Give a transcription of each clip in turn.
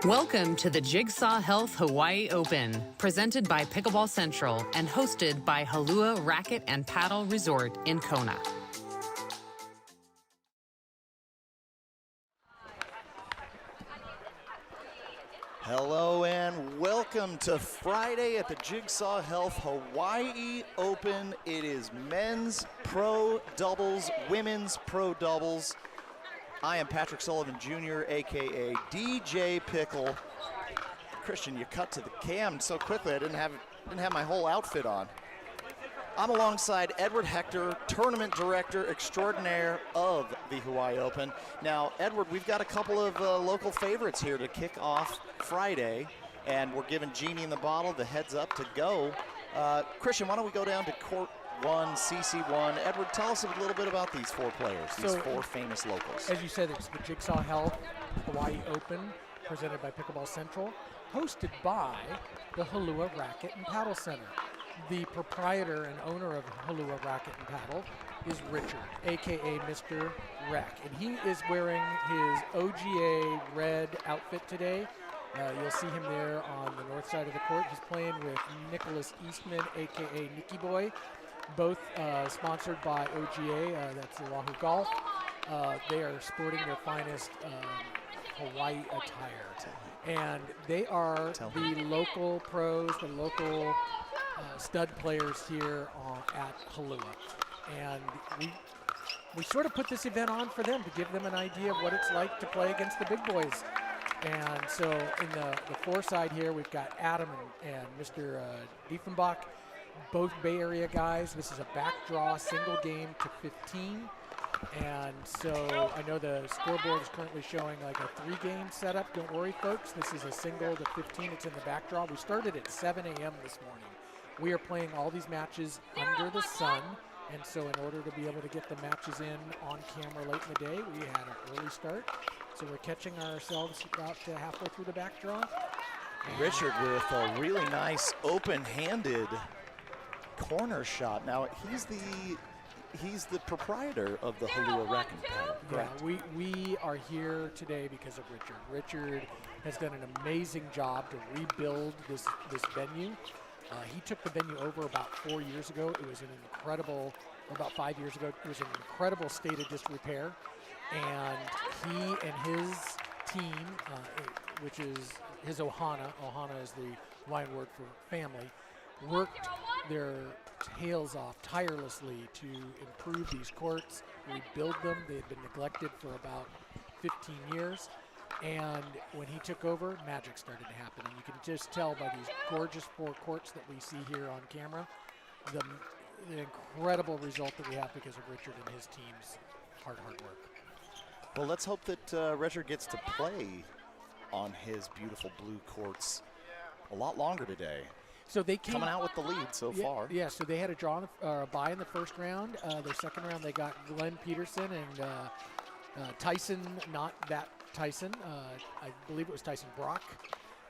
Welcome to the Jigsaw Health Hawaii Open, presented by Pickleball Central and hosted by Halua Racket and Paddle Resort in Kona. Hello and welcome to Friday at the Jigsaw Health Hawaii Open. It is men's pro doubles, women's pro doubles. I am Patrick Sullivan Jr., aka DJ Pickle. Christian, you cut to the cam so quickly I didn't have my whole outfit on. I'm alongside Edward Hector, tournament director extraordinaire of the Hawaii Open. Now, Edward, we've got a couple of local favorites here to kick off Friday, and we're giving Genie in the Bottle the heads up to go. Christian, why don't we go down to Court 1, CC1. Edward, tell us a little bit about these four players, these four famous locals. As you said, it's the Jigsaw Health Hawaii Open, presented by Pickleball Central, hosted by the Halua Racket and Paddle Center. The proprietor and owner of Halua Racket and Paddle is Richard, aka Mr. Rack, and he is wearing his OGA red outfit today. You'll see him there on the north side of the court. He's playing with Nicholas Eastman, aka Nicky Boy, both sponsored by OGA, that's Oahu Golf. They are sporting their finest Hawaii attire, and they are the local pros, the local stud players here at Halua, and we sort of put this event on for them to give them an idea of what it's like to play against the big boys. And so in the four side here, we've got Adam and Mr. Diefenbach, both Bay Area guys. This is a back draw single game to 15. And so I know the scoreboard is currently showing like a 3-game setup. Don't worry, folks. This is a single to 15. It's in the back draw. We started at 7 a.m. this morning. We are playing all these matches under the sun. And so in order to be able to get the matches in on camera late in the day, we had an early start. So we're catching ourselves about halfway through the back draw. Richard with a really nice open-handed corner shot. Now he's the proprietor of the Halua Racket and Paddle, correct? Yeah, we are here today because of Richard. Richard has done an amazing job to rebuild this venue. He took the venue over about 4 years ago. It was an incredible, or about 5 years ago, it was an incredible state of disrepair. And he and his team, which is his Ohana is the Hawaiian word for family, worked their tails off tirelessly to improve these courts, rebuild them. They had been neglected for about 15 years. And when he took over, magic started to happen. And you can just tell by these gorgeous four courts that we see here on camera, the incredible result that we have because of Richard and his team's hard work. Well, let's hope that Richard gets to play on his beautiful blue courts a lot longer today. So they came coming out with the lead so far. Yeah, so they had a bye in the first round. Their second round, they got Glenn Peterson and Tyson, not that Tyson. I believe it was Tyson Brock.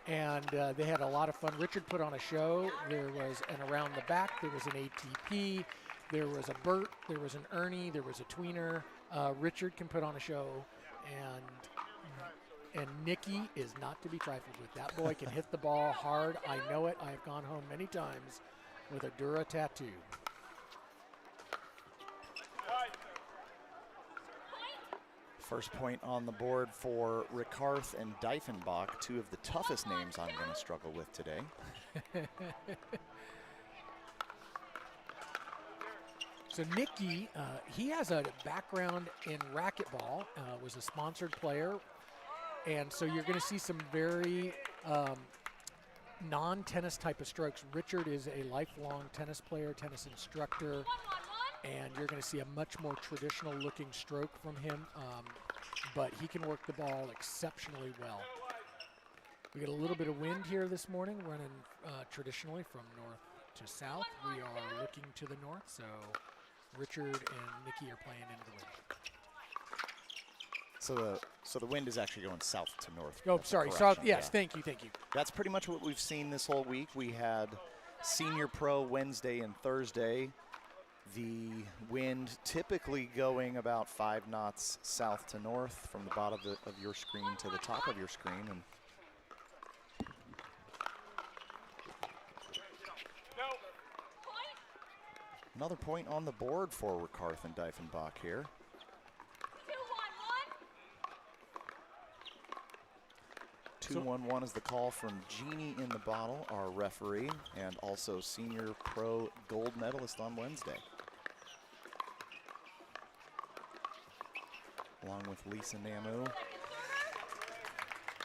And they had a lot of fun. Richard put on a show. There was an around the back. There was an ATP. There was a Burt. There was an Ernie. There was a tweener. Richard can put on a show. And Nicky is not to be trifled with. That boy can hit the ball hard. I know it. I've gone home many times with a Dura tattoo. First point on the board for Rickarth and Diefenbach, two of the toughest names I'm going to struggle with today. So Nicky, he has a background in racquetball, was a sponsored player. And so you're going to see some very non-tennis type of strokes. Richard is a lifelong tennis player, tennis instructor, and you're going to see a much more traditional looking stroke from him, but he can work the ball exceptionally well. We get a little bit of wind here this morning, running traditionally from north to south. We are looking to the north, so Richard and Nicky are playing into the wind. So the wind is actually going south to north. Oh, sorry, south. Yes, yeah. Thank you. That's pretty much what we've seen this whole week. We had Senior Pro Wednesday and Thursday. The wind typically going about 5 knots south to north from the bottom of your screen to the top of your screen. And Another point on the board for Ricarth and Diefenbach here. 2-1-1 is the call from Genie in the Bottle, our referee, and also senior pro gold medalist on Wednesday. Along with Lisa Namu.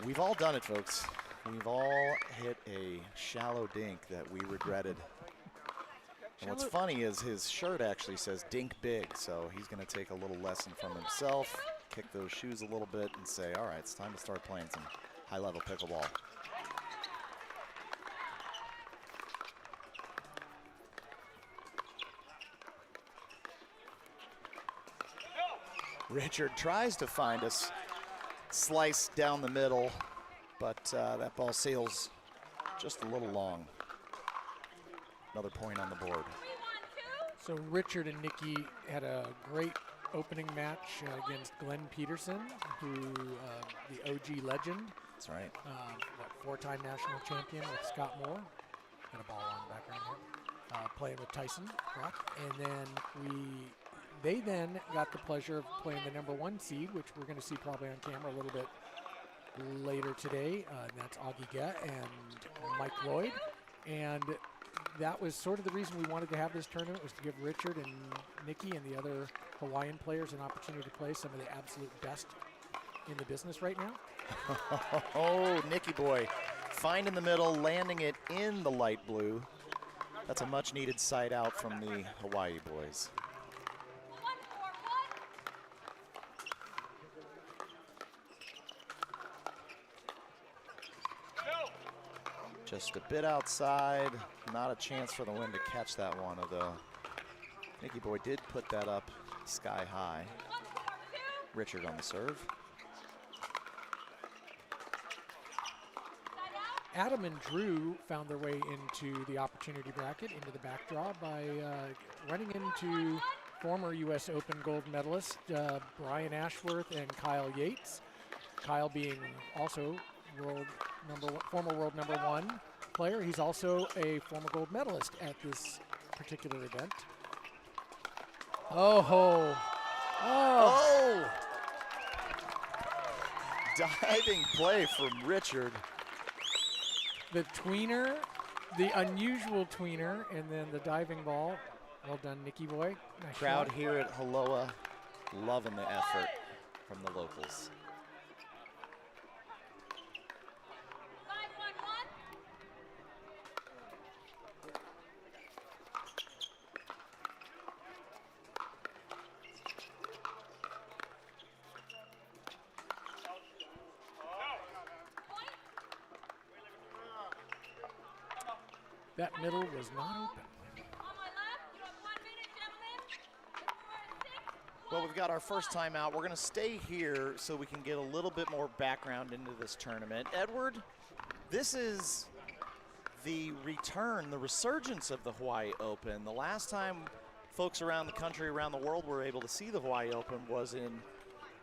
We've all done it, folks. We've all hit a shallow dink that we regretted. And what's funny is his shirt actually says dink big, so he's going to take a little lesson from himself, kick those shoes a little bit, and say, all right, it's time to start playing some high-level pickleball. Richard tries to find us, slice down the middle, but that ball sails just a little long. Another point on the board. So Richard and Nikki had a great opening match against Glenn Peterson, who the OG legend. That's right. Four-time national champion with Scott Moore. Got a ball on the background here. Playing with Tyson Brock. And then they then got the pleasure of playing the #1 seed, which we're going to see probably on camera a little bit later today. And that's Augie Gett and Mike Lloyd. And that was sort of the reason we wanted to have this tournament, was to give Richard and Nikki and the other Hawaiian players an opportunity to play some of the absolute best in the business right now. Oh, Nikki boy, finding the middle, landing it in the light blue. That's a much needed side out from the Hawaii boys. Just a bit outside, not a chance for the wind to catch that one, although Nikki boy did put that up sky high. Richard on the serve. Adam and Drew found their way into the opportunity bracket, into the backdraw, by running into former U.S. Open gold medalist Brian Ashworth and Kyle Yates. Kyle being also former world #1 player. He's also a former gold medalist at this particular event. Oh! Diving play from Richard. The tweener, the unusual tweener, and then the diving ball. Well done, Nikki boy. Nice Crowd shot. here at Haloa loving the effort from the locals. That middle was not open. Well, we've got our first time out. We're going to stay here so we can get a little bit more background into this tournament. Edward, this is the return, the resurgence of the Hawaii Open. The last time folks around the country, around the world were able to see the Hawaii Open was in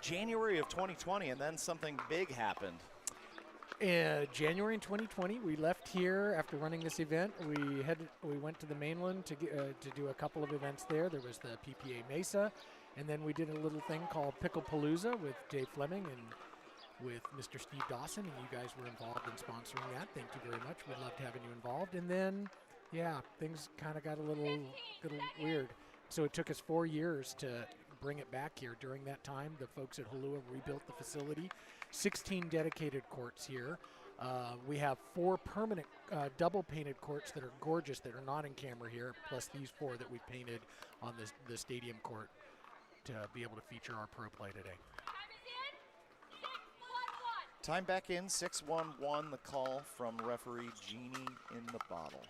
January of 2020, and then something big happened. January in 2020, we left here after running this event. We went to the mainland to do a couple of events there. There was the PPA Mesa, and then we did a little thing called Picklepalooza with Dave Fleming and with Mr. Steve Dawson, and you guys were involved in sponsoring that. Thank you very much. We'd love having you involved. And then, yeah, things kind of got a little weird. So it took us 4 years to bring it back here. During that time, the folks at Halua rebuilt the facility. 16 dedicated courts here. We have 4 permanent double painted courts that are gorgeous, that are not in camera here, plus these 4 that we painted on the stadium court to be able to feature our pro play today. Time back in, 6-1-1, the call from referee Genie in the Bottle.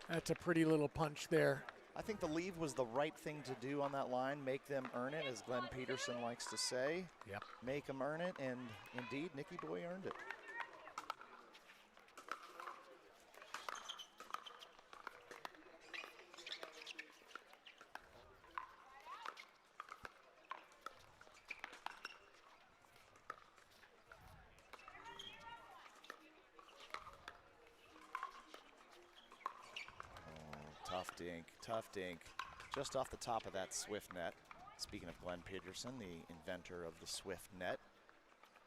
That's a pretty little punch there. I think the leave was the right thing to do on that line. Make them earn it, as Glenn Peterson likes to say. Yep. Make them earn it, and indeed, Nikki Boy earned it. dink, tough dink. Just off the top of that Swift net. Speaking of Glenn Peterson, the inventor of the Swift net.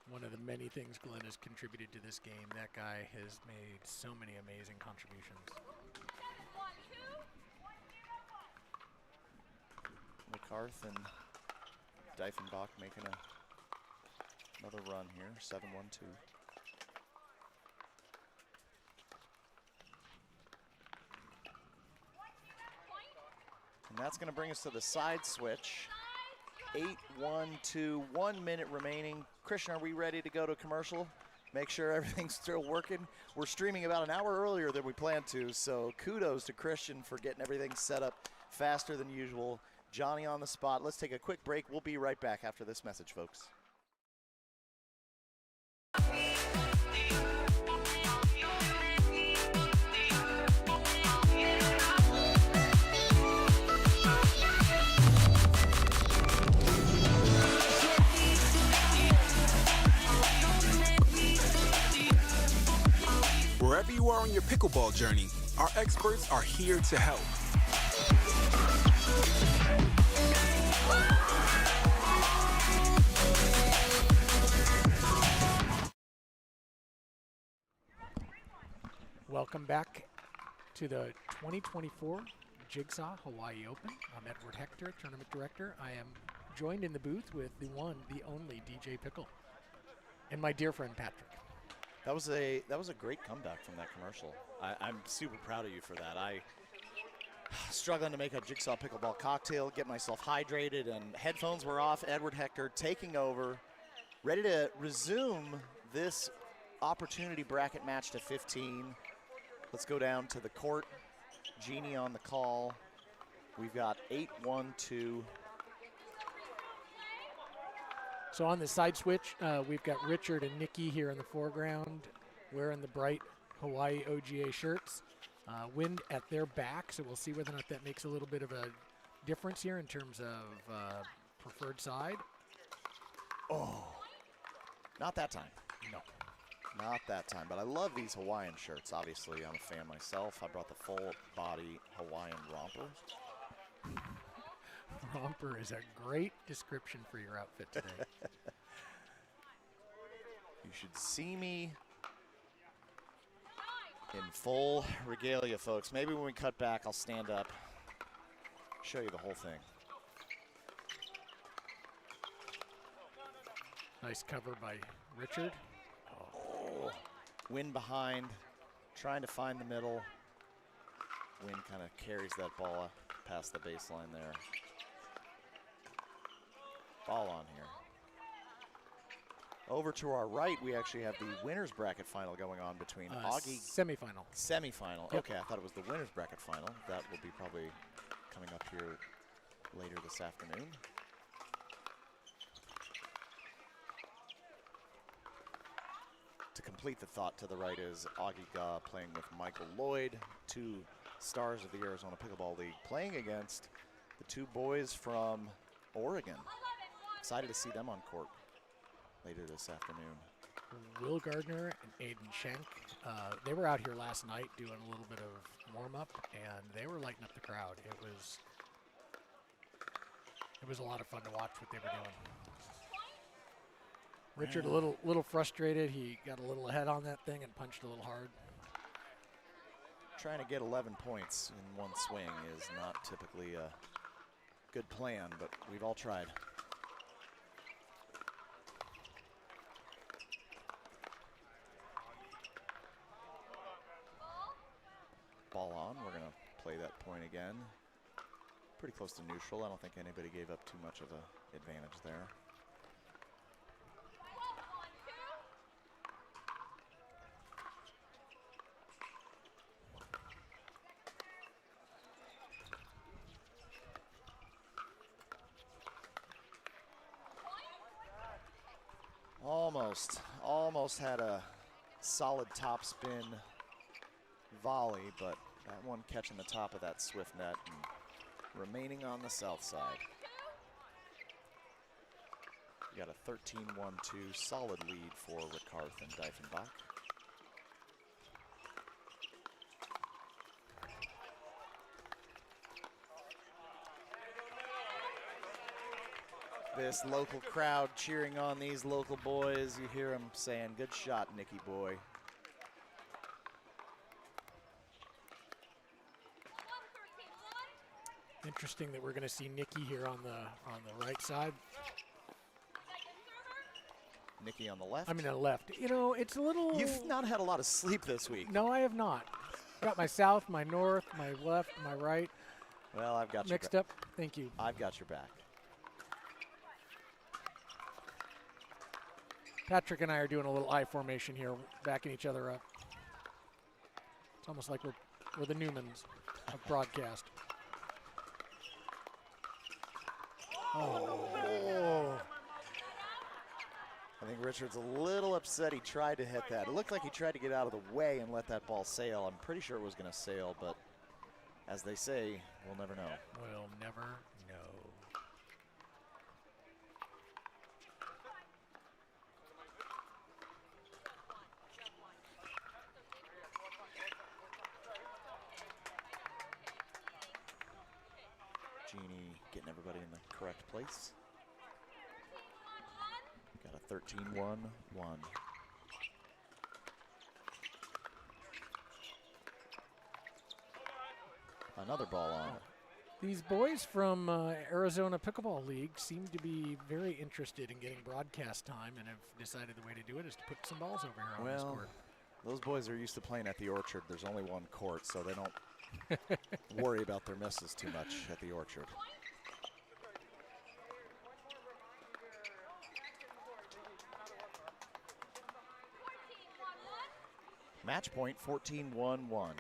One of the many things Glenn has contributed to this game. That guy has made so many amazing contributions. McCarth and Diefenbach making another run here, 7-1-2. And that's going to bring us to the side switch. 8-1-2, 1 minute remaining. Christian, are we ready to go to commercial? Make sure everything's still working. We're streaming about an hour earlier than we planned to, so kudos to Christian for getting everything set up faster than usual. Johnny on the spot. Let's take a quick break. We'll be right back after this message, folks. Wherever you are on your pickleball journey, our experts are here to help. Welcome back to the 2024 Jigsaw Hawaii Open. I'm Edward Hector, Tournament Director. I am joined in the booth with the one, the only DJ Pickle, and my dear friend Patrick. That was a great comeback from that commercial. I'm super proud of you for that. I struggling to make a Jigsaw pickleball cocktail, get myself hydrated, and headphones were off. Edward Hector taking over, ready to resume this opportunity bracket match to 15. Let's go down to the court. Jeannie on the call. We've got 8-1-2. So on the side switch, we've got Richard and Nikki here in the foreground wearing the bright Hawaii OGA shirts. Wind at their back, so we'll see whether or not that makes a little bit of a difference here in terms of preferred side. Oh, not that time. No. Not that time, but I love these Hawaiian shirts. Obviously, I'm a fan myself. I brought the full body Hawaiian romper. Romper is a great description for your outfit today. You should see me in full regalia, folks. Maybe when we cut back, I'll stand up, show you the whole thing. Nice cover by Richard. Oh, wind behind, trying to find the middle. Wind kind of carries that ball past the baseline there. Ball on here. Over to our right, we actually have the winner's bracket final going on between Augie. Semifinal. Semifinal. Yep. Okay, I thought it was the winner's bracket final. That will be probably coming up here later this afternoon. To complete the thought, to the right is Augie Ga playing with Michael Lloyd, two stars of the Arizona Pickleball League, playing against the two boys from Oregon. Excited to see them on court later this afternoon. Will Gardner and Aiden Schenk, they were out here last night doing a little bit of warm-up, and they were lighting up the crowd. It was a lot of fun to watch what they were doing. Richard a little frustrated. He got a little ahead on that thing and punched a little hard. Trying to get 11 points in one swing is not typically a good plan, but we've all tried. Ball on, we're gonna play that point again. Pretty close to neutral. I don't think anybody gave up too much of an advantage there. Almost had a solid topspin volley, but that one catching the top of that Swift net and remaining on the south side. We got a 13-1-2 solid lead for Ricarth and Diefenbach. this local crowd cheering on these local boys. You hear them saying, "Good shot, Nicky boy." Interesting that we're going to see Nicky here on the right side. Nicky on the left. I mean, on the left. You know, it's a little. You've not had a lot of sleep this week. No, I have not. Got my south, my north, my left, my right. Well, I've got mixed up. Thank you. I've got your back. Patrick and I are doing a little I formation here, backing each other up. It's almost like we're the Newmans of broadcast. Oh. I think Richard's a little upset he tried to hit that. It looked like he tried to get out of the way and let that ball sail. I'm pretty sure it was going to sail, but as they say, we'll never know. We'll never know. Jeannie getting everybody in the correct place. Got a 13-1-1. Another ball on. These boys from Arizona Pickleball League seem to be very interested in getting broadcast time and have decided the way to do it is to put some balls over here on this court. Those boys are used to playing at the Orchard. There's only one court, so they don't worry about their misses too much at the Orchard. Match point, 14-1-1.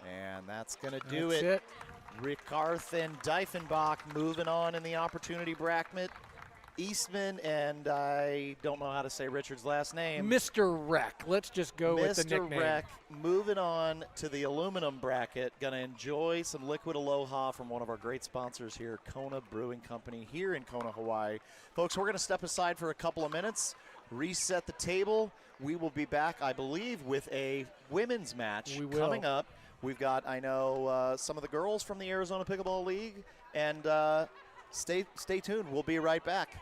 And that's going to do it. Rickarth and Diefenbach moving on in the opportunity bracket. Eastman, and I don't know how to say Richard's last name. Mr. Wreck. Let's just go with the nickname. Mr. Wreck moving on to the aluminum bracket. Going to enjoy some Liquid Aloha from one of our great sponsors here, Kona Brewing Company here in Kona, Hawaii. Folks, we're going to step aside for a couple of minutes, reset the table. We will be back, I believe, with a women's match coming up. We've got, I know, some of the girls from the Arizona Pickleball League, and stay tuned. We'll be right back.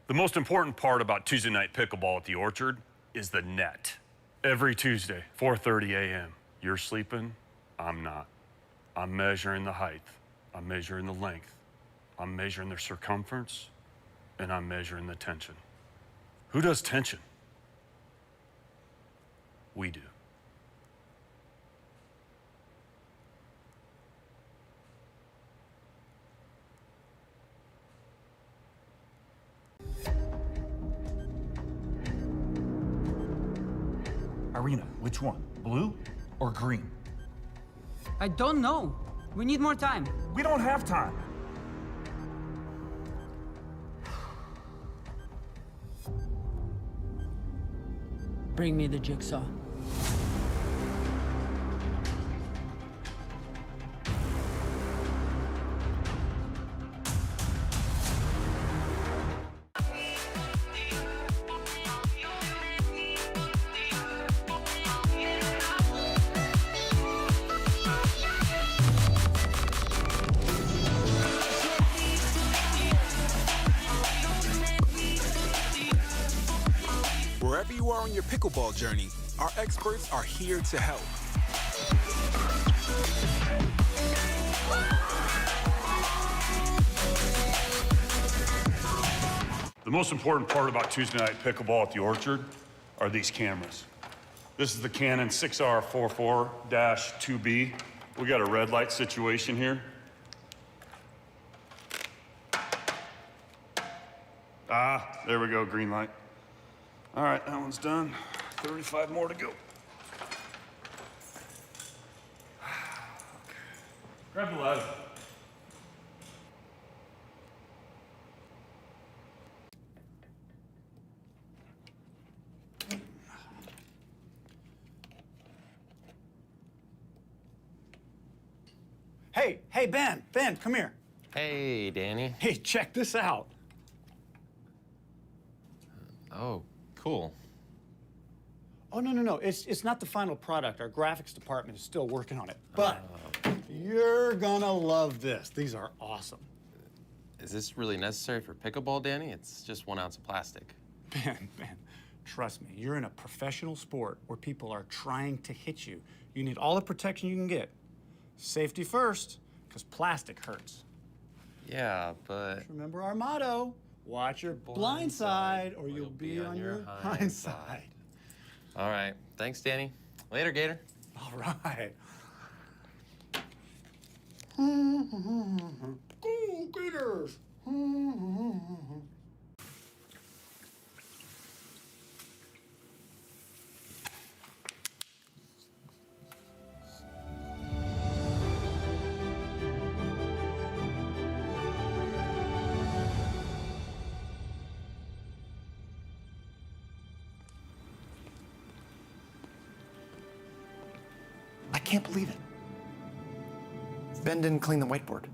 The most important part about Tuesday night pickleball at the Orchard is the net. Every Tuesday, 4:30 a.m. You're sleeping, I'm not. I'm measuring the height, I'm measuring the length, I'm measuring the circumference, and I'm measuring the tension. Who does tension? We do. Irina, which one? Blue or green? I don't know. We need more time. We don't have time. Bring me the jigsaw. Wherever you are on your pickleball journey, our experts are here to help. The most important part about Tuesday night pickleball at the Orchard are these cameras. This is the Canon 6R44-2B. We got a red light situation here. There we go, green light. All right, that one's done. 35 more to go. Grab the ladder. Hey, Ben, come here. Hey, Danny. Hey, check this out. Oh, cool. Oh, no. It's not the final product. Our graphics department is still working on it. But you're gonna love this. These are awesome. Is this really necessary for pickleball, Danny? It's just 1 ounce of plastic. Ben, trust me, you're in a professional sport where people are trying to hit you. You need all the protection you can get. Safety first, because plastic hurts. Yeah, but... Just remember our motto, watch your blind side or you'll be on your hind side. All right, thanks, Danny. Later, Gator. All right. Go Gators! I can't believe it. Ben didn't clean the whiteboard.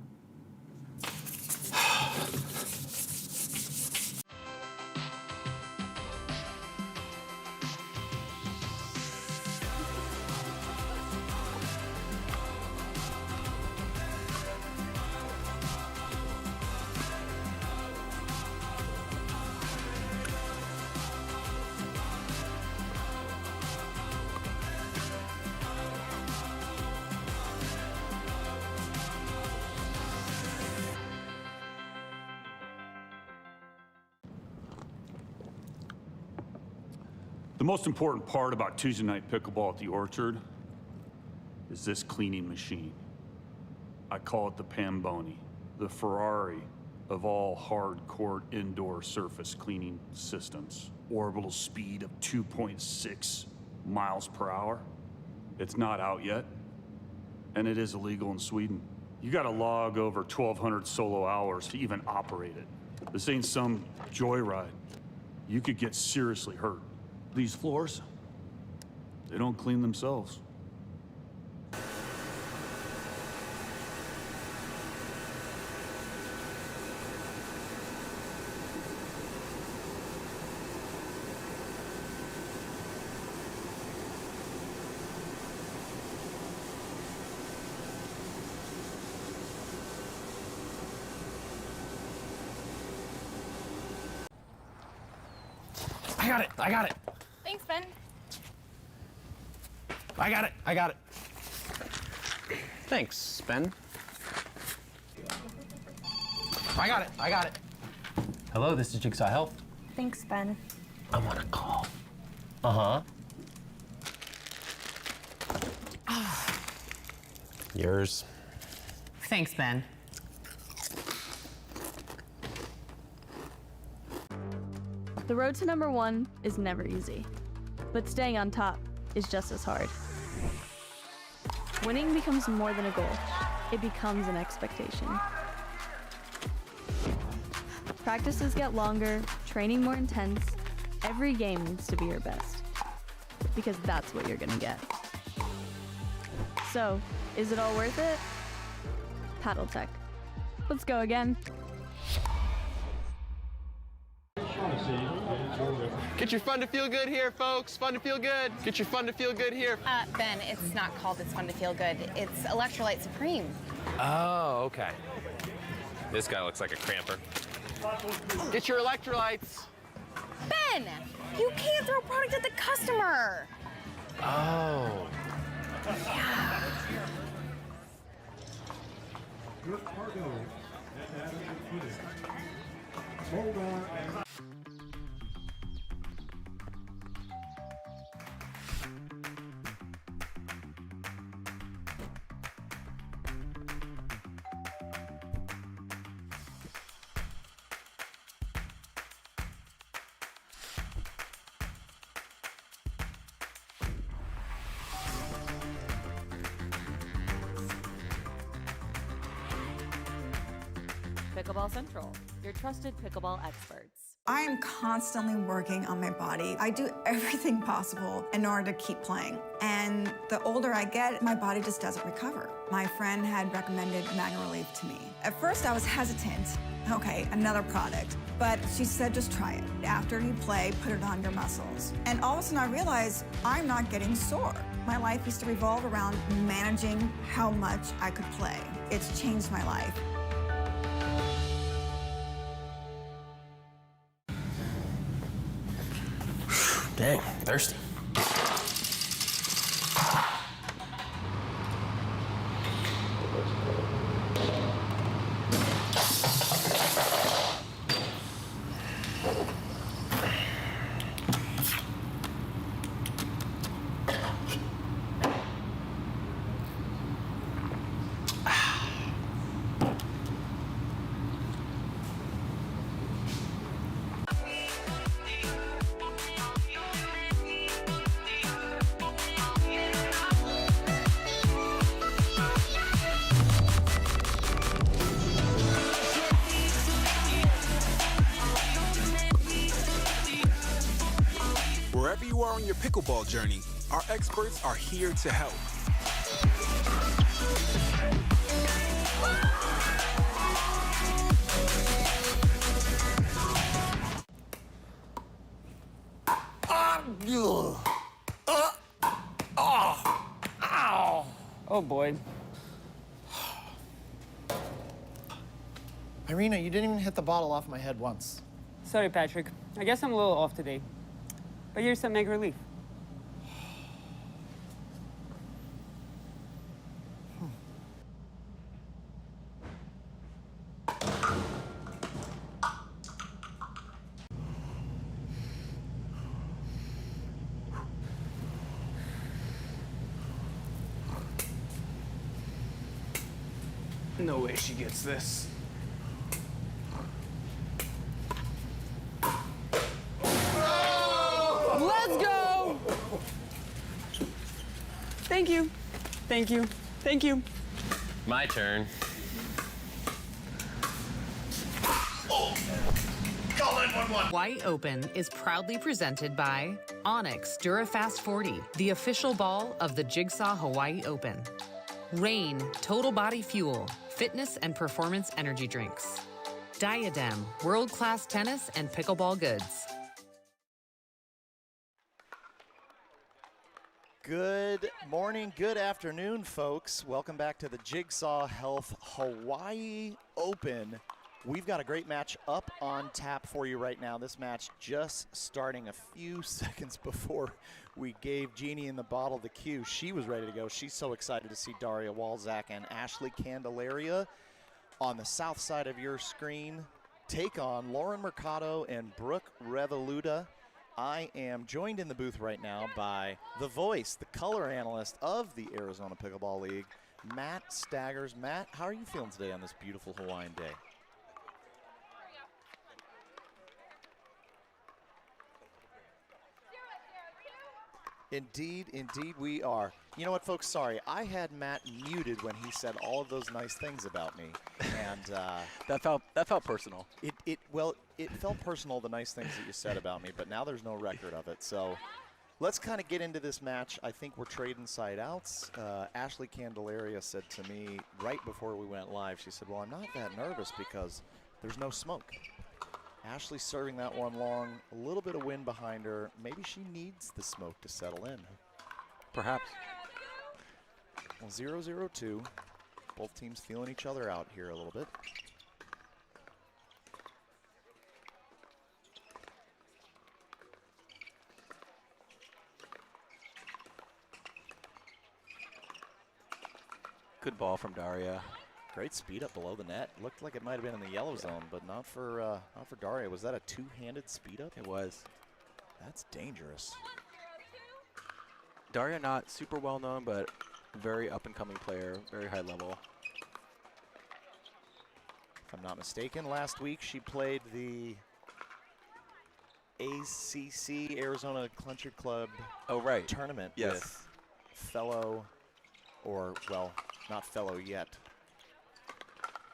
The most important part about Tuesday night pickleball at the Orchard is this cleaning machine. I call it the Pamboni, the Ferrari of all hard-court indoor surface cleaning systems. Orbital speed of 2.6 miles per hour. It's not out yet, and it is illegal in Sweden. You gotta log over 1,200 solo hours to even operate it. This ain't some joyride. You could get seriously hurt. These floors, they don't clean themselves. I got it. Thanks, Ben. I got it. Thanks, Ben. I got it. Hello, this is Jigsaw Health. Thanks, Ben. I want a call. Uh-huh. Yours. Thanks, Ben. The road to #1 is never easy, but staying on top is just as hard. Winning becomes more than a goal. It becomes an expectation. Practices get longer, training more intense. Every game needs to be your best, because that's what you're gonna get. So, is it all worth it? Paddle Tech. Let's go again. Get your fun to feel good here, folks. Fun to feel good. Get your fun to feel good here. Ben, it's not called It's Fun to Feel Good. It's Electrolyte Supreme. Oh, okay. This guy looks like a cramper. Get your electrolytes. Ben, you can't throw product at the customer. Oh. Pickleball Central, your trusted pickleball experts. I am constantly working on my body. I do everything possible in order to keep playing. And the older I get, my body just doesn't recover. My friend had recommended Magna Relief to me. At first, I was hesitant. Okay, another product. But she said, just try it. After you play, put it on your muscles. And all of a sudden, I realized I'm not getting sore. My life used to revolve around managing how much I could play. It's changed my life. Dang, thirsty. Wherever you are on your pickleball journey, our experts are here to help. Oh boy. Irina, you didn't even hit the bottle off my head once. Sorry, Patrick. I guess I'm a little off today. But here's some Magna Relief. No way she gets this. Let's go! Thank you. Thank you. Thank you. My turn. Hawaii Open is proudly presented by Onyx DuraFast 40, the official ball of the Jigsaw Hawaii Open. Rain Total Body Fuel, fitness and performance energy drinks. Diadem, world-class tennis and pickleball goods. Good morning, good afternoon, folks. Welcome back to the Jigsaw Health Hawaii Open. We've got a great match up on tap for you right now. This match just starting a few seconds before we gave Jeannie in the bottle the cue. She was ready to go. She's so excited to see Daria Walzak and Ashley Candelaria on the south side of your screen take on Lauren Mercado and Brooke Revoluta. I am joined in the booth right now by the voice, the color analyst of the Arizona Pickleball League, Matt Staggers. Matt, how are you feeling today on this beautiful Hawaiian day? Indeed, indeed we are. You know what, folks? Sorry, I had Matt muted when he said all of those nice things about me, and That felt personal. it felt personal, the nice things that you said about me, but now there's no record of it. So let's kind of get into this match. I think we're trading side outs. Ashley Candelaria said to me right before we went live, she said, well, I'm not that nervous because there's no smoke. Ashley serving that one long, a little bit of wind behind her. Maybe she needs the smoke to settle in. Perhaps. Well, 0-0-2. Both teams feeling each other out here a little bit. Good ball from Daria. Great speed up below the net. Looked like it might have been in the yellow zone, but not for Daria. Was that a two-handed speed up? It was. That's dangerous. Daria not super well known, but very up-and-coming player, very high level. If I'm not mistaken, last week she played the ACC, Arizona Country Club tournament with fellow, or, well, not fellow yet.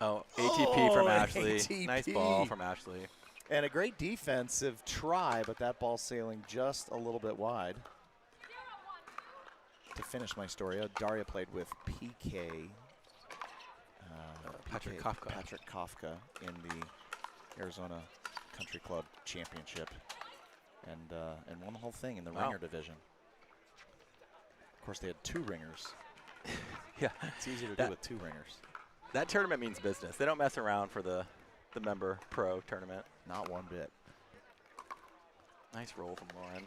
Oh, ATP from Ashley. ATP. Nice ball from Ashley. And a great defensive try, but that ball sailing just a little bit wide. To finish my story, Daria played with PK. Patrick PK Kafka. Patrick Kafka in the Arizona Country Club Championship, and won the whole thing in the ringer division. Of course, they had 2 ringers. Yeah, it's easy to do with 2 ringers. That tournament means business. They don't mess around for the member pro tournament. Not one bit. Nice roll from Lauren.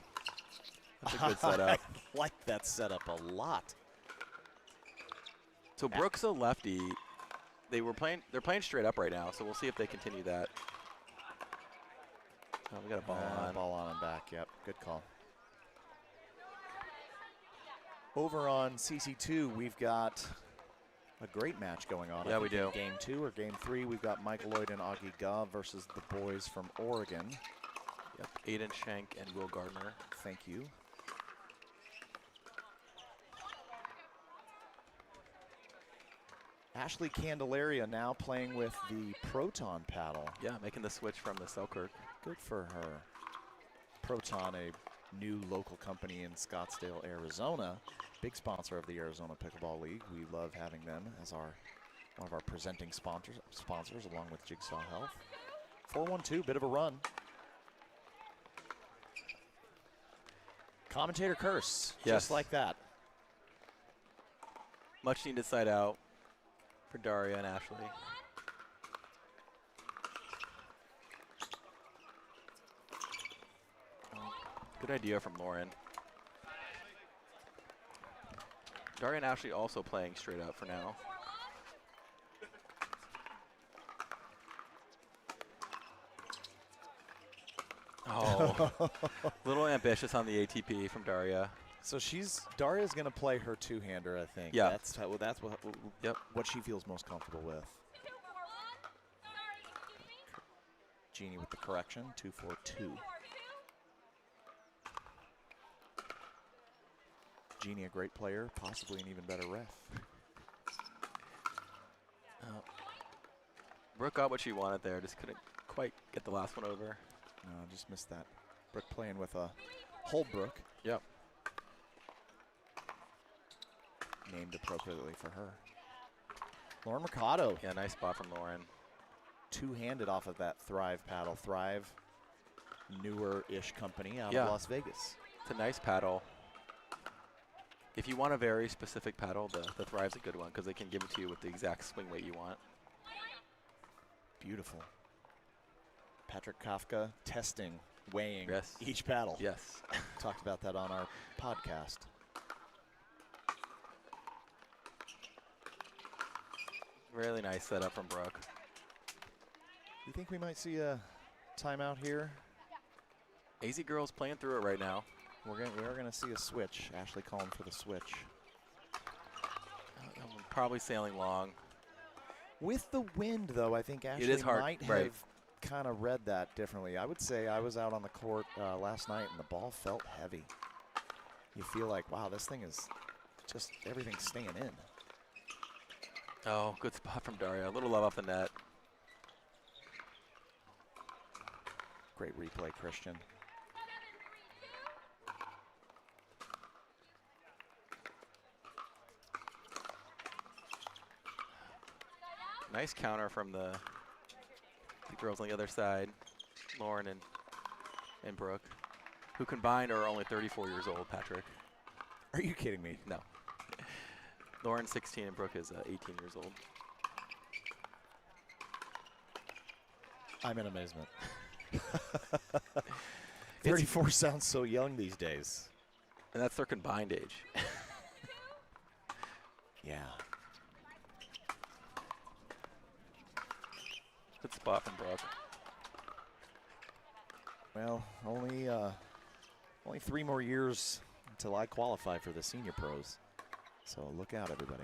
That's a good setup. I like that setup a lot. So Brooke's a lefty. They're playing straight up right now, so we'll see if they continue that. Oh, we got a ball on. Ball on and back, yep. Good call. Over on CC2, we've got a great match going on. Yeah, we do. Game 2 or Game 3, we've got Mike Lloyd and Augie Gaw versus the boys from Oregon. Yep, Aiden Schenk and Will Gardner. Thank you. Ashley Candelaria now playing with the Proton paddle. Yeah, making the switch from the Selkirk. Good for her. Proton, a new local company in Scottsdale, Arizona. Big sponsor of the Arizona Pickleball League. We love having them as one of our presenting sponsors along with Jigsaw Health. 4-1-2, bit of a run. Commentator curse, just like that. Much needed side out for Daria and Ashley. Good idea from Lauren. Daria and Ashley also playing straight up for now. Oh, a little ambitious on the ATP from Daria. So Daria's going to play her two-hander, I think. Yeah. That's what she feels most comfortable with. Jeannie with the correction, 2-4-2. Jeannie, a great player, possibly an even better ref. Brooke got what she wanted there, just couldn't quite get the last one over. No, just missed that. Brooke playing with a Holbrook. Yep. Named appropriately for her. Lauren Mercado. Yeah, nice spot from Lauren. Two-handed off of that Thrive paddle. Thrive, newer-ish company out of Las Vegas. It's a nice paddle. If you want a very specific paddle, the Thrive's a good one because they can give it to you with the exact swing weight you want. Beautiful. Patrick Kafka testing, weighing each paddle. Yes. Talked about that on our podcast. Really nice setup from Brooke. You think we might see a timeout here? AZ Girls playing through it right now. We are gonna see a switch. Ashley calling for the switch. Probably sailing long. With the wind, though, I think Ashley might have kind of read that differently. I would say I was out on the court last night and the ball felt heavy. You feel like, wow, this thing is just everything's staying in. Oh, good spot from Daria. A little love off the net. Great replay, Christian. Nice counter from the girls on the other side, Lauren and Brooke, who combined are only 34 years old, Patrick. Are you kidding me? No. Lauren's 16 and Brooke is 18 years old. I'm in amazement. 34 sounds so young these days. And that's their combined age. Yeah. Good spot from Brooke. Well, only 3 more years until I qualify for the senior pros. So look out, everybody.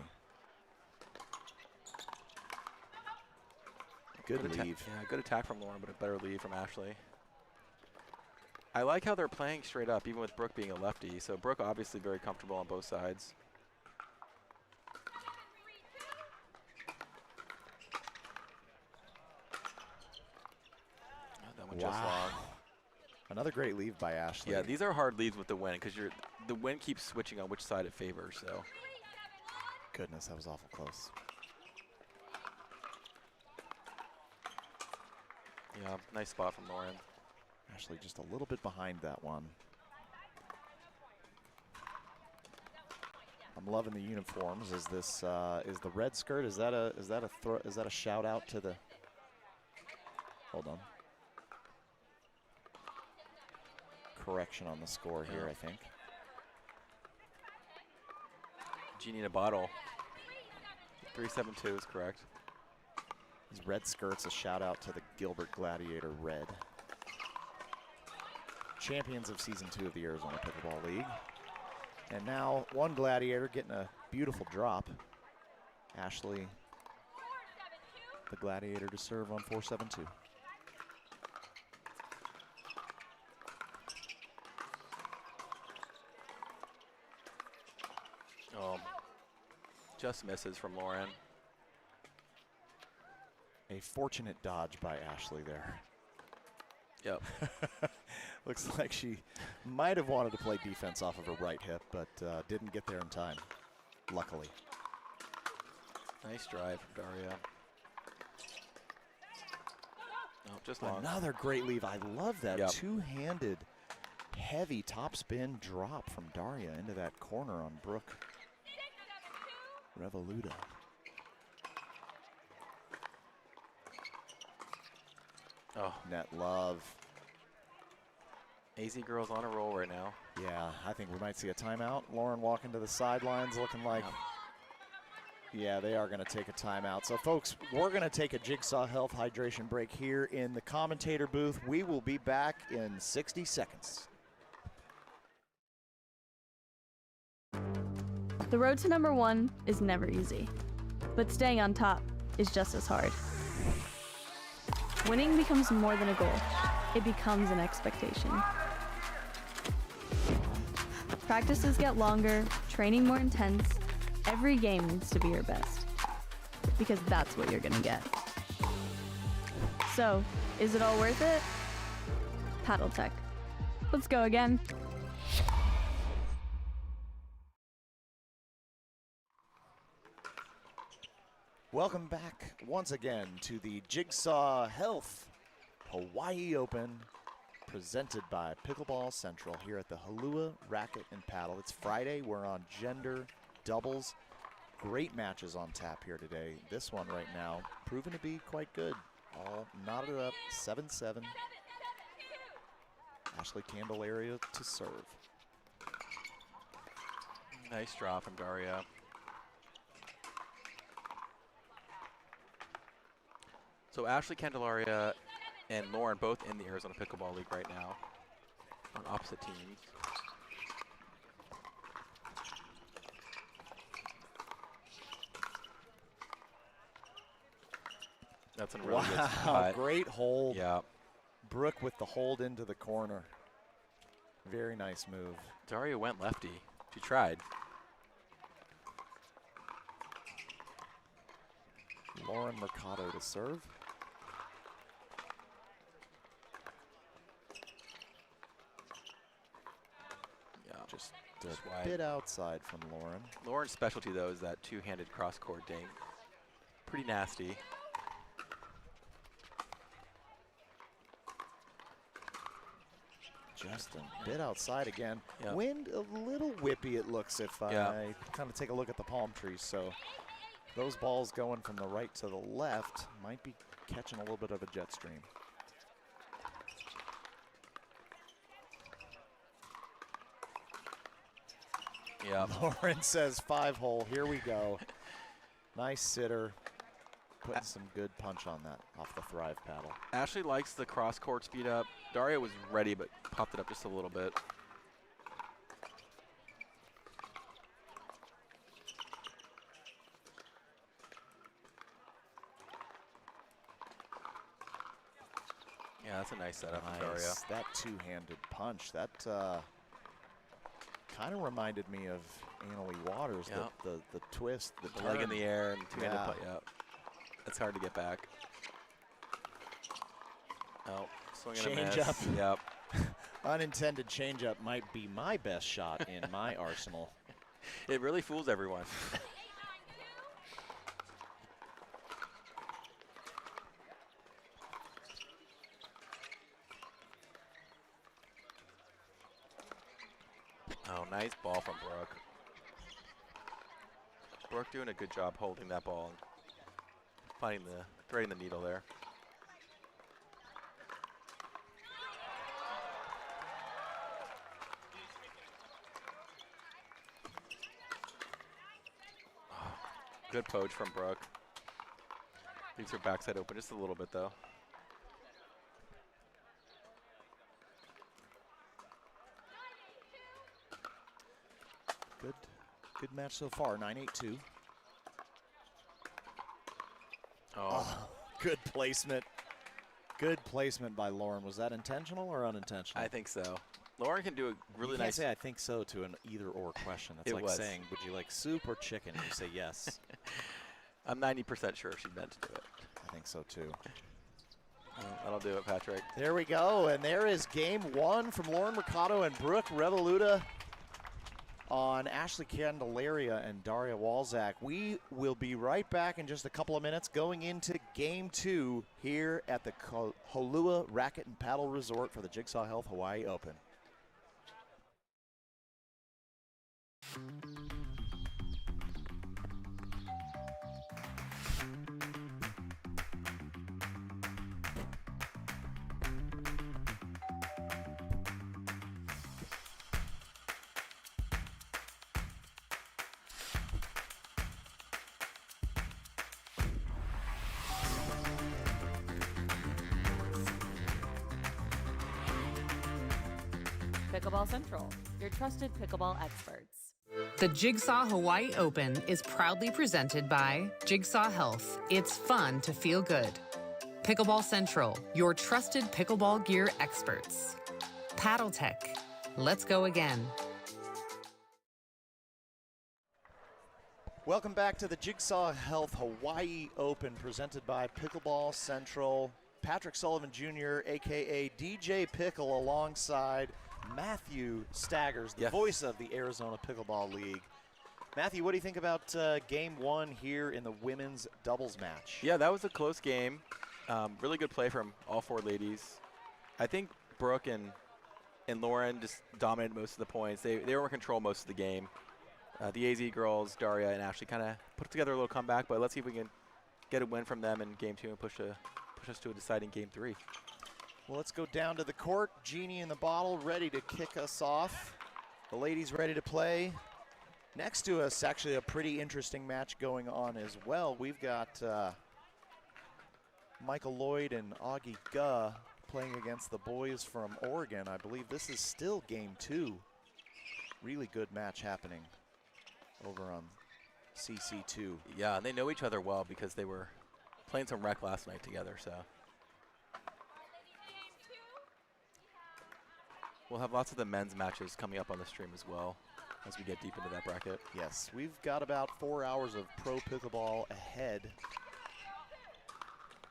Good leave. Yeah, good attack from Lauren, but a better lead from Ashley. I like how they're playing straight up, even with Brooke being a lefty. So Brooke obviously very comfortable on both sides. just long. Another great leave by Ashley. Yeah, these are hard leads with the wind because the wind keeps switching on which side it favors. So. Goodness, that was awful close. Yeah, nice spot from Lauren. Ashley just a little bit behind that one. I'm loving the uniforms. Is this is the red skirt? Is that a shout out to the? Hold on. Correction on the score here, I think. Genie in a bottle. 372 is correct. These red skirts, a shout out to the Gilbert Gladiator Red. Champions of Season 2 of the Arizona Pickleball League. And now one Gladiator getting a beautiful drop. Ashley, the Gladiator to serve on 4-7-2. Just misses from Lauren. A fortunate dodge by Ashley there. Yep. Looks like she might have wanted to play defense off of her right hip, but didn't get there in time, luckily. Nice drive from Daria. No, just long. Another great leave. I love that Yep. two-handed, heavy topspin drop from Daria into that corner on Brooke Revoluta. Oh, Net love. AZ girls on a roll right now. Yeah, I think we might see a timeout. Lauren walking to the sidelines looking like, yeah, they are going to take a timeout. So, folks, we're going to take a Jigsaw Health hydration break here in the commentator booth. We will be back in 60 seconds. The road to #1 is never easy, but staying on top is just as hard. Winning becomes more than a goal. It becomes an expectation. Practices get longer, training more intense. Every game needs to be your best, because that's what you're gonna get. So, is it all worth it? Paddle Tech. Let's go again. Welcome back once again to the Jigsaw Health Hawaii Open, presented by Pickleball Central here at the Halua Racket and Paddle. It's Friday. We're on gender doubles. Great matches on tap here today. This one right now proven to be quite good. All knotted up, 7-7. Ashley Candelaria to serve. Nice drop from Daria. So Ashley Candelaria and Lauren both in the Arizona Pickleball League right now on opposite teams. That's a really good spot. Great hold. Yeah. Brooke with the hold into the corner. Very nice move. Daria went lefty. She tried. Lauren Mercado to serve. Yeah, just wide. a bit outside from Lauren. Lauren's specialty, though, is that two-handed cross-court dink. Pretty nasty. Just a bit outside again. Yep. Wind a little whippy, it looks, if I kind of take a look at the palm trees. So those balls going from the right to the left might be catching a little bit of a jet stream. Yeah. Lauren says 5-hole. Here we go. Nice sitter. Putting some good punch on that off the Thrive paddle. Ashley likes the cross-court speed up. Daria was ready, but popped it up just a little bit. Yeah, that's a nice setup from Daria. That two-handed punch, that kind of reminded me of Annalie Waters. Yeah. The twist, the leg in the air and two-handed putt. Yeah, that's hard to get back. Oh, swing and a Change miss. up. Yep. Unintended changeup might be my best shot in my arsenal. It really fools everyone. Oh, nice ball from Brooke. Brooke doing a good job holding that ball and finding threading the needle there. Good poach from Brooke. Leaves her backside open just a little bit, though. Good match so far, 9-8-2. Oh, good placement. Good placement by Lauren. Was that intentional or unintentional? I think so. Lauren can do a really you can't nice. say I think so to an either-or question. It's It like was. saying, would you like soup or chicken? And you say yes. I'm 90% sure she meant to do it. I think so too. That'll do it, Patrick. There we go, and there is game one from Lauren Mercado and Brooke Revoluta on Ashley Candelaria and Daria Walzak. We will be right back in just a couple of minutes going into game two here at the Holua Racket and Paddle Resort for the Jigsaw Health Hawaii Open. Pickleball Central, your trusted pickleball experts. The Jigsaw Hawaii Open is proudly presented by Jigsaw Health. It's fun to feel good. Pickleball Central, your trusted pickleball gear experts. Paddle Tech, let's go again. Welcome back to the Jigsaw Health Hawaii Open presented by Pickleball Central. Patrick Sullivan Jr., a.k.a. DJ Pickle, alongside Matthew Staggers, the voice of the Arizona Pickleball League. Matthew, what do you think about game one here in the women's doubles match? Yeah, that was a close game. Really good play from all four ladies. I think Brooke and Lauren just dominated most of the points. They were in control most of the game. The AZ girls, Daria and Ashley, kind of put together a little comeback, but let's see if we can get a win from them in game two and push us to a deciding game three. Well, let's go down to the court. Genie in the bottle, ready to kick us off. The ladies ready to play. Next to us, actually a pretty interesting match going on as well. We've got Michael Lloyd and Augie Guh playing against the boys from Oregon. I believe this is still game two. Really good match happening over on CC2. Yeah, and they know each other well because they were playing some rec last night together, so. We'll have lots of the men's matches coming up on the stream as well as we get deep into that bracket. Yes, we've got about 4 hours of pro pickleball ahead.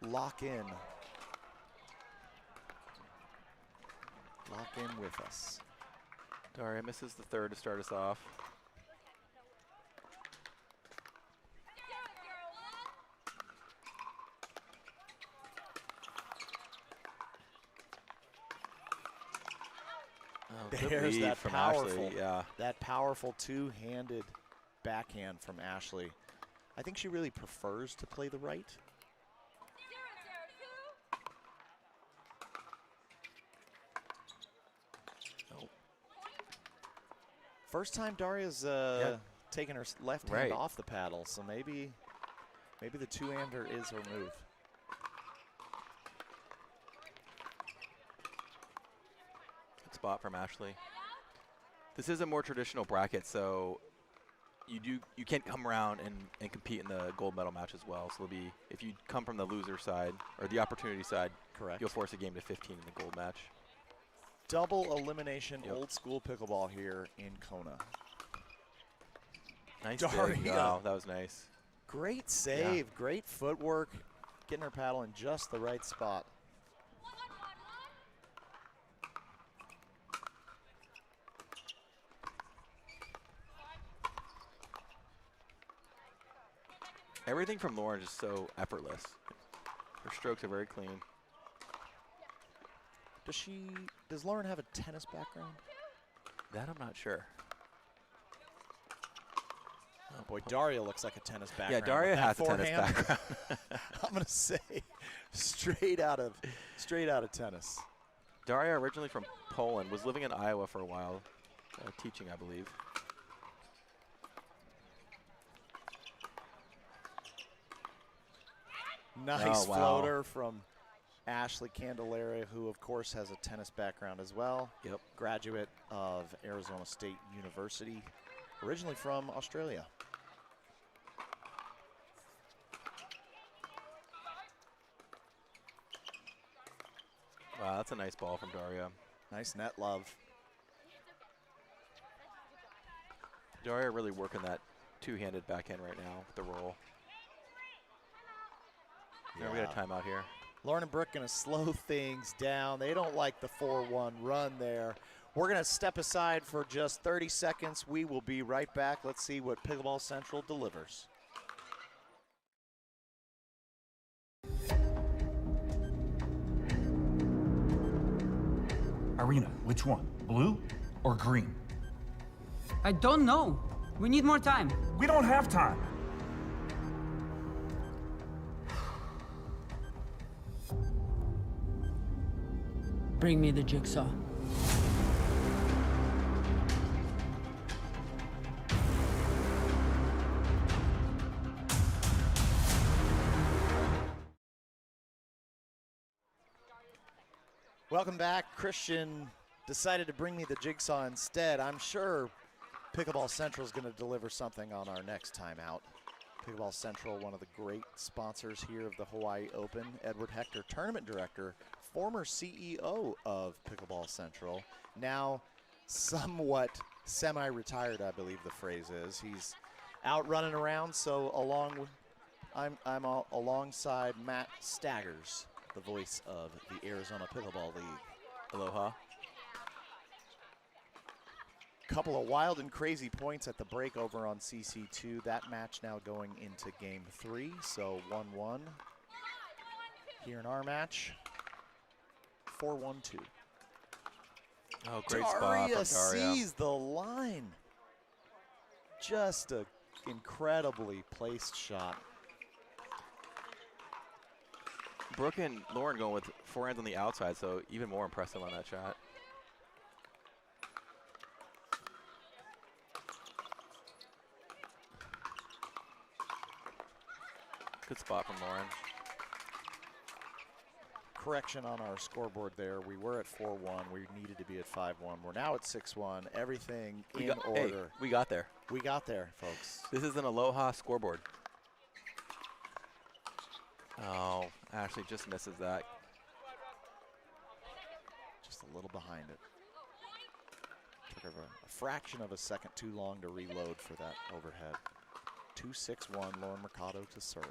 Lock in. Lock in with us. Daria misses the third to start us off. There's that from powerful, Ashley, yeah. that powerful two-handed backhand from Ashley. I think she really prefers to play the right. Oh. First time Daria's taking her left hand off the paddle, so maybe the two-hander is her move. Spot from Ashley. This is a more traditional bracket, so you can't come around and compete in the gold medal match as well. So it'll be, if you come from the loser side or the opportunity side, correct, you'll force a game to 15 in the gold match. Double elimination, old school pickleball here in Kona. Nice Daria. dig. Wow, that was nice. Great save, great footwork, getting her paddle in just the right spot. Everything from Lauren is so effortless. Her strokes are very clean. Does Lauren have a tennis background? That I'm not sure. Oh boy, Daria looks like a tennis background. Yeah, Daria has a tennis forehand. background. I'm gonna say straight out of tennis. Daria, originally from Poland, was living in Iowa for a while, teaching, I believe. Nice Oh, wow. floater from Ashley Candelaria, who of course has a tennis background as well. Yep. Graduate of Arizona State University, originally from Australia. Wow, that's a nice ball from Daria. Nice net love. Daria really working that two-handed backhand right now with the roll. Yeah. We got a timeout here. Lauren and Brooke going to slow things down. They don't like the 4-1 run there. We're going to step aside for just 30 seconds. We will be right back. Let's see what Pickleball Central delivers. Irina, which one? Blue or green? I don't know. We need more time. We don't have time. Bring me the jigsaw. Welcome back. Christian decided to bring me the jigsaw instead. I'm sure Pickleball Central is going to deliver something on our next time out. Pickleball Central, one of the great sponsors here of the Hawaii Open. Edward Hector, tournament director, former CEO of Pickleball Central, now somewhat semi-retired, I believe the phrase is. He's out running around, so I'm alongside Matt Staggers, the voice of the Arizona Pickleball League. Aloha. Couple of wild and crazy points at the break over on CC2. That match now going into game 3, so 1-1. Here in our match, 4-1-2. Oh, great spot from Daria. Sees the line. Just an incredibly placed shot. Brooke and Lauren going with forehands on the outside, so even more impressive on that shot. Good spot from Lauren. Correction on our scoreboard there. We were at 4-1. We needed to be at 5-1. We're now at 6-1. Everything in order. Hey, we got there. We got there, folks. This is an Aloha scoreboard. Oh, Ashley just misses that. Just a little behind it. Took her a fraction of a second too long to reload for that overhead. 2-6-1, Lauren Mercado to serve.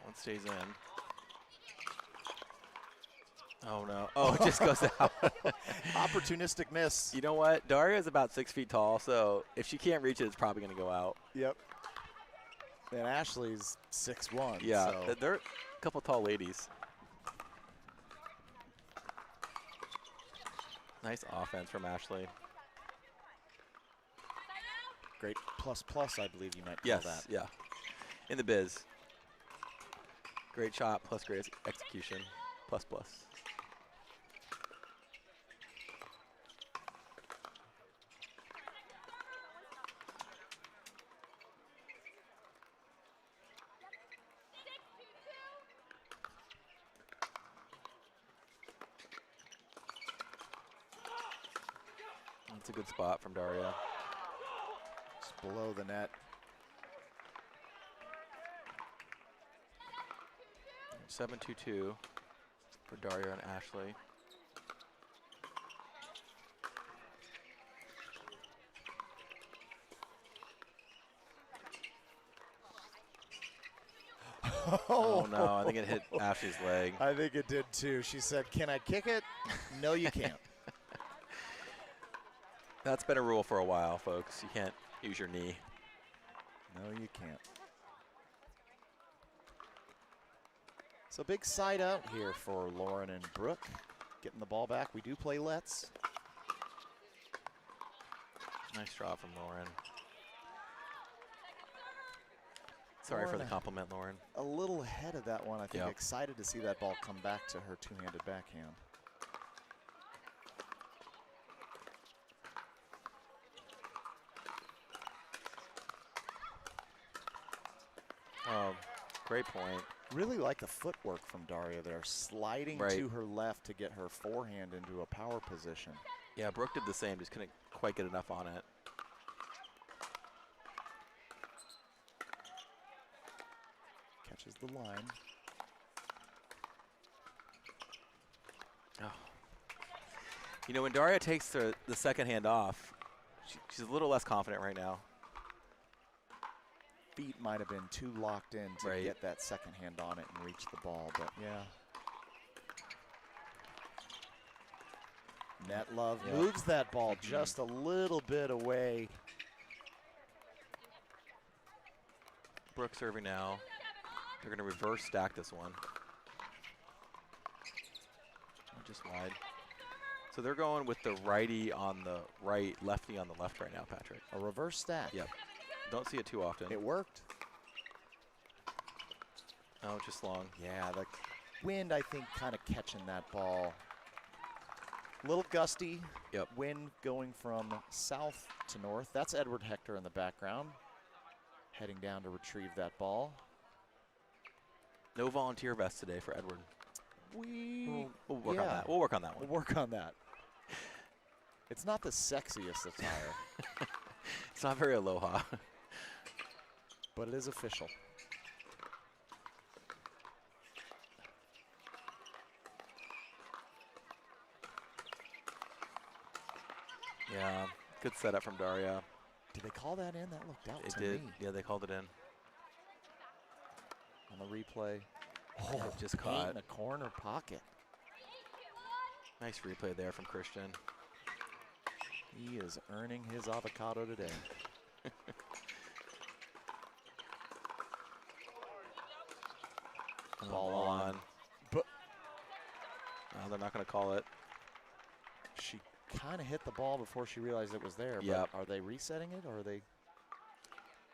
One stays in. Oh, no. Oh, it just goes out. Opportunistic miss. You know what? Daria is about 6 feet tall, so if she can't reach it, it's probably going to go out. Yep. And Ashley's 6'1". Yeah, so. they're a couple tall ladies. Nice offense from Ashley. Great plus, I believe you might call Yes, that. yeah. In the biz. Great shot plus great execution. Plus. That's a good spot from Daria. Just below the net. 7-2-2 for Daria and Ashley. Oh no, I think it hit Ashley's leg. I think it did too. She said, "Can I kick it?" No, you can't. That's been a rule for a while, folks. You can't use your knee. No, you can't. So big side out here for Lauren and Brooke. Getting the ball back. We do play Let's. Nice draw from Lauren. Sorry for the compliment, Lauren. A little ahead of that one. I think Yep. excited to see that ball come back to her two-handed backhand. Oh, great point. Really like the footwork from Daria there, sliding to her left to get her forehand into a power position. Yeah, Brooke did the same, just couldn't quite get enough on it. Catches the line. Oh. You know, when Daria takes the second hand off, she's a little less confident right now. Feet might have been too locked in to get that second hand on it and reach the ball, but yeah. Netlove moves that ball just a little bit away. Brooke serving now. They're going to reverse stack this one. Just wide. So they're going with the righty on the right, lefty on the left right now, Patrick. A reverse stack. Yep. Don't see it too often. It worked. Oh, just long. Yeah, the wind, I think, kind of catching that ball. A little gusty. Yep. Wind going from south to north. That's Edward Hector in the background, heading down to retrieve that ball. No volunteer vest today for Edward. We'll work on that. We'll work on that one. We'll work on that. It's not the sexiest attire. It's not very aloha. But it is official. Yeah, good setup from Daria. Did they call that in? That looked out It to did. me. Yeah, they called it in. On the replay. Oh, just paint caught. in the corner pocket. Nice replay there from Christian. He is earning his avocado today. Ball on. But no, they're not going to call it. She kind of hit the ball before she realized it was there. Yep. But are they resetting it or are they?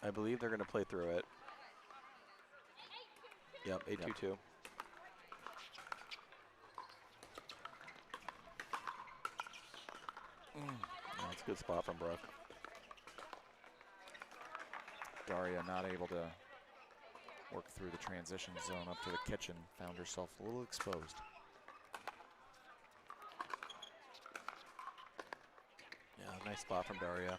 I believe they're going to play through it. Yep, 8-2-2. That's a good spot from Brooke. Daria not able to work through the transition zone up to the kitchen. Found herself a little exposed. Yeah, nice spot from Daria.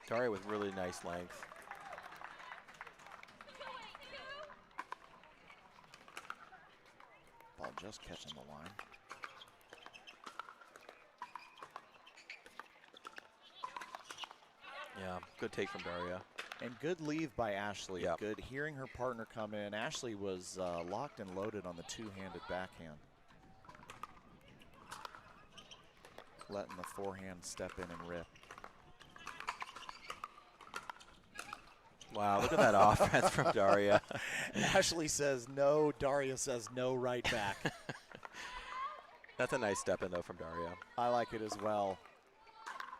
Daria with really nice length. Ball just catching the line. Yeah, good take from Daria. And good leave by Ashley. Yep. Good hearing her partner come in. Ashley was locked and loaded on the two-handed backhand. Letting the forehand step in and rip. Wow, look at that offense from Daria. Ashley says no, Daria says no right back. That's a nice step in, though, from Daria. I like it as well.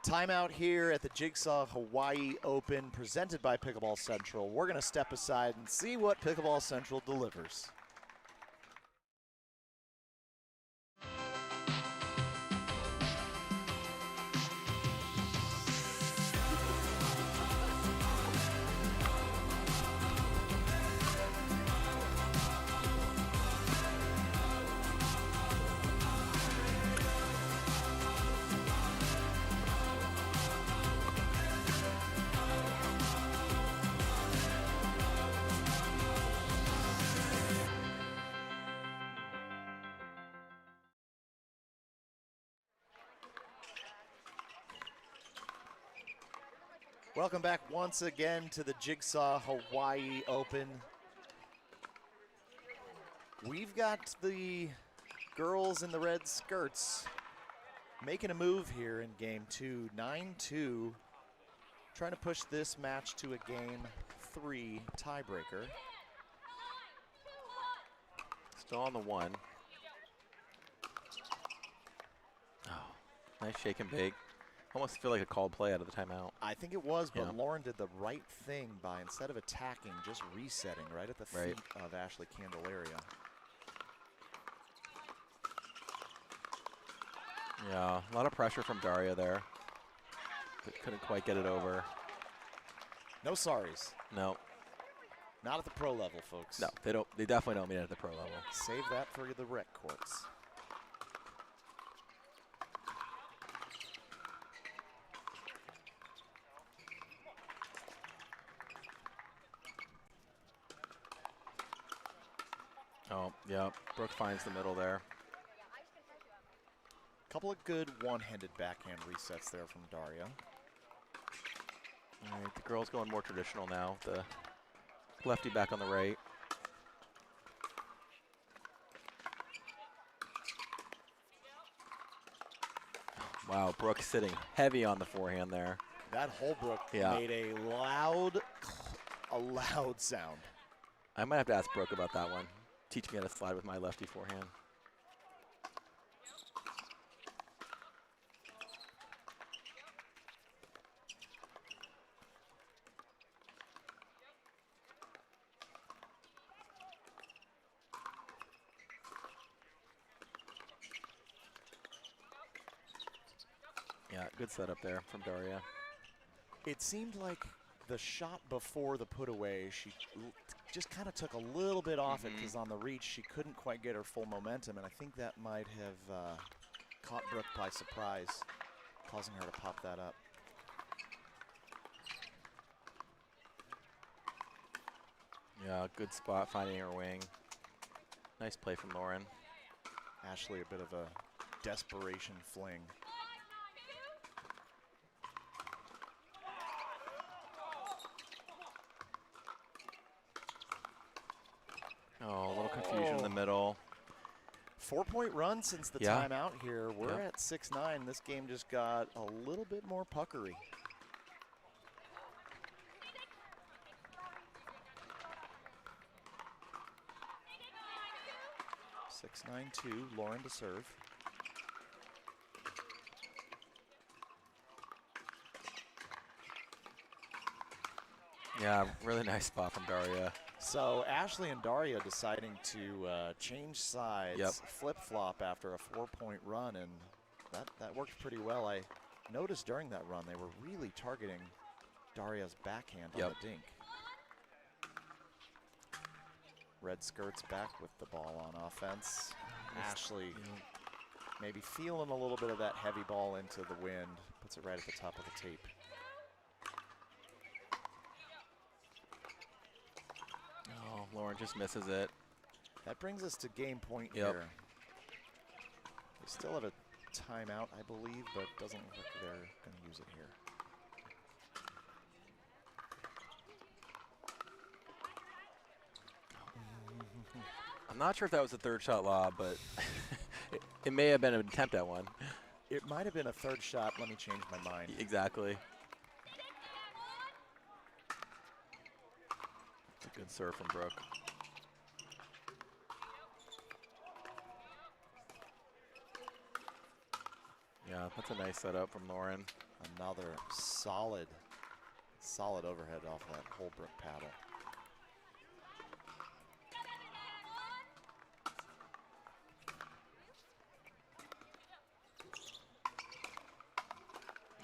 Timeout here at the Jigsaw Hawaii Open, presented by Pickleball Central. We're going to step aside and see what Pickleball Central delivers. Welcome back once again to the Jigsaw Hawaii Open. We've got the girls in the red skirts making a move here in game 2, 9-2. Trying to push this match to a game 3 tiebreaker. Still on the 1. Oh, nice shake and bake. Almost feel like a called play out of the timeout. I think it was, but Yeah. Lauren did the right thing by, instead of attacking, just resetting right at the feet of Ashley Candelaria. Yeah, a lot of pressure from Daria there. But couldn't quite get it over. No sorries. No. Not at the pro level, folks. No, they don't. They definitely don't mean it at the pro level. Save that for the rec courts. Oh, yeah. Brooke finds the middle there. Couple of good one-handed backhand resets there from Daria. All right, the girl's going more traditional now. The lefty back on the right. Wow, Brooke sitting heavy on the forehand there. That Holbrook made a loud sound. I might have to ask Brooke about that one. Teach me how to slide with my lefty forehand. Yeah, good setup there from Daria. It seemed like the shot before the put away, she just kind of took a little bit off it because on the reach she couldn't quite get her full momentum, and I think that might have caught Brooke by surprise, causing her to pop that up. Yeah, good spot finding her wing. Nice play from Lauren. Ashley, a bit of a desperation fling. Oh, a little confusion in the middle. 4-point run since the Yeah. timeout here. We're at 6-9. This game just got a little bit more puckery. Six, 9-2, Lauren to serve. Yeah, really nice spot from Daria. So Ashley and Daria deciding to change sides, flip-flop after a 4-point run, and that worked pretty well. I noticed during that run they were really targeting Daria's backhand on the dink. Red skirts back with the ball on offense. Ashley maybe feeling a little bit of that heavy ball into the wind, puts it right at the top of the tape. Oh, Lauren just misses it. That brings us to game point here. We still have a timeout, I believe, but doesn't look like they're going to use it here. I'm not sure if that was a third shot lob, but it may have been an attempt at one. It might have been a third shot. Let me change my mind. Exactly. It's a good serve from Brooke. Yeah, that's a nice setup from Lauren. Another solid overhead off that Holbrook paddle.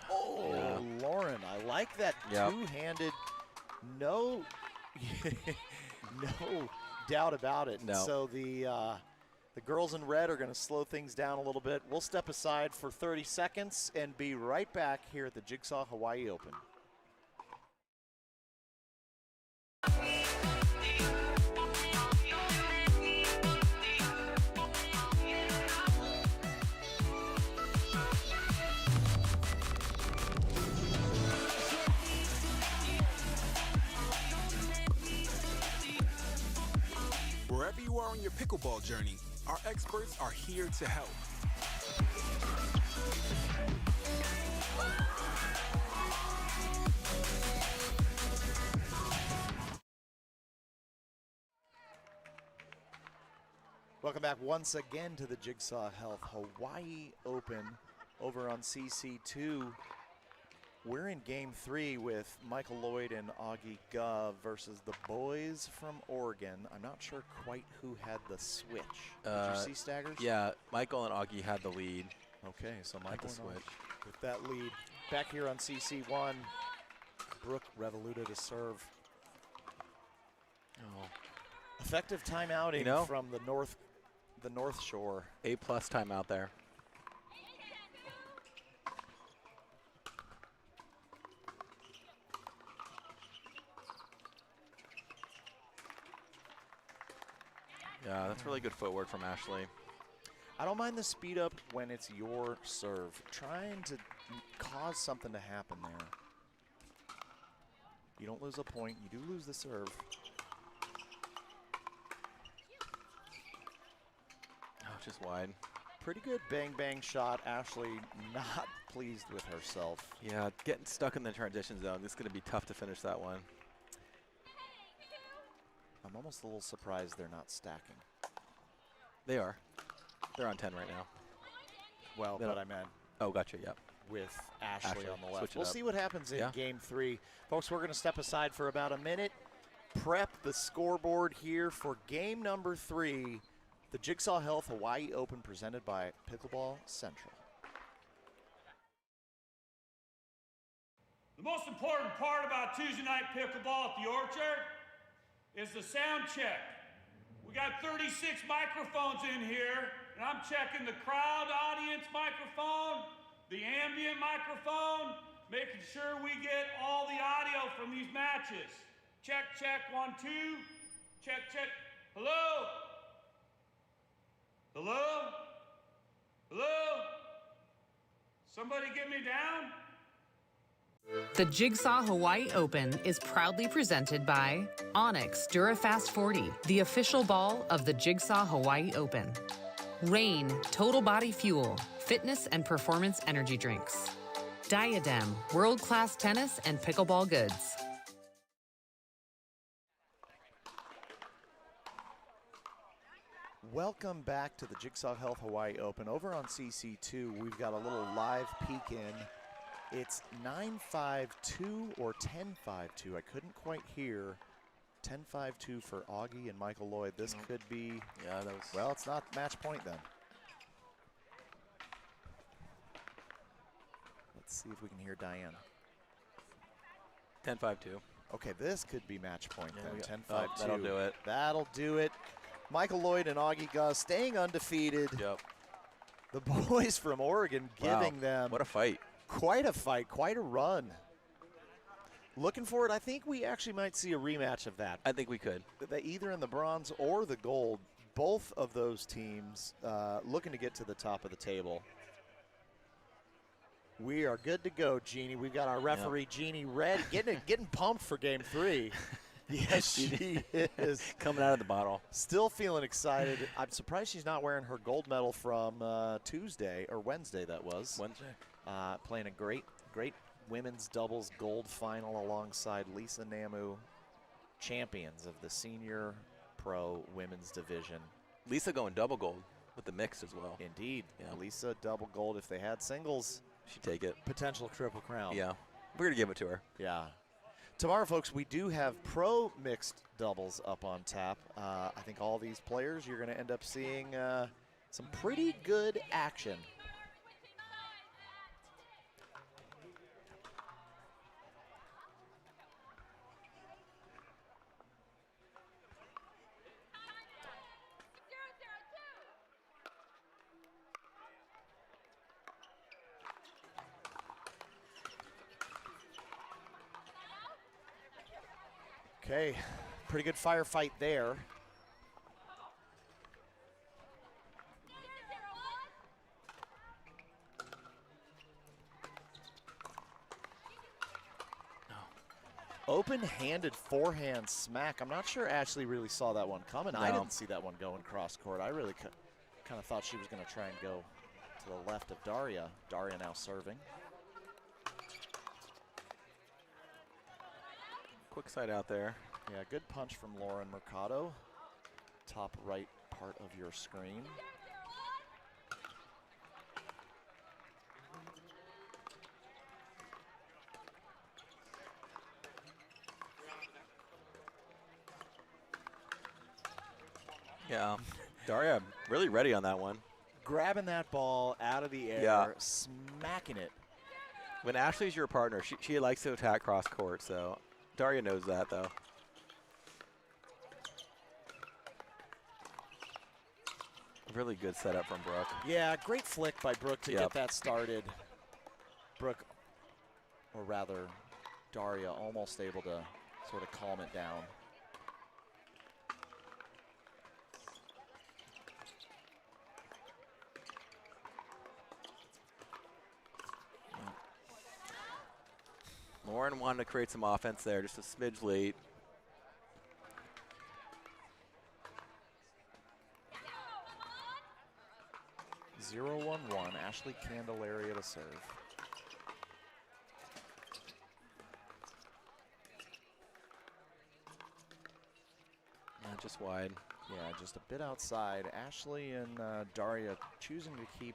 Oh, Lauren, I like that two-handed, no doubt about it. No. So the girls in red are going to slow things down a little bit. We'll step aside for 30 seconds and be right back here at the Jigsaw Hawaii Open. Wherever you are on your pickleball journey, our experts are here to help. Welcome back once again to the Jigsaw Health Hawaii Open over on CC2. We're in game 3 with Michael Lloyd and Augie Gov versus the boys from Oregon. I'm not sure quite who had the switch. Did you see Staggers? Yeah, Michael and Augie had the lead. Okay, so Michael the switch. Augie with that lead. Back here on CC1, Brooke Revoluta to serve. Oh. Effective timeouting from the North Shore. A+ timeout there. Yeah, that's really good footwork from Ashley. I don't mind the speed up when it's your serve. Trying to cause something to happen there. You don't lose a point, you do lose the serve. Oh, just wide. Pretty good bang bang shot. Ashley not pleased with herself. Yeah, getting stuck in the transition zone. This is going to be tough to finish that one. I'm almost a little surprised they're not stacking. They are. They're on 10 right now. Well, but I meant. Oh, gotcha, yep. With Ashley on the left. Switch it We'll up. see what happens in game 3. Folks, we're going to step aside for about a minute. Prep the scoreboard here for game number 3. The Jigsaw Health Hawaii Open presented by Pickleball Central. The most important part about Tuesday night pickleball at the Orchard is the sound check. We got 36 microphones in here, and I'm checking the crowd audience microphone, the ambient microphone, making sure we get all the audio from these matches. Check, check, 1, 2. Check, check. Hello? Hello? Hello? Somebody get me down? The Jigsaw Hawaii Open is proudly presented by Onyx DuraFast 40, the official ball of the Jigsaw Hawaii Open. Rain Total Body Fuel, fitness and performance energy drinks. Diadem, world-class tennis and pickleball goods. Welcome back to the Jigsaw Health Hawaii Open. Over on CC2, we've got a little live peek in. It's 9-5-2 or 10-5-2. I couldn't quite hear. 10-5-2 for Augie and Michael Lloyd. This could be, well, it's not match point then. Let's see if we can hear Diane. 10-5-2. Okay, this could be match point then. 10-5-2. Oh, that'll do it. That'll do it. Michael Lloyd and Augie Gus staying undefeated. Yep. The boys from Oregon giving them what a fight. Quite a fight, quite a run. Looking forward, I think we actually might see a rematch of that. I think we could. Either in the bronze or the gold. Both of those teams looking to get to the top of the table. We are good to go, Jeannie. We've got our referee, Jeannie Red, getting pumped for game 3. Yes, she is. Coming out of the bottle. Still feeling excited. I'm surprised she's not wearing her gold medal from Tuesday, or Wednesday that was. Wednesday. Playing a great women's doubles gold final alongside Lisa Namu, champions of the senior pro women's division. Lisa going double gold with the mix as well. Indeed. Yeah. Lisa double gold. If they had singles, she'd take it. Potential triple crown. Yeah. We're going to give it to her. Yeah. Tomorrow, folks, we do have pro mixed doubles up on tap. I think all these players, you're going to end up seeing some pretty good action. Okay, pretty good firefight there. Open-handed forehand smack. I'm not sure Ashley really saw that one coming. No. I didn't see that one going cross court. I really kind of thought she was going to try and go to to the left of Daria. Daria now serving. Quick side out there. Yeah, good punch from Lauren Mercado. Top right part of your screen. Yeah, Daria really ready on that one. Grabbing that ball out of the air, Yeah. smacking it. When Ashley's your partner, she likes to attack cross court, so Daria knows that, though. Really good setup from Brooke. Yeah, great flick by Brooke to Yep. get that started. Brooke, or rather, Daria almost able to sort of calm it down. Lauren wanted to create some offense there, just a smidge late. Zero 1-1, Ashley Candelaria to serve. Just wide. Yeah, just a bit outside. Ashley and Daria choosing to keep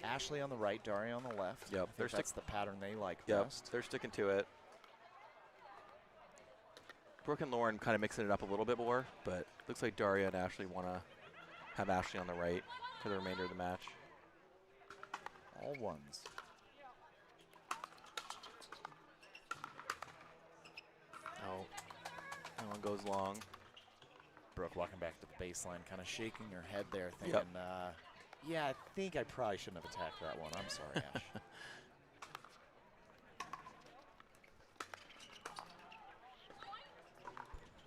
Ashley on the right, Daria on the left. Yep, That's the pattern they like Yep, best. they're sticking to it. Brooke and Lauren kind of mixing it up a little bit more, but looks like Daria and Ashley want to have Ashley on the right for the remainder of the match. All ones. Oh, that one goes long. Brooke walking back to the baseline, kind of shaking her head there, thinking, yeah, I think I probably shouldn't have attacked that one. I'm sorry, Ash.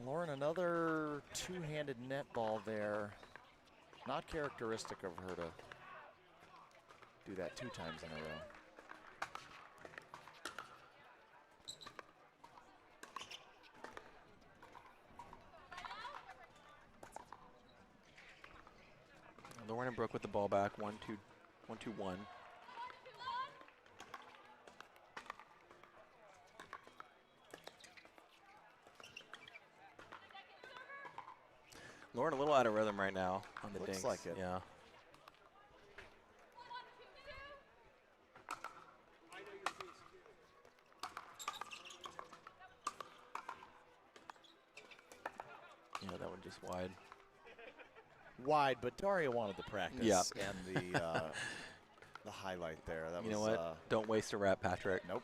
Lauren, another two-handed net ball there. Not characteristic of her to do that 2 times in a row. Lauren and Brooke with the ball back, 1-2-1. Lauren a little out of rhythm right now on the Looks dinks. like it. Yeah. Yeah, that one just wide. Wide, but Daria wanted the practice Yeah. and the highlight there. That You was, know what? Don't waste a rep, Patrick. Nope.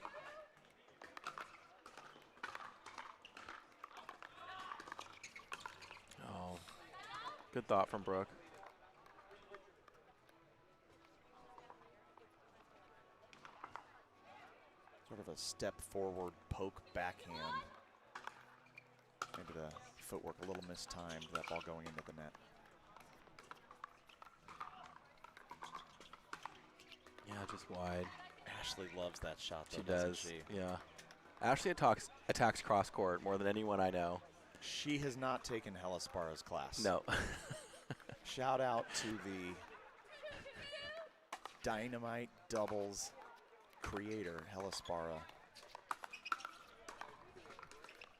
Oh, good thought from Brooke. Sort of a step forward poke backhand. Maybe the footwork a little mistimed, that ball going into the net. Yeah, just wide. Ashley loves that shot, though, She doesn't does. she? Yeah. Ashley attacks cross court more than anyone I know. She has not taken Hella Sparrow's class. No. Shout out to the Dynamite doubles creator, Hella Sparrow.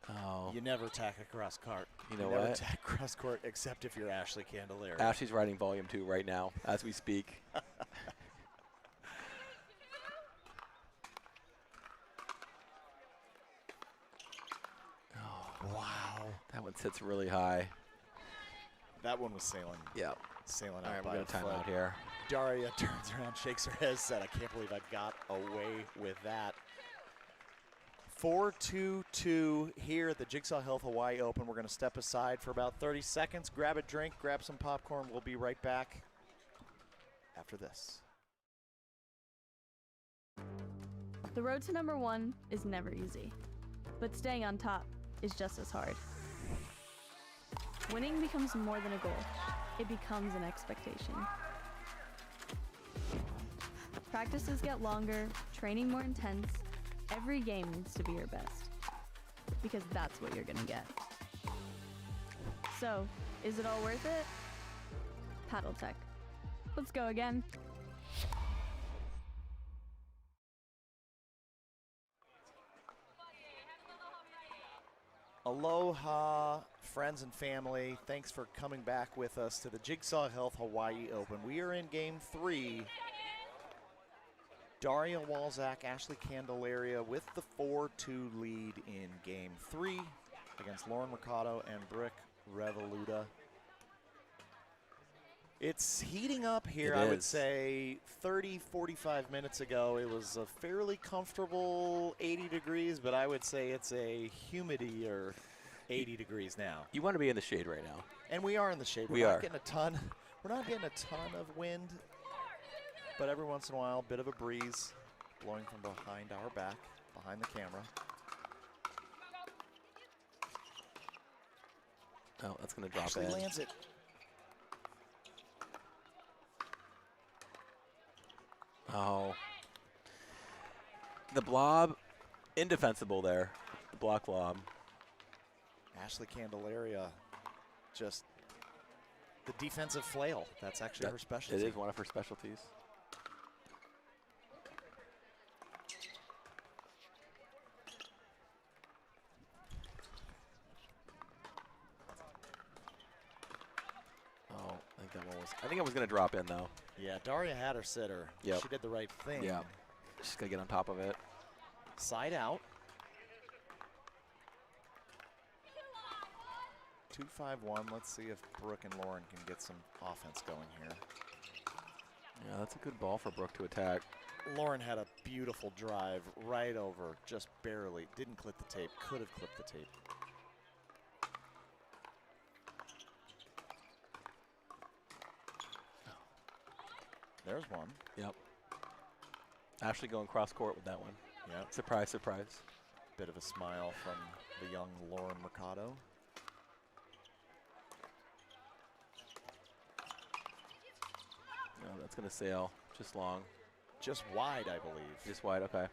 Oh. You never attack a cross court. You know never what? attack cross court except if you're Ashley Candelaria. Ashley's writing volume 2 right now as we speak. Wow. That one sits really high. That one was sailing. Yeah. Sailing All out right, by we're going a to time foot. out here. Daria turns around, shakes her head, said, I can't believe I got away with that. 4-2-2 here at the Jigsaw Health Hawaii Open. We're going to step aside for about 30 seconds, grab a drink, grab some popcorn. We'll be right back after this. The road to number 1 is never easy, but staying on top is just as hard. Winning becomes more than a goal. It becomes an expectation. Practices get longer, training more intense. Every game needs to be your best, because that's what you're gonna get. So, is it all worth it? Paddle Tech. Let's go again. Aloha, friends and family. Thanks for coming back with us to the Jigsaw Health Hawaii Open. We are in Game 3. Daria Walzak, Ashley Candelaria with the 4-2 lead in Game 3 against Lauren Mercado and Brooke Revoluta. It's heating up here, I would say. 30, 45 minutes ago, it was a fairly comfortable 80 degrees, but I would say it's a humidity or 80 degrees now. You want to be in the shade right now. And we are in the shade. We're not getting a ton of wind, but every once in a while, a bit of a breeze blowing from behind our back, behind the camera. Oh, that's going to drop Ashley in. Lands it. Oh. The blob, indefensible there. The block blob. Ashley Candelaria, just the defensive flail. That's actually her specialty. It is one of her specialties. Oh, I think it was going to drop in though. Yeah, Daria had her sitter. Yep. She did the right thing. Yeah. She's got to get on top of it. Side out. 2-5-1. Let's see if Brooke and Lauren can get some offense going here. Yeah, that's a good ball for Brooke to attack. Lauren had a beautiful drive right over, just barely. Didn't clip the tape. Could have clipped the tape. There's one. Yep. Ashley going cross court with that one. Yeah. Surprise, surprise. Bit of a smile from the young Lauren Mercado. No, that's going to sail just long. Just wide, I believe. Just wide, okay.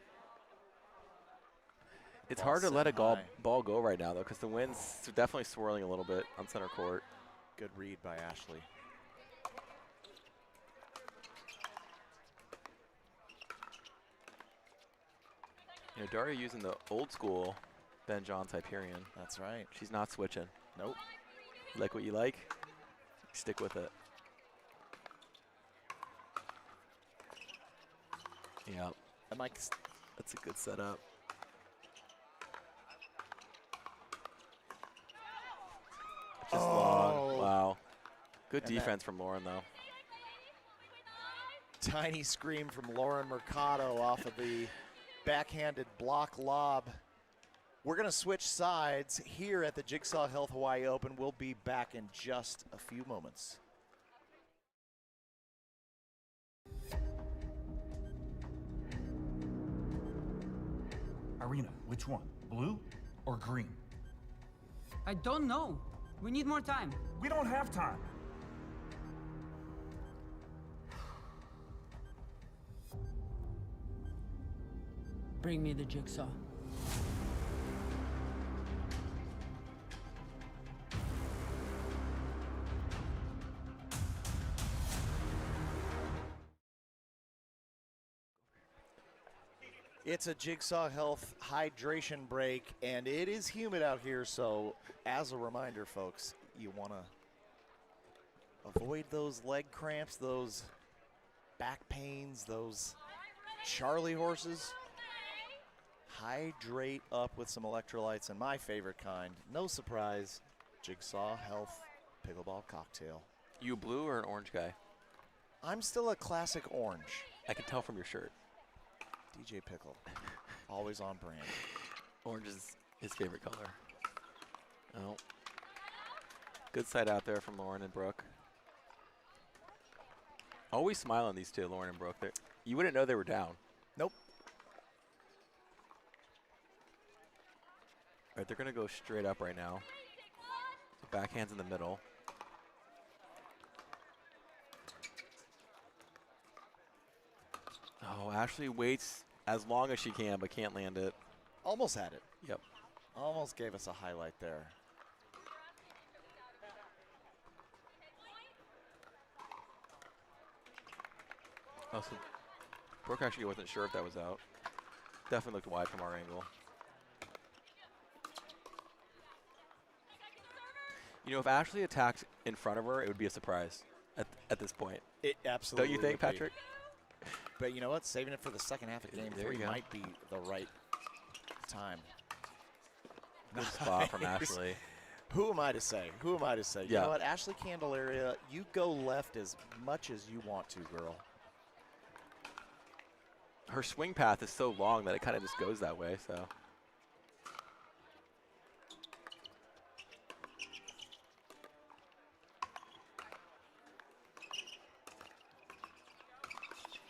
It's Ball hard to set let a high. ball go right now, though, because the wind's definitely swirling a little bit on center court. Good read by Ashley. You know, Daria using the old school Ben John's Hyperion. That's right. She's not switching. Nope. You like what you like? Stick with it. Yeah. And Mike, that's a good setup. Just long. Wow. Good And defense from Lauren, though. Tiny scream from Lauren Mercado off of the backhanded block lob. We're going to switch sides here at the Jigsaw Health Hawaii Open. We'll be back in just a few moments. Irina, which one? Blue or green? I don't know. We need more time. We don't have time. Bring me the jigsaw. It's a Jigsaw Health hydration break, and it is humid out here, so as a reminder, folks, you want to avoid those leg cramps, those back pains, those Charlie horses. Hydrate up with some electrolytes, and my favorite kind, no surprise, Jigsaw Health Pickleball Cocktail. You a blue or an orange guy? I'm still a classic orange. I can tell from your shirt. DJ Pickle, always on brand. Orange is his favorite color. Oh. Good side out there from Lauren and Brooke. Always smiling, these two, Lauren and Brooke. You wouldn't know they were down. Nope. All right, they're going to go straight up right now. So backhand's in the middle. Oh, Ashley waits as long as she can, but can't land it. Almost had it. Yep. Almost gave us a highlight there. Oh, so Brooke actually wasn't sure if that was out. Definitely looked wide from our angle. You know, if Ashley attacks in front of her, it would be a surprise at this point. It absolutely Don't you think, would be. Patrick? But you know what? Saving it for the second half of game There 3 you go. might be the right time. Good spot from Ashley. Who am I to say? Who am I to say? You Yeah. know what? Ashley Candelaria, you go left as much as you want to, girl. Her swing path is so long that it kind of just goes that way, so.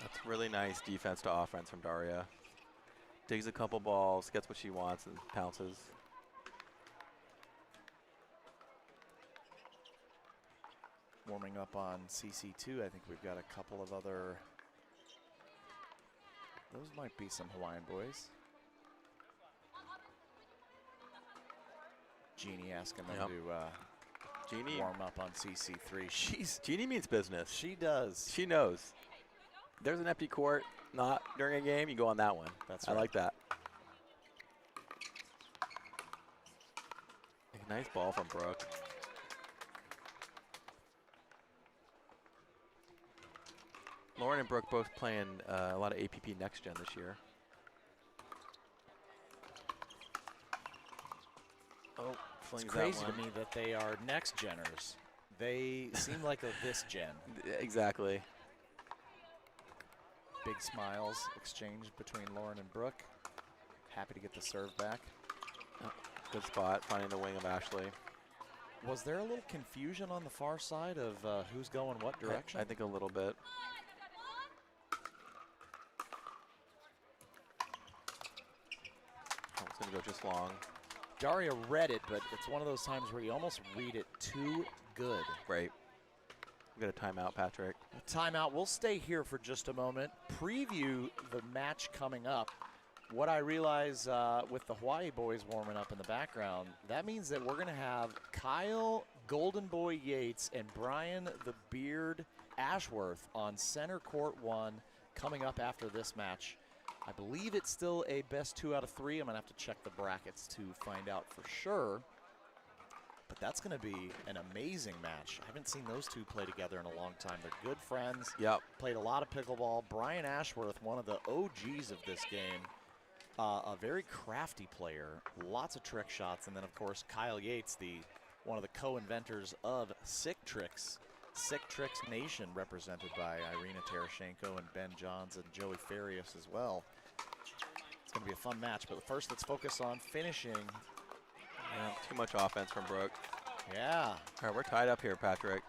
That's really nice defense to offense from Daria. Digs a couple balls, gets what she wants, and pounces. Warming up on CC2, I think we've got a couple of other. Those might be some Hawaiian boys. Jeannie asking them to Jeannie warm up on CC3. Jeannie means business. She does. She knows. There's an empty court, not during a game, you go on that one. That's I right. like that. A nice ball from Brooke. Lauren and Brooke both playing a lot of APP Next Gen this year. Oh, It's flings crazy that to one. me that they are next geners. They seem like a this gen. Exactly. Big smiles exchanged between Lauren and Brooke. Happy to get the serve back. Good spot, finding the wing of Ashley. Was there a little confusion on the far side of who's going what direction? I think a little bit. Oh, it's going to go just long. Daria read it, but it's one of those times where you almost read it too good. Right. We got a timeout, Patrick. A timeout. We'll stay here for just a moment. Preview the match coming up. What I realize with the Hawaii boys warming up in the background, that means that we're going to have Kyle Golden Boy Yates and Brian the Beard Ashworth on center court 1 coming up after this match. I believe it's still a best 2 out of 3. I'm going to have to check the brackets to find out for sure. But that's going to be an amazing match. I haven't seen those two play together in a long time. They're good friends. Yep. Played a lot of pickleball. Brian Ashworth, one of the OGs of this game. A very crafty player. Lots of trick shots. And then, of course, Kyle Yates, one of the co-inventors of Sick Tricks. Sick Tricks Nation, represented by Irina Terashenko and Ben Johns and Joey Farias as well. It's going to be a fun match. But first, let's focus on finishing. Yeah, too much offense from Brooke. Yeah. All right, we're tied up here, Patrick.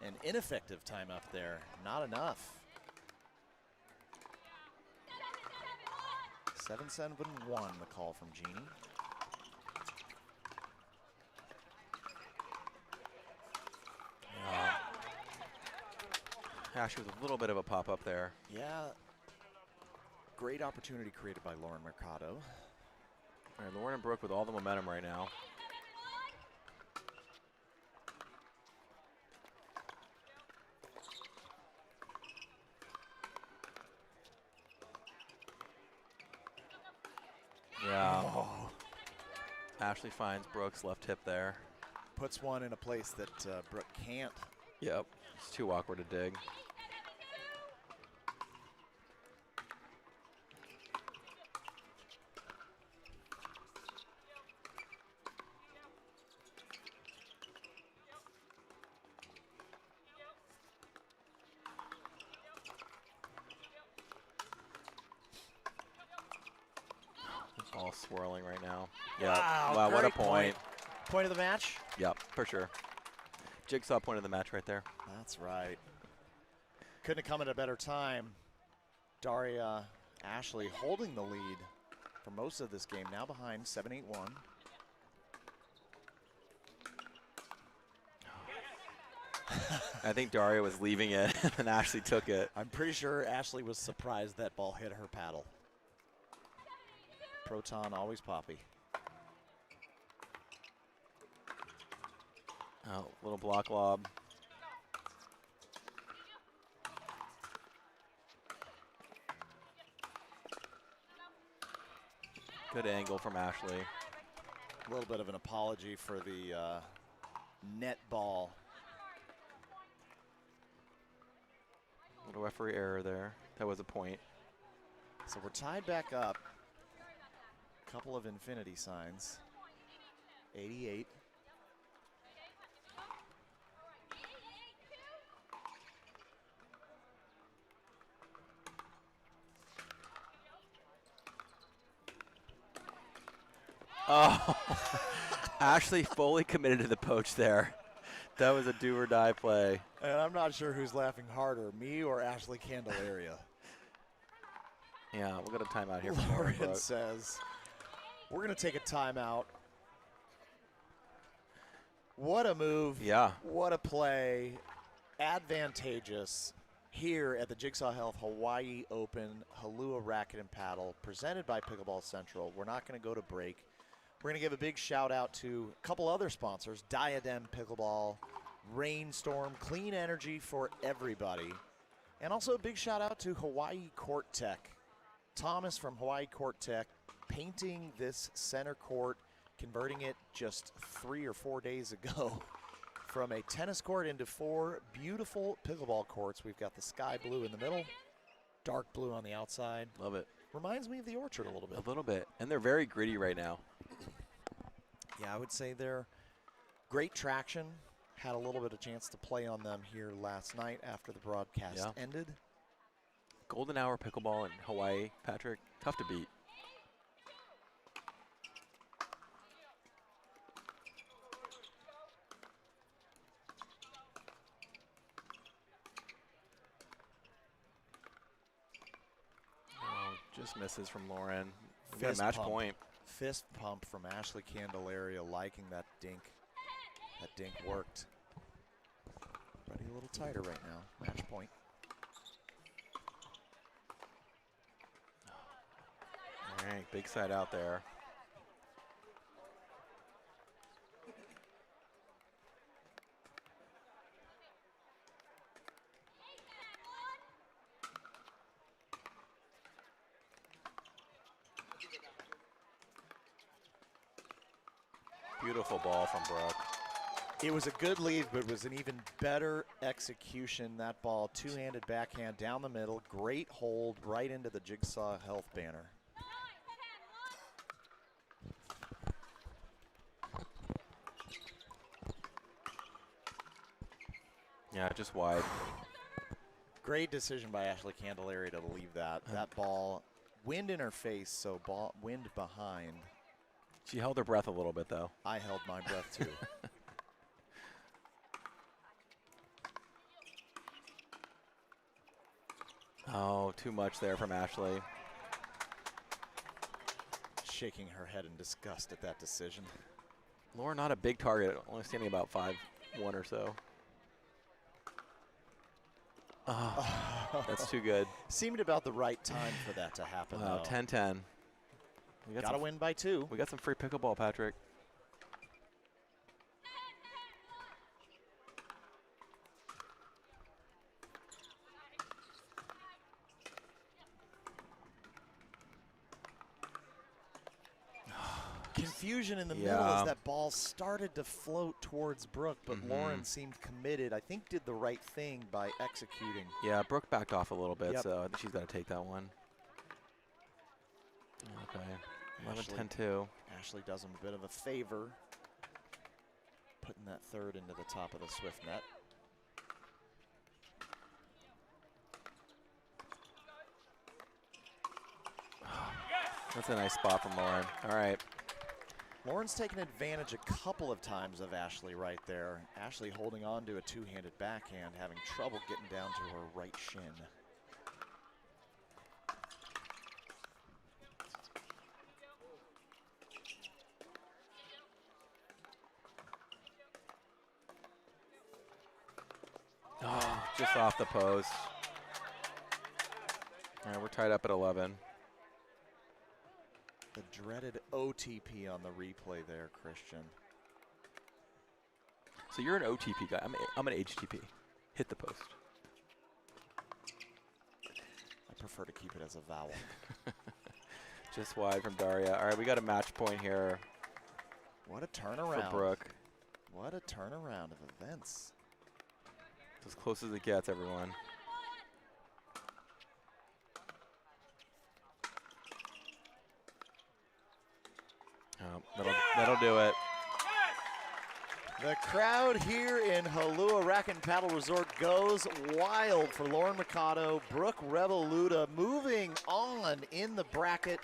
An ineffective time up there. Not enough. 7-7-1, the call from Jeannie. Ashley with a little bit of a pop up there. Yeah. Great opportunity created by Lauren Mercado. All right, Lauren and Brooke with all the momentum right now. Yeah. Oh. Ashley finds Brooke's left hip there. Puts one in a place that Brooke can't. Yep. It's too awkward to dig. All swirling right now. Yeah. Wow, what a point. Point of the match? Yep, for sure. Jigsaw point of the match right there. That's right. Couldn't have come at a better time. Daria Ashley holding the lead for most of this game, now behind 7-8-1. I think Daria was leaving it and Ashley took it. I'm pretty sure Ashley was surprised that ball hit her paddle. Proton always poppy. Oh, little block lob. Good angle from Ashley. A little bit of an apology for the net ball. Little referee error there. That was a point. So we're tied back up. Couple of infinity signs. 88. Oh, Ashley fully committed to the poach there. That was a do or die play. And I'm not sure who's laughing harder, me or Ashley Candelaria. Yeah, we'll get a timeout here. Lauren says, we're going to take a timeout. What a move. Yeah. What a play. Advantageous here at the Jigsaw Health Hawaii Open Halua Racket and Paddle, presented by Pickleball Central. We're not going to go to break. We're going to give a big shout out to a couple other sponsors, Diadem Pickleball, Rainstorm, clean energy for everybody. And also a big shout out to Hawaii Court Tech. Thomas from Hawaii Court Tech painting this center court, converting it just 3 or 4 days ago from a tennis court into 4 beautiful pickleball courts. We've got the sky blue in the middle, dark blue on the outside. Love it. Reminds me of the Orchard a little bit. A little bit. And they're very gritty right now. Yeah, I would say they're great traction. Had a little bit of chance to play on them here last night after the broadcast ended. Golden hour pickleball in Hawaii, Patrick, tough to beat. Oh, just misses from Lauren. We got a match point. Fist pump from Ashley Candelaria, liking that dink. That dink worked. Ready a little tighter right now. Match point. All right, big side out there. Beautiful ball from Brooke. It was a good lead, but it was an even better execution. That ball, two-handed backhand down the middle. Great hold right into the Jigsaw Health banner. Yeah, just wide. Great decision by Ashley Candelaria to leave that. That ball, wind in her face, so ball, wind behind. She held her breath a little bit, though. I held my breath, too. Oh, too much there from Ashley. Shaking her head in disgust at that decision. Laura, not a big target, only standing about 5'1" or so. Oh, that's too good. Seemed about the right time for that to happen. Wow, 10-10. We got to win by 2. We got some free pickleball, Patrick. Confusion in the middle as that ball started to float towards Brooke, but Lauren seemed committed. I think did the right thing by executing. Yeah, Brooke backed off a little bit, so I think she's got to take that one. Okay, 11-10-2. Ashley does him a bit of a favor, putting that third into the top of the Swift net. That's a nice spot from Lauren. All right. Lauren's taken advantage a couple of times of Ashley right there. Ashley holding on to a two-handed backhand, having trouble getting down to her right shin. Oh, just off the post. All right, we're tied up at 11. The dreaded OTP on the replay there, Christian. So you're an OTP guy. I'm an HTP. Hit the post. I prefer to keep it as a vowel. Just wide from Daria. All right, we got a match point here. What a turnaround. For Brooke. What a turnaround of events. As close as it gets, everyone. Oh, that'll do it. The crowd here in Halua Racket and Paddle Resort goes wild for Lauren Mikado, Brooke Revoluta moving on in the bracket.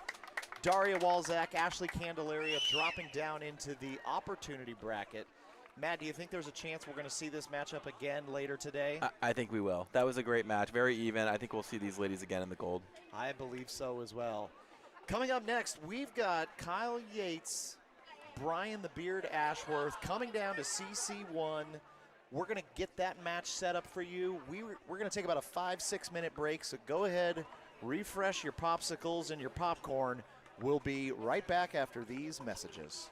Daria Walzak, Ashley Candelaria dropping down into the opportunity bracket. Matt, do you think there's a chance we're going to see this matchup again later today? I think we will. That was a great match, very even. I think we'll see these ladies again in the gold. I believe so as well. Coming up next, we've got Kyle Yates, Brian the Beard Ashworth coming down to CC1. We're going to get that match set up for you. We're going to take about a 5-6 minute break, so go ahead, refresh your popsicles and your popcorn. We'll be right back after these messages.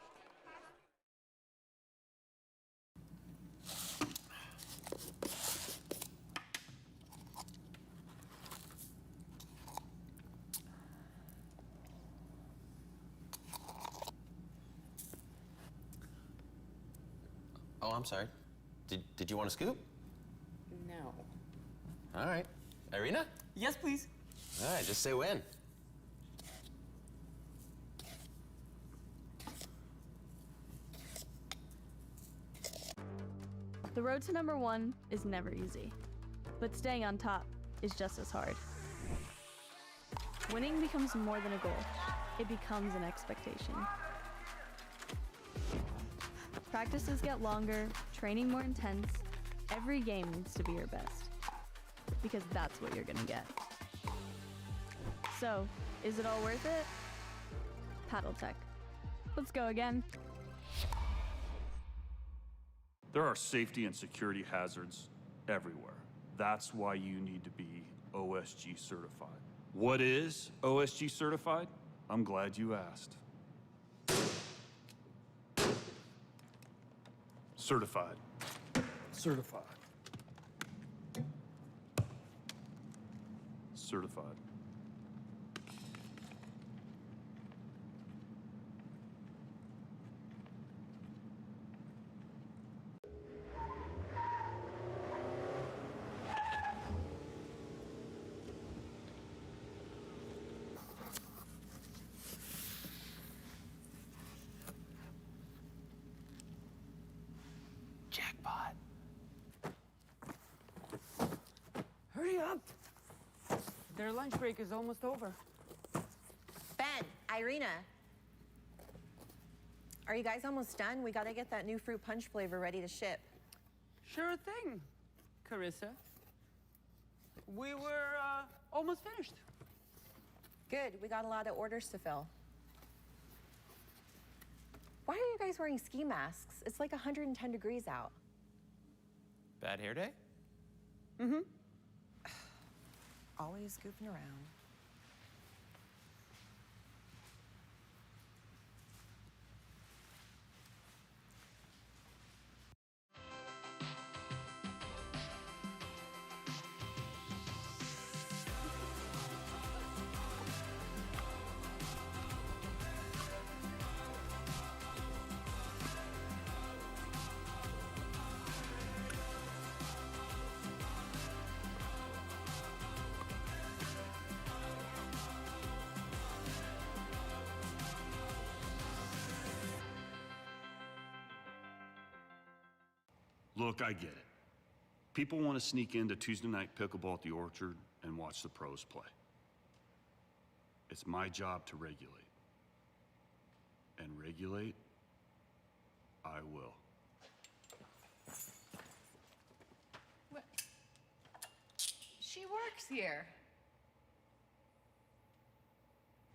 Oh, I'm sorry. Did you want to scoop? No. All right. Irina? Yes, please. All right, just say when. The road to #1 is never easy, but staying on top is just as hard. Winning becomes more than a goal. It becomes an expectation. Practices get longer, training more intense. Every game needs to be your best, because that's what you're gonna get. So, is it all worth it? Paddle Tech. Let's go again. There are safety and security hazards everywhere. That's why you need to be OSG certified. What is OSG certified? I'm glad you asked. Certified. Certified. Certified. Jackpot. Hurry up. Their lunch break is almost over. Ben, Irina. Are you guys almost done? We gotta get that new fruit punch flavor ready to ship. Sure thing, Carissa. We were almost finished. Good, we got a lot of orders to fill. Why are you guys wearing ski masks? It's like 110 degrees out. Bad hair day? Mm-hmm. Always goofing around. Look, I get it. People want to sneak into Tuesday night pickleball at the Orchard and watch the pros play. It's my job to regulate. And regulate, I will. What? She works here.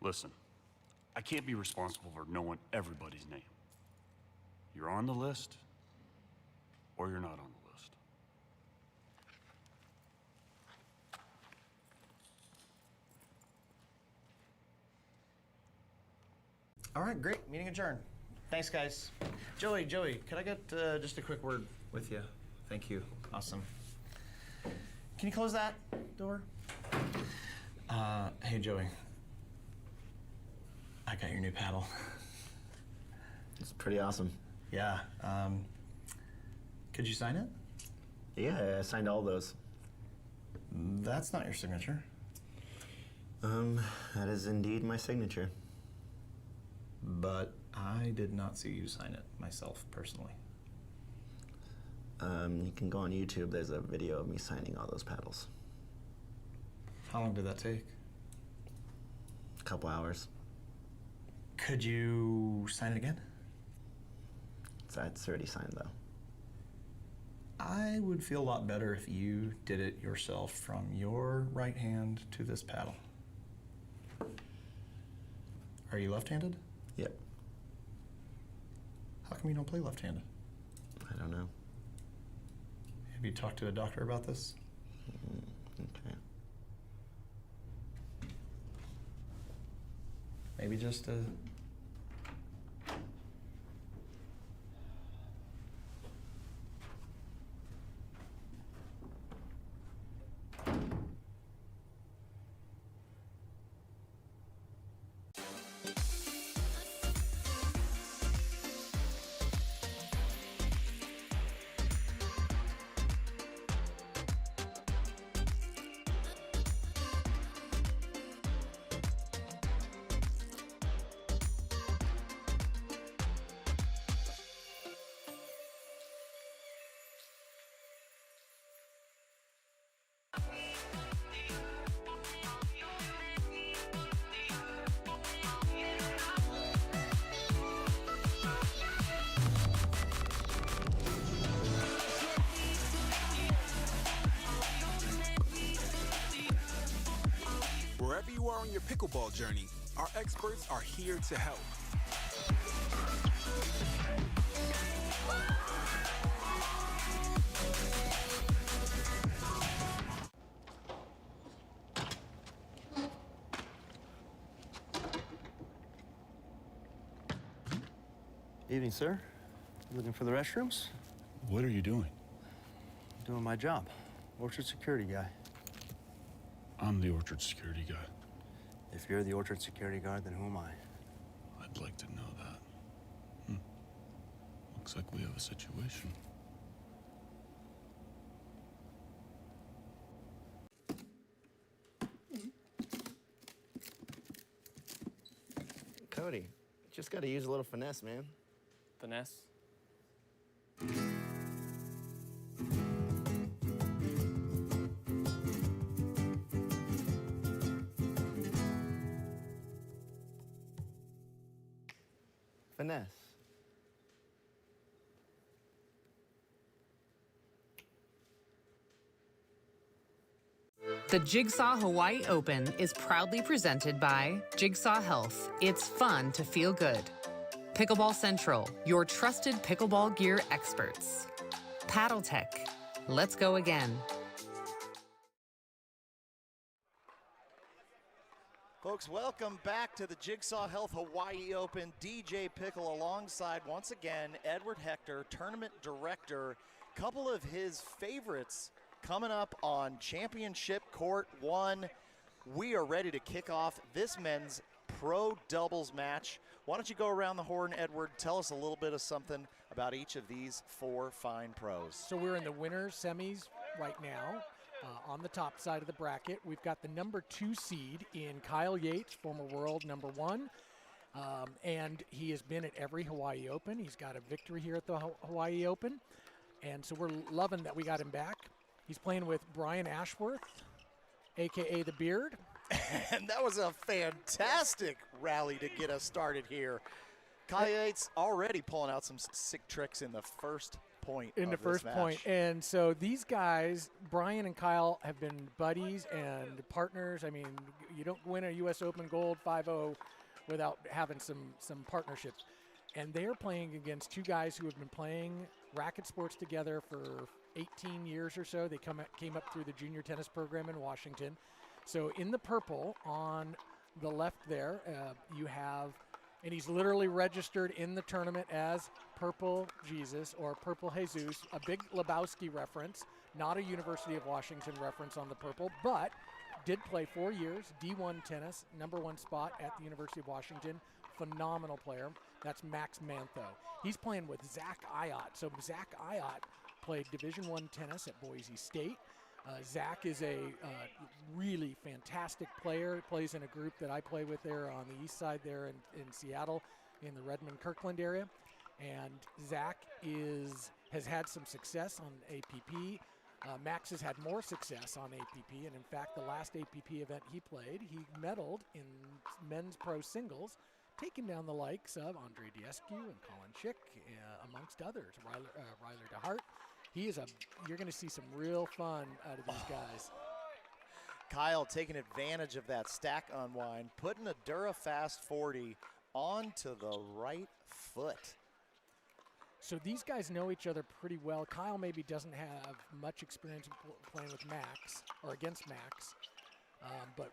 Listen, I can't be responsible for knowing everybody's name. You're on the list, or you're not on the list. All right, great. Meeting adjourned. Thanks, guys. Joey, could I get just a quick word with you? Thank you. Awesome. Can you close that door? Hey, Joey. I got your new paddle. It's pretty awesome. Yeah. Could you sign it? Yeah, I signed all those. That's not your signature. That is indeed my signature. But I did not see you sign it myself, personally. You can go on YouTube. There's a video of me signing all those paddles. How long did that take? A couple hours. Could you sign it again? It's already signed, though. I would feel a lot better if you did it yourself from your right hand to this paddle. Are you left-handed? Yep. How come you don't play left-handed? I don't know. Have you talked to a doctor about this? Okay. Maybe just a... Wherever you are on your pickleball journey, our experts are here to help. Evening, sir. Looking for the restrooms? What are you doing? Doing my job. Orchard security guy. I'm the Orchard security guy. If you're the Orchard security guard, then who am I? I'd like to know that. Looks like we have a situation. Cody, just gotta use a little finesse, man. Finesse? Finesse. The Jigsaw Hawaii Open is proudly presented by Jigsaw Health. It's fun to feel good. Pickleball Central, your trusted pickleball gear experts. Paddle Tech. Let's go again. Folks, welcome back to the Jigsaw Health Hawaii Open. DJ Pickle alongside, once again, Edward Hector, tournament director. Couple of his favorites coming up on Championship Court 1. We are ready to kick off this men's pro doubles match. Why don't you go around the horn, Edward? Tell us a little bit of something about each of these four fine pros. So we're in the winners semis right now. On the top side of the bracket, we've got the number 2 seed in Kyle Yates, former world number 1. And he has been at every Hawaii Open. He's got a victory here at the Hawaii Open. And so we're loving that we got him back. He's playing with Brian Ashworth, a.k.a. The Beard. And that was a fantastic rally to get us started here. Kyle Yates already pulling out some sick tricks in the first point. In the first point. And so these guys, Brian and Kyle, have been buddies and partners. I mean, you don't win a U.S. Open Gold 5-0 without having some partnerships. And they're playing against two guys who have been playing racket sports together for 18 years or so. They came up through the junior tennis program in Washington. So in the purple on the left there, you have, and he's literally registered in the tournament as Purple Jesus or Purple Jesus, a big Lebowski reference, not a University of Washington reference on the purple, but did play 4 years, D1 tennis, #1 spot at the University of Washington. Phenomenal player. That's Max Mantho. He's playing with Zach Ayot. So Zach Ayot played Division I tennis at Boise State. Zach is a really fantastic player. Plays in a group that I play with there on the east side there in Seattle, in the Redmond-Kirkland area. And Zach has had some success on APP. Max has had more success on APP, and in fact, the last APP event he played, he medaled in men's pro singles, taking down the likes of Andre Diescu and Colin Schick, amongst others, Ryler DeHart. You're going to see some real fun out of these guys. Kyle taking advantage of that stack unwind, putting a DuraFast 40 onto the right foot. So these guys know each other pretty well. Kyle maybe doesn't have much experience playing with Max or against Max, but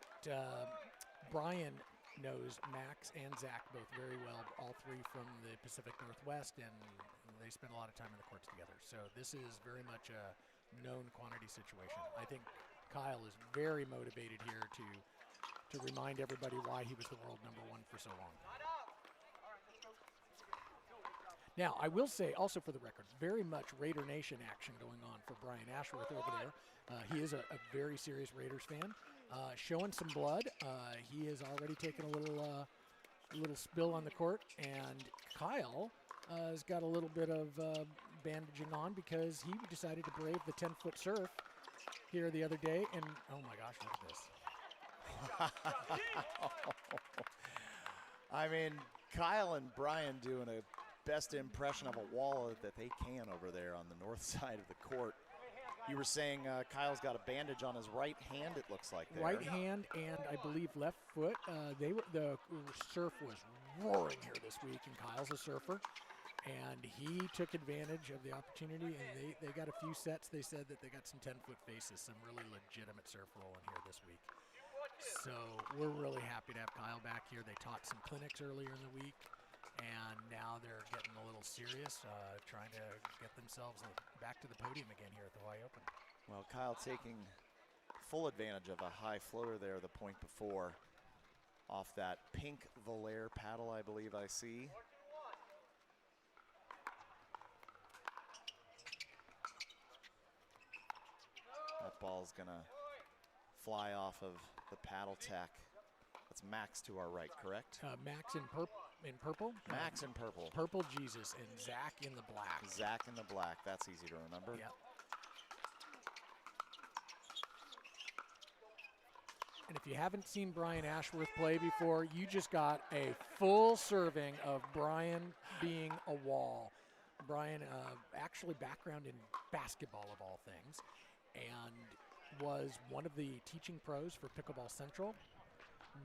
Brian knows Max and Zach both very well, all three from the Pacific Northwest, and they spend a lot of time in the courts together. So this is very much a known quantity situation. I think Kyle is very motivated here to remind everybody why he was the world #1 for so long. Now, I will say, also for the record, very much Raider Nation action going on for Brian Ashworth over there. He is a very serious Raiders fan. Showing some blood. He has already taken a little spill on the court, and Kyle has got a little bit of bandaging on because he decided to brave the 10-foot surf here the other day, and oh my gosh, look at this. I mean, Kyle and Brian doing a best impression of a wall that they can over there on the north side of the court. You were saying Kyle's got a bandage on his right hand, it looks like there. Right hand and I believe left foot. The surf was roaring here this week, and Kyle's a surfer. And he took advantage of the opportunity, and they got a few sets. They said that they got some 10-foot faces, some really legitimate surf rolling here this week. So we're really happy to have Kyle back here. They taught some clinics earlier in the week, and now they're getting a little serious, trying to get themselves back to the podium again here at the Hawaii Open. Well, Kyle taking full advantage of a high floater there the point before off that pink Valair paddle, I believe I see. That ball's gonna fly off of the paddle tack. That's Max to our right, correct? Max in purple. Max in purple. Purple Jesus, and Zach in the black. Zach in the black. That's easy to remember. Yep. And if you haven't seen Brian Ashworth play before, you just got a full serving of Brian being a wall. Brian, actually background in basketball of all things, and was one of the teaching pros for Pickleball Central.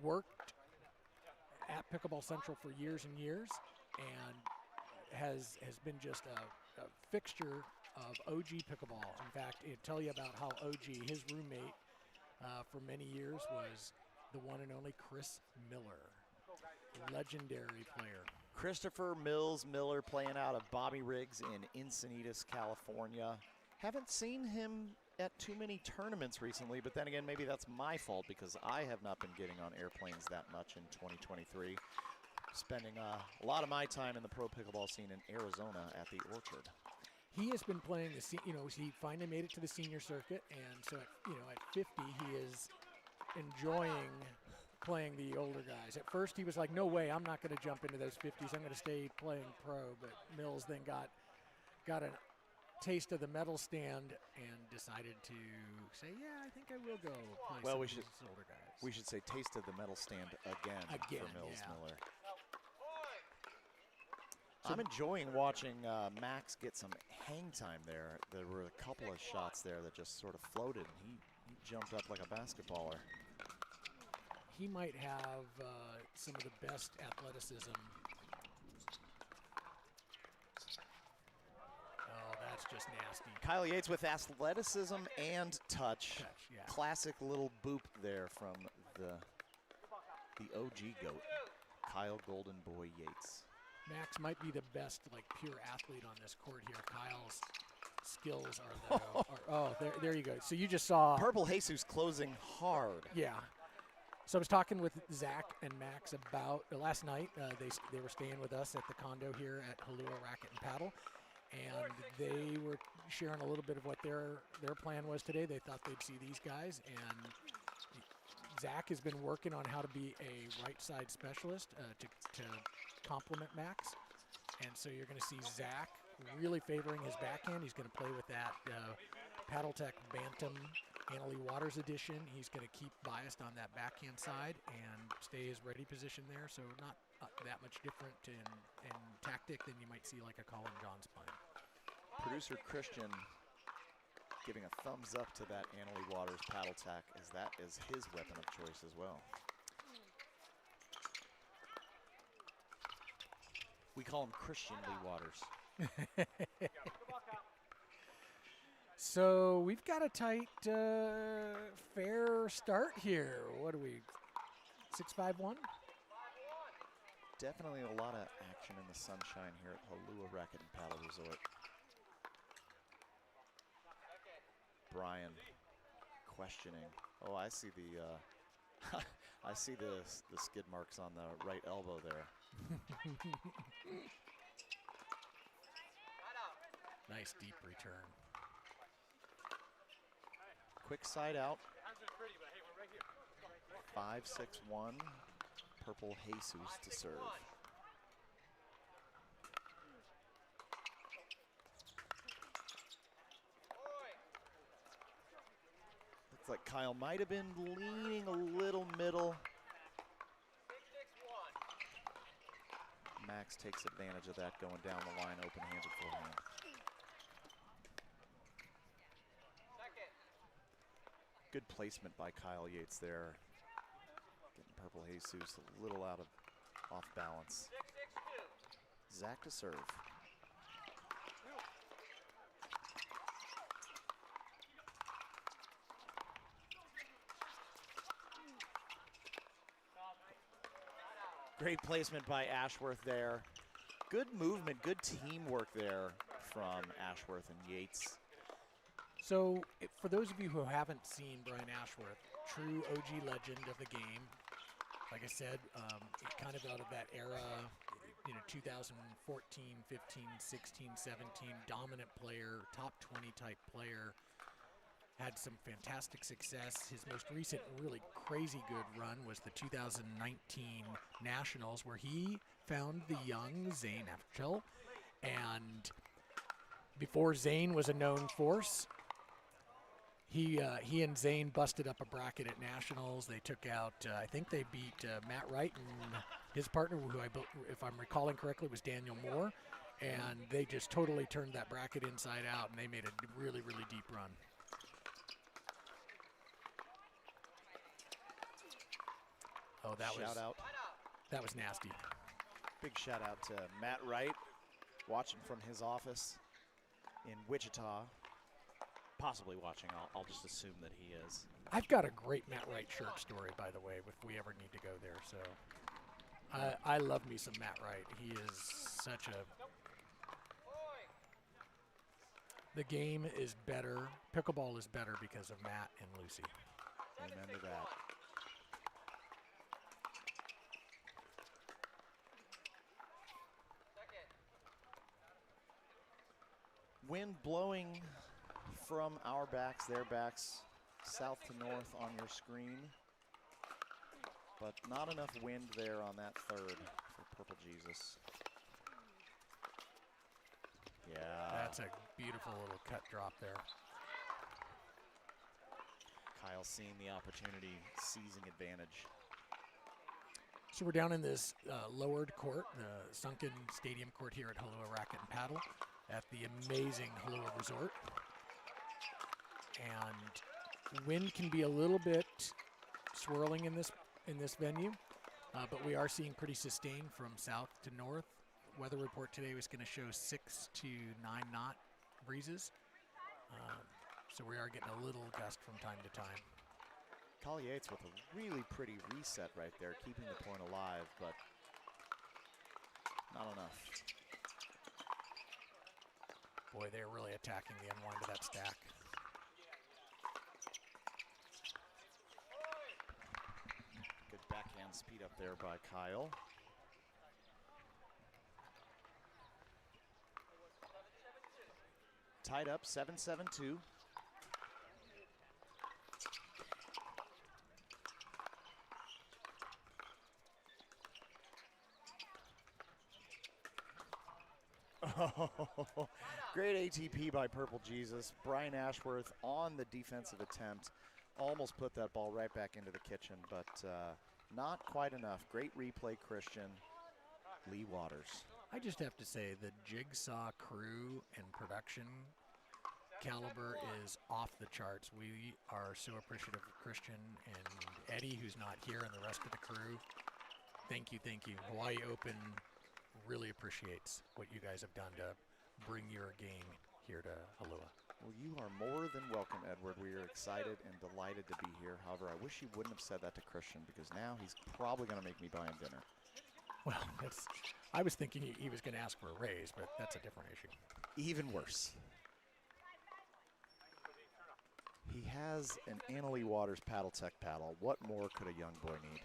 Worked at Pickleball Central for years and years, and has been just a fixture of OG pickleball. In fact, it'll tell you about how OG, his roommate for many years, was the one and only Chris Miller, legendary player. Christopher Mills Miller, playing out of Bobby Riggs in Encinitas, California. Haven't seen him at too many tournaments recently, but then again, maybe that's my fault because I have not been getting on airplanes that much in 2023. Spending a lot of my time in the pro pickleball scene in Arizona at the Orchard. He has been playing he finally made it to the senior circuit, and so at 50 he is enjoying playing the older guys. At first he was like, no way, I'm not going to jump into those 50s, I'm going to stay playing pro, but Mills then got a taste of the medal stand and decided to say, yeah, I think I will go play some of these older guys. We should say taste of the medal stand again for Mills Miller. I'm enjoying watching Max get some hang time there. There were a couple of shots there that just sort of floated. He jumped up like a basketballer. He might have some of the best athleticism. Oh, that's just nasty. Kyle Yates with athleticism and touch. Yeah. Classic little boop there from the OG GOAT, Kyle Golden Boy Yates. Max might be the best, pure athlete on this court here. Kyle's skills are there you go. So you just saw Purple Jesus closing hard. Yeah. So I was talking with Zach and Max about last night. They were staying with us at the condo here at Halua Racket and Paddle, and they were sharing a little bit of what their plan was today. They thought they'd see these guys, and Zach has been working on how to be a right side specialist to complement Max. And so you're going to see Zach really favoring his backhand. He's going to play with that PaddleTech Bantam Annalee Waters edition. He's going to keep biased on that backhand side and stay his ready position there. So not that much different in tactic than you might see like a Colin Johns playing. Producer Christian giving a thumbs up to that Annalee Waters PaddleTech, as that is his weapon of choice as well. We call him Christian Lee Waters. So we've got a tight, fair start here. What are we, 6-5-1? Definitely a lot of action in the sunshine here at Halua Racket and Paddle Resort. Brian questioning. Oh, I see the I see the skid marks on the right elbow there. Nice deep return. Quick side out. 5-6-1. Purple Jesus to serve. Looks like Kyle might have been leaning a little middle. Max takes advantage of that going down the line, open-handed forehand. Good placement by Kyle Yates there. Getting Purple Jesus a little out of off balance. Zach to serve. Great placement by Ashworth there. Good movement, good teamwork there from Ashworth and Yates. So for those of you who haven't seen Brian Ashworth, true OG legend of the game, like I said, kind of out of that era, 2014, 15, 16, 17, dominant player, top 20 type player, had some fantastic success. His most recent really crazy good run was the 2019 Nationals, where he found the young Zane Aftel, and before Zane was a known force, he and Zane busted up a bracket at Nationals. They took out, I think they beat Matt Wright and his partner, who if I'm recalling correctly, was Daniel Moore. And they just totally turned that bracket inside out, and they made a really, really deep run. Oh, that was nasty. Big shout out to Matt Wright, watching from his office in Wichita. Possibly watching, I'll just assume that he is. I've got a great Matt Wright shirt story, by the way, if we ever need to go there. So I love me some Matt Wright. He is such a... The game is better. Pickleball is better because of Matt and Lucy. Amen to that. Wind blowing from our backs, their backs, south to north on your screen. But not enough wind there on that third for Purple Jesus. Yeah. That's a beautiful little cut drop there. Kyle seeing the opportunity, seizing advantage. So we're down in this lowered court, the sunken stadium court here at Halua Racket and Paddle at the amazing Halua Resort. And wind can be a little bit swirling in this venue, but we are seeing pretty sustained from south to north. Weather report today was going to show 6 to 9 knot breezes, so we are getting a little gust from time to time. Kyle Yates with a really pretty reset right there, keeping the point alive, but not enough. Boy, they're really attacking the unwind of that stack. Good backhand speed up there by Kyle. Tied up 7-7-2. Oh, great ATP by Purple Jesus. Brian Ashworth on the defensive attempt. Almost put that ball right back into the kitchen, but not quite enough. Great replay, Christian. Lee Waters. I just have to say the Jigsaw crew and production caliber is off the charts. We are so appreciative of Christian and Eddie, who's not here, and the rest of the crew. Thank you, thank you. Hawaii Open really appreciates what you guys have done to bring your game here to Halua. Well, you are more than welcome, Edward. We are excited and delighted to be here. However, I wish you wouldn't have said that to Christian, because now he's probably going to make me buy him dinner. Well, I was thinking he was going to ask for a raise, but that's a different issue. Even worse. He has an Annalee Waters Paddle Tech paddle. What more could a young boy need?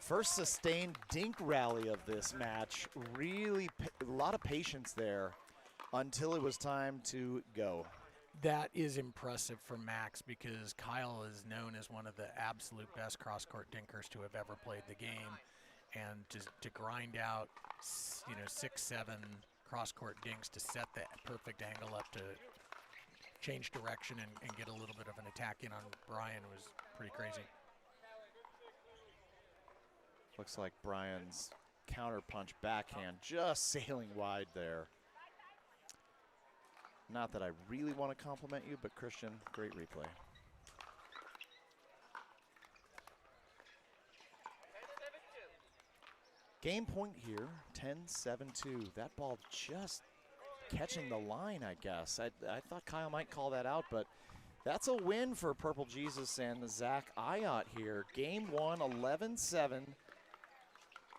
First sustained dink rally of this match. Really a lot of patience there until it was time to go. That is impressive for Max, because Kyle is known as one of the absolute best cross-court dinkers to have ever played the game. And to grind out, 6-7 cross-court dinks to set the perfect angle up to change direction and get a little bit of an attack in on Brian was pretty crazy. Looks like Brian's counterpunch backhand just sailing wide there. Not that I really want to compliment you, but Christian, great replay. Game point here, 10-7-2. That ball just catching the line, I guess. I thought Kyle might call that out, but that's a win for Purple Jesus and Zach Ayotte here. Game 1, 11-7.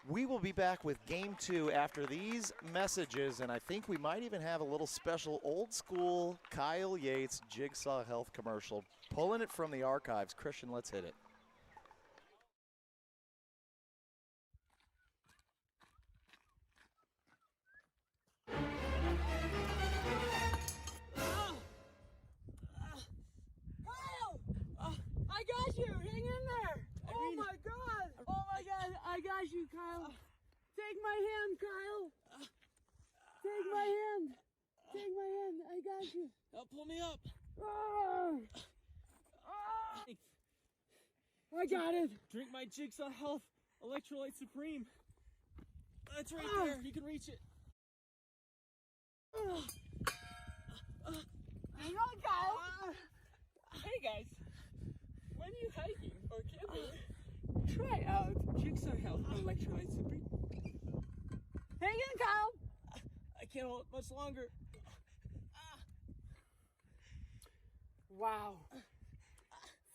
We will be back with Game 2 after these messages, and I think we might even have a little special old school Kyle Yates Jigsaw Health commercial. Pulling it from the archives. Christian, let's hit it. I got you! Hang in there! Oh my god! Oh my god! I got you, Kyle! Take my hand, Kyle! Take my hand! Take my hand! I got you! Now pull me up! I got it! Drink my Jigsaw Health Electrolyte Supreme. That's right there. You can reach it. Hang on, Kyle! Hey guys! When you hiking or camping, try out Jigsaw Health Electrolyte Supreme. Hang in, Kyle! I can't hold it much longer. Wow.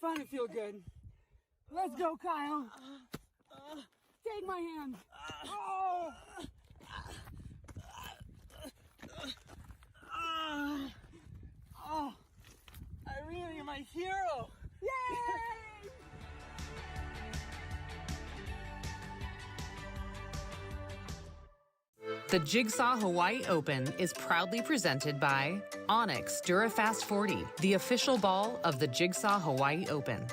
Fun to feel good. Let's go, Kyle. Take my hand. Oh! Oh! Irene, you're my hero! Yay! The Jigsaw Hawaii Open is proudly presented by Onyx DuraFast 40, the official ball of the Jigsaw Hawaii Open.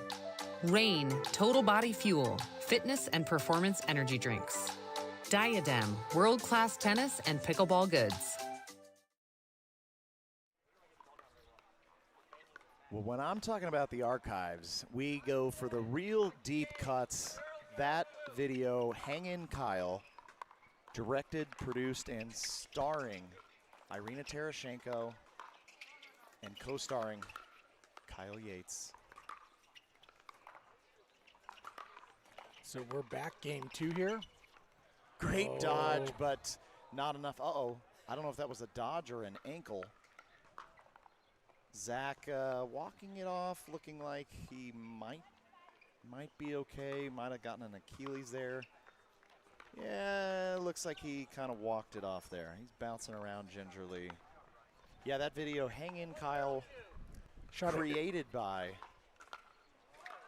Rain Total Body Fuel, fitness and performance energy drinks. Diadem, world-class tennis and pickleball goods. Well, when I'm talking about the archives, we go for the real deep cuts. That video, Hang In Kyle, directed, produced, and starring Irina Terashenko and co-starring Kyle Yates. So we're back Game 2 here. Great dodge, but not enough. Uh-oh. I don't know if that was a dodge or an ankle. Zach walking it off, looking like he might be okay. Might have gotten an Achilles there. Yeah, looks like he kind of walked it off there. He's bouncing around gingerly. Yeah, that video, Hang In Kyle, created by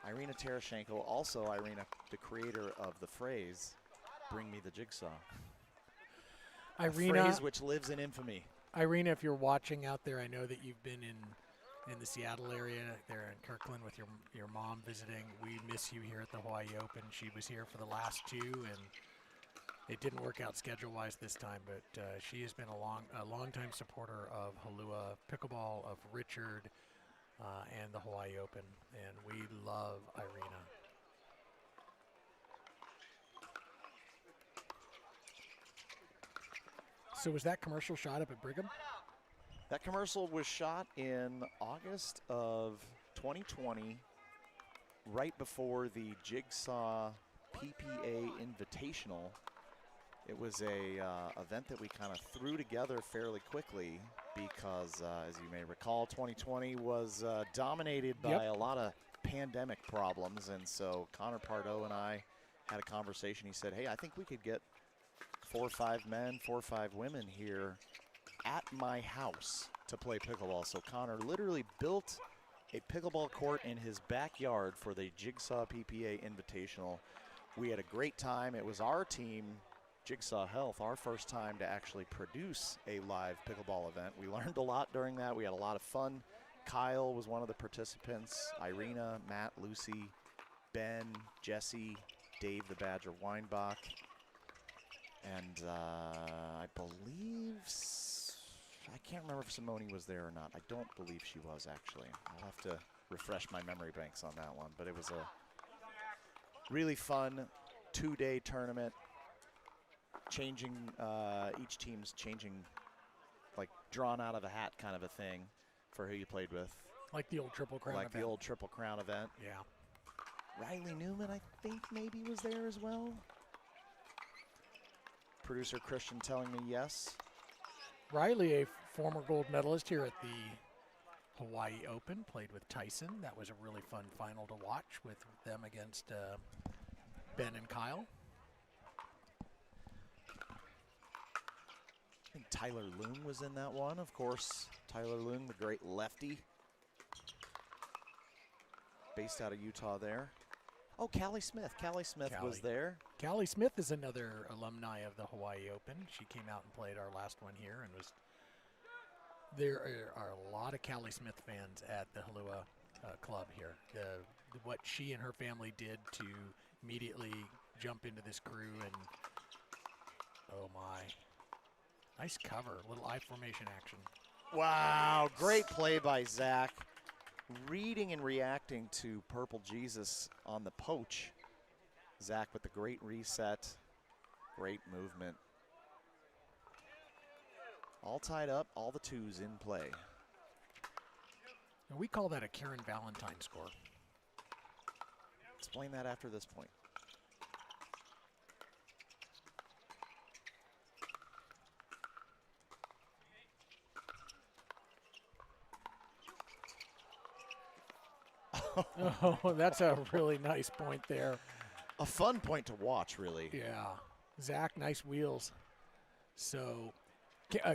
Irina Terashenko. Also, Irina, the creator of the phrase, "Bring me the jigsaw." Irina, a phrase which lives in infamy. Irina, if you're watching out there, I know that you've been in the Seattle area, there in Kirkland with your mom visiting. We miss you here at the Hawaii Open. She was here for the last two, and it didn't work out schedule-wise this time, but she has been a long-time supporter of Halua pickleball, of Richard, and the Hawaii Open, and we love Irina. So was that commercial shot up at Brigham? That commercial was shot in August of 2020, right before the Jigsaw PPA Invitational. It was a event that we kind of threw together fairly quickly because, as you may recall, 2020 was dominated by a lot of pandemic problems. And so Connor Pardo and I had a conversation. He said, hey, I think we could get 4 or 5 men, 4 or 5 women here at my house to play pickleball. So Connor literally built a pickleball court in his backyard for the Jigsaw PPA Invitational. We had a great time. It was our team, Jigsaw Health, our first time to actually produce a live pickleball event. We learned a lot during that. We had a lot of fun. Kyle was one of the participants. Irina, Matt, Lucy, Ben, Jesse, Dave the Badger Weinbach. And I believe, I can't remember if Simone was there or not. I don't believe she was, actually. I'll have to refresh my memory banks on that one. But it was a really fun 2-day tournament. Changing, each team's changing, like drawn out of a hat kind of a thing for who you played with. Like the old Triple Crown event. Like the old Triple Crown event. Yeah. Riley Newman, I think maybe was there as well. Producer Christian telling me yes. Riley, a former gold medalist here at the Hawaii Open, played with Tyson. That was a really fun final to watch with them against Ben and Kyle. I think Tyler Loom was in that one, of course. Tyler Loom, the great lefty. Based out of Utah there. Oh, Callie Smith. Callie Smith was there. Callie Smith is another alumni of the Hawaii Open. She came out and played our last one here and was. There are a lot of Callie Smith fans at the Halua club here. What she and her family did to immediately jump into this crew and, oh my. Nice cover, little I formation action. Wow, great play by Zach. Reading and reacting to Purple Jesus on the poach. Zach with the great reset, great movement. All tied up, all the twos in play. And we call that a Karen Valentine score. Explain that after this point. Oh, that's a really nice point there. A fun point to watch, really. Yeah. Zach, nice wheels. So,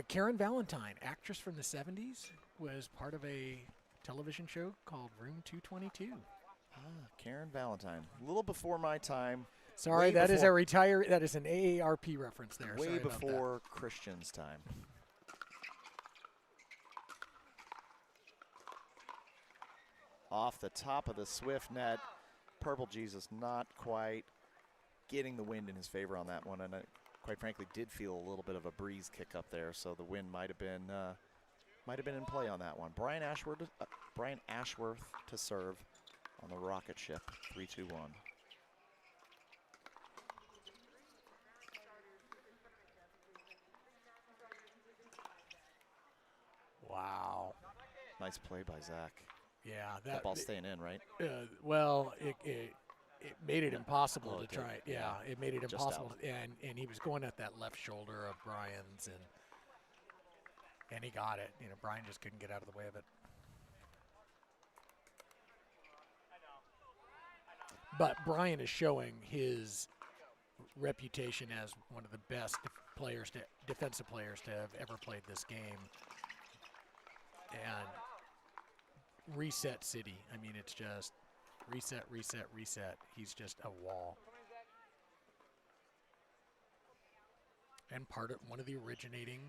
Karen Valentine, actress from the 70s, was part of a television show called Room 222. Ah, Karen Valentine. A little before my time. Sorry, that is a retire. That is an AARP reference there. Way Sorry before Christian's time. Off the top of the Swift net, Purple Jesus not quite getting the wind in his favor on that one, and it, quite frankly, did feel a little bit of a breeze kick up there, so the wind might have been in play on that one. Brian Ashworth to serve on the rocket ship, 3-2-1. Wow. Nice play by Zach. Yeah, that ball's staying in, right? Well, it made it impossible to try it. Yeah, it made it Just impossible. out. And he was going at that left shoulder of Brian's, and And he got it. You know, Brian just couldn't get out of the way of it. But Brian is showing his reputation as one of the best defensive players to have ever played this game. And reset city. I mean, it's just reset, reset, reset. He's just a wall. And one of the originating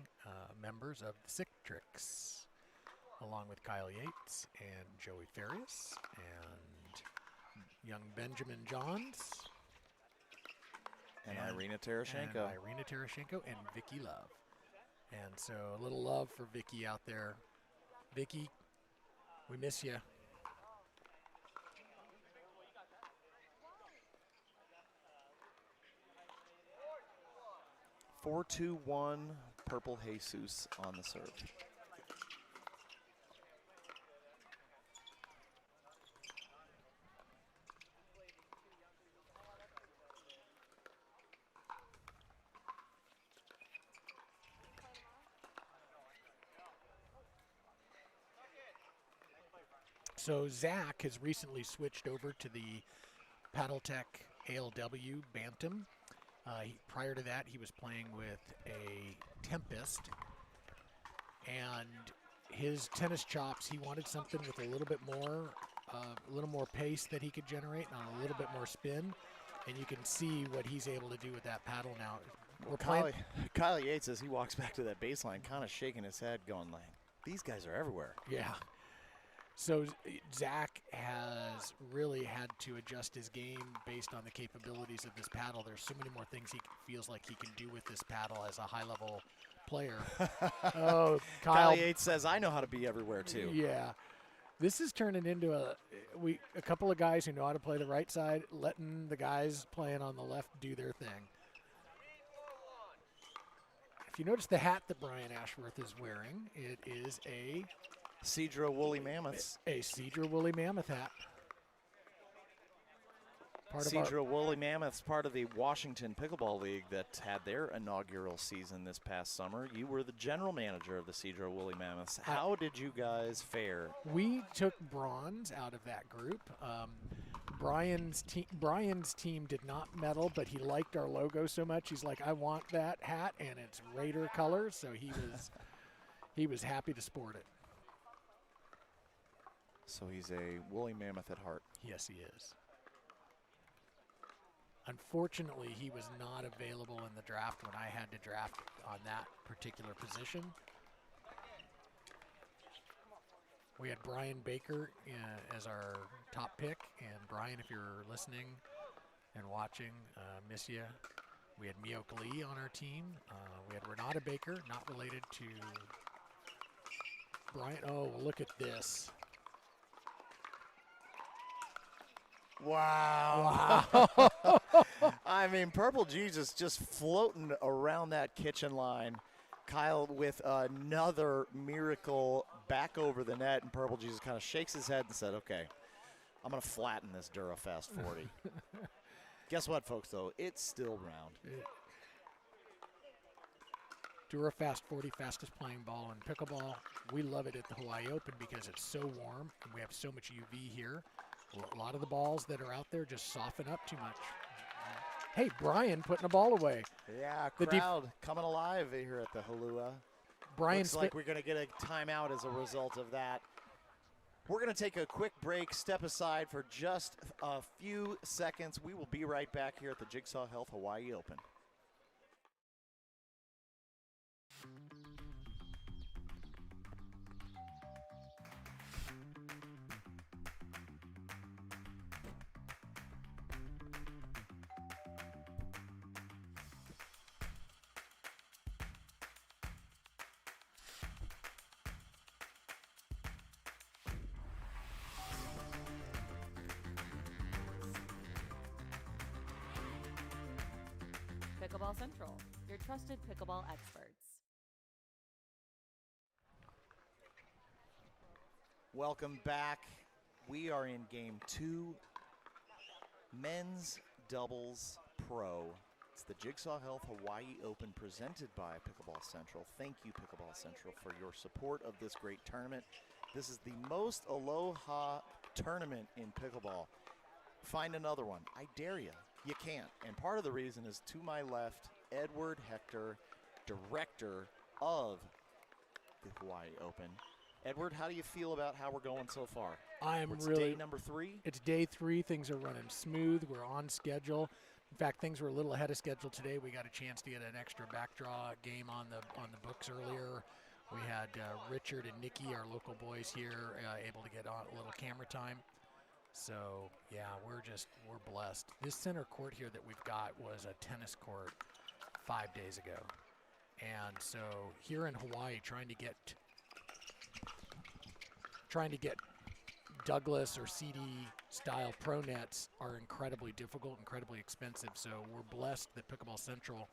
members of the Sick Tricks, along with Kyle Yates and Joey Farias and young Benjamin Johns. And Irina Tereshchenko. And Irina Tereshchenko and Vicky Love. And so a little love for Vicky out there. Vicky, we miss you. Four, 2-1, Purple Jesus on the serve. So Zach has recently switched over to the Paddletech ALW Bantam. Prior to that, he was playing with a Tempest. And his tennis chops, he wanted something with a little more pace that he could generate and a little bit more spin. And you can see what he's able to do with that paddle now. Kyle Yates, as he walks back to that baseline, kind of shaking his head, going like, these guys are everywhere. Yeah. So Zach has really had to adjust his game based on the capabilities of this paddle. There's so many more things he feels like he can do with this paddle as a high-level player. Oh, Kyle Yates says, I know how to be everywhere too. Yeah. This is turning into a couple of guys who know how to play the right side, letting the guys playing on the left do their thing. If you notice the hat that Brian Ashworth is wearing, it is a Cedra Woolly Mammoths. A Cedra Woolly Mammoth hat. Cedra Woolly Mammoths, part of the Washington Pickleball League that had their inaugural season this past summer. You were the general manager of the Cedra Woolly Mammoths. How did you guys fare? We took bronze out of that group. Brian's team did not medal, but he liked our logo so much. He's like, I want that hat, and it's Raider colors, so he was happy to sport it. So he's a woolly mammoth at heart. Yes, he is. Unfortunately, he was not available in the draft when I had to draft on that particular position. We had Brian Baker as our top pick. And Brian, if you're listening and watching, miss you. We had Mioke Lee on our team. We had Renata Baker, not related to Brian. Oh, look at this. Wow. I mean, Purple Jesus just floating around that kitchen line. Kyle with another miracle back over the net, and Purple Jesus kind of shakes his head and said, okay, I'm going to flatten this Durafast 40. Guess what, folks, though? It's still round. Durafast 40, fastest playing ball in pickleball. We love it at the Hawaii Open because it's so warm, and we have so much UV here. A lot of the balls that are out there just soften up too much. Hey, Brian putting a ball away. Yeah, crowd coming alive here at the Halua. Looks like we're going to get a timeout as a result of that. We're going to take a quick break, step aside for just a few seconds. We will be right back here at the Jigsaw Health Hawaii Open. Pickleball Central, your trusted pickleball experts. Welcome back. We are in game 2, men's doubles pro It's the Jigsaw Health Hawaii Open presented by Pickleball Central. Thank you, Pickleball Central, for your support of this great tournament. This is the most aloha tournament in pickleball. Find another one. I dare you. You can't. And part of the reason is to my left, Edward Hector, director of the Hawaii Open. Edward, how do you feel about how we're going so far? It's day number 3? It's day 3. Things are running smooth. We're on schedule. In fact, things were a little ahead of schedule today. We got a chance to get an extra backdraw game on the books earlier. We had Richard and Nikki, our local boys here, able to get on a little camera time. So yeah, we're blessed. This center court here that we've got was a tennis court 5 days ago, and so here in Hawaii, trying to get Douglas or CD style pro nets are incredibly difficult, incredibly expensive. So we're blessed that Pickleball Central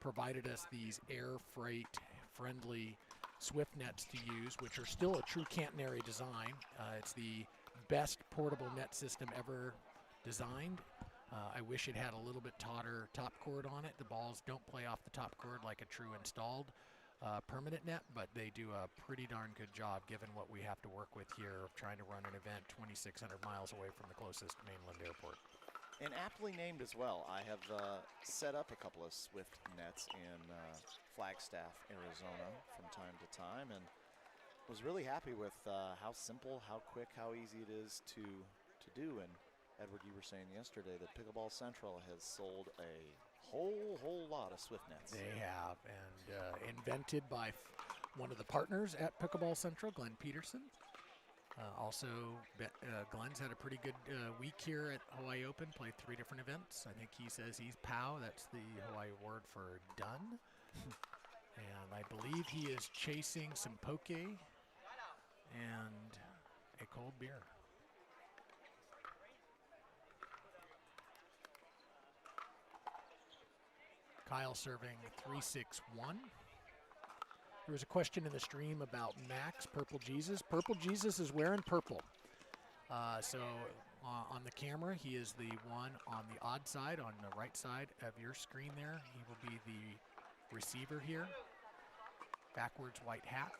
provided us these air freight friendly Swift nets to use, which are still a true Cantonary design. It's the best portable net system ever designed. I wish it had a little bit tauter top cord on it. The balls don't play off the top cord like a true installed permanent net, but they do a pretty darn good job given what we have to work with here of trying to run an event 2,600 miles away from the closest mainland airport. And aptly named as well. I have set up a couple of Swift nets in Flagstaff, Arizona from time to time, and was really happy with how simple, how quick, how easy it is to do. And Edward, you were saying yesterday that Pickleball Central has sold a whole lot of Swift nets. They have, and invented by one of the partners at Pickleball Central, Glenn Peterson. Glenn's had a pretty good week here at Hawaii Open, played 3 different events. I think he says he's POW, that's the Hawaii word for done. And I believe he is chasing some poke and a cold beer. Kyle serving 3-6-1. There was a question in the stream about Max, Purple Jesus. Purple Jesus is wearing purple. So on the camera, he is the one on the odd side, on the right side of your screen there. He will be the receiver here. Backwards white hat.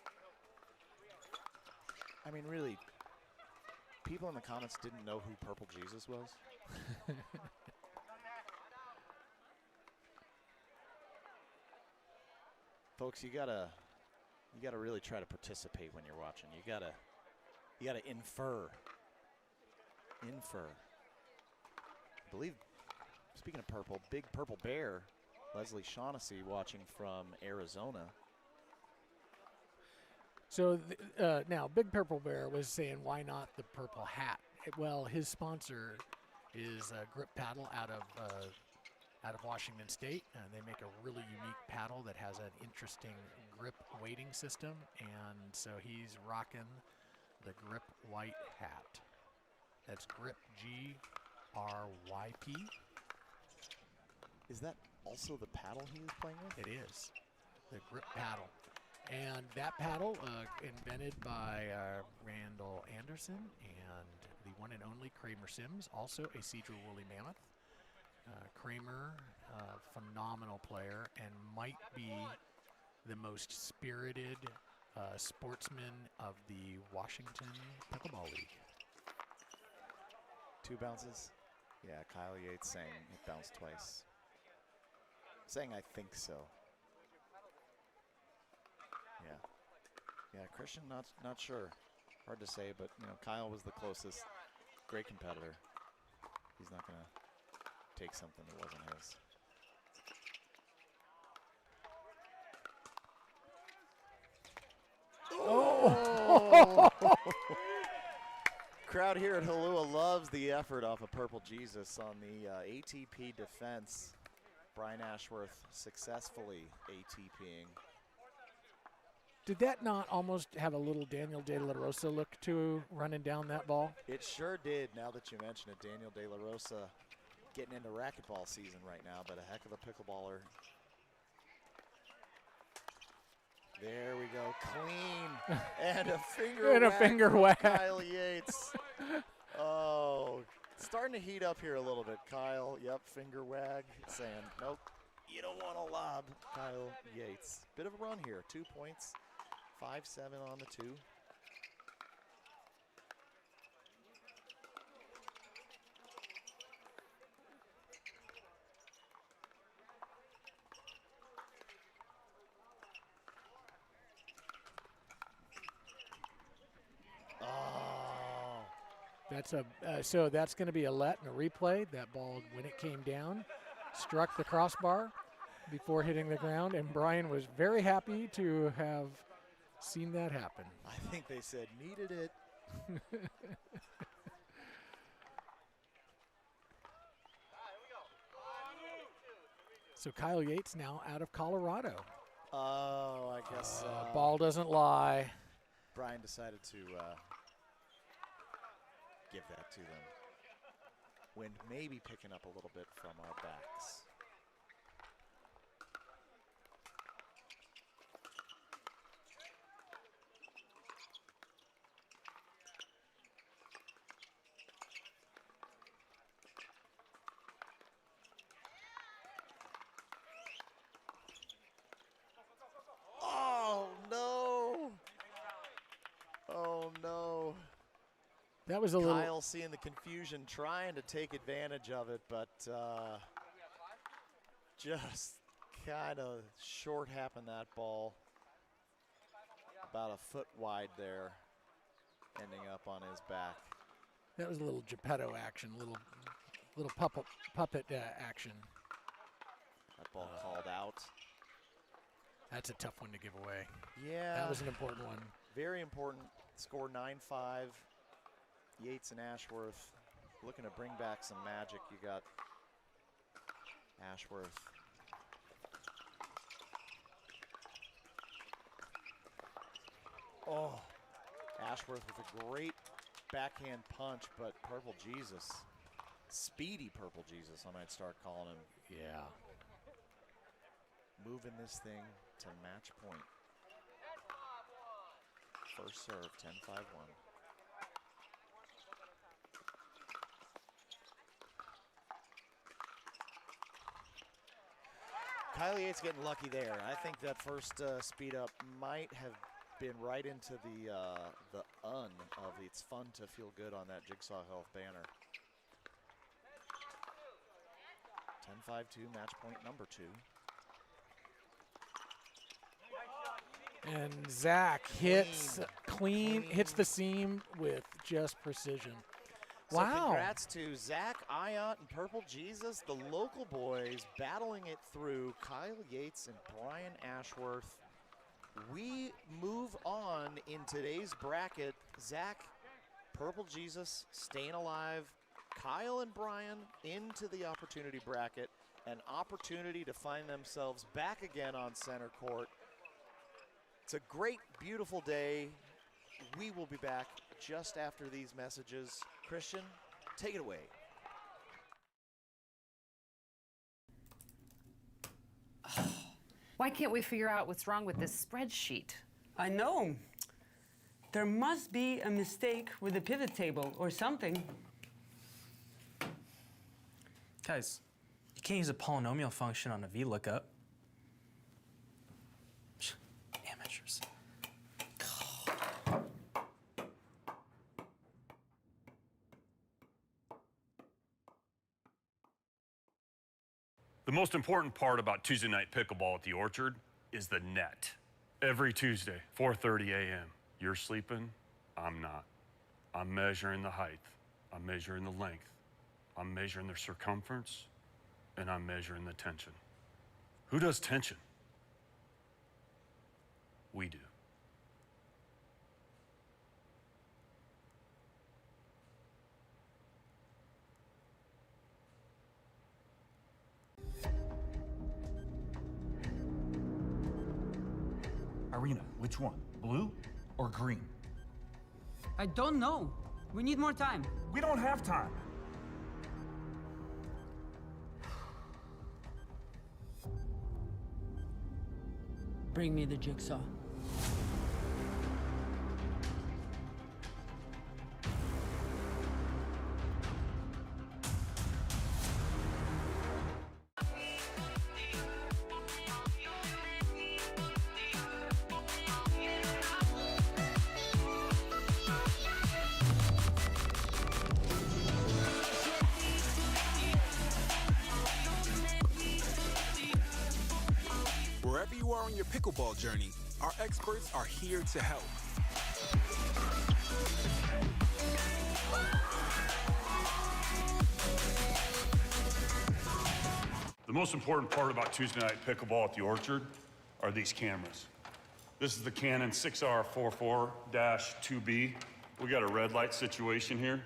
I mean, really, people in the comments didn't know who Purple Jesus was. Folks, you gotta really try to participate when you're watching. You gotta infer. I believe, speaking of purple, Big Purple Bear, Leslie Shaughnessy watching from Arizona. So now Big Purple Bear was saying, why not the purple hat? Well, his sponsor is Grip Paddle out of Washington State, and they make a really unique paddle that has an interesting grip weighting system, and so he's rocking the Grip white hat. That's Grip, GRYP. Is that also the paddle he was playing with? It is, the Grip paddle. And that paddle, invented by Randall Anderson and the one and only Kramer Sims, also a Cedar Woolly Mammoth. Kramer, phenomenal player, and might be the most spirited sportsman of the Washington Pickleball League. 2 bounces? Yeah, Kyle Yates saying it bounced twice. Saying I think so. Yeah, Christian, not sure. Hard to say, but Kyle was the closest. Great competitor. He's not gonna take something that wasn't his. Oh! Crowd here at Halua loves the effort off of Purple Jesus on the ATP defense. Brian Ashworth successfully ATPing. Did that not almost have a little Daniel De La Rosa look to running down that ball? It sure did, now that you mention it. Daniel De La Rosa getting into racquetball season right now, but a heck of a pickleballer. There we go, clean. And a finger whack. Kyle Yates. Oh, starting to heat up here a little bit. Kyle, yep, finger wag, saying, nope, You don't want to lob Kyle Yates. Bit of a run here. 2 points, 5-7 on the 2. That's so that's going to be a let and a replay. That ball, when it came down, struck the crossbar before hitting the ground, and Brian was very happy to have seen that happen. I think they said needed it. So Kyle Yates now out of Colorado. Oh, I guess. Ball doesn't lie. Brian decided to give that to them. Wind maybe picking up a little bit from our backs. Oh, no. Oh, no. That was a Kyle little. seeing the confusion, trying to take advantage of it, but just kind of short happened that ball. About a foot wide there, ending up on his back. That was a little Geppetto action, little puppet action. That ball called out. That's a tough one to give away. Yeah. That was an important one. Very important. Score 9-5. Yates and Ashworth looking to bring back some magic. You got Ashworth. Oh, Ashworth with a great backhand punch, but Purple Jesus, speedy Purple Jesus, I might start calling him. Yeah. Moving this thing to match point. First serve, 10-5-1. Kyle Yates getting lucky there. I think that first speed up might have been right into the of It's Fun to Feel Good on that Jigsaw Health banner. 10-5-2, match point number 2. And Zach hits clean, hits the seam with just precision. So Wow. congrats to Zach Ayot and Purple Jesus, the local boys battling it through. Kyle Yates and Brian Ashworth. We move on in today's bracket. Zach, Purple Jesus staying alive. Kyle and Brian into the opportunity bracket. An opportunity to find themselves back again on center court. It's a great, beautiful day. We will be back just after these messages. Christian, take it away. Why can't we figure out what's wrong with this spreadsheet? I know. There must be a mistake with the pivot table or something. Guys, you can't use a polynomial function on a VLOOKUP. Amateurs. The most important part about Tuesday night pickleball at the Orchard is the net. Every Tuesday, 4:30 a.m. You're sleeping, I'm not. I'm measuring the height, I'm measuring the length, I'm measuring the circumference, and I'm measuring the tension. Who does tension? We do. Irina, which one? Blue or green? I don't know. We need more time. We don't have time. Bring me the jigsaw. on your pickleball journey, our experts are here to help. The most important part about Tuesday night pickleball at the Orchard are these cameras. This is the Canon 6R44-2B. We got a red light situation here.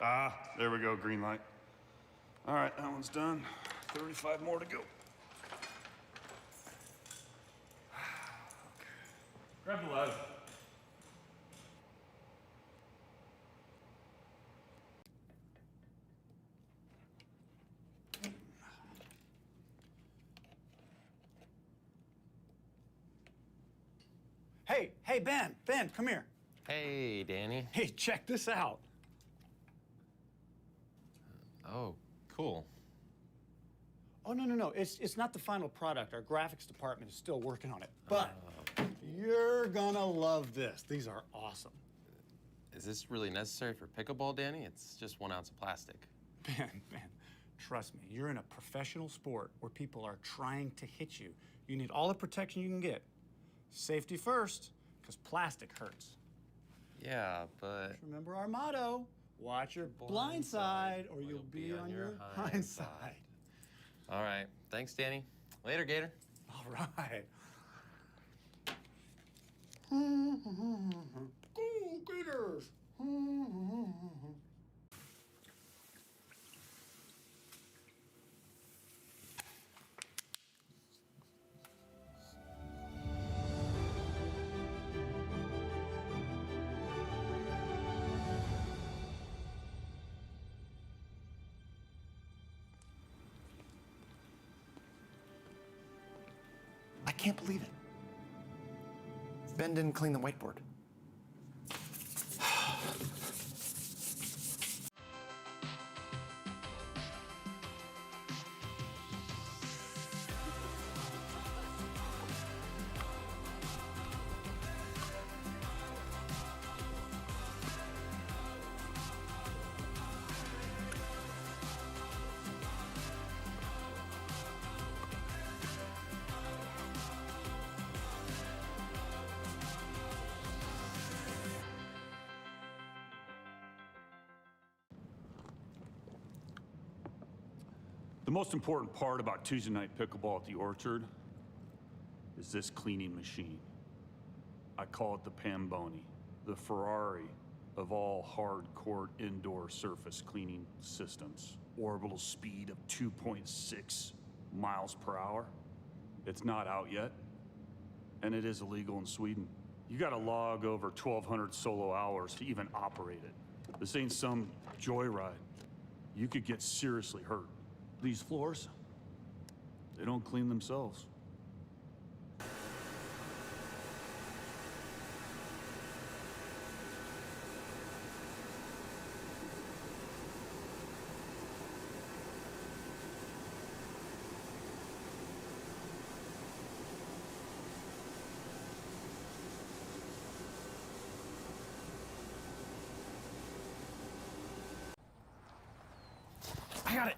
Ah, there we go, green light. All right, that one's done. 35 more to go. Grab the ladder. Hey, Ben, come here. Hey, Danny. Hey, check this out. Oh, cool. Oh, no. It's not the final product. Our graphics department is still working on it. But you're gonna love this. These are awesome. Is this really necessary for pickleball, Danny? It's just 1 ounce of plastic. Ben, trust me, you're in a professional sport where people are trying to hit you. You need all the protection you can get. Safety first, because plastic hurts. Yeah, but... Just remember our motto, watch your blind side or you'll be on your hind side. All right, thanks, Danny. Later, Gator. All right. Go, Gators! I can't believe it. Ben didn't clean the whiteboard. The most important part about Tuesday night pickleball at the Orchard is this cleaning machine. I call it the Pamboni, the Ferrari of all hard court indoor surface cleaning systems. Orbital speed of 2.6 miles per hour. It's not out yet, and it is illegal in Sweden. You gotta log over 1,200 solo hours to even operate it. This ain't some joyride. You could get seriously hurt. These floors, they don't clean themselves.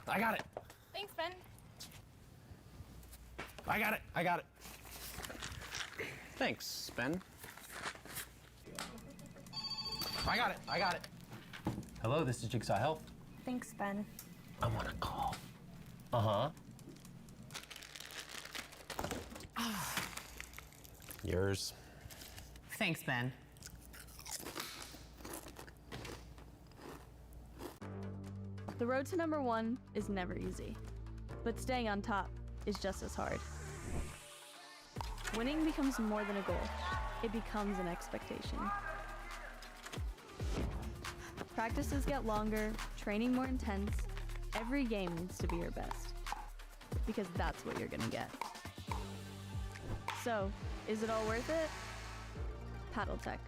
I got it. Thanks, Ben. I got it. Thanks, Ben. I got it. Hello, this is Jigsaw Health. Thanks, Ben. I'm on a call. Uh-huh. Yours. Thanks, Ben. The road to #1 is never easy, but staying on top is just as hard. Winning becomes more than a goal. It becomes an expectation. Practices get longer, training more intense. Every game needs to be your best, because that's what you're gonna get. So, is it all worth it? Paddle Tech.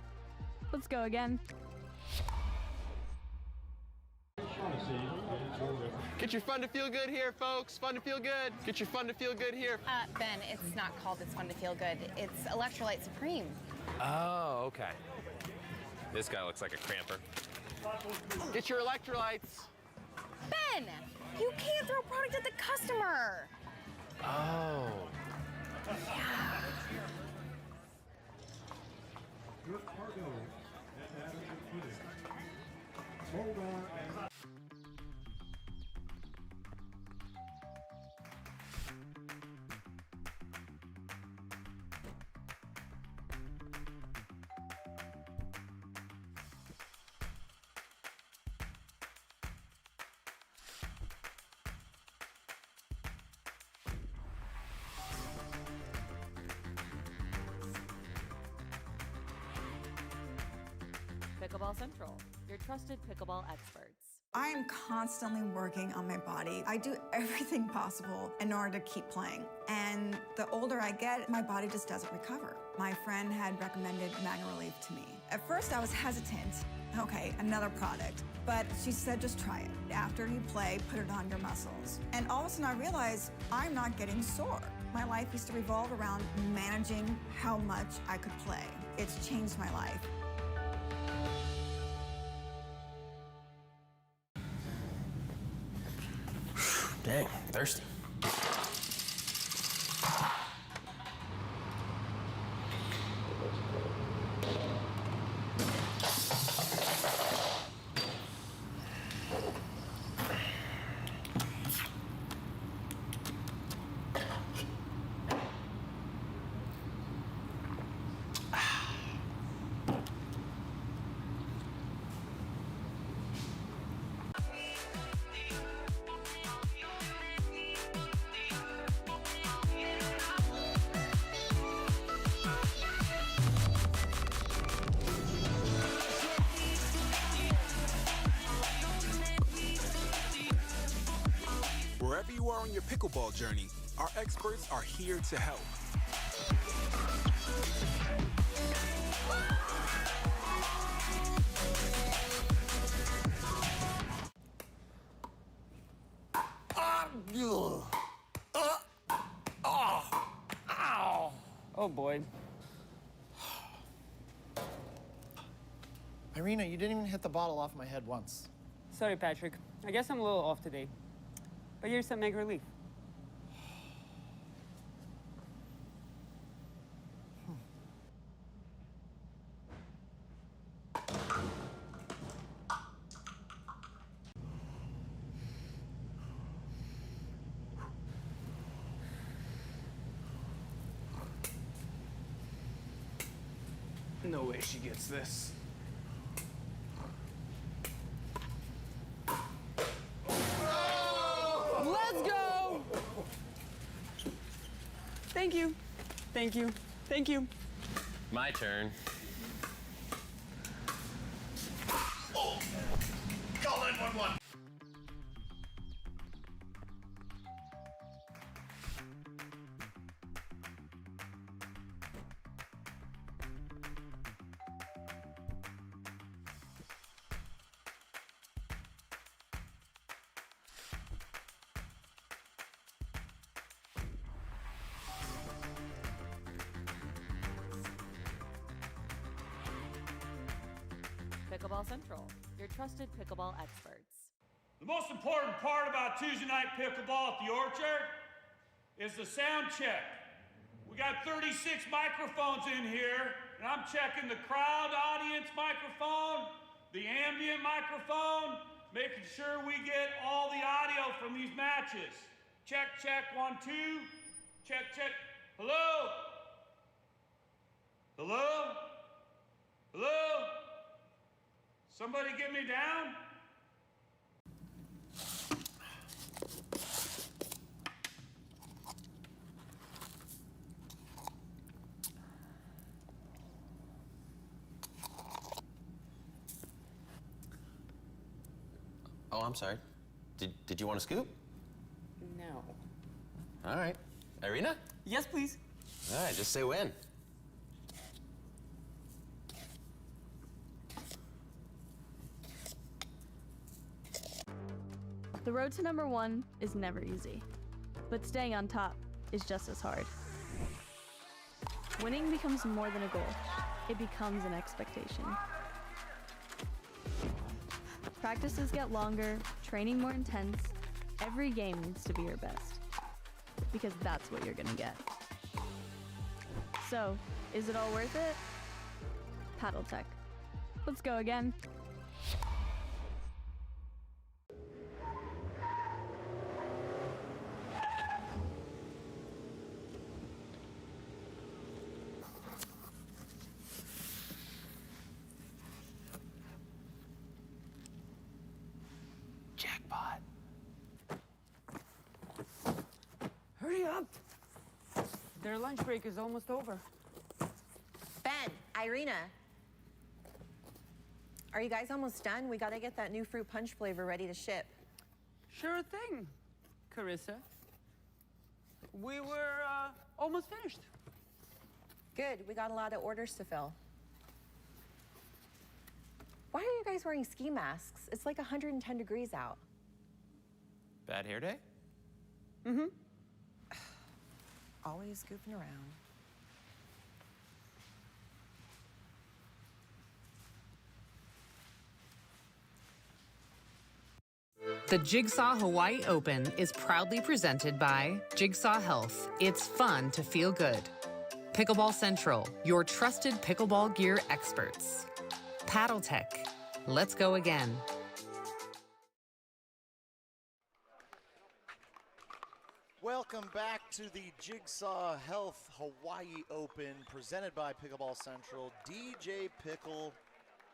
Let's go again. Get your fun to feel good here, folks. Fun to feel good. Get your fun to feel good here. Ben, it's not called It's Fun to Feel Good. It's Electrolyte Supreme. Oh, okay. This guy looks like a cramper. Get your electrolytes. Ben, You can't throw product at the customer. Oh. Your cargo at that unit. Hold on and... Pickleball Central, your trusted pickleball experts. I am constantly working on my body. I do everything possible in order to keep playing. And the older I get, my body just doesn't recover. My friend had recommended Magna Relief to me. At first, I was hesitant. Okay, another product. But she said, just try it. After you play, put it on your muscles. And all of a sudden, I realized I'm not getting sore. My life used to revolve around managing how much I could play. It's changed my life. Dang, thirsty. Wherever you are on your pickleball journey, our experts are here to help. Oh boy. Irina, you didn't even hit the bottle off my head once. Sorry, Patrick. I guess I'm a little off today. But here's some Meg Relief. No way she gets this. Let's go! Thank you. Thank you. Thank you. My turn. Oh! Call 911. Pickleball Central, your trusted pickleball experts. The most important part about Tuesday night pickleball at the Orchard is the sound check. We got 36 microphones in here, and I'm checking the crowd audience microphone, the ambient microphone, making sure we get all the audio from these matches. Check, check, 1, 2. Check, check. Hello? Hello? Hello? Somebody get me down? Oh, I'm sorry. Did you want to scoop? No. All right. Irina? Yes, please. All right, just say when. The road to #1 is never easy, but staying on top is just as hard. Winning becomes more than a goal. It becomes an expectation. Practices get longer, training more intense. Every game needs to be your best, because that's what you're gonna get. So, is it all worth it? Paddle Tech. Let's go again. Jackpot. Hurry up. Their lunch break is almost over. Ben, Irina. Are you guys almost done? We gotta get that new fruit punch flavor ready to ship. Sure thing, Carissa. We were almost finished. Good, we got a lot of orders to fill. Why are you guys wearing ski masks? It's like 110 degrees out. Bad hair day? Mm-hmm. Always goofing around. The Jigsaw Hawaii Open is proudly presented by Jigsaw Health. It's fun to feel good. Pickleball Central, your trusted pickleball gear experts. Paddle Tech. Let's go again. Welcome back to the Jigsaw Health Hawaii Open, presented by Pickleball Central. DJ Pickle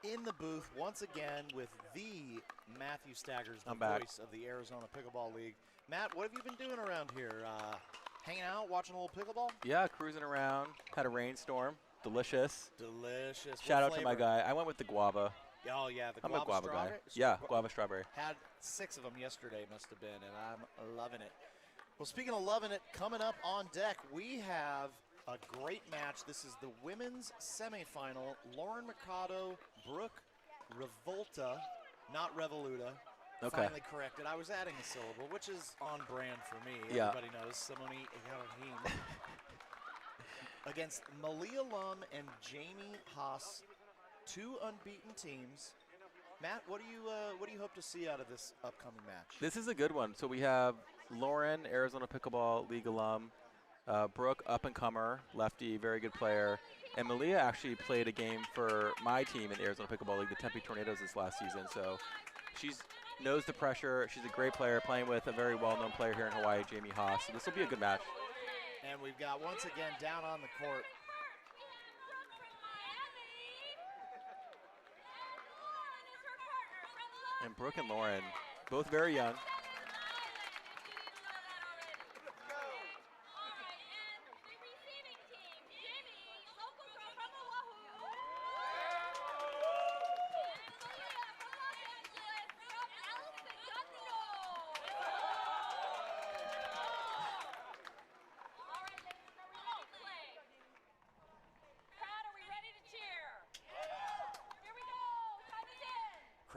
in the booth once again with the Matthew Staggers, the voice of the Arizona Pickleball League. Matt, what have you been doing around here? Hanging out, watching a little pickleball? Yeah, cruising around. Had a rainstorm. Delicious. Delicious. Shout What out to my flavor? guy. I went with the guava. Oh, yeah, the I'm guava a guava strawberry? guy. Yeah, guava strawberry. Had 6 of them yesterday, must have been, and I'm loving it. Well, speaking of loving it, coming up on deck, we have a great match. This is the women's semifinal. Lauren Mercado, Brooke Revolta, not Revoluta. Okay. Finally corrected. I was adding a syllable, which is on brand for me. Yeah. Everybody knows Simone Elohim. Against Malia Lum and Jamie Haas, 2 unbeaten teams. Matt, what do you hope to see out of this upcoming match? This is a good one. So we have Lauren, Arizona Pickleball League alum, Brooke, up-and-comer, lefty, very good player, and Malia actually played a game for my team in the Arizona Pickleball League, the Tempe Tornadoes, this last season. So she knows the pressure. She's a great player, playing with a very well-known player here in Hawaii, Jamie Haas. So this will be a good match. And we've got, once again, down on the court, And Brooke and Lauren, both very young.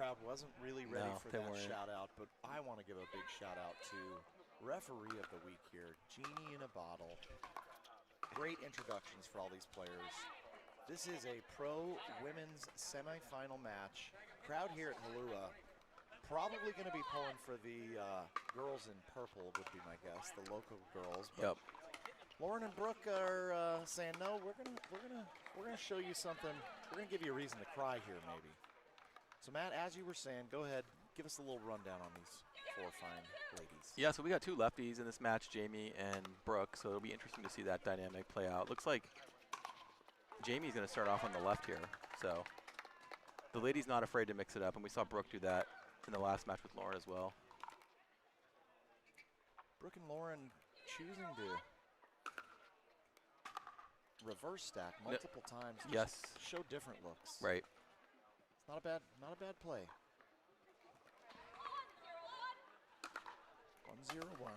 crowd wasn't really ready No, for they that weren't. shout out, but I want to give a big shout out to referee of the week here, Genie in a Bottle. Great introductions for all these players. This is a pro women's semifinal match. Crowd here at Halua probably going to be pulling for the girls in purple would be my guess, the local girls. But Yep. Lauren and Brooke are saying no. We're gonna show you something. We're gonna give you a reason to cry here, maybe. So Matt, as you were saying, go ahead, give us a little rundown on these four fine ladies. Yeah, so we got two lefties in this match, Jamie and Brooke, so it'll be interesting to see that dynamic play out. Looks like Jamie's going to start off on the left here, so the lady's not afraid to mix it up, and we saw Brooke do that in the last match with Lauren as well. Brooke and Lauren choosing to reverse stack multiple times. to Yes. Show different looks. Right. It's not a bad play. 1-0-1.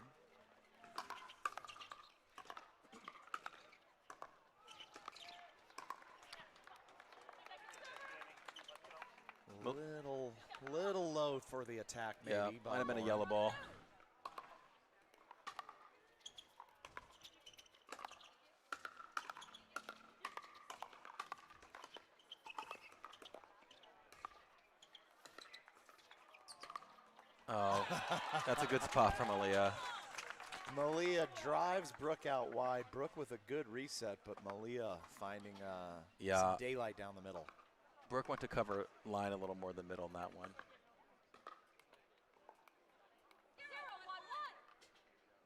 Little low for the attack, maybe. Yeah, by might have been a Lauren. yellow ball. Oh, that's a good spot from Malia. Malia drives Brooke out wide. Brooke with a good reset, but Malia finding some daylight down the middle. Brooke went to cover line a little more than middle in that one.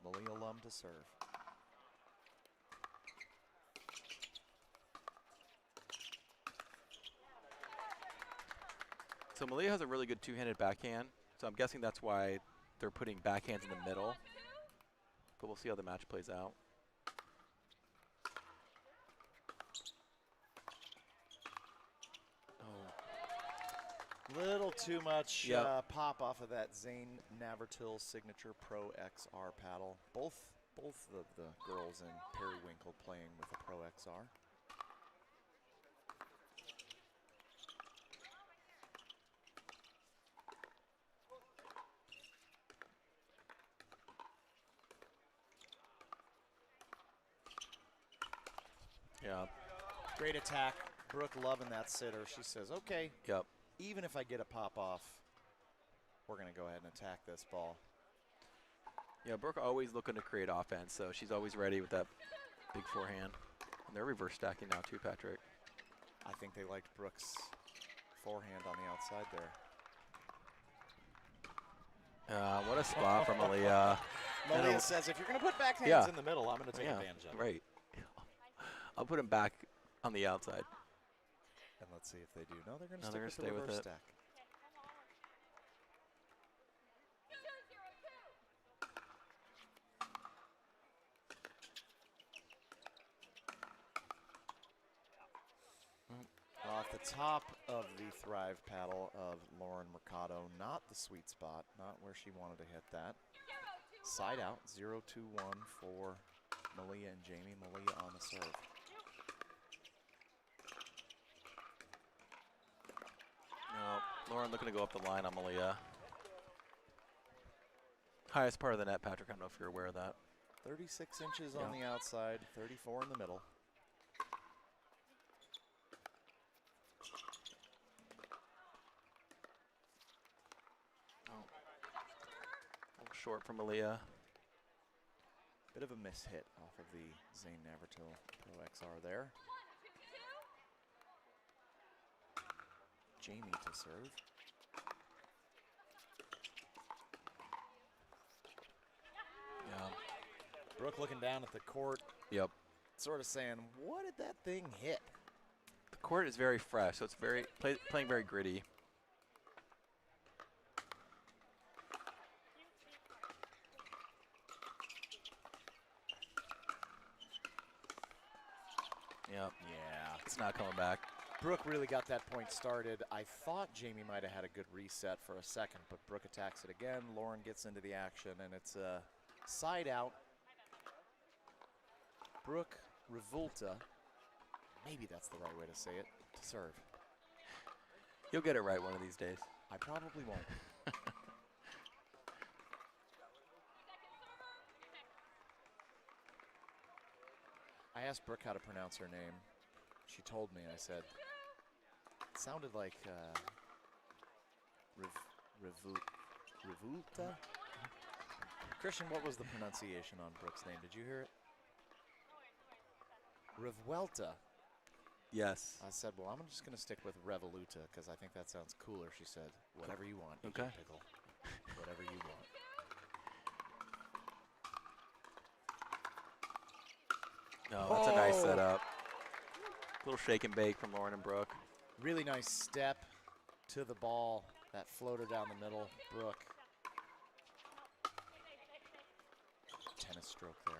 Malia Lum to serve. So Malia has a really good two-handed backhand, so I'm guessing that's why they're putting backhands in the middle. But we'll see how the match plays out. Little too much pop off of that Zane Navratil Signature Pro XR paddle. Both of the girls in Periwinkle playing with a Pro XR. Yeah. Great attack. Brooke loving that sitter. She says, okay, yep. Even if I get a pop off, we're going to go ahead and attack this ball. Yeah, Brooke always looking to create offense, so she's always ready with that big forehand. And they're reverse stacking now too, Patrick. I think they liked Brooke's forehand on the outside there. What a spot from Malia. Malia says, if you're going to put backhands in the middle, I'm going to take advantage of it. Right. I'll put him back on the outside. And let's see if they do. No, they're going to stick with the reverse stack. Off the top of the Thrive paddle of Lauren Mercado, not the sweet spot, not where she wanted to hit that. Side out, 0-2-1 for Malia and Jamie. Malia on the serve. No, Lauren looking to go up the line on Malia. Highest part of the net, Patrick. I don't know if you're aware of that. 36 inches on the outside, 34 in the middle. A little short from Malia. Bit of a miss hit off of the Zane Navratil Pro XR there. Jamie to serve. Yeah. Brooke looking down at the court. Yep. Sort of saying, what did that thing hit? The court is very fresh, so it's very playing very gritty. Yep. Yeah. It's not coming back. Brooke really got that point started. I thought Jamie might have had a good reset for a second, but Brooke attacks it again. Lauren gets into the action, and it's a side out. Brooke Revolta, maybe that's the right way to say it, to serve. You'll get it right one of these days. I probably won't. I asked Brooke how to pronounce her name. She told me. I said, it sounded like Revolta. Christian, what was the pronunciation on Brooke's name? Did you hear it? Revuelta. Yes. I said, well, I'm just going to stick with Revoluta because I think that sounds cooler. She said, whatever you want. Okay. Pickle. Whatever you want. Oh, that's a nice setup. Little shake and bake from Lauren and Brooke. Really nice step to the ball. That floater down the middle. Brooke. Tennis stroke there.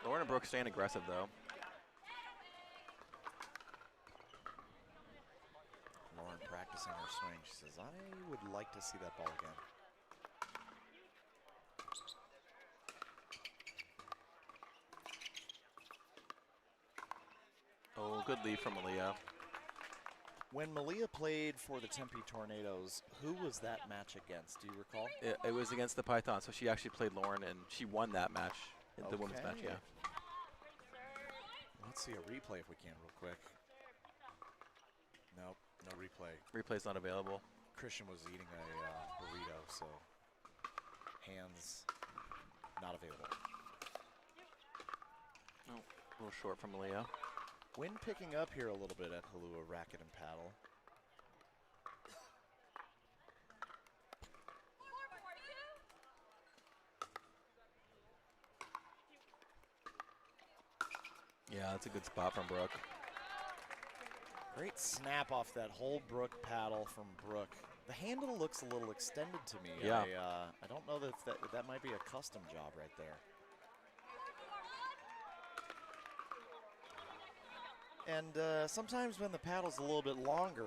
Lauren and Brooke staying aggressive, though. Lauren practicing her swing. She says, I would like to see that ball again. Oh, good lead from Malia. When Malia played for the Tempe Tornadoes, who was that match against? Do you recall? It was against the Python, so she actually played Lauren, and she won that match, the women's match, yeah. Let's see a replay if we can real quick. Nope, no replay. Replay's not available. Christian was eating a burrito, so hands not available. Oh, a little short from Malia. Wind picking up here a little bit at Halua Racket and Paddle. Yeah, that's a good spot from Brooke. Great snap off that whole Brooke paddle from Brooke. The handle looks a little extended to me. Yeah. I don't know that might be a custom job right there. And sometimes when the paddle's a little bit longer,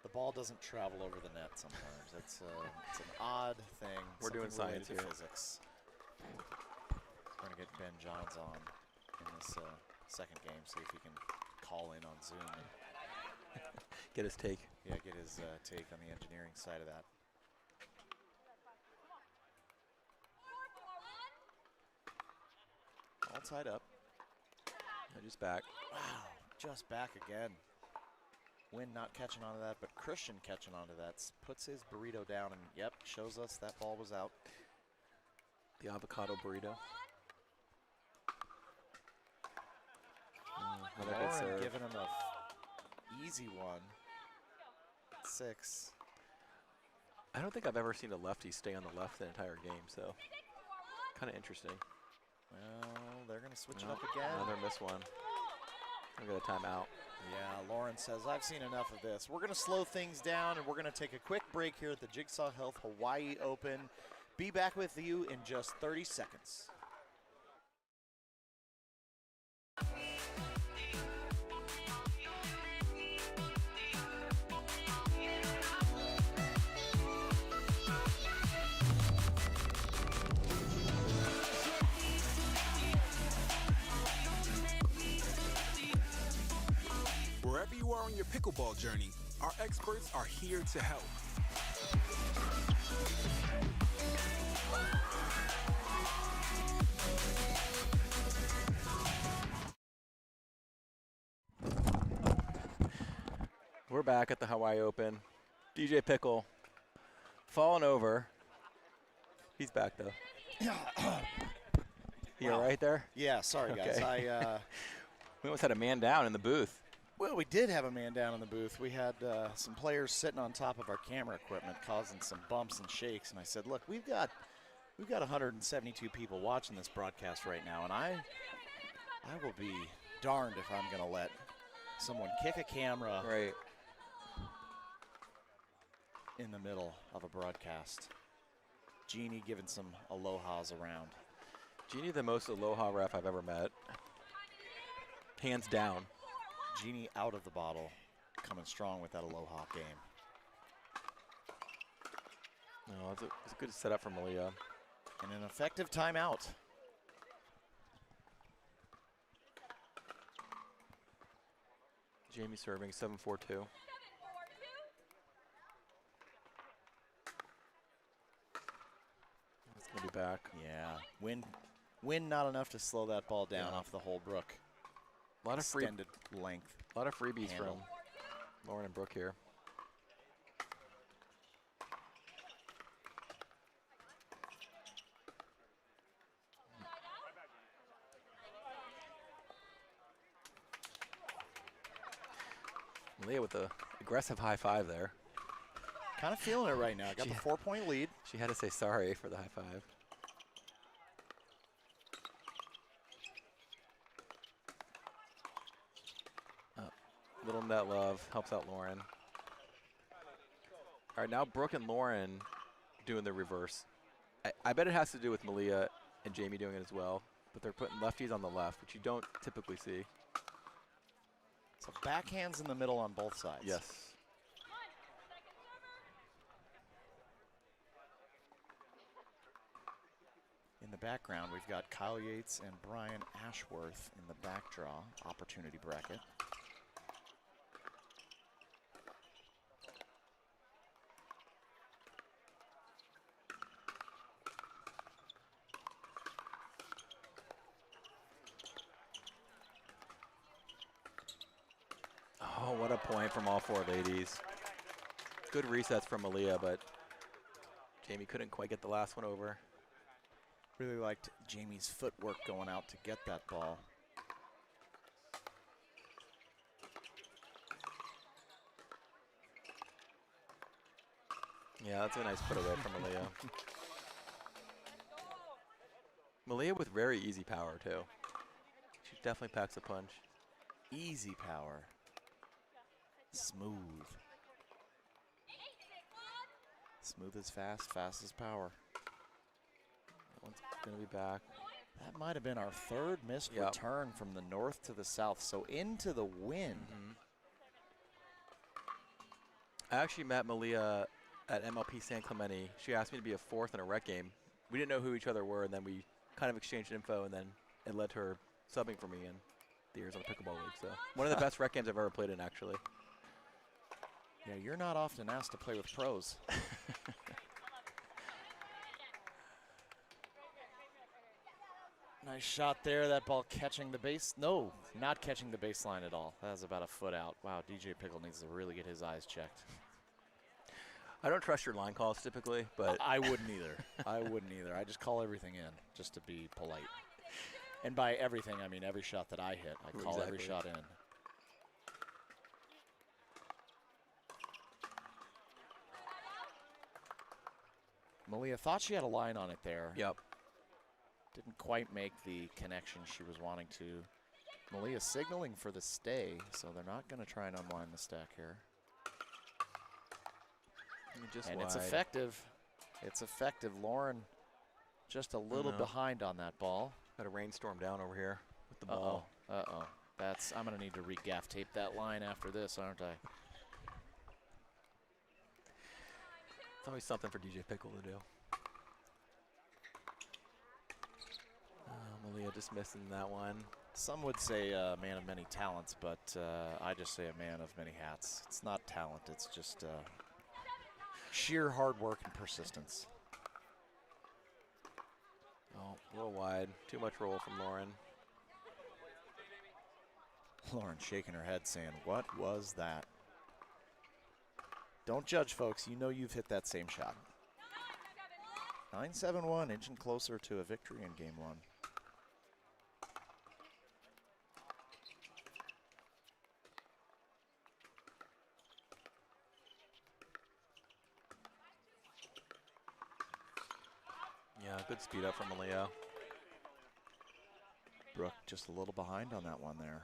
the ball doesn't travel over the net sometimes. It's an odd thing. We're doing something science related to here. Physics. We're going to get Ben Johns on in this second game, see if he can call in on Zoom and Get his take. yeah, get his take on the engineering side of that. All tied up. Yeah, just back. Wow, just back again. Wynn not catching onto that, but Christian catching onto that. Puts his burrito down and, yep, shows us that ball was out. The avocado burrito. Another good Lauren serve. giving him a easy one. 6. I don't think I've ever seen a lefty stay on the left the entire game, so kind of interesting. Well, they're going to switch it No, up again. Another miss one. I'm going to timeout. Yeah, Lauren says, I've seen enough of this. We're going to slow things down, and we're going to take a quick break here at the Jigsaw Health Hawaii Open. Be back with you in just 30 seconds. Wherever you are on your pickleball journey, our experts are here to help. We're back at the Hawaii Open. DJ Pickle falling over. He's back though. You all right there? Yeah, sorry guys. Okay. We almost had a man down in the booth. Well, we did have a man down in the booth. We had some players sitting on top of our camera equipment causing some bumps and shakes, and I said, look, we've got 172 people watching this broadcast right now, and I will be darned if I'm going to let someone kick a camera right in the middle of a broadcast. Jeannie giving some alohas around. Jeannie, the most aloha ref I've ever met. Hands down. Jeannie out of the bottle, coming strong with that aloha game. No, it's a good setup for Malia. And an effective timeout. Jamie serving 7-4-2. It's going to be back. Yeah. Win not enough to slow that ball down off the whole Brook. A lot of extended length. A lot of freebies handle. from Lauren and Brooke here. Malia with the aggressive high five there. Kind of feeling it right now. Got the 4-point lead. She had to say sorry for the high five. Little net love helps out Lauren. All right, now Brooke and Lauren doing the reverse. I bet it has to do with Malia and Jamie doing it as well, but they're putting lefties on the left, which you don't typically see. So backhands in the middle on both sides. Yes. In the background, we've got Kyle Yates and Brian Ashworth in the back draw, opportunity bracket. Oh, what a point from all four ladies. Good resets from Malia, but Jamie couldn't quite get the last one over. Really liked Jamie's footwork going out to get that ball. Yeah, that's a nice put away from Malia. Malia with very easy power, too. She definitely packs a punch. Easy power. Smooth. Smooth as fast, fast as power. That one's going to be back. That might have been our third missed return from the north to the south, so into the wind. I actually met Malia at MLP San Clemente. She asked me to be a fourth in a rec game. We didn't know who each other were, and then we kind of exchanged info, and then it led to her subbing for me in the Arizona Pickleball League. So one of the best rec games I've ever played in, actually. Yeah, you're not often asked to play with pros. Nice shot there. That ball catching the base. No, not catching the baseline at all. That was about a foot out. Wow, DJ Pickle needs to really get his eyes checked. I don't trust your line calls typically, but I wouldn't either. I wouldn't either. I just call everything in just to be polite. And by everything, I mean every shot that I hit. I call every shot in. Malia thought she had a line on it there. Yep. Didn't quite make the connection she was wanting to. Malia signaling for the stay, so they're not going to try and unwind the stack here. And it's effective. It's effective. Lauren just a little behind on that ball. Got a rainstorm down over here with the ball. Uh-oh. That's, I'm going to need to re-gaff tape that line after this, aren't I? It's always something for DJ Pickle to do. Malia just missing that one. Some would say a man of many talents, but I just say a man of many hats. It's not talent, it's just sheer hard work and persistence. Oh, a little wide. Too much roll from Lauren. Lauren shaking her head saying, what was that? Don't judge, folks. You know you've hit that same shot. 9-7-1, inching closer to a victory in game one. Yeah, good speed up from Malia. Brooke just a little behind on that one there.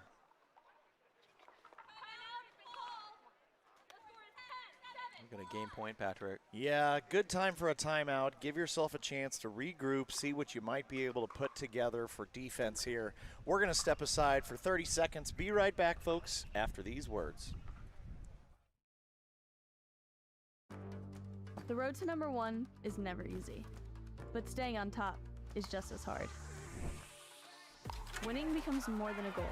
We're going to game point, Patrick. Yeah, good time for a timeout. Give yourself a chance to regroup, see what you might be able to put together for defense here. We're going to step aside for 30 seconds. Be right back, folks, after these words. The road to #1 is never easy, but staying on top is just as hard. Winning becomes more than a goal.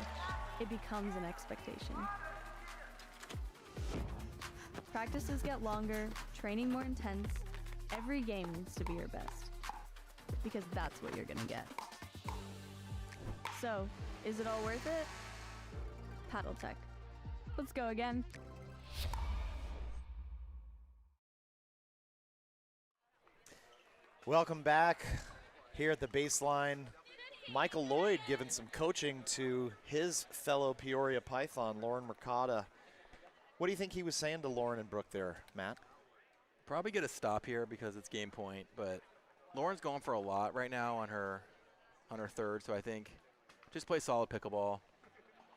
It becomes an expectation. Practices get longer, training more intense. Every game needs to be your best, because that's what you're gonna get. So, is it all worth it? Paddle Tech. Let's go again. Welcome back here at the baseline. Michael Lloyd giving some coaching to his fellow Peoria Python, Lauren Mercado. What do you think he was saying to Lauren and Brooke there, Matt? Probably get a stop here because it's game point, but Lauren's going for a lot right now on her third, so I think just play solid pickleball.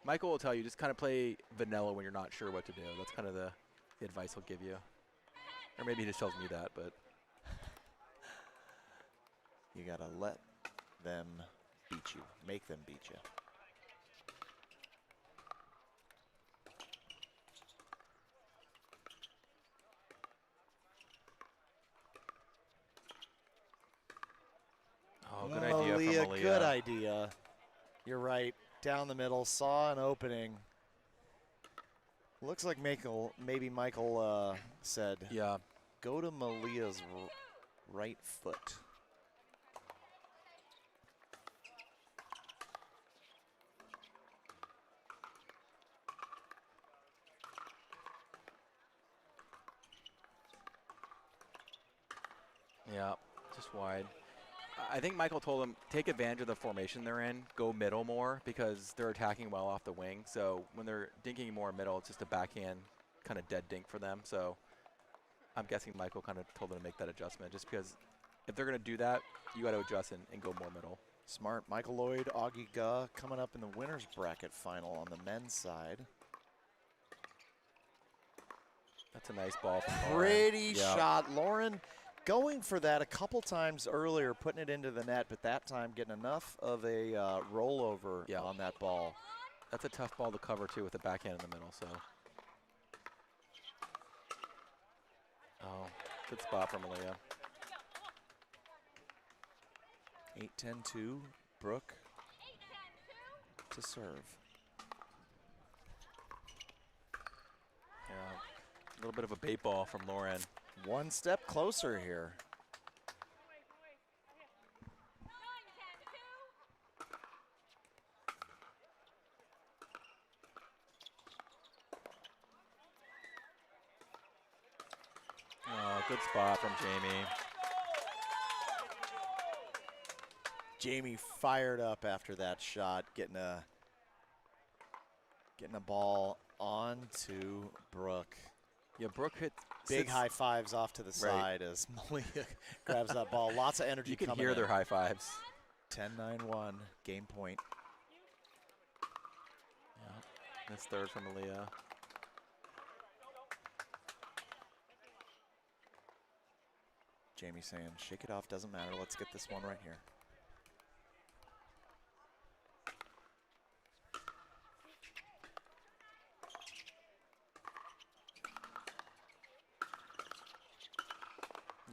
Michael will tell you, just kind of play vanilla when you're not sure what to do. That's kind of the advice he'll give you. Or maybe he just tells me that, but. You got to let them beat you, make them beat you. Oh, good idea from Malia. Good idea. You're right. Down the middle, saw an opening. Looks like maybe Michael said, yeah, go to Malia's right foot. Yeah, just wide. I think Michael told him, take advantage of the formation they're in, go middle more, because they're attacking well off the wing. So when they're dinking more middle, it's just a backhand kind of dead dink for them. So I'm guessing Michael kind of told them to make that adjustment, just because if they're going to do that, you got to adjust and go more middle. Smart. Michael Lloyd, Augie Guh coming up in the winner's bracket final on the men's side. That's a nice ball from Pretty shot. Lauren going for that a couple times earlier, putting it into the net, but that time getting enough of a rollover on that ball. That's a tough ball to cover, too, with the backhand in the middle. So, oh, good spot from Malia. 8-10-2, Brooke to serve. Yeah, a little bit of a bait ball from Lauren. One step closer here. Oh, good spot from Jamie. Jamie fired up after that shot, getting a ball onto Brooke. Yeah, Brooke hit big high fives off to the side as Malia grabs that ball. Lots of energy. You can coming hear in. their high fives. 10-9-1, game point. Yeah, that's third from Malia. Jamie saying, shake it off, doesn't matter. Let's get this one right here.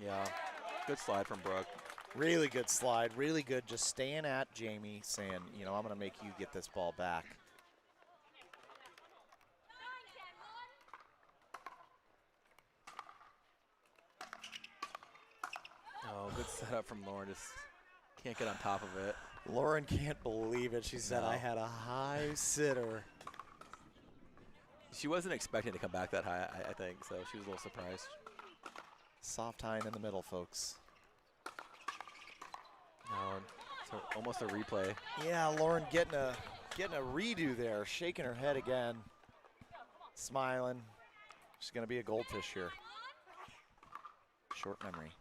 Yeah, good slide from Brooke. Really good slide, really good. Just staying at Jamie, saying, you know, I'm going to make you get this ball back. Oh, good setup from Lauren. Just can't get on top of it. Lauren can't believe it. She said, I had a high sitter. She wasn't expecting to come back that high, I think, so she was a little surprised. Soft high in the middle, folks. Oh, so almost a replay. Yeah, Lauren getting a redo there, shaking her head again, smiling. She's going to be a goldfish here. Short memory.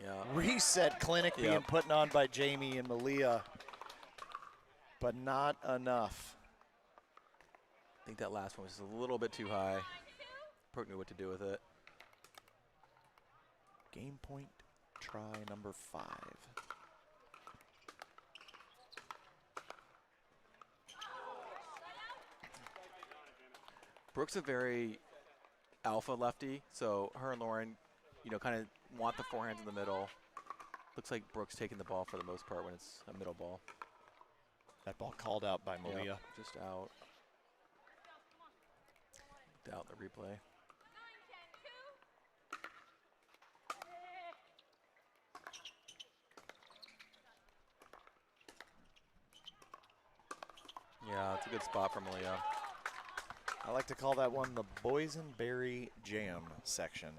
Yeah. Reset clinic being put on by Jamie and Malia, but not enough. I think that last one was just a little bit too high. Brooke knew what to do with it. Game point, try number 5. Brooke's a very alpha lefty, so her and Lauren, you know, kind of want the forehands in the middle. Looks like Brooke's taking the ball for the most part when it's a middle ball. That ball called out by Malia. Yep, just out. Out in the replay. Yeah, it's a good spot for Malia. I like to call that one the boysenberry jam section.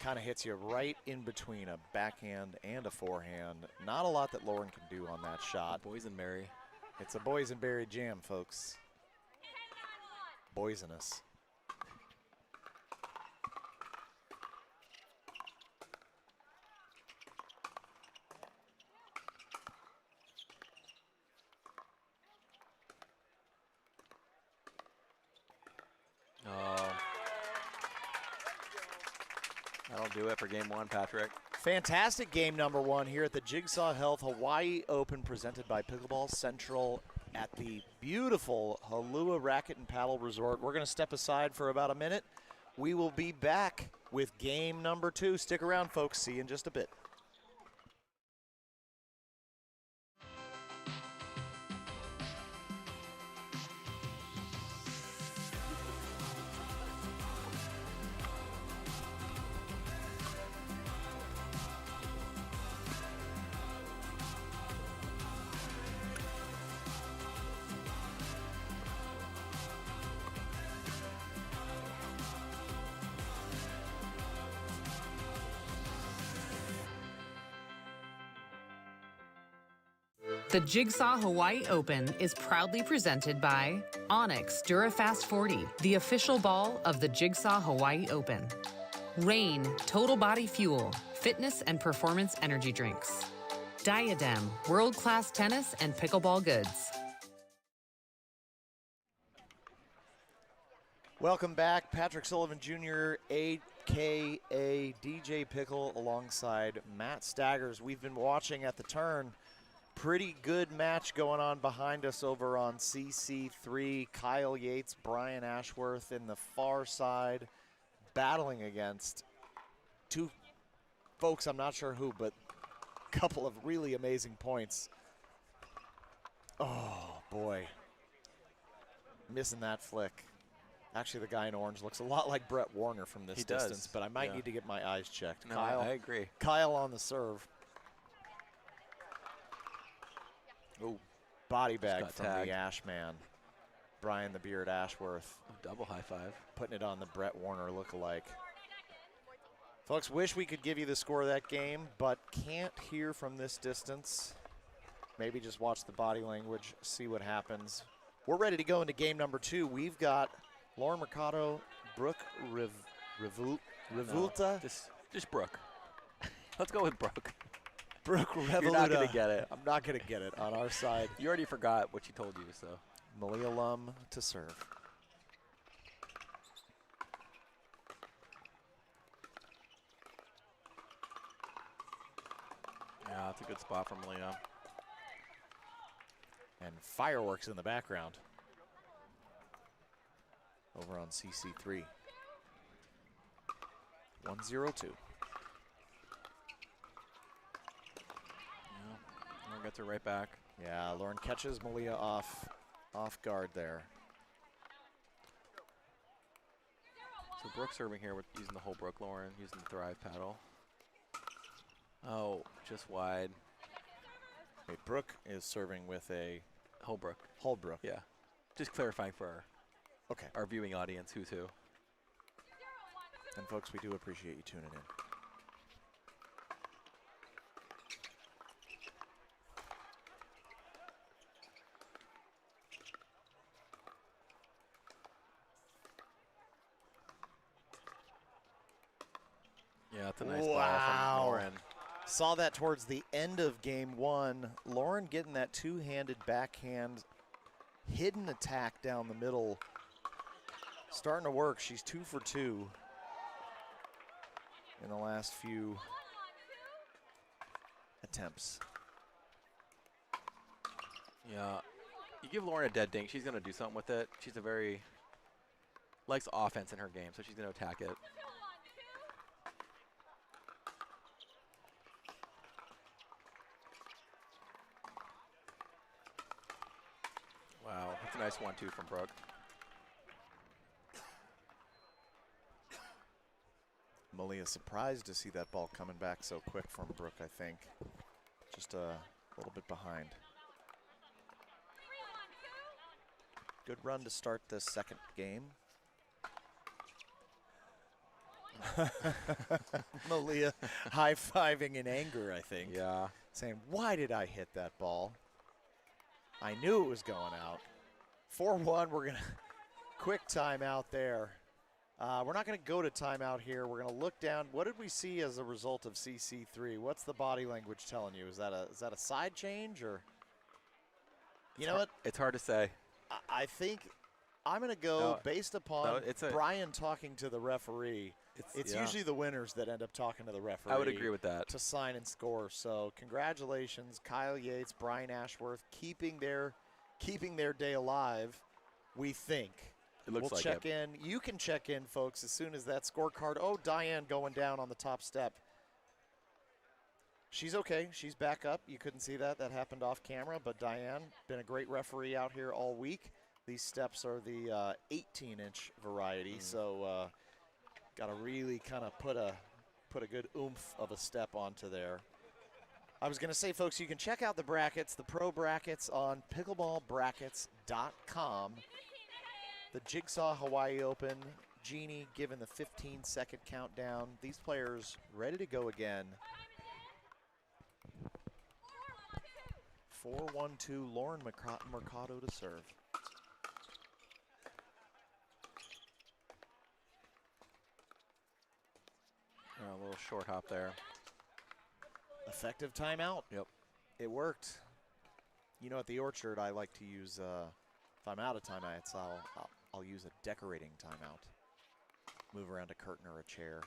Kind of hits you right in between a backhand and a forehand. Not a lot that Lauren can do on that shot. Boysenberry. It's a boysenberry jam, folks. Poisonous. That'll do it for game 1, Patrick. Fantastic game number 1 here at the Jigsaw Health Hawaii Open, presented by Pickleball Central at the beautiful Halua Racket and Paddle Resort. We're going to step aside for about a minute. We will be back with game number 2. Stick around, folks. See you in just a bit. The Jigsaw Hawaii Open is proudly presented by Onyx DuraFast 40, the official ball of the Jigsaw Hawaii Open. Rain Total Body Fuel, fitness and performance energy drinks. Diadem, world-class tennis and pickleball goods. Welcome back, Patrick Sullivan Jr., a.k.a. DJ Pickle, alongside Matt Staggers. We've been watching at the turn. Pretty good match going on behind us over on CC3. Kyle Yates, Brian Ashworth in the far side, battling against two folks, I'm not sure who, but a couple of really amazing points. Oh, boy. Missing that flick. Actually, the guy in orange looks a lot like Brett Warner from this distance, but I might need to get my eyes checked. No, Kyle, I agree. Kyle on the serve. Oh, body bag from tagged. the Ashman. Brian the Beard Ashworth. Oh, double high five. Putting it on the Brett Warner lookalike. Folks, wish we could give you the score of that game, but can't hear from this distance. Maybe just watch the body language, see what happens. We're ready to go into game number 2. We've got Lauren Mercado, Brooke Revulta. No, just Brooke. Let's go with Brooke. Brooke Revoluta. You're not going to get it. I'm not going to get it on our side. You already forgot what she told you, so. Malia Lum to serve. Yeah, that's a good spot for Malia. And fireworks in the background over on CC3. 1-0-2. Lauren gets her right back. Yeah, Lauren catches Malia off guard there. So Brooke serving here with using the Holbrook, Lauren using the Thrive paddle. Oh, just wide. Wait, Brooke is serving with a Holbrook. Holbrook. Yeah. Just clarifying for our viewing audience who's who. And folks, we do appreciate you tuning in. Yeah, that's a nice ball from Lauren. Saw that towards the end of game 1. Lauren getting that two-handed backhand hidden attack down the middle. Starting to work. She's 2 for 2 in the last few attempts. Yeah. You give Lauren a dead dink, she's going to do something with it. She's a very, likes offense in her game, so she's going to attack it. Wow, that's a nice 1-2 from Brooke. Malia surprised to see that ball coming back so quick from Brooke, I think. Just a little bit behind. Good run to start this second game. Malia high-fiving in anger, I think. Yeah. Saying, why did I hit that ball? I knew it was going out. 4-1, we're going to quick timeout there. We're not going to go to timeout here. We're going to look down. What did we see as a result of CC3? What's the body language telling you? Is that a side change or? You know what? It's hard to say. I think I'm going to go based upon Brian talking to the referee. It's usually the winners that end up talking to the referee. I would agree with that. To sign and score. So congratulations, Kyle Yates, Brian Ashworth, keeping their day alive, we think. It looks we'll check in. You can check in, folks, as soon as that scorecard. Oh, Diane going down on the top step. She's okay. She's back up. You couldn't see that. That happened off camera. But Diane, been a great referee out here all week. These steps are the 18-inch variety. So got to really kind of put a good oomph of a step onto there. I was going to say, folks, you can check out the brackets, the pro brackets on pickleballbrackets.com. The Jigsaw Hawaii Open, Jeannie given the 15-second countdown. These players ready to go again. 4-1-2, Lauren Mercado to serve. A little short hop there. Effective timeout. Yep. It worked. You know, at the Orchard, I like to use, if I'm out of timeouts, I'll use a decorating timeout. Move around a curtain or a chair.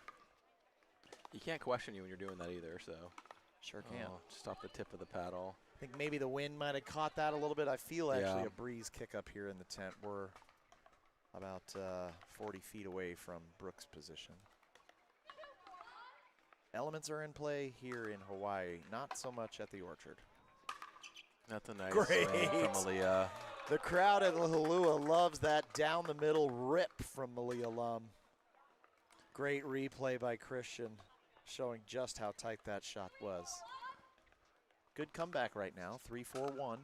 You can't question you when you're doing that either, so. Sure can. Just off the tip of the paddle. I think maybe the wind might have caught that a little bit. I feel actually Yeah. a breeze kick up here in the tent. We're about 40 feet away from Brooke's position. Elements are in play here in Hawaii, not so much at the Orchard. That's a nice Great swing from Malia. The crowd at Lahalua loves that down the middle rip from Malia Lum. Great replay by Christian, showing just how tight that shot was. Good comeback right now, 3-4-1.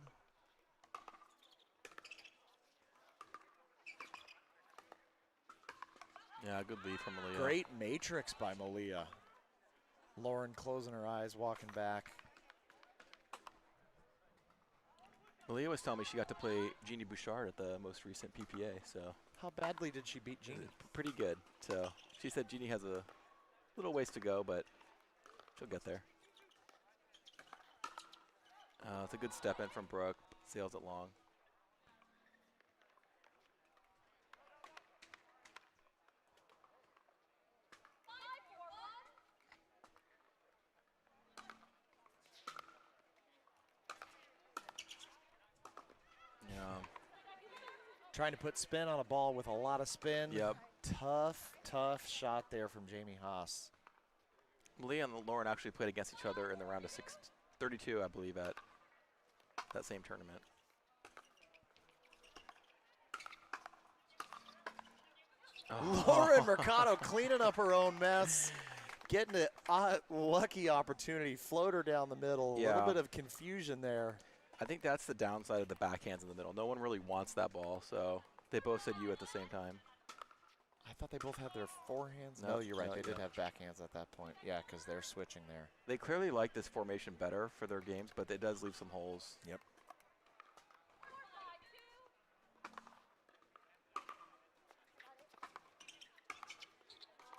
Yeah, good lead from Malia. Great matrix by Malia. Lauren closing her eyes, walking back. Malia was telling me she got to play Jeannie Bouchard at the most recent PPA, so. How badly did she beat Jeannie? Pretty good. So she said Jeannie has a little ways to go, but she'll get there. It's a good step in from Brooke. Sails it long. Trying to put spin on a ball with a lot of spin. Yep. Tough shot there from Jamie Haas. Malia and Lauren actually played against each other in the round of 32, I believe, at that same tournament. Lauren Mercado cleaning up her own mess. Getting a lucky opportunity. Floater down the middle. A little bit of confusion there. I think that's the downside of the backhands in the middle. No one really wants that ball, so they both said you at the same time. I thought they both had their forehands. No, No, you're right. no, They did no. have backhands at that point. Yeah, because they're switching there. They clearly like this formation better for their games, but it does leave some holes. Yep.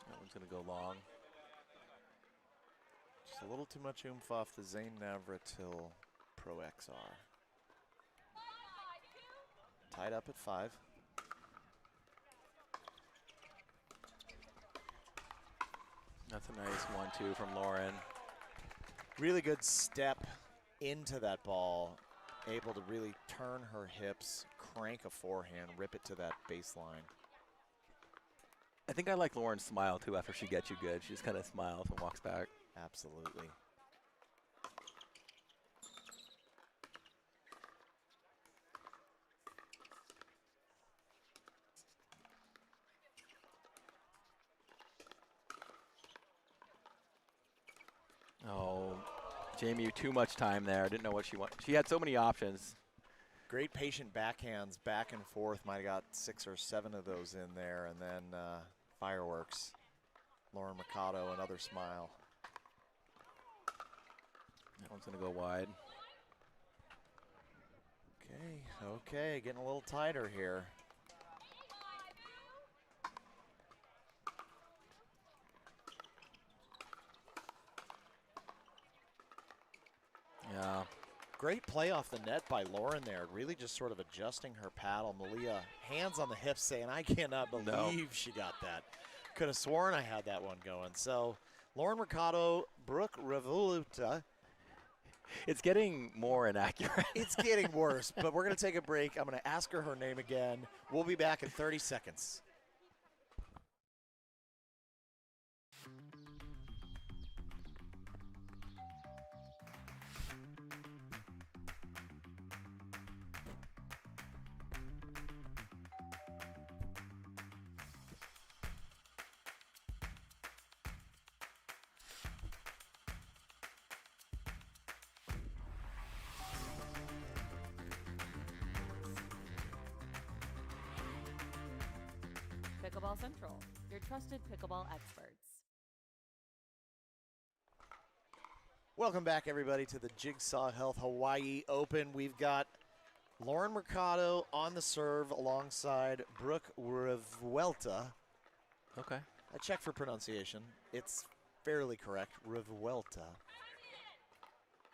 That one's going to go long. Just a little too much oomph off the Zane Navratil Pro XR. Tied up at 5. That's a nice 1-2 from Lauren. Really good step into that ball. Able to really turn her hips, crank a forehand, rip it to that baseline. I think I like Lauren's smile, too, after she gets you good. She just kind of smiles and walks back. Absolutely. Oh, Jamie, too much time there. Didn't know what she wanted. She had so many options. Great patient backhands, back and forth. Might have got 6 or 7 of those in there, and then fireworks. Lauren Mercado, another smile. That one's going to go wide. Okay, getting a little tighter here. Yeah. Great play off the net by Lauren there. Really just sort of adjusting her paddle. Malia, hands on the hips, saying, I cannot believe she got that. Could have sworn I had that one going. So Lauren Mercado, Brooke Revoluta. It's getting more inaccurate. It's getting worse, but we're going to take a break. I'm going to ask her name again. We'll be back in 30 seconds. Pickleball Central, your trusted pickleball experts. Welcome back, everybody, to the Jigsaw Health Hawaii Open. We've got Lauren Mercado on the serve alongside Brooke Revuelta. Okay. I checked for pronunciation. It's fairly correct, Revuelta.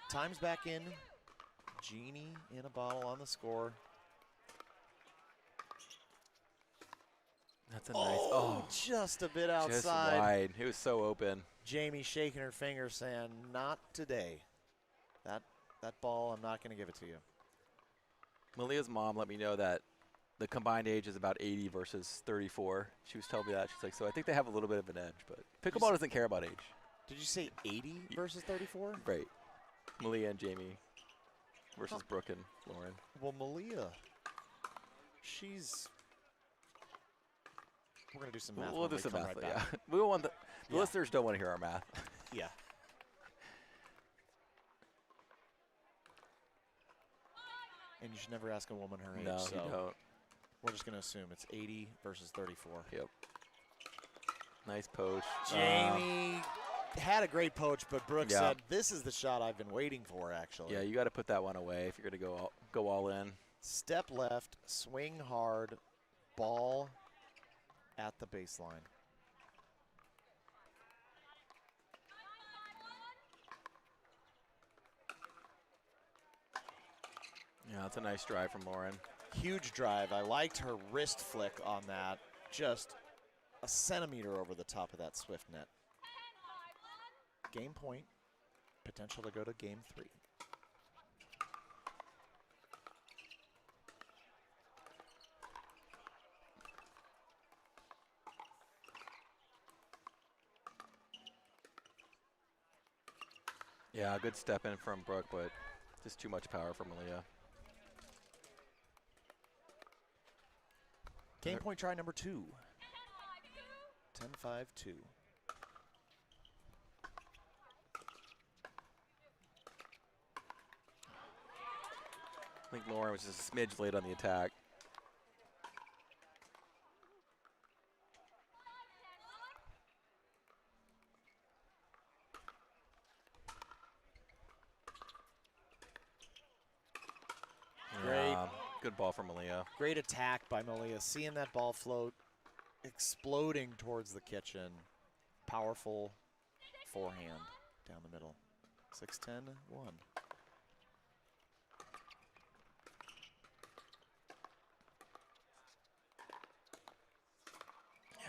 Time's back in. Genie in a bottle on the score. That's a nice. Just a bit outside. Just wide. It was so open. Jamie shaking her finger saying, not today. That ball, I'm not going to give it to you. Malia's mom let me know that the combined age is about 80 versus 34. She was telling me that. She's like, so I think they have a little bit of an edge, but pickleball doesn't care about age. Did you say 80 versus 34? Right. Malia and Jamie versus Brooke and Lauren. Well, Malia, she's... We're going to do some math. We'll do some math, right yeah. back. We want the listeners don't want to hear our math. Yeah. And you should never ask a woman her age. No, so you don't. We're just going to assume it's 80 versus 34. Yep. Nice poach. Jamie had a great poach, but Brooke Yeah. said, this is the shot I've been waiting for, actually. Yeah, you got to put that one away if you're going to go all in. Step left, swing hard, ball at the baseline. Yeah, that's a nice drive from Lauren. Huge drive. I liked her wrist flick on that. Just a centimeter over the top of that swift net. Game point. Potential to go to game 3. Yeah, good step in from Brooke, but just too much power from Malia. Game point try number 2. 10-5-2. I think Lauren was just a smidge late on the attack. Great. Yeah, good ball from Malia. Great attack by Malia. Seeing that ball float, exploding towards the kitchen. Powerful forehand down the middle. 6-10-1.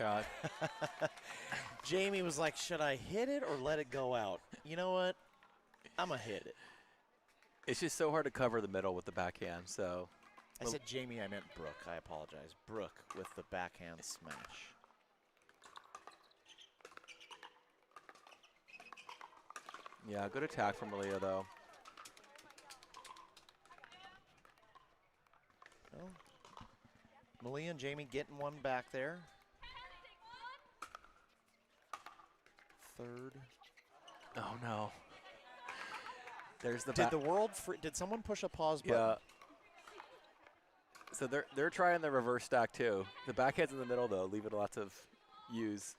Yeah. Jamie was like, should I hit it or let it go out? You know what? I'm going to hit it. It's just so hard to cover the middle with the backhand, so. I said Jamie, I meant Brooke. I apologize. Brooke with the backhand smash. Yeah, good attack from Malia, though. Well, Malia and Jamie getting one back there. Third. Oh, no. There's the Did the world did someone push a pause button? Yeah. So they're trying the reverse stack too. The backhand's in the middle though, leaving lots of use.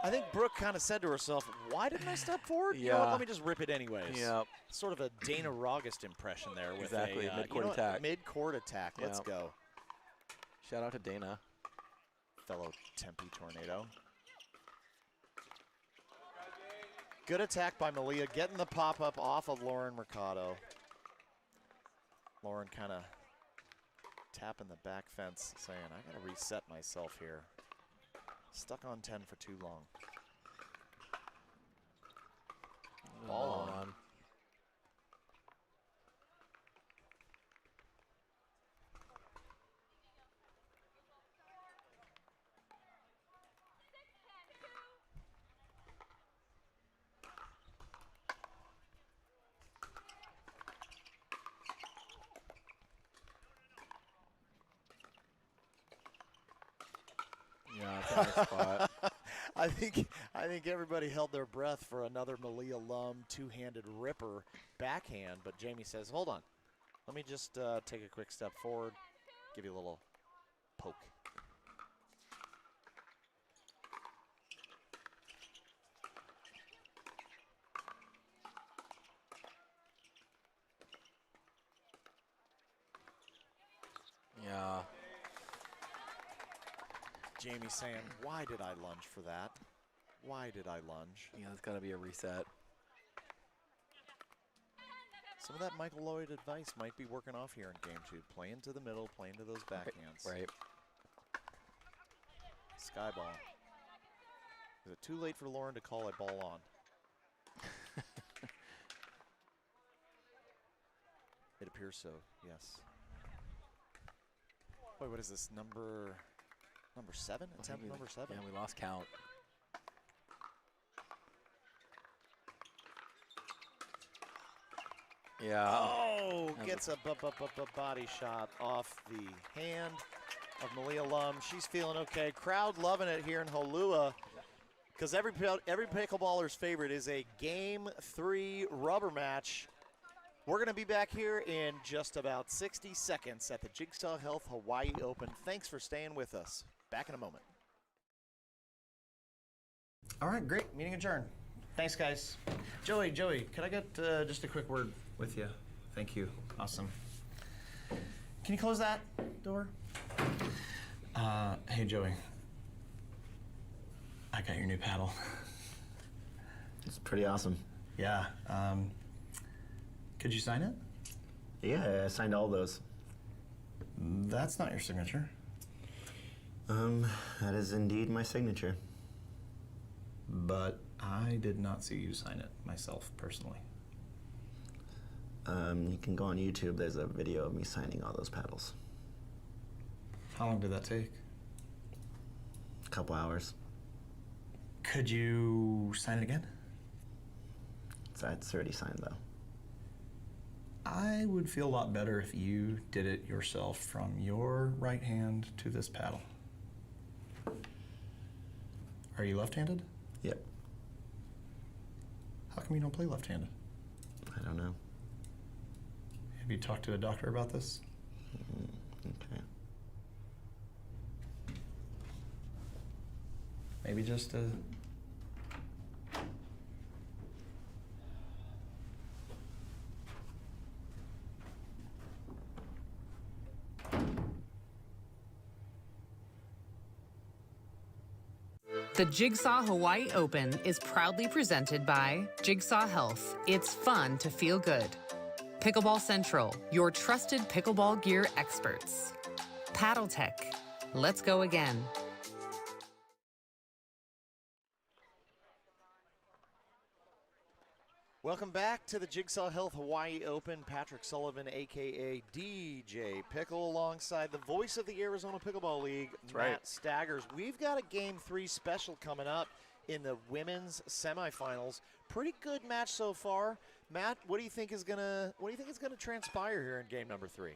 I think Brooke kind of said to herself, why didn't I step forward? You know what, Yeah. let me just rip it anyways. Yep. Sort of a Dana Rogest impression there with Exactly, a mid-court attack. Mid-court attack. Let's Yep. go. Shout out to Dana. Fellow Tempe Tornado. Good attack by Malia, getting the pop-up off of Lauren Mercado. Lauren kind of tapping the back fence, saying, I got to reset myself here. Stuck on 10 for too long. Ball on. Yeah, that's a nice spot. I think everybody held their breath for another Malia Lum two-handed ripper backhand, but Jamie says, hold on. Let me just take a quick step forward, give you a little poke. Yeah. Jamie saying, why did I lunge for that? Why did I lunge? Yeah, that's got to be a reset. Some of that Michael Lloyd advice might be working off here in game 2. Play into the middle, play into those backhands. Right. Sky ball. Is it too late for Lauren to call a ball on? It appears so, yes. Wait, what is this, number 7? Attempt number 7? Yeah, we lost count. Yeah. Oh, gets a body shot off the hand of Malia Lum. She's feeling okay. Crowd loving it here in Holua because every pickleballer's favorite is a Game 3 rubber match. We're going to be back here in just about 60 seconds at the Jigsaw Health Hawaii Open. Thanks for staying with us. Back in a moment. All right, great. Meeting adjourned. Thanks, guys. Joey, could I get just a quick word with you? Thank you. Awesome. Can you close that door? Hey, Joey. I got your new paddle. It's pretty awesome. Yeah. Could you sign it? Yeah, I signed all those. That's not your signature. That is indeed my signature. But I did not see you sign it myself, personally. You can go on YouTube. There's a video of me signing all those paddles. How long did that take? A couple hours. Could you sign it again? It's already signed, though. I would feel a lot better if you did it yourself from your right hand to this paddle. Are you left-handed? Yep. How come you don't play left-handed? I don't know. Have you talked to a doctor about this? Okay. Maybe just a... The Jigsaw Hawaii Open is proudly presented by Jigsaw Health. It's fun to feel good. Pickleball Central, your trusted pickleball gear experts. Paddle Tech, let's go again. Welcome back to the Jigsaw Health Hawaii Open. Patrick Sullivan, a.k.a. DJ Pickle, alongside the voice of the Arizona Pickleball League, Matt Staggers. We've got a Game 3 special coming up in the women's semifinals. Pretty good match so far. Matt, what do you think is gonna transpire here in game number 3?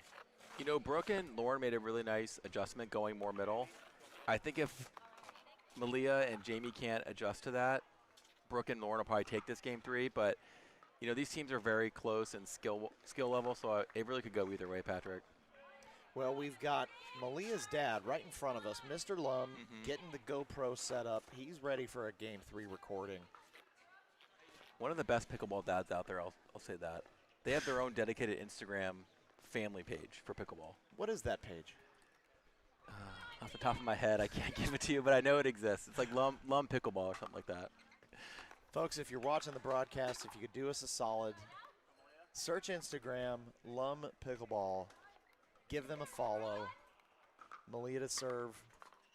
You know, Brooke and Lauren made a really nice adjustment going more middle. I think if Malia and Jamie can't adjust to that, Brooke and Lauren will probably take this game 3, but you know, these teams are very close in skill level, so it really could go either way, Patrick. Well, we've got Malia's dad right in front of us, Mr. Lum, getting the GoPro set up. He's ready for a Game 3 recording. One of the best pickleball dads out there, I'll say that. They have their own dedicated Instagram family page for pickleball. What is that page? Off the top of my head, I can't give it to you, but I know it exists. It's like Lum Pickleball or something like that. Folks, if you're watching the broadcast, if you could do us a solid, search Instagram, Lum Pickleball, give them a follow. Malia to serve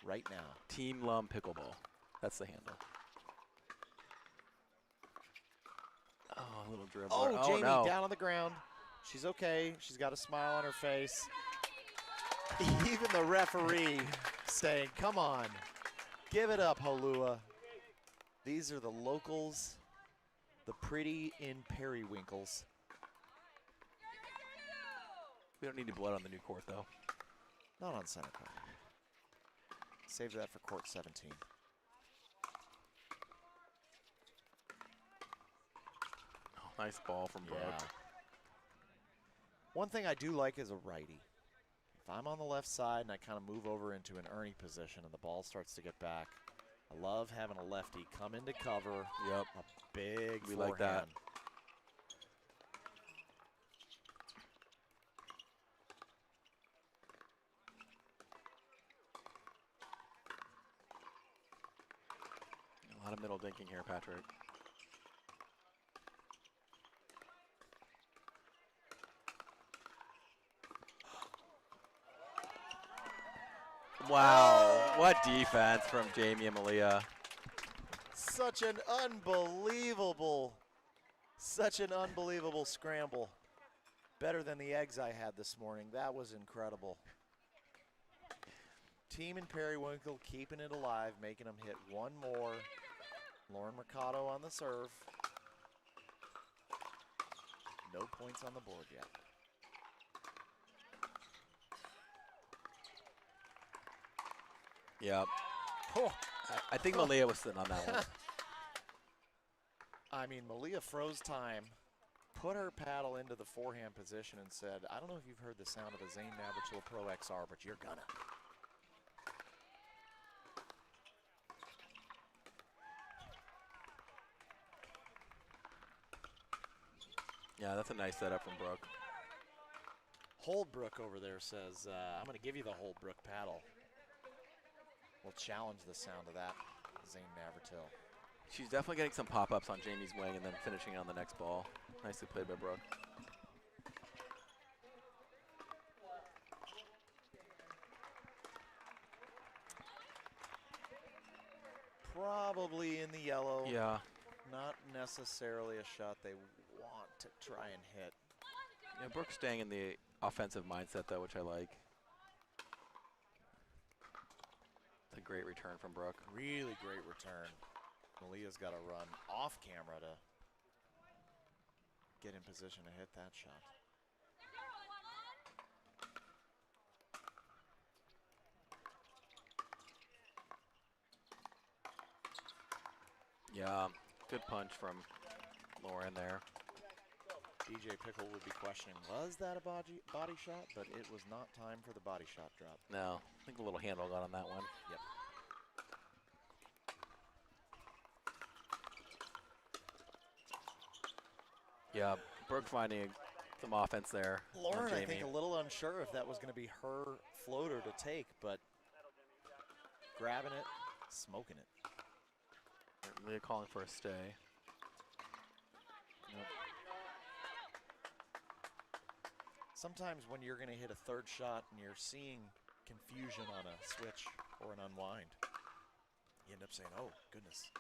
right now. Team Lum Pickleball. That's the handle. Oh, a little dribble. Oh, Jamie no. down on the ground. She's okay. She's got a smile on her face. Even the referee saying, come on, give it up, Holua. These are the locals, the pretty in periwinkles. We don't need any blood on the new court, though. Not on center court. Save that for court 17. Nice ball from Brooke. Yeah. One thing I do like is a righty. If I'm on the left side and I kind of move over into an Ernie position and the ball starts to get back, I love having a lefty come into cover. Yep. A big We forehand. like that. A lot of middle dinking here, Patrick. Wow, what defense from Jamie and Malia. Such an unbelievable scramble. Better than the eggs I had this morning. That was incredible. Team and Periwinkle keeping it alive, making them hit one more. Lauren Mercado on the serve. No points on the board yet. Yep. Oh, I think Malia was sitting on that one. I mean, Malia froze time, put her paddle into the forehand position and said, I don't know if you've heard the sound of a Zane Navratil Pro XR, but you're gonna. Yeah, that's a nice setup from Brooke. Holdbrook over there says, I'm going to give you the Holdbrook paddle. We'll challenge the sound of that, Zane Navratil. She's definitely getting some pop-ups on Jamie's wing and then finishing on the next ball. Nicely played by Brooke. Probably in the yellow. Yeah. Not necessarily a shot they want to try and hit. Yeah, Brooke's staying in the offensive mindset, though, which I like. It's a great return from Brooke. Really great return. Malia's got to run off camera to get in position to hit that shot. Yeah, good punch from Lauren there. DJ Pickle would be questioning, was that a body shot? But it was not time for the body shot drop. No, I think a little handle got on that one. Yep. Yeah, Brooke finding some offense there. Lauren, I think, a little unsure if that was going to be her floater to take, but grabbing it, smoking it. They're calling for a stay. Nope. Sometimes when you're going to hit a third shot and you're seeing confusion on a switch or an unwind, you end up saying, oh, goodness,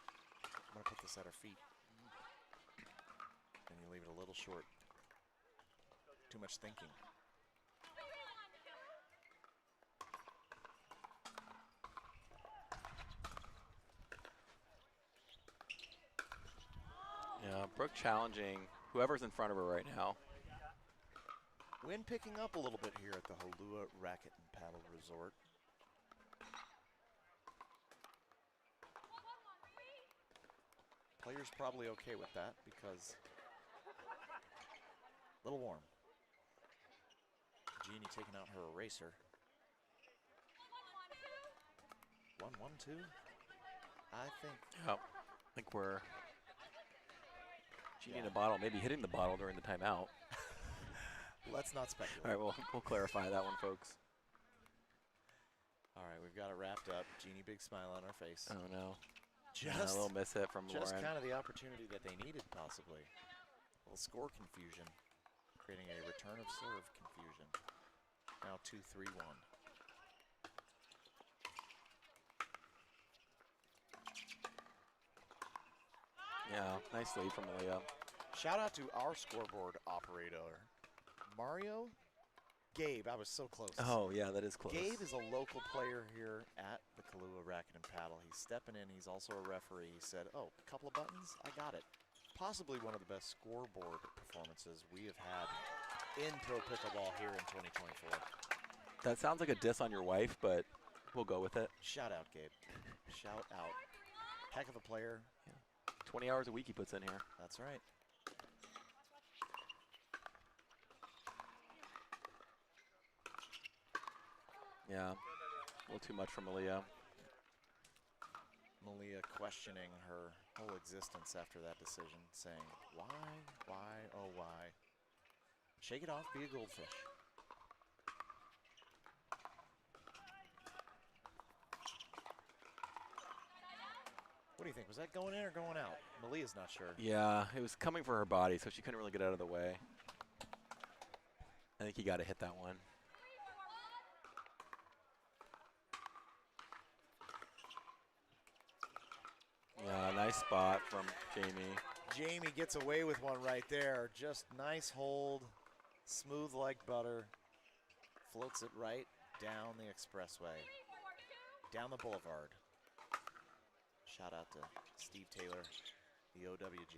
I'm going to put this at her feet. And you leave it a little short. Too much thinking. Yeah, Brooke challenging whoever's in front of her right now. Wind picking up a little bit here at the Holua Racket and Paddle Resort. Players probably okay with that because a little warm. Jeannie taking out her eraser. 1-1-2. I think we're Jeannie in a bottle, maybe hitting the bottle during the timeout. Let's not speculate. All right, we'll clarify that one, folks. All right, we've got it wrapped up. Jeannie, big smile on her face. Oh, no. Just a little miss hit from Lauren. Just kind of the opportunity that they needed, possibly. A little score confusion, creating a return of serve confusion. Now 2-3-1. Yeah, nice lead from Malia. Shout out to our scoreboard operator, Mario. Gabe, I was so close. Oh, yeah, that is close. Gabe is a local player here at the Kahlua Racket and Paddle. He's stepping in. He's also a referee. He said, oh, a couple of buttons? I got it. Possibly one of the best scoreboard performances we have had in pro pickleball here in 2024. That sounds like a diss on your wife, but we'll go with it. Shout out, Gabe. Shout out. Heck of a player. Yeah. 20 hours a week he puts in here. That's right. Yeah, a little too much for Malia. Malia questioning her whole existence after that decision, saying, why, oh why? Shake it off, be a goldfish. What do you think? Was that going in or going out? Malia's not sure. Yeah, it was coming for her body, so she couldn't really get out of the way. I think he got to hit that one. Yeah, nice spot from Jamie. Jamie gets away with one right there. Just nice hold, smooth like butter. Floats it right down the expressway, down the boulevard. Shout out to Steve Taylor, the OWG.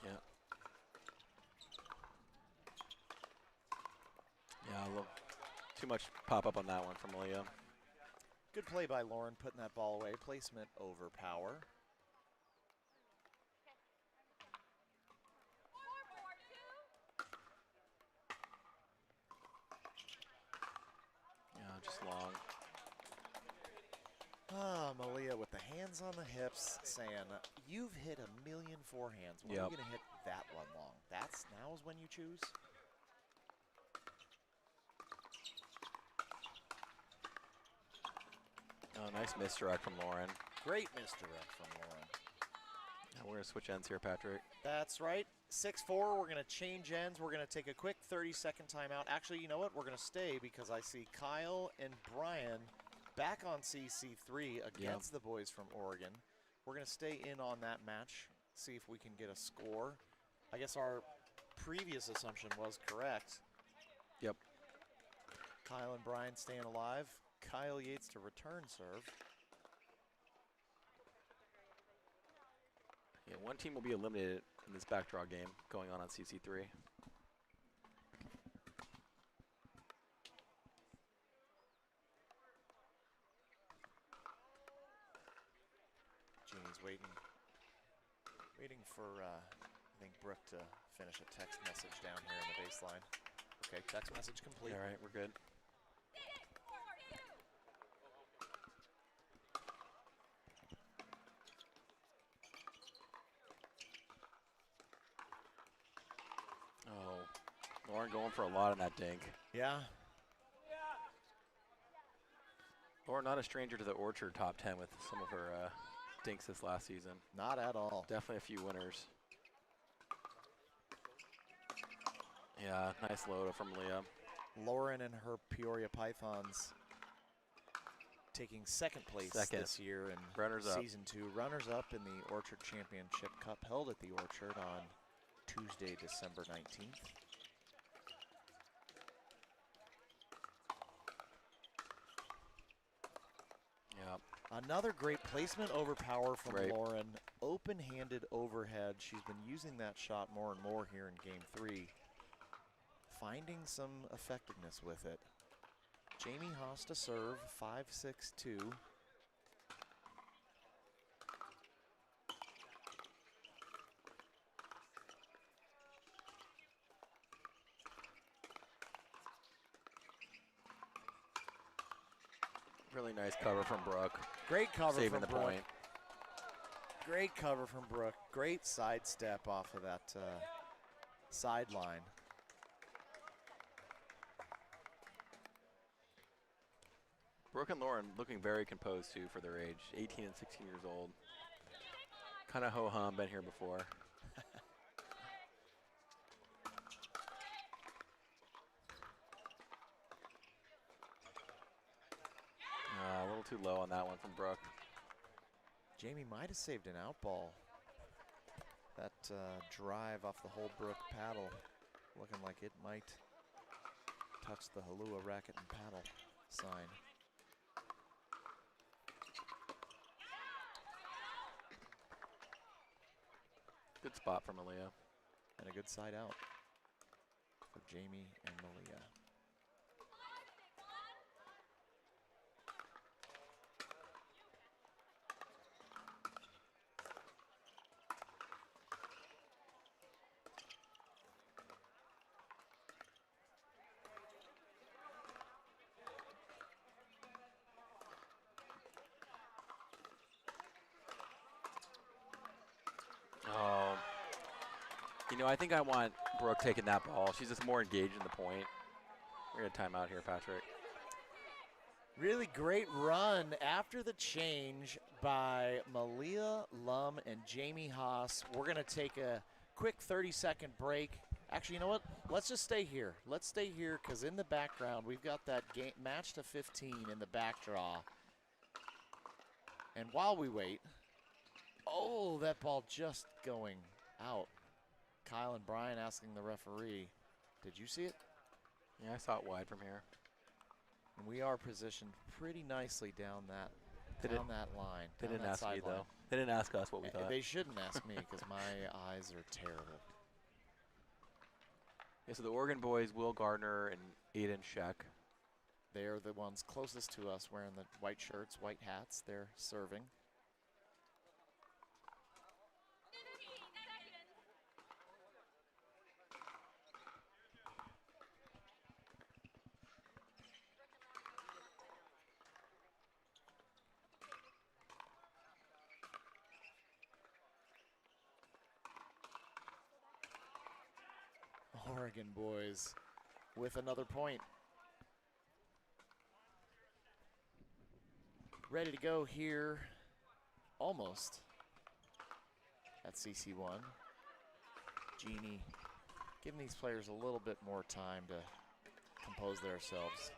Yeah. Yeah, a little too much pop up on that one from Malia. Good play by Lauren, putting that ball away. Placement over power. Yeah, just long. Ah, Malia with the hands on the hips saying, you've hit a million forehands. When are you going to hit that one long? Now is when you choose? Oh, nice misdirect from Lauren. Great misdirect from Lauren. Now we're going to switch ends here, Patrick. That's right. 6-4, we're going to change ends. We're going to take a quick 30-second timeout. Actually, you know what? We're going to stay because I see Kyle and Brian back on CC3 against the boys from Oregon. We're going to stay in on that match, see if we can get a score. I guess our previous assumption was correct. Yep. Kyle and Brian staying alive. Kyle Yates to return serve. Yeah, one team will be eliminated in this backdraw game going on CC3. Jeannie's waiting for, I think, Brooke to finish a text message down here in the baseline. Okay, text message complete. All right, we're good. Oh, Lauren going for a lot in that dink. Yeah. Lauren not a stranger to the Orchard top 10 with some of her dinks this last season. Not at all. Definitely a few winners. Yeah, nice load from Leah. Lauren and her Peoria Pythons taking second place this year in season 2. Runners up in the Orchard Championship Cup held at the Orchard on Tuesday, December 19th. Yep. Another great placement over power from Lauren. Open-handed overhead. She's been using that shot more and more here in game 3. Finding some effectiveness with it. Jamie Haas to serve, 5-6-2. Really nice cover from Brooke. Great cover Saving from the Brooke. point. Great cover from Brooke. Great sidestep off of that sideline. Brooke and Lauren looking very composed too for their age, 18 and 16 years old. Kind of ho-hum, been here before. A little too low on that one from Brooke. Jamie might have saved an out ball. That drive off the Holbrook paddle looking like it might touch the Halua racket and paddle sign. Good spot for Malia. And a good side out for Jamie and Malia. know, I think I want Brooke taking that ball. She's just more engaged in the point. We're going to time out here, Patrick. Really great run after the change by Malia Lum and Jamie Haas. We're going to take a quick 30-second break. Actually, you know what? Let's just stay here. Let's stay here because in the background, we've got that game match to 15 in the back draw. And while we wait, oh, that ball just going out. Kyle and Brian asking the referee, did you see it? Yeah, I saw it wide from here. And we are positioned pretty nicely down that line. They didn't ask me, though. They didn't ask us what we thought. They shouldn't ask me because my eyes are terrible. Yeah, so the Oregon boys, Will Gardner and Aiden Sheck. They are the ones closest to us wearing the white shirts, white hats. They're serving. Oregon boys with another point. Ready to go here, almost, at CC1. Jeannie giving these players a little bit more time to compose themselves.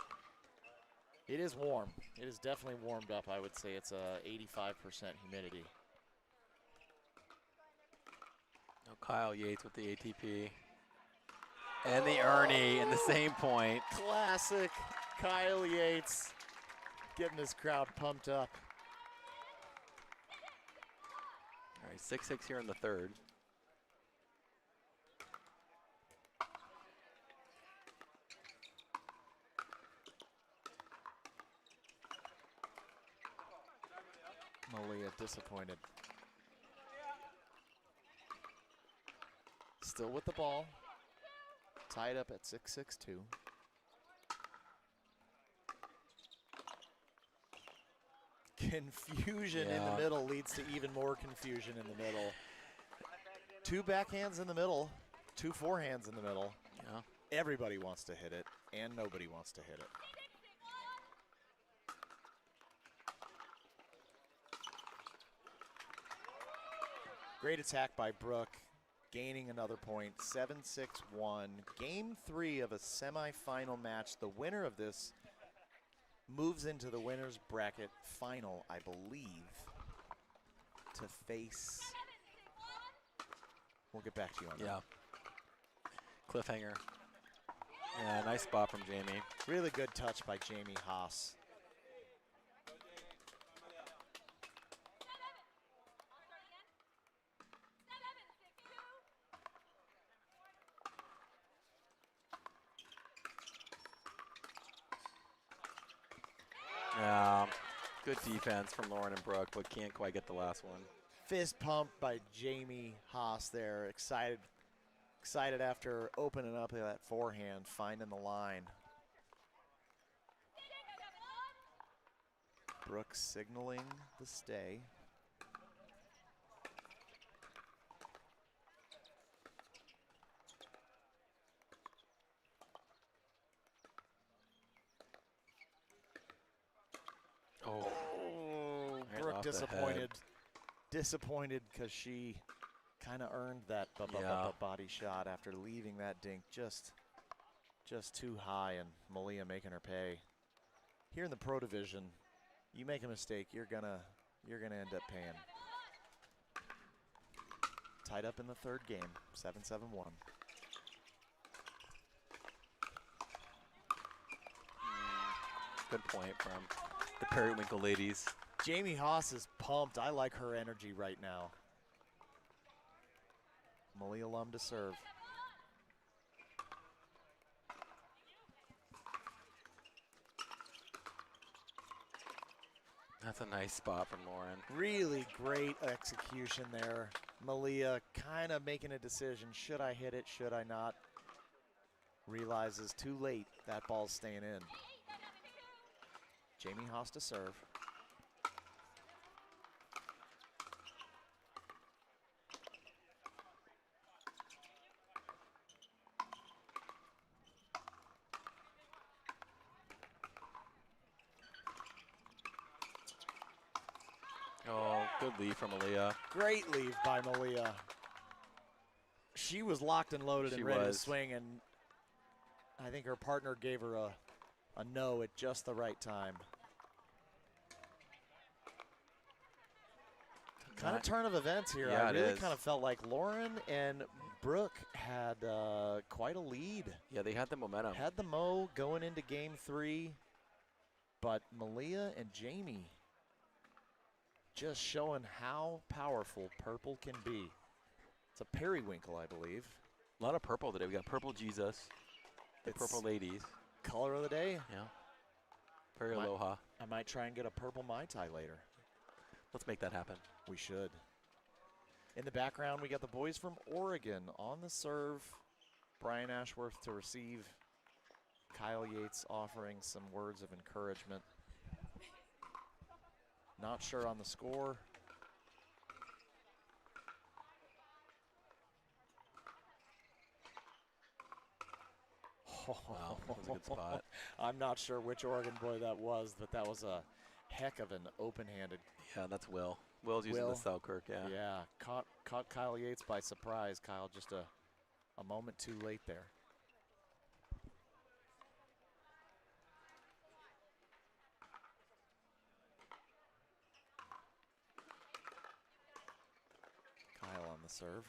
It is warm. It is definitely warmed up. I would say it's 85% humidity. Oh, Kyle Yates with the ATP. And the Ernie in the same point. Classic Kyle Yates getting his crowd pumped up. All right, 6-6 here in the third. Malia disappointed. Still with the ball. Tied up at 6-6-2. Confusion in the middle leads to even more confusion in the middle. Two backhands in the middle, two forehands in the middle. Yeah. Everybody wants to hit it, and nobody wants to hit it. Great attack by Brooke, gaining another point, 7-6-1. Game 3 of a semifinal match. The winner of this moves into the winner's bracket final, I believe, to face. We'll get back to you on that. Yeah. Cliffhanger. Yeah, nice spot from Jamie. Really good touch by Jamie Haas. Yeah, good defense from Lauren and Brooke, but can't quite get the last one. Fist pump by Jamie Haas there. Excited after opening up that forehand, finding the line. Brooke signaling the stay. Oh, Brooke disappointed. Disappointed because she kind of earned that body shot after leaving that dink just too high, and Malia making her pay. Here in the pro division, you make a mistake, you're gonna end up paying. Tied up in the third game, 7-7-1. Good point from the Periwinkle ladies. Jamie Haas is pumped. I like her energy right now. Malia Lum to serve. That's a nice spot from Lauren. Really great execution there. Malia kind of making a decision. Should I hit it? Should I not? Realizes too late that ball's staying in. Jamie Haas to serve. Oh, good lead from Malia. Great leave by Malia. She was locked and loaded and ready to swing, and I think her partner gave her a no at just the right time. Kind of turn of events here. Yeah, I really kind of felt like Lauren and Brooke had quite a lead. Yeah, they had the momentum. Had the mo going into game 3, but Malia and Jamie just showing how powerful purple can be. It's a periwinkle, I believe. A lot of purple today. We got purple Jesus, the purple ladies. Color of the day. Yeah. Very aloha. I might try and get a purple Mai Tai later. Let's make that happen. We should. In the background, we got the boys from Oregon on the serve. Brian Ashworth to receive. Kyle Yates offering some words of encouragement. Not sure on the score. Wow, that was a good spot. I'm not sure which Oregon boy that was, but that was a heck of an open-handed. Yeah, that's Will. Will's using the Selkirk, yeah. Yeah, caught Kyle Yates by surprise. Kyle just a moment too late there. Kyle on the serve.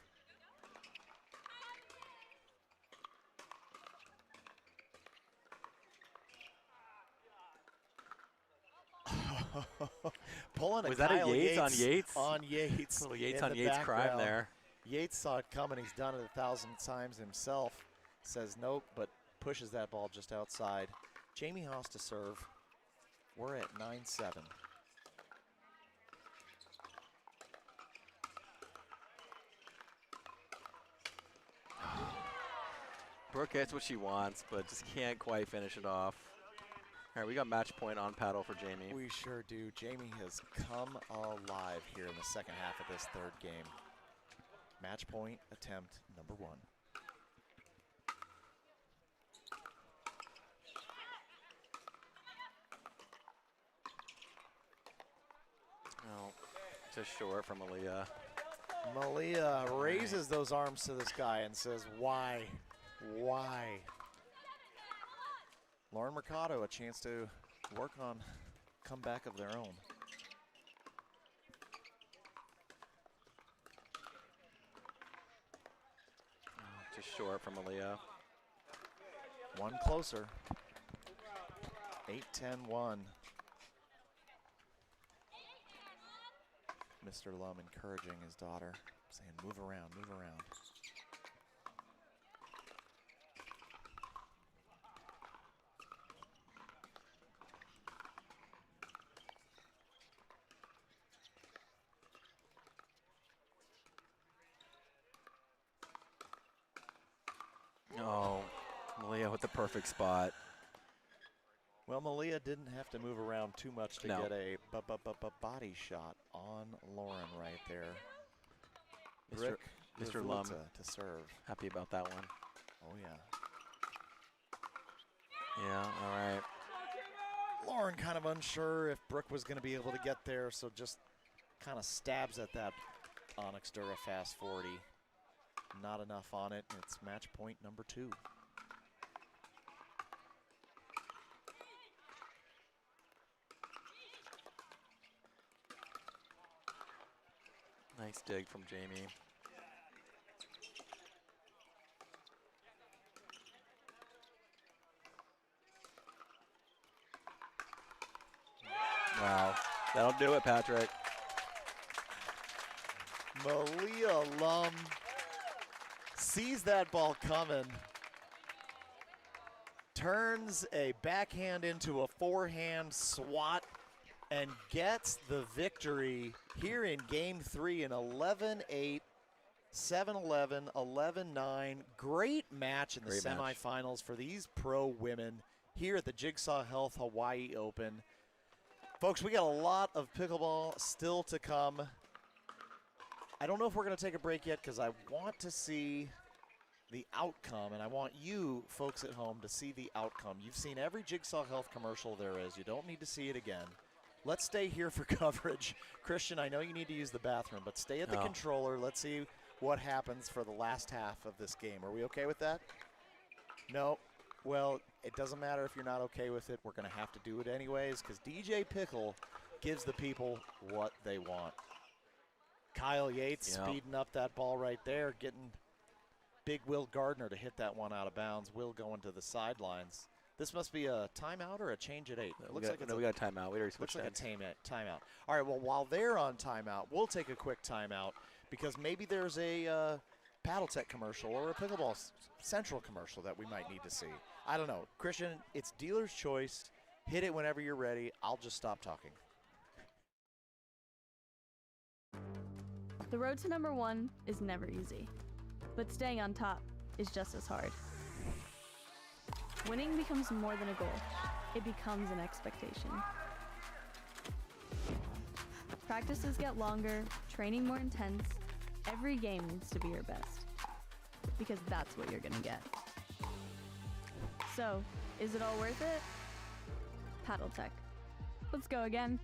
Pulling Was that a Kyle Yates on Yates? On Yates. Little Yates in on the Yates crime background. there. Yates saw it coming. He's done it 1,000 times himself. Says nope, but pushes that ball just outside. Jamie Haas to serve. We're at 9-7. Brooke gets what she wants, but just can't quite finish it off. All right, we got match point on paddle for Jamie. We sure do. Jamie has come alive here in the second half of this third game. Match point attempt number 1. Oh, just short from Malia. Malia raises those arms to the sky and says, why? Why? Lauren Mercado, a chance to work on comeback of their own. Just short from Malia. One closer. 8-10-1. Mr. Lum encouraging his daughter, saying, move around, move around. Oh, Malia with the perfect spot. Well, Malia didn't have to move around too much to get a body shot on Lauren right there. Mr. Lum to serve. Happy about that one. Oh, yeah. Yeah, all right. Lauren kind of unsure if Brooke was going to be able to get there, so just kind of stabs at that Onyx Dura Fast 40. Not enough on it. It's match point number 2. Nice dig from Jamie. Wow, that'll do it, Patrick. Malia Lum sees that ball coming, turns a backhand into a forehand swat, and gets the victory here in Game 3 in 11-8, 7-11, 11-9. Great match in the semifinals for these pro women here at the Jigsaw Health Hawaii Open. Folks, we got a lot of pickleball still to come. I don't know if we're going to take a break yet because I want to see the outcome, and I want you folks at home to see the outcome. You've seen every Jigsaw Health commercial there is. You don't need to see it again. let's stay here for coverage. Christian, I know you need to use the bathroom, but stay at the controller. Let's see what happens for the last half of this game. Are we okay with that? No. Well, it doesn't matter if you're not okay with it. We're going to have to do it anyways because DJ Pickle gives the people what they want. Kyle Yates speeding up that ball right there, getting big Will Gardner to hit that one out of bounds. Will going to the sidelines. This must be a timeout or a change at 8. We got a timeout. We already switched. Looks like a timeout. All right, well, while they're on timeout, we'll take a quick timeout because maybe there's a Paddle Tech commercial or a Pickleball Central commercial that we might need to see. I don't know. Christian, it's dealer's choice. Hit it whenever you're ready. I'll just stop talking. The road to number 1 is never easy, but staying on top is just as hard. Winning becomes more than a goal. It becomes an expectation. Practices get longer, training more intense. Every game needs to be your best, because that's what you're gonna get. So, is it all worth it? Paddle Tech. Let's go again.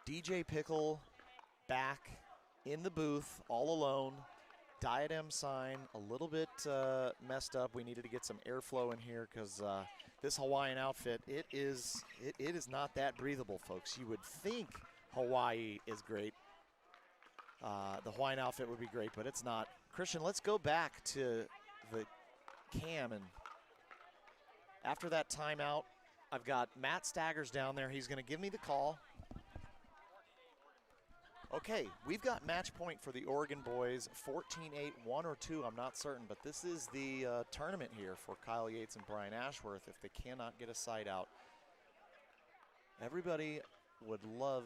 DJ Pickle back in the booth, all alone. Diadem sign, a little bit messed up. We needed to get some airflow in here because this Hawaiian outfit, it is not that breathable, folks. You would think Hawaii is great. The Hawaiian outfit would be great, but it's not. Christian, let's go back to the cam. And after that timeout, I've got Matt Staggers down there. He's going to give me the call. Okay, we've got match point for the Oregon boys, 14-8, 1 or 2, I'm not certain, but this is the tournament here for Kyle Yates and Brian Ashworth if they cannot get a side out. Everybody would love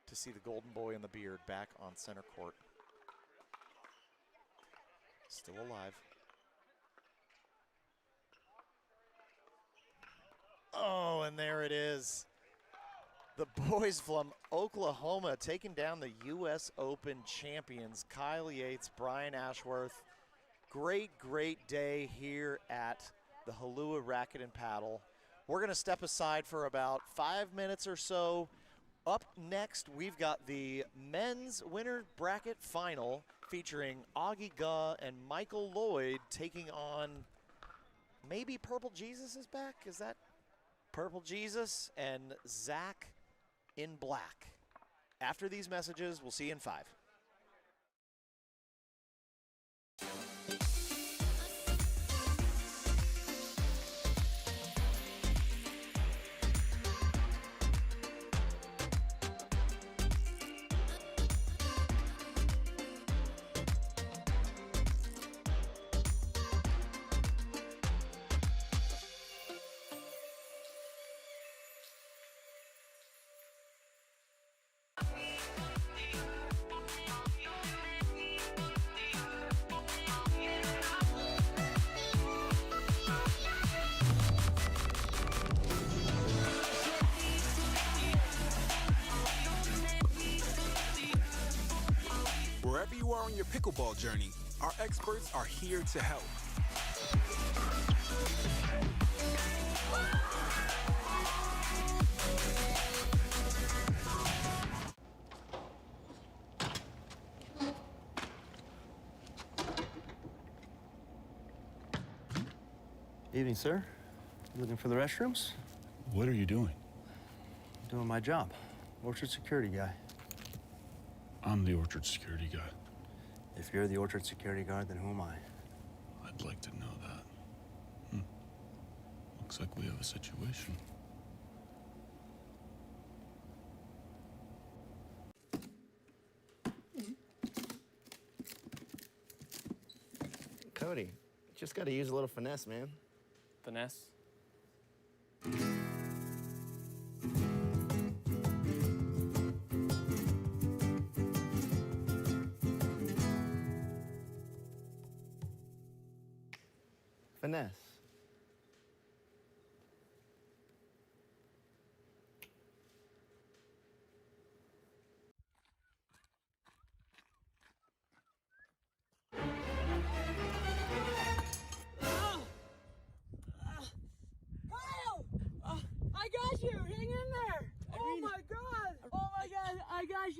to see the golden boy in the beard back on center court. Still alive. Oh, and there it is. The boys from Oklahoma taking down the U.S. Open champions, Kyle Yates, Brian Ashworth. Great, great day here at the Halua Racket and Paddle. We're going to step aside for about 5 minutes or so. Up next, we've got the men's winner bracket final featuring Augie Guh and Michael Lloyd taking on, maybe Purple Jesus is back? Is that Purple Jesus? And Zach in black. After these messages, we'll see you in 5. Wherever you are on your pickleball journey, our experts are here to help. Evening, sir. You looking for the restrooms? What are you doing? Doing my job. Orchard security guy. I'm the Orchard security guy. If you're the Orchard security guard, then who am I? I'd like to know that. Looks like we have a situation. Cody, just gotta use a little finesse, man. Finesse? Finesse.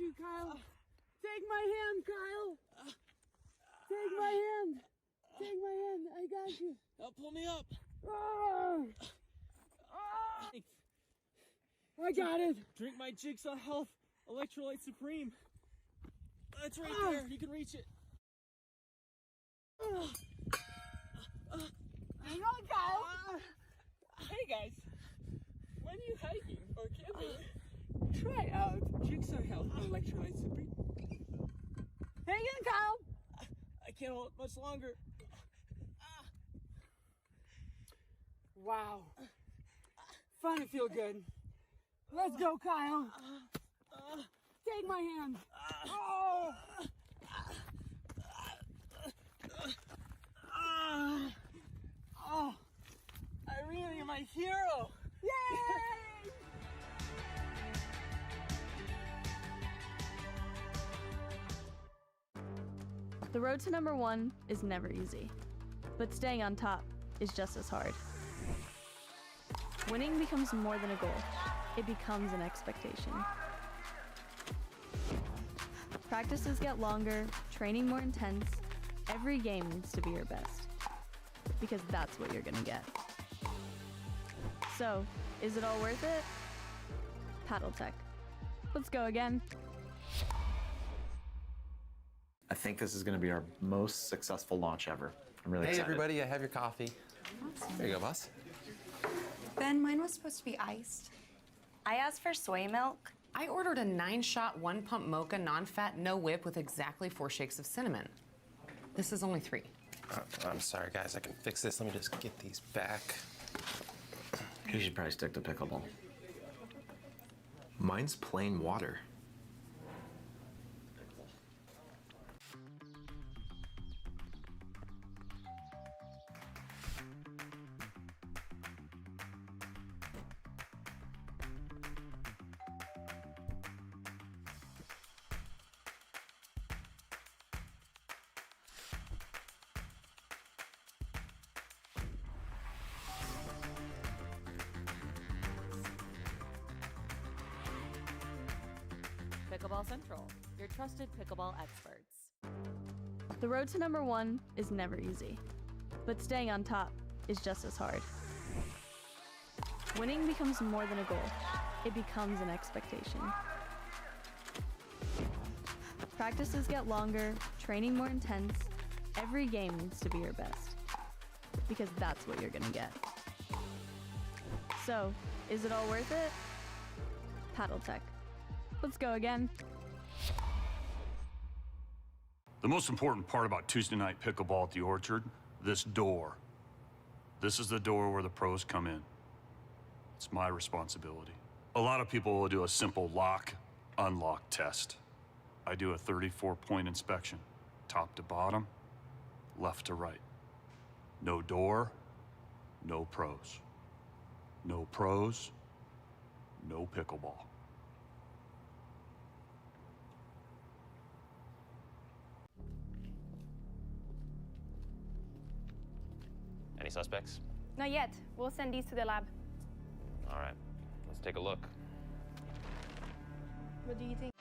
you, Kyle. Take my hand, Kyle. Take my hand. Take my hand. I got you. Now pull me up. Oh. I got it. Drink my Jigsaw Health Electrolyte Supreme. That's right there. You can reach it. Hang on, Kyle. Hey guys, when you hiking or camping, try out Jigsaw Health Electrolyte Supreme. Hang in, Kyle. I can't hold it much longer. Wow. Fun to feel good. Let's go, Kyle. Take my hand. Oh. Oh, Irene, you're my hero. Yay! The road to number one is never easy, but staying on top is just as hard. Winning becomes more than a goal. It becomes an expectation. Practices get longer, training more intense. Every game needs to be your best, because that's what you're gonna get. So, is it all worth it? Paddle Tech. Let's go again. I think this is going to be our most successful launch ever. I'm really excited. Hey everybody, I have your coffee. There you go, boss. Ben, mine was supposed to be iced. I asked for soy milk. I ordered a 9-shot, 1-pump mocha, non-fat, no whip with exactly 4 shakes of cinnamon. This is only 3. I'm sorry, guys. I can fix this. Let me just get these back. You should probably stick to pickleball. Mine's plain water. Pickleball Central, your trusted pickleball experts. The road to number one is never easy, but staying on top is just as hard. Winning becomes more than a goal. It becomes an expectation. Practices get longer, training more intense. Every game needs to be your best, because that's what you're gonna get. So, is it all worth it? Paddle Tech. Let's go again. The most important part about Tuesday night pickleball at the Orchard, this door. This is the door where the pros come in. It's my responsibility. A lot of people will do a simple lock, unlock test. I do a 34-point inspection, top to bottom, left to right. No door, no pros. No pros, no pickleball. Any suspects? Not yet. We'll send these to the lab. All right, let's take a look. What do you think?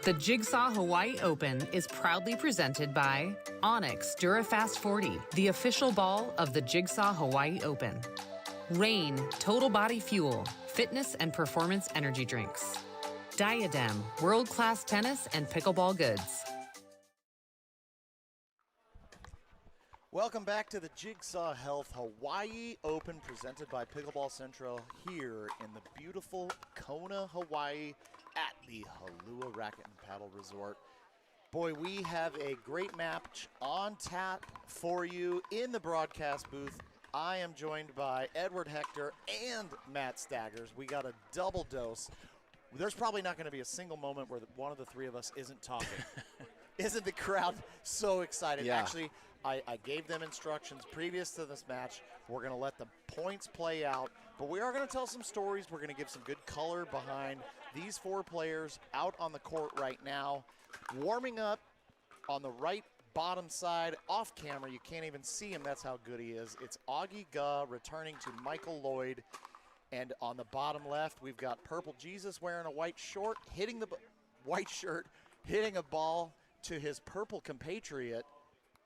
The Jigsaw Hawaii Open is proudly presented by Onyx DuraFast 40, the official ball of the Jigsaw Hawaii Open. Rain Total Body Fuel, fitness and performance energy drinks. Diadem, world-class tennis and pickleball goods. Welcome back to the Jigsaw Health Hawaii Open presented by Pickleball Central here in the beautiful Kona, Hawaii at the Halua Racket and Paddle Resort. Boy, we have a great match on tap for you in the broadcast booth. I am joined by Edward Hector and Matt Staggers. We got a double dose. There's probably not going to be a single moment where one of the three of us isn't talking. Isn't the crowd so excited? Yeah. Actually, I gave them instructions previous to this match. We're going to let the points play out, but we are going to tell some stories. We're going to give some good color behind these 4 players out on the court right now. Warming up on the right bottom side, off camera. You can't even see him. That's how good he is. It's Augie Guh returning to Michael Lloyd. And on the bottom left, we've got Purple Jesus wearing a white short, hitting the white shirt, hitting a ball to his purple compatriot,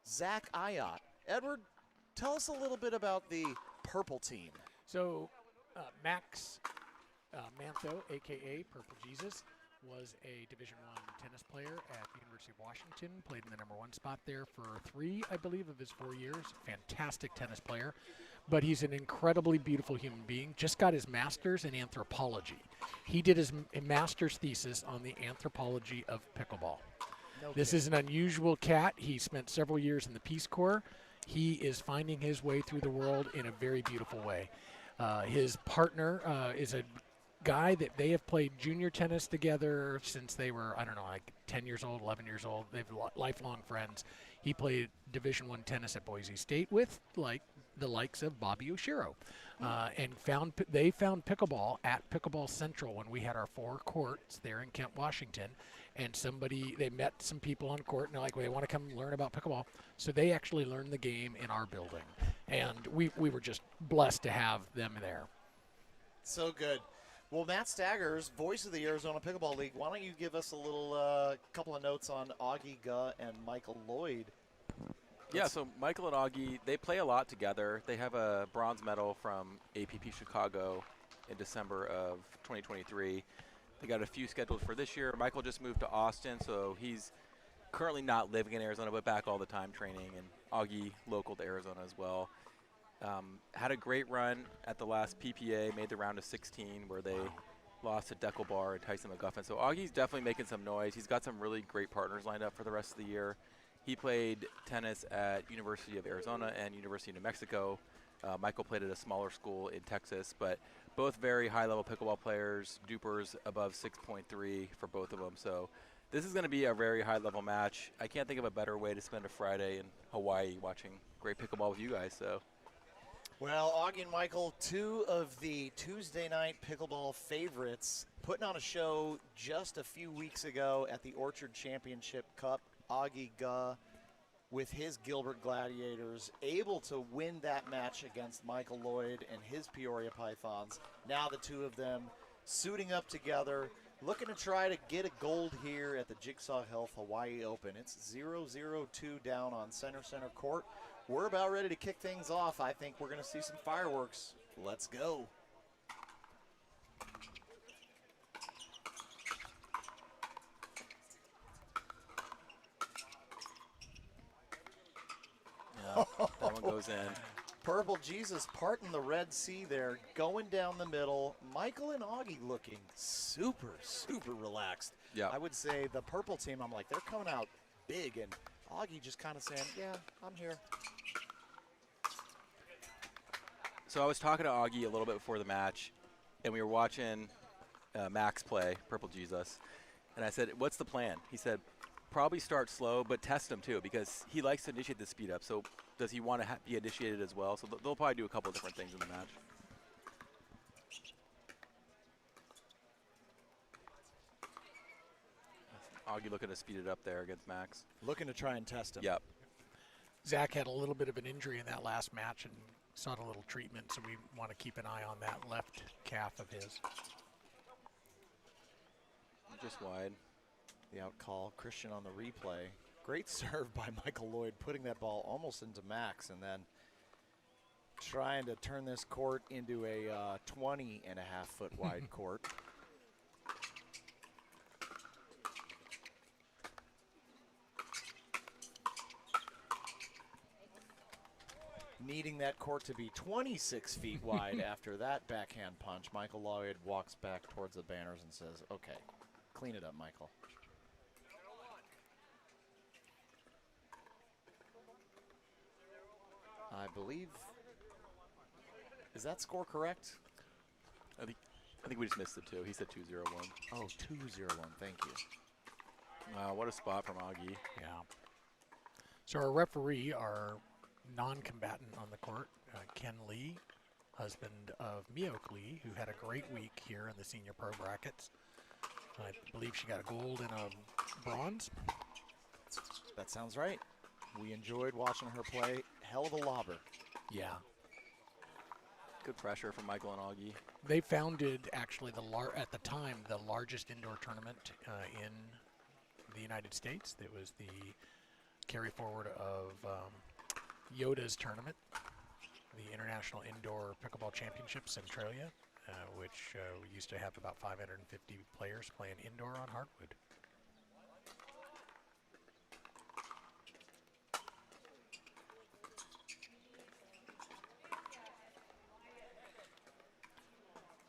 Zach Ayot. Edward, tell us a little bit about the purple team. So Max Mantho, a.k.a. Purple Jesus, was a Division I tennis player at the University of Washington, played in the #1 spot there for 3, I believe, of his 4 years. Fantastic tennis player. But he's an incredibly beautiful human being. Just got his master's in anthropology. He did his master's thesis on the anthropology of pickleball. This is an unusual cat. He spent several years in the Peace Corps. He is finding his way through the world in a very beautiful way. His partner is a guy that they have played junior tennis together since they were, I don't know, like 10 years old, 11 years old. They've lifelong friends. He played Division I tennis at Boise State with the likes of Bobby Oshiro, and they found pickleball at Pickleball Central when we had our 4 courts there in Kent, Washington. And they met some people on court, and they're like, well, they want to come learn about pickleball. So they actually learned the game in our building. And we were just blessed to have them there. So good. Well, Matt Staggers, voice of the Arizona Pickleball League, why don't you give us a little couple of notes on Augie Guh and Michael Lloyd? Yeah, so Michael and Augie, they play a lot together. They have a bronze medal from APP Chicago in December of 2023. They got a few scheduled for this year. Michael just moved to Austin, so he's currently not living in Arizona, but back all the time training. And Augie, local to Arizona as well. Had a great run at the last PPA, made the round of 16 where they lost to Deckelbar and Tyson McGuffin. So Augie's definitely making some noise. He's got some really great partners lined up for the rest of the year. He played tennis at University of Arizona and University of New Mexico. Michael played at a smaller school in Texas, but both very high-level pickleball players, dupers above 6.3 for both of them. So this is going to be a very high-level match. I can't think of a better way to spend a Friday in Hawaii watching great pickleball with you guys. So. Well, Augie and Michael, 2 of the Tuesday night pickleball favorites, putting on a show just a few weeks ago at the Orchard Championship Cup. Augie Guh with his Gilbert Gladiators, able to win that match against Michael Lloyd and his Peoria Pythons. Now the 2 of them suiting up together, looking to try to get a gold here at the Jigsaw Health Hawaii Open. It's 0-0-2 down on center court. We're about ready to kick things off. I think we're going to see some fireworks. Let's go. Yeah, that one goes in. Purple Jesus parting the Red Sea there, going down the middle. Michael and Augie looking super, super relaxed. Yeah. I would say the purple team, I'm like, they're coming out big, and Augie just kind of saying, yeah, I'm here. So I was talking to Augie a little bit before the match, and we were watching Max play, Purple Jesus, and I said, what's the plan? He said, probably start slow, but test him too, because he likes to initiate the speed up. So does he want to be initiated as well? So they'll probably do a couple of different things in the match. Augie looking to speed it up there against Max. Looking to try and test him. Yep. Zach had a little bit of an injury in that last match and sought a little treatment, so we want to keep an eye on that left calf of his. Just wide. The out call, Christian on the replay. Great serve by Michael Lloyd, putting that ball almost into Max, and then trying to turn this court into a 20.5-foot wide court. Needing that court to be 26 feet wide after that backhand punch, Michael Lloyd walks back towards the banners and says, okay, clean it up, Michael. I believe, is that score correct? I think we just missed it too. He said 2-0-1. Oh, 2-0-1. Thank you. Wow, what a spot from Augie. Yeah. So our referee, our non-combatant on the court, Ken Lee, husband of Mioke Lee, who had a great week here in the senior pro brackets. I believe she got a gold and a bronze. That sounds right. We enjoyed watching her play. Hell of a lobber. Yeah. Good pressure from Michael and Augie. They founded, actually, at the time, the largest indoor tournament in the United States. It was the carry forward of Yoda's tournament, the International Indoor Pickleball Championship Centralia, which we used to have about 550 players playing indoor on hardwood.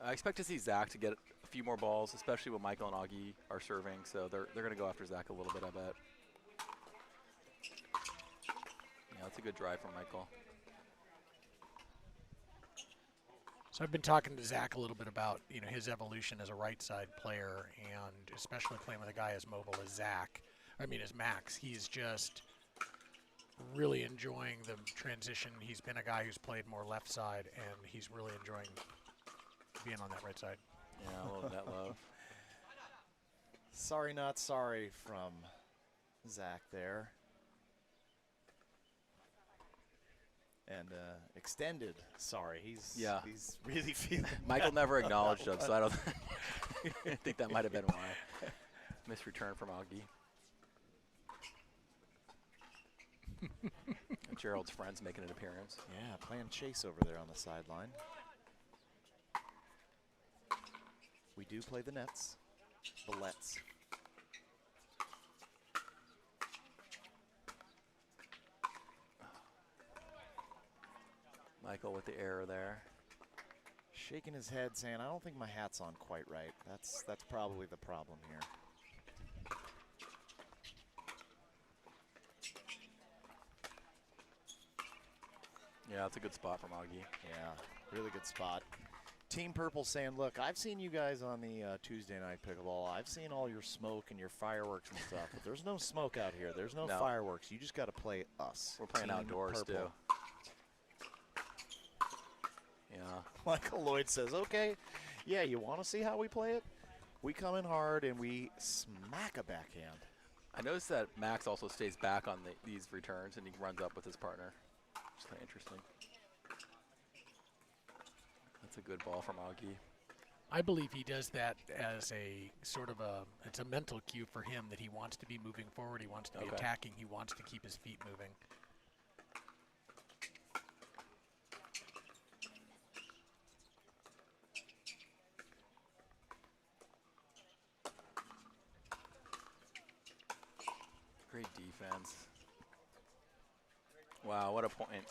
I expect to see Zach to get a few more balls, especially when Michael and Augie are serving. So they're going to go after Zach a little bit, I bet. Yeah, that's a good drive from Michael. So I've been talking to Zach a little bit about his evolution as a right side player, and especially playing with a guy as mobile as as Max. He's just really enjoying the transition. He's been a guy who's played more left side, and he's really enjoying being on that right side. Yeah, a little net love. Sorry, not sorry from Zach there. And extended sorry. He's really feeling Michael never acknowledged him, so I don't I think that might have been why. Missed return from Augie. Gerald's friends making an appearance. Yeah, playing chase over there on the sideline. We do play the nets, the lets. Michael with the error there. Shaking his head saying, I don't think my hat's on quite right. That's probably the problem here. Yeah, that's a good spot from Augie. Yeah, really good spot. Team Purple saying, look, I've seen you guys on the Tuesday night pickleball. I've seen all your smoke and your fireworks and stuff, but there's no smoke out here. There's no fireworks. You just got to play us. We're playing Team outdoors, Purple. too. Yeah. Michael Lloyd says, okay, yeah, you want to see how we play it? We come in hard and we smack a backhand. I noticed that Max also stays back on these returns and he runs up with his partner. It's kind of interesting. That's a good ball from Augie. I believe he does that as a sort of it's a mental cue for him that he wants to be moving forward, he wants to be attacking, he wants to keep his feet moving. Great defense. Wow, what a point.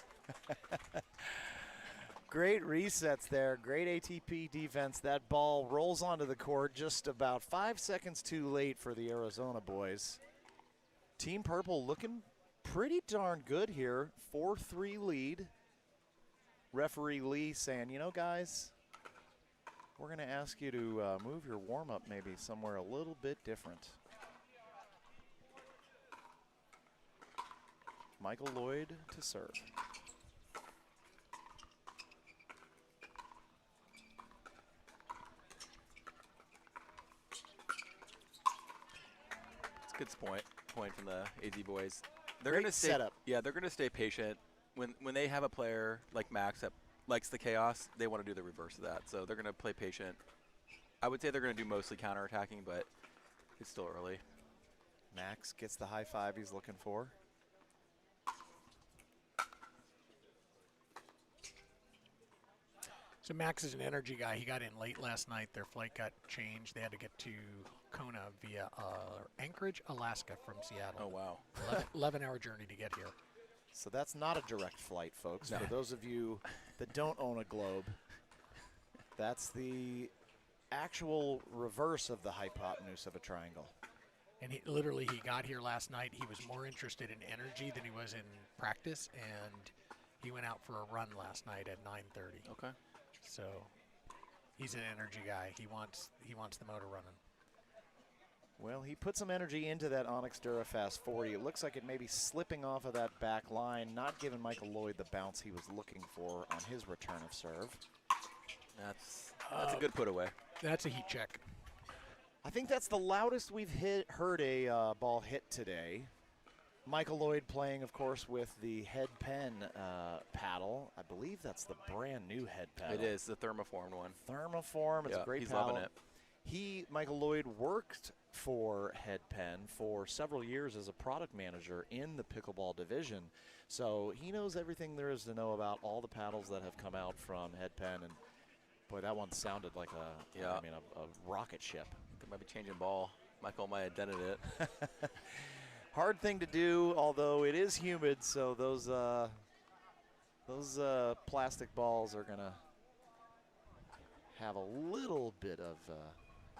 Great resets there. Great ATP defense. That ball rolls onto the court just about 5 seconds too late for the Arizona boys. Team Purple looking pretty darn good here. 4-3 lead. Referee Lee saying, you know, guys, we're going to ask you to move your warm-up maybe somewhere a little bit different. Michael Lloyd to serve. Good point from the AZ boys. They're going to stay setup. Yeah, they're going to stay patient. When they have a player like Max that likes the chaos, they want to do the reverse of that. So they're going to play patient. I would say they're going to do mostly counterattacking, but it's still early. Max gets the high five he's looking for. So Max is an energy guy. He got in late last night. Their flight got changed. They had to get to Kona via Anchorage, Alaska from Seattle. Oh, wow. 11-hour journey to get here. So that's not a direct flight, folks. No. For those of you that don't own a Globe, that's the actual reverse of the hypotenuse of a triangle. And he got here last night. He was more interested in energy than he was in practice, and he went out for a run last night at 9:30. Okay. So He's an energy guy. He wants the motor running. Well, he put some energy into that Onyx Durafast 40. It looks like it may be slipping off of that back line, not giving Michael Lloyd the bounce he was looking for on his return of serve. That's a good put away. That's a heat check. I think that's the loudest we've heard a ball hit today. Michael Lloyd playing, of course, with the head pen paddle. I believe that's the brand new head paddle. It is, the thermoformed one. Thermoform, it's a great he's paddle. loving it. Michael Lloyd, worked for Head Pen for several years as a product manager in the pickleball division. So he knows everything there is to know about all the paddles that have come out from Head Pen. And boy, that one sounded like a rocket ship. They might be changing ball. Michael might have dented it. Hard thing to do, although it is humid, so those plastic balls are gonna have a little bit of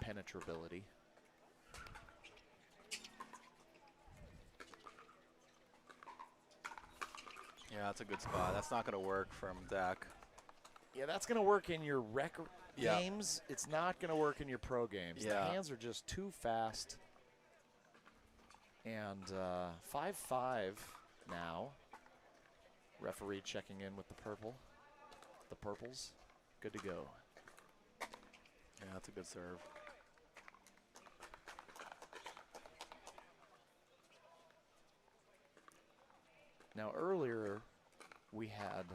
penetrability. Yeah, that's a good spot. That's not going to work from Zach. Yeah, that's going to work in your rec games. It's not going to work in your pro games. Yeah. The hands are just too fast. And 5-5 now. Referee checking in with the purples. Good to go. Yeah, that's a good serve. Now earlier we had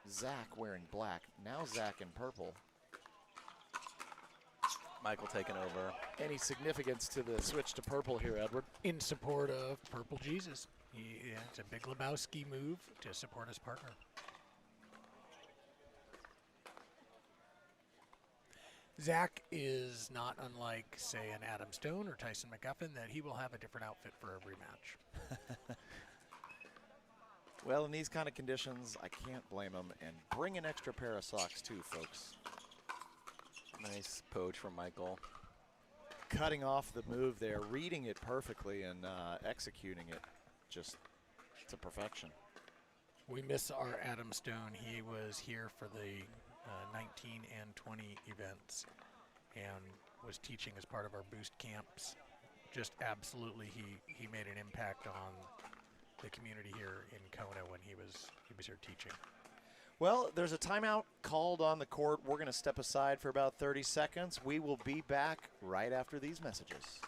Zach wearing black. Now Zach in purple. Michael taking over. Any significance to the switch to purple here, Edward? In support of Purple Jesus. It's a big Lebowski move to support his partner. Zach is not unlike, say, an Adam Stone or Tyson McGuffin, that he will have a different outfit for every match. Well, in these kind of conditions, I can't blame him. And bring an extra pair of socks, too, folks. Nice poach from Michael. Cutting off the move there, reading it perfectly, and executing it just to perfection. We miss our Adam Stone. He was here for the 19 and 20 events and was teaching as part of our boost camps. Just absolutely, he made an impact on the community here in Kona when he was here teaching. Well, there's a timeout called on the court. We're going to step aside for about 30 seconds. We will be back right after these messages.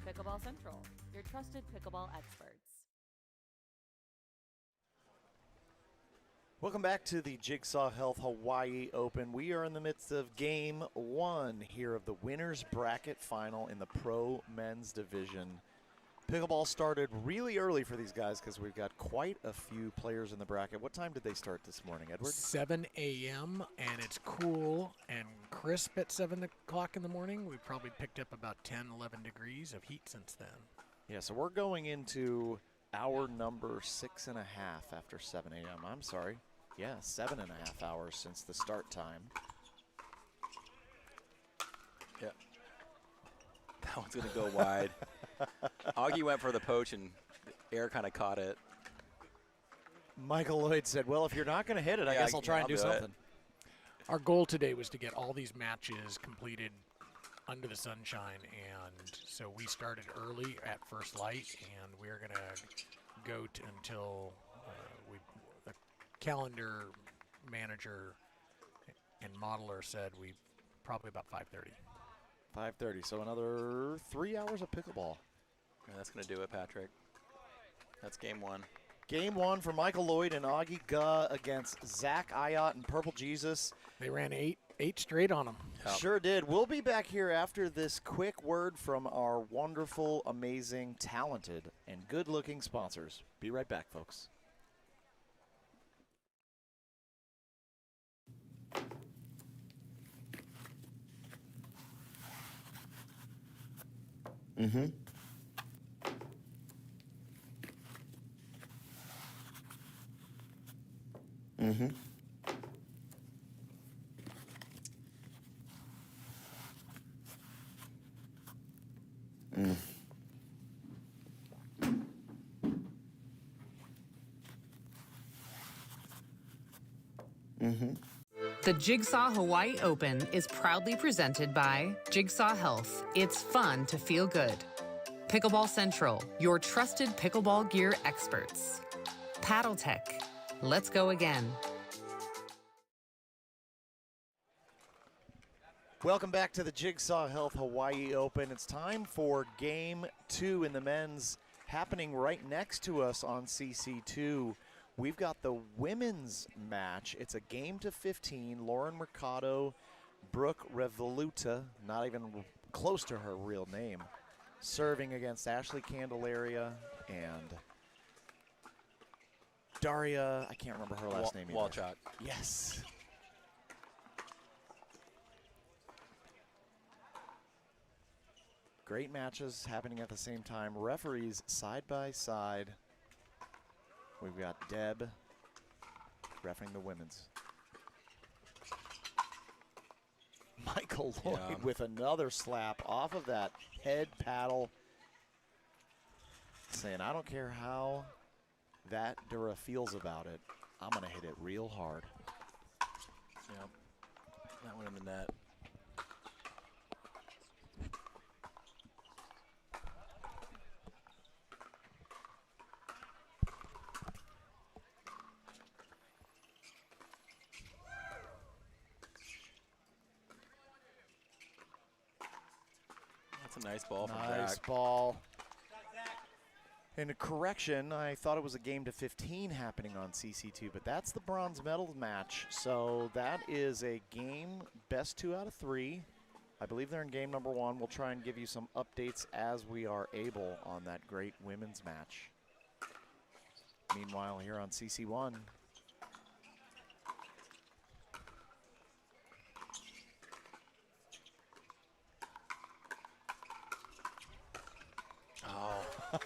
Pickleball Central, your trusted pickleball experts. Welcome back to the Jigsaw Health Hawaii Open. We are in the midst of Game 1 here of the winner's bracket final in the Pro Men's Division. Pickleball started really early for these guys because we've got quite a few players in the bracket. What time did they start this morning, Edward? 7 a.m. and it's cool and crisp at 7 o'clock in the morning. We've probably picked up about 10, 11 degrees of heat since then. Yeah, so we're going into hour number 6.5 after 7 a.m. I'm sorry. Yeah, 7.5 hours since the start time. Yeah. That one's going to go wide. Augie went for the poach and air kind of caught it. Michael Lloyd said, well, if you're not going to hit it, I guess I'll try and do something. Our goal today was to get all these matches completed under the sunshine, and so we started early at first light, and we're going to go until the calendar manager and modeler said we probably about 5:30. 5:30, so another 3 hours of pickleball. Yeah, that's going to do it, Patrick. That's game 1. Game 1 for Michael Lloyd and Augie Guh against Zach Ayot and Purple Jesus. They ran eight straight on them. Yep. Sure did. We'll be back here after this quick word from our wonderful, amazing, talented, and good-looking sponsors. Be right back, folks. Mm-hmm. Mm-hmm. Mm. Mm-hmm. The Jigsaw Hawaii Open is proudly presented by Jigsaw Health. It's fun to feel good. Pickleball Central, your trusted pickleball gear experts. Paddle Tech, let's go again. Welcome back to the Jigsaw Health Hawaii Open. It's time for Game 2 in the men's, happening right next to us on CC2. We've got the women's match. It's a game to 15. Lauren Mercado, Brooke Revoluta, not even close to her real name, serving against Ashley Candelaria and Daria, I can't remember her last name either. Walchuk. Yes. Great matches happening at the same time. Referees side by side. We've got Deb refereeing the women's. Michael Lloyd with another slap off of that head paddle, saying, I don't care how that Dura feels about it, I'm going to hit it real hard. Yep. That one in the net. That's a nice ball from Zach. Nice ball. And a correction, I thought it was a game to 15 happening on CC2, but that's the bronze medal match. So that is a game best 2 out of 3. I believe they're in game number 1. We'll try and give you some updates as we are able on that great women's match. Meanwhile, here on CC1,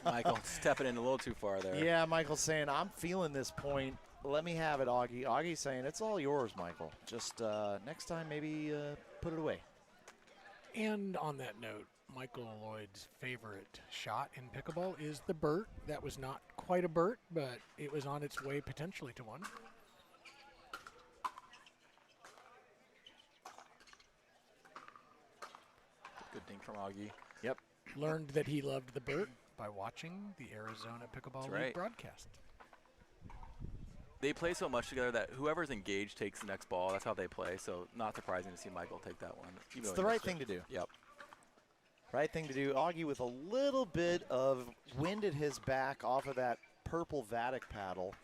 Michael stepping in a little too far there. yeah, Michael's saying, I'm feeling this point. Let me have it, Augie. Augie's saying, it's all yours, Michael. Just next time, maybe put it away. And on that note, Michael Lloyd's favorite shot in pickleball is the Burt. That was not quite a Burt, but it was on its way potentially to one. Good thing from Augie. Yep. Learned that he loved the Burt by watching the Arizona Pickleball League broadcast. They play so much together that whoever's engaged takes the next ball. That's how they play, so not surprising to see Michael take that one. It's the right thing to do. Yep. Right thing to do. Augie with a little bit of wind at his back off of that purple Vatic paddle.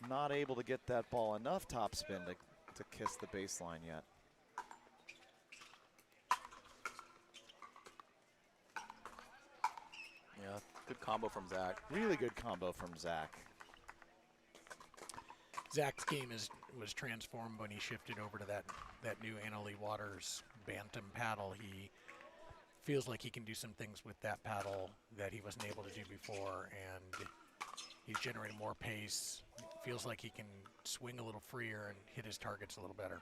Not able to get that ball enough topspin to kiss the baseline yet. Yeah, good combo from Zach. Really good combo from Zach. Zach's game was transformed when he shifted over to that new Annalee Waters Bantam paddle. He feels like he can do some things with that paddle that he wasn't able to do before, and he's generating more pace. Feels like he can swing a little freer and hit his targets a little better.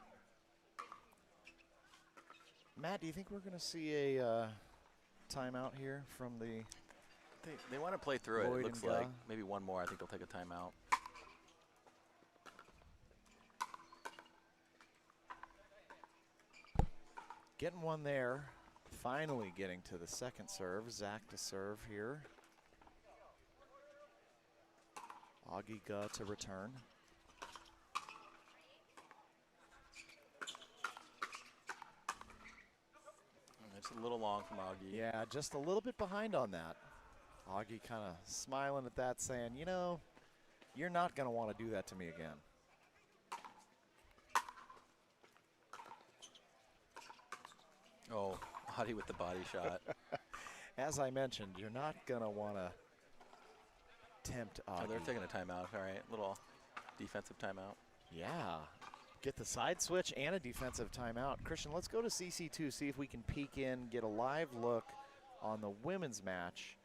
Matt, do you think we're going to see a timeout here from the... They want to play through Lloyd it looks and like. Guh? Maybe one more. I think they'll take a timeout. Getting one there. Finally getting to the second serve. Zach to serve here. Augie Guh to return. It's a little long from Augie. Yeah, just a little bit behind on that. Augie kind of smiling at that, saying, you know, you're not going to want to do that to me again. Oh, Augie with the body shot. As I mentioned, you're not going to want to tempt Augie. Oh, they're taking a timeout. All right, little defensive timeout. Yeah. Get the side switch and a defensive timeout. Christian, let's go to CC2, see if we can peek in, get a live look on the women's match,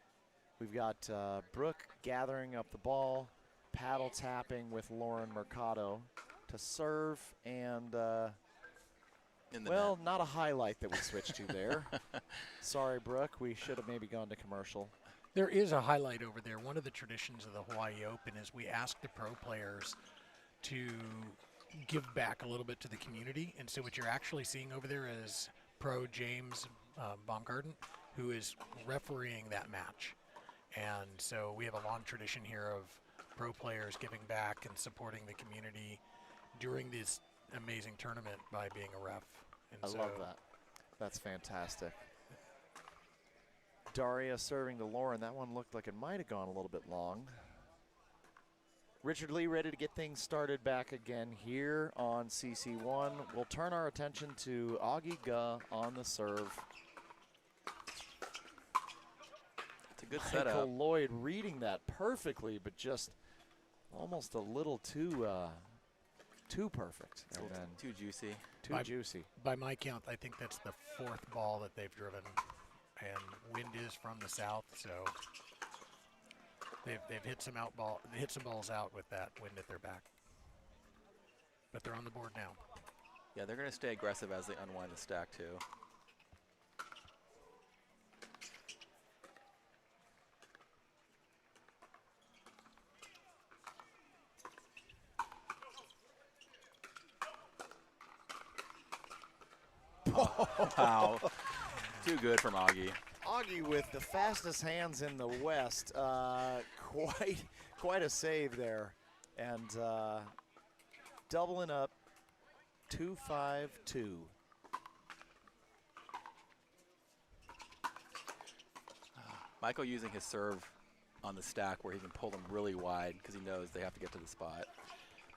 we've got Brooke gathering up the ball, paddle tapping with Lauren Mercado to serve, and well, not a highlight that we switched to there. Sorry, Brooke, we should have maybe gone to commercial. There is a highlight over there. One of the traditions of the Hawaii Open is we ask the pro players to give back a little bit to the community. And so what you're actually seeing over there is pro James Baumgarten, who is refereeing that match. And so we have a long tradition here of pro players giving back and supporting the community during this amazing tournament by being a ref. And I love that. That's fantastic. Daria serving to Lauren. That one looked like it might have gone a little bit long. Richard Lee ready to get things started back again here on CC1. We'll turn our attention to Augie Ga on the serve. It's a good Michael setup. Lloyd reading that perfectly, but just almost a little too perfect. And then Too juicy. Too juicy. By my count, I think that's the 4th ball that they've driven. And wind is from the south, so they've hit some balls out with that wind at their back. But they're on the board now. Yeah, they're going to stay aggressive as they unwind the stack too. Wow. Too good from Augie. Augie with the fastest hands in the West. Quite a save there. And doubling up 2-5-2. Michael using his serve on the stack where he can pull them really wide because he knows they have to get to the spot.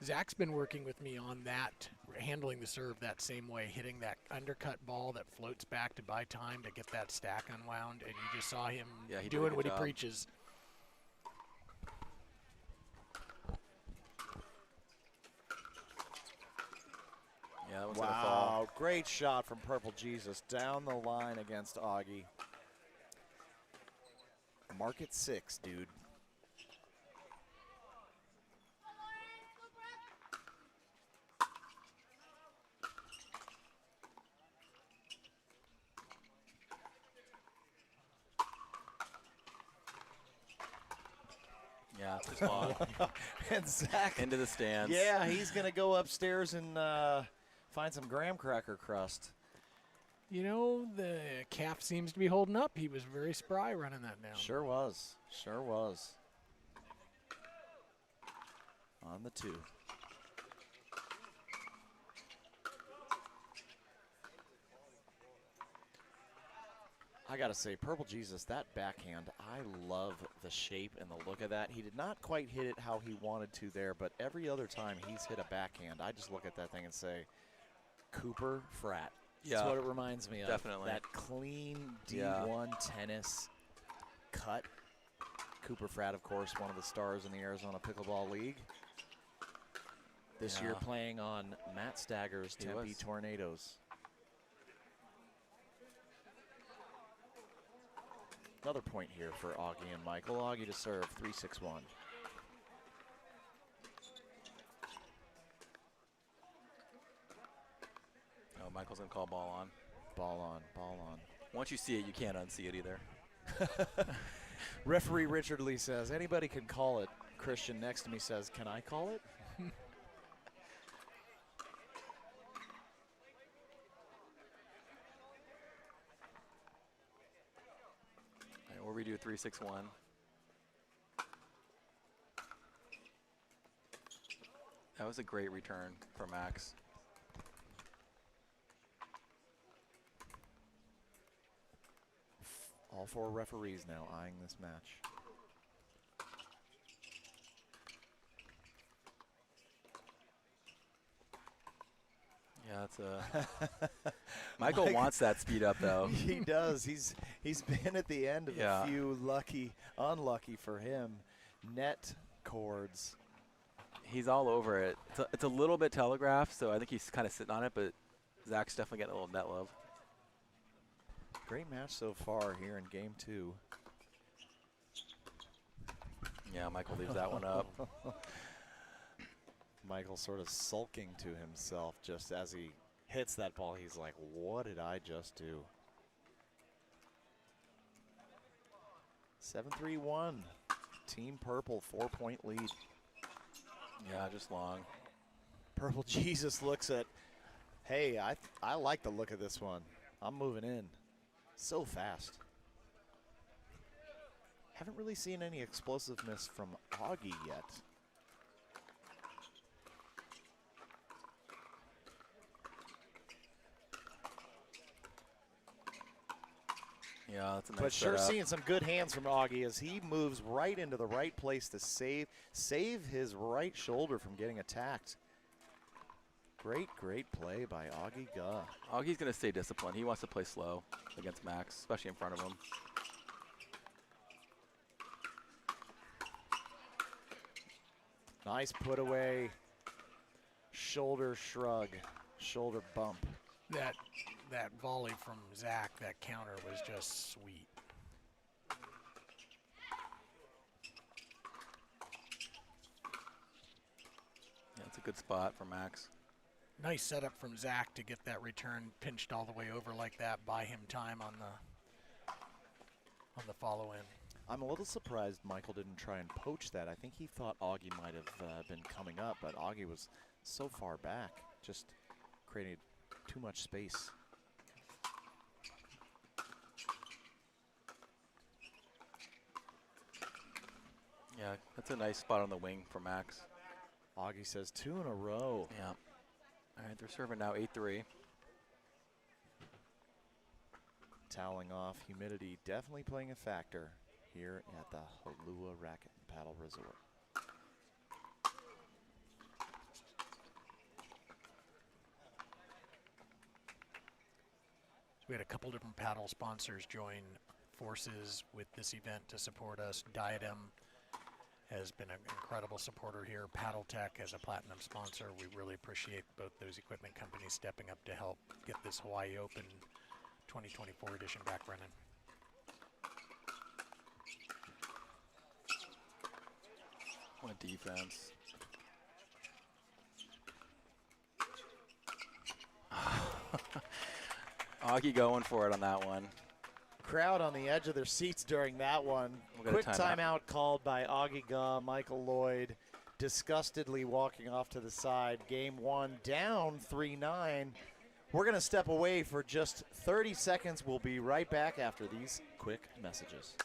Zach's been working with me on that, handling the serve that same way, hitting that undercut ball that floats back to buy time to get that stack unwound, and you just saw him doing what he preaches. Yeah, that one's gonna fall. Wow, great shot from Purple Jesus down the line against Augie. Mark it 6, dude. Yeah, too small. And Zach into the stands. Yeah, he's gonna go upstairs and find some graham cracker crust. You know, the calf seems to be holding up. He was very spry running that down. Sure was. Sure was. On the 2. I gotta say, Purple Jesus, that backhand, I love the shape and the look of that. He did not quite hit it how he wanted to there, but every other time he's hit a backhand, I just look at that thing and say, Cooper Frat. Yeah, that's what it reminds me of. Definitely. That clean D1 tennis cut. Cooper Frat, of course, one of the stars in the Arizona Pickleball League. This year playing on Matt Stagger's Tempe Tornadoes. Another point here for Augie and Michael. Augie to serve, 3-6-1. Oh, Michael's gonna call ball on. Ball on, ball on. Once you see it, you can't unsee it either. Referee Richard Lee says, anybody can call it. Christian next to me says, can I call it? We'll redo 3-6-1. That was a great return for Max. All 4 referees now eyeing this match. Yeah, it's a. Michael wants that speed up though. He does. He's been at the end of a few unlucky for him, net chords. He's all over it. It's a little bit telegraphed, so I think he's kind of sitting on it, but Zach's definitely getting a little net love. Great match so far here in game 2. Yeah, Michael leaves that one up. Michael sort of sulking to himself just as he hits that ball. He's like, what did I just do? 7-3-1. Team Purple, 4-point lead. Yeah, just long. Purple Jesus looks at, hey, I like the look of this one. I'm moving in. So fast. Haven't really seen any explosiveness from Augie yet. Yeah, that's a nice But sure setup. seeing some good hands from Augie as he moves right into the right place to save his right shoulder from getting attacked. Great play by Augie Guh. Augie's going to stay disciplined. He wants to play slow against Max, especially in front of him. Nice put away, shoulder shrug, shoulder bump. That volley from Zach, that counter was just sweet. Yeah, it's a good spot for Max. Nice setup from Zach to get that return pinched all the way over like that, buy him time on the follow-in. I'm a little surprised Michael didn't try and poach that. I think he thought Augie might have been coming up, but Augie was so far back, just created too much space. Yeah, that's a nice spot on the wing for Max. Augie says 2 in a row. Yeah. All right, they're serving now 8-3. Toweling off, humidity definitely playing a factor here at the Halua Racket and Paddle Resort. We had a couple different paddle sponsors join forces with this event to support us. Diadem has been an incredible supporter here. Paddle Tech as a platinum sponsor. We really appreciate both those equipment companies stepping up to help get this Hawaii Open 2024 edition back running. What defense. Augie going for it on that one. Crowd on the edge of their seats during that one. We'll get a Quick timeout called by Augie Guh. Michael Lloyd disgustedly walking off to the side. Game 1 down 3-9. We're going to step away for just 30 seconds. We'll be right back after these quick messages.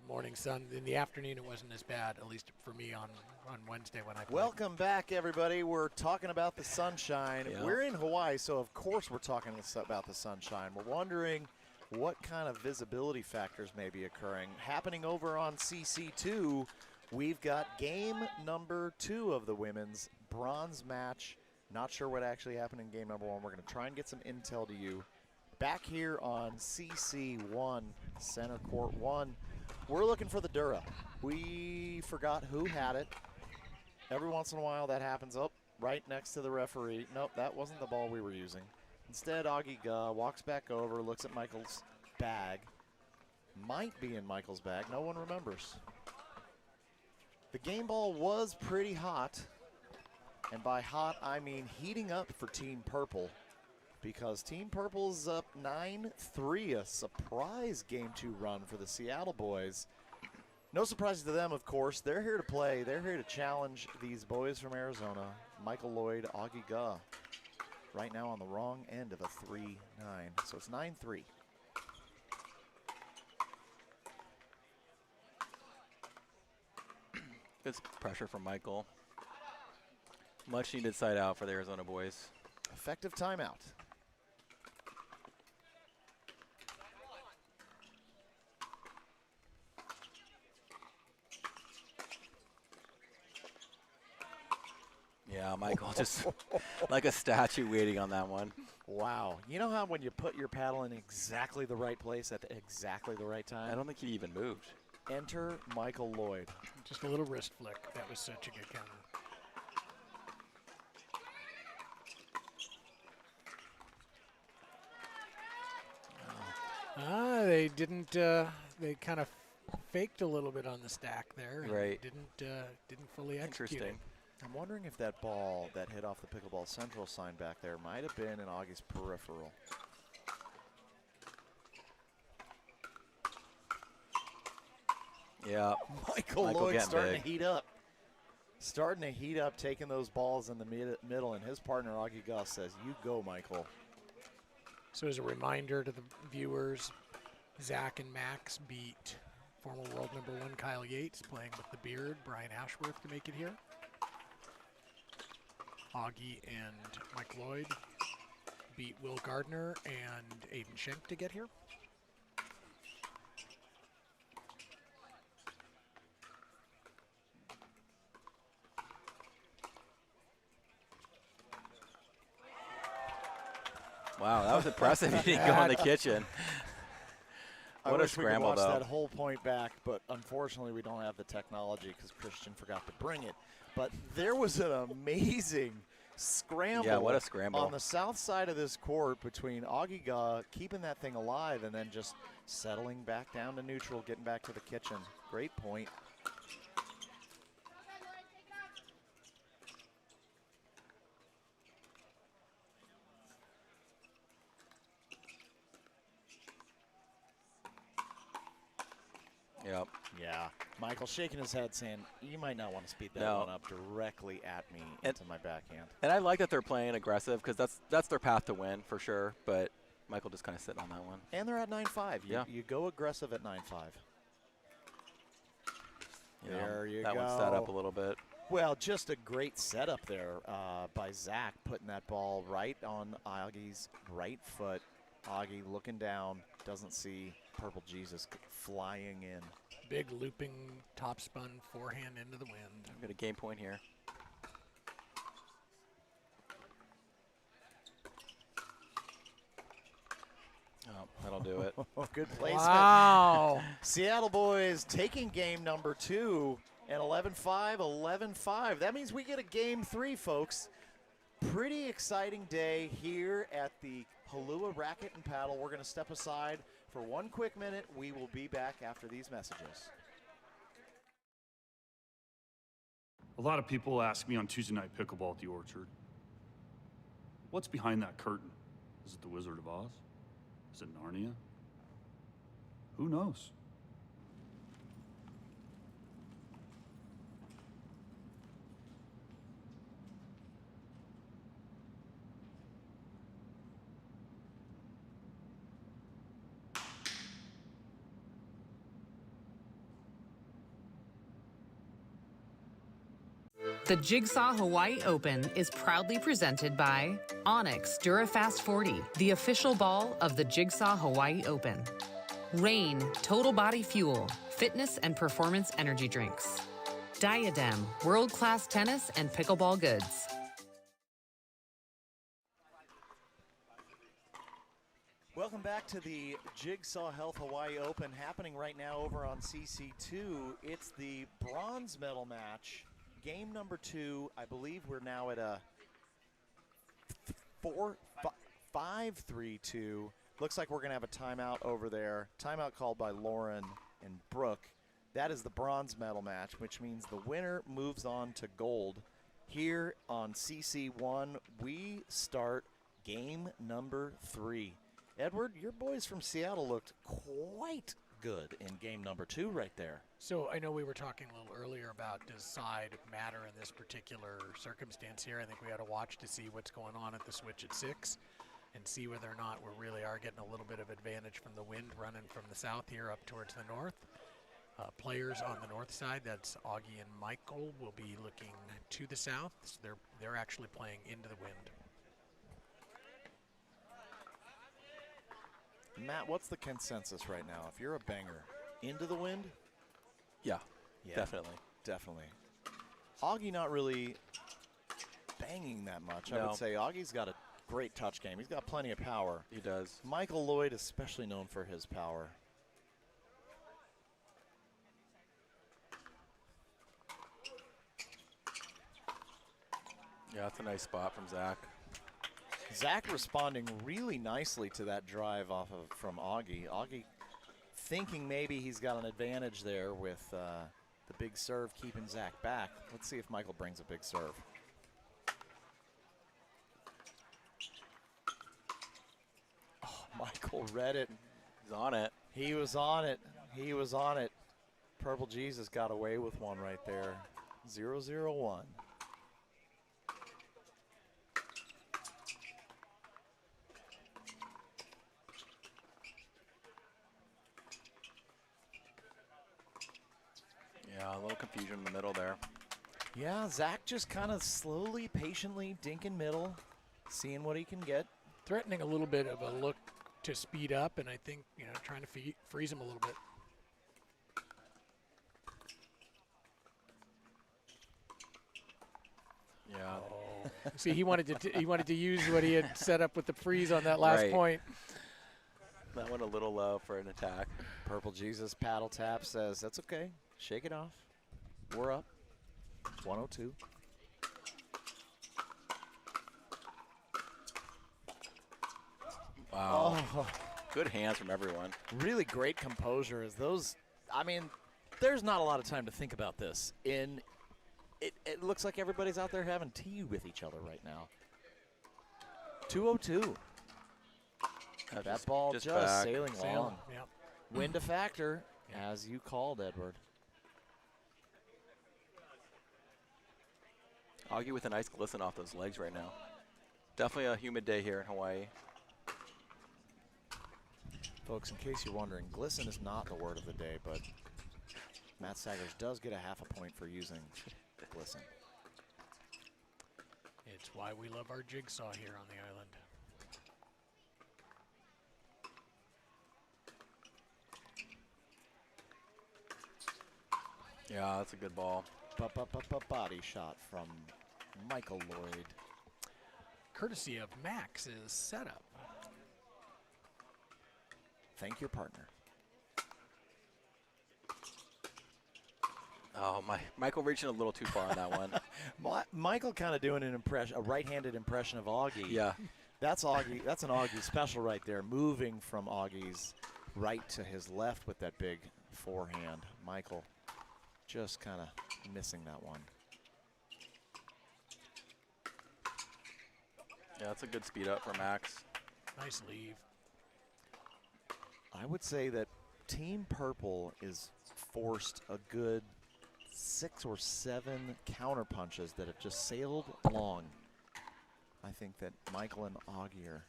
Morning sun. In the afternoon, it wasn't as bad, at least for me on Wednesday when I played. Welcome back, everybody. We're talking about the sunshine. Yeah. We're in Hawaii, so of course we're talking about the sunshine. We're wondering what kind of visibility factors may be occurring. Happening over on CC2, we've got game number 2 of the women's bronze match. Not sure what actually happened in game number 1. We're going to try and get some intel to you. Back here on CC1, Center Court 1. We're looking for the Dura. We forgot who had it. Every once in a while that happens. Oh, right next to the referee. Nope, that wasn't the ball we were using. Instead, Augie Guh walks back over, looks at Michael's bag. Might be in Michael's bag. No one remembers. The game ball was pretty hot. And by hot, I mean heating up for Team Purple. Because Team Purple's up 9-3, a surprise Game 2 run for the Seattle boys. No surprises to them, of course. They're here to play. They're here to challenge these boys from Arizona, Michael Lloyd, Augie Guh. Right now on the wrong end of a 3-9, so it's 9-3. Good pressure from Michael. Much needed side out for the Arizona boys. Effective timeout. Yeah, Michael just like a statue waiting on that one. Wow. You know how when you put your paddle in exactly the right place at exactly the right time? I don't think he even moved. Enter Michael Lloyd. Just a little wrist flick. That was such a good counter. They didn't. They kind of faked a little bit on the stack there. And Right. Didn't fully execute it. Interesting. I'm wondering if that ball that hit off the Pickleball Central sign back there might have been in Augie's peripheral. Yeah. Michael Lloyd starting to heat up. Starting to heat up, taking those balls in the middle, and his partner, Augie Gus, says, you go, Michael. So as a reminder to the viewers, Zach and Max beat former world #1 Kyle Yates, playing with the Beard, Brian Ashworth, to make it here. Augie and Mike Lloyd beat Will Gardner and Aiden Schenk to get here. Wow, that was impressive. He didn't go in the kitchen. What a scramble, we could watch though. that whole point back, but unfortunately we don't have the technology because Christian forgot to bring it. But there was an amazing scramble. Yeah, what a scramble. On the south side of this court between Augie Gus keeping that thing alive and then just settling back down to neutral, getting back to the kitchen. Great point. Yep. Yeah. Michael shaking his head saying, you might not want to speed that No. one up directly at me into my backhand. And I like that they're playing aggressive because that's their path to win for sure. But Michael just kind of sitting on that one. And they're at 9-5. Yeah. You go aggressive at 9-5. There you go. That one set up a little bit. Well, just a great setup there by Zach, putting that ball right on Augie's right foot. Augie looking down, doesn't see Purple Jesus flying in. Big looping top spun forehand into the wind. I've got a game point here. Oh, that'll do it. Good placement. Wow. Seattle boys taking game number 2 and 11-5, 11-5. That means we get a game 3, folks. Pretty exciting day here at the Halua Racket and Paddle. We're going to step aside for one quick minute. We will be back after these messages. A lot of people ask me on Tuesday Night Pickleball at the Orchard, what's behind that curtain? Is it the Wizard of Oz? Is it Narnia? Who knows? The Jigsaw Hawaii Open is proudly presented by Onyx DuraFast 40, the official ball of the Jigsaw Hawaii Open. Rain Total Body Fuel, fitness and performance energy drinks. Diadem, world-class tennis and pickleball goods. Welcome back to the Jigsaw Health Hawaii Open, happening right now over on CC2. It's the bronze medal match. Game number 2, I believe we're now at a 5-3-2. Looks like we're going to have a timeout over there. Timeout called by Lauren and Brooke. That is the bronze medal match, which means the winner moves on to gold. Here on CC1, we start game number 3. Edward, your boys from Seattle looked quite good in game number 2 right there. So I know we were talking a little earlier about does side matter in this particular circumstance here. I think we ought to watch to see what's going on at the switch at 6 and see whether or not we really are getting a little bit of advantage from the wind running from the south here up towards the north. Players on the north side, that's Augie and Michael, will be looking to the south. So they're actually playing into the wind. Matt, what's the consensus right now? If you're a banger, into the wind? Yeah, definitely. Definitely. Augie not really banging that much. I No. would say Augie's got a great touch game. He's got plenty of power. He does. Michael Lloyd, especially known for his power. Yeah, that's a nice spot from Zach. Zach responding really nicely to that drive from Augie. Augie thinking maybe he's got an advantage there with the big serve keeping Zach back. Let's see if Michael brings a big serve. Oh, Michael read it. He's on it. He was on it. He was on it. Purple Jesus got away with one right there. 0-0-1. Yeah, a little confusion in the middle there. Yeah, Zach just kind of slowly, patiently dinking middle, seeing what he can get. Threatening a little bit of a look to speed up, and I think, trying to freeze him a little bit. Yeah. Oh. See, he wanted to use what he had set up with the freeze on that last point. That went a little low for an attack. Purple Jesus paddle tap says, that's okay. Shake it off. We're up. 102. Wow. Oh. Good hands from everyone. Really great composure as those, I mean, there's not a lot of time to think about this. It looks like everybody's out there having tea with each other right now. 202. That ball just sailing along. Yep. Wind a factor, as you called, Edward. Augie with a nice glisten off those legs right now. Definitely a humid day here in Hawaii. Folks, in case you're wondering, glisten is not the word of the day, but Matt Saggers does get a half a point for using glisten. It's why we love our Jigsaw here on the island. Yeah, that's a good ball. Body shot from Michael Lloyd. Courtesy of Max's setup. Thank your partner. Oh, Michael reaching a little too far on that one. Michael kind of doing a right-handed impression of Augie. Yeah. That's Augie. That's an Augie special right there, moving from Augie's right to his left with that big forehand. Michael just kind of missing that one. Yeah, that's a good speed up for Max. Nice leave. I would say that Team Purple is forced a good 6 or 7 counter punches that have just sailed along. I think that Michael and Augie are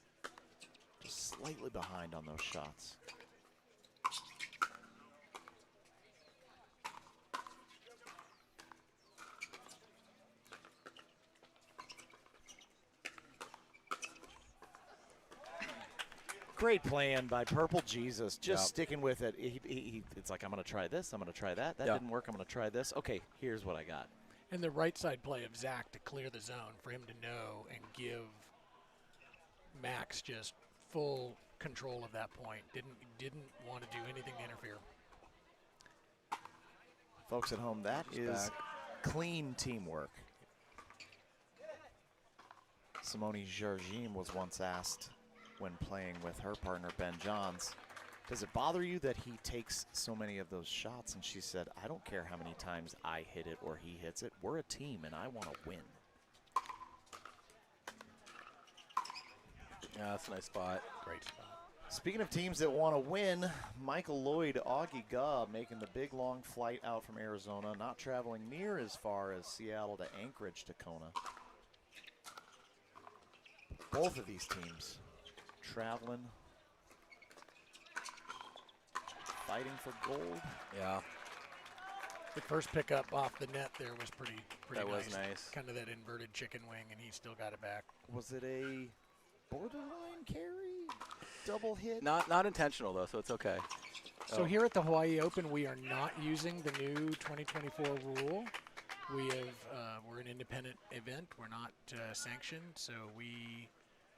just slightly behind on those shots. Great plan by Purple Jesus, just sticking with it. It's like, I'm going to try this, I'm going to try that. That didn't work, I'm going to try this. Okay, here's what I got. And the right side play of Zach to clear the zone for him to know and give Max just full control of that point. Didn't want to do anything to interfere. Folks at home, that is clean teamwork. Simone Georgine was once asked when playing with her partner Ben Johns, does it bother you that he takes so many of those shots? And she said, I don't care how many times I hit it or he hits it. We're a team and I want to win. Yeah, that's a nice spot. Great spot. Speaking of teams that want to win, Michael Lloyd, Augie Gubb making the big long flight out from Arizona, not traveling near as far as Seattle to Anchorage to Kona. Both of these teams traveling, fighting for gold. Yeah. The first pickup off the net there was pretty that nice. Was nice. Kind of that inverted chicken wing, and he still got it back. Was it a borderline carry? double hit. Not intentional though, so it's okay. So here at the Hawaii Open, we are not using the new 2024 rule. We have we're an independent event. We're not sanctioned, so we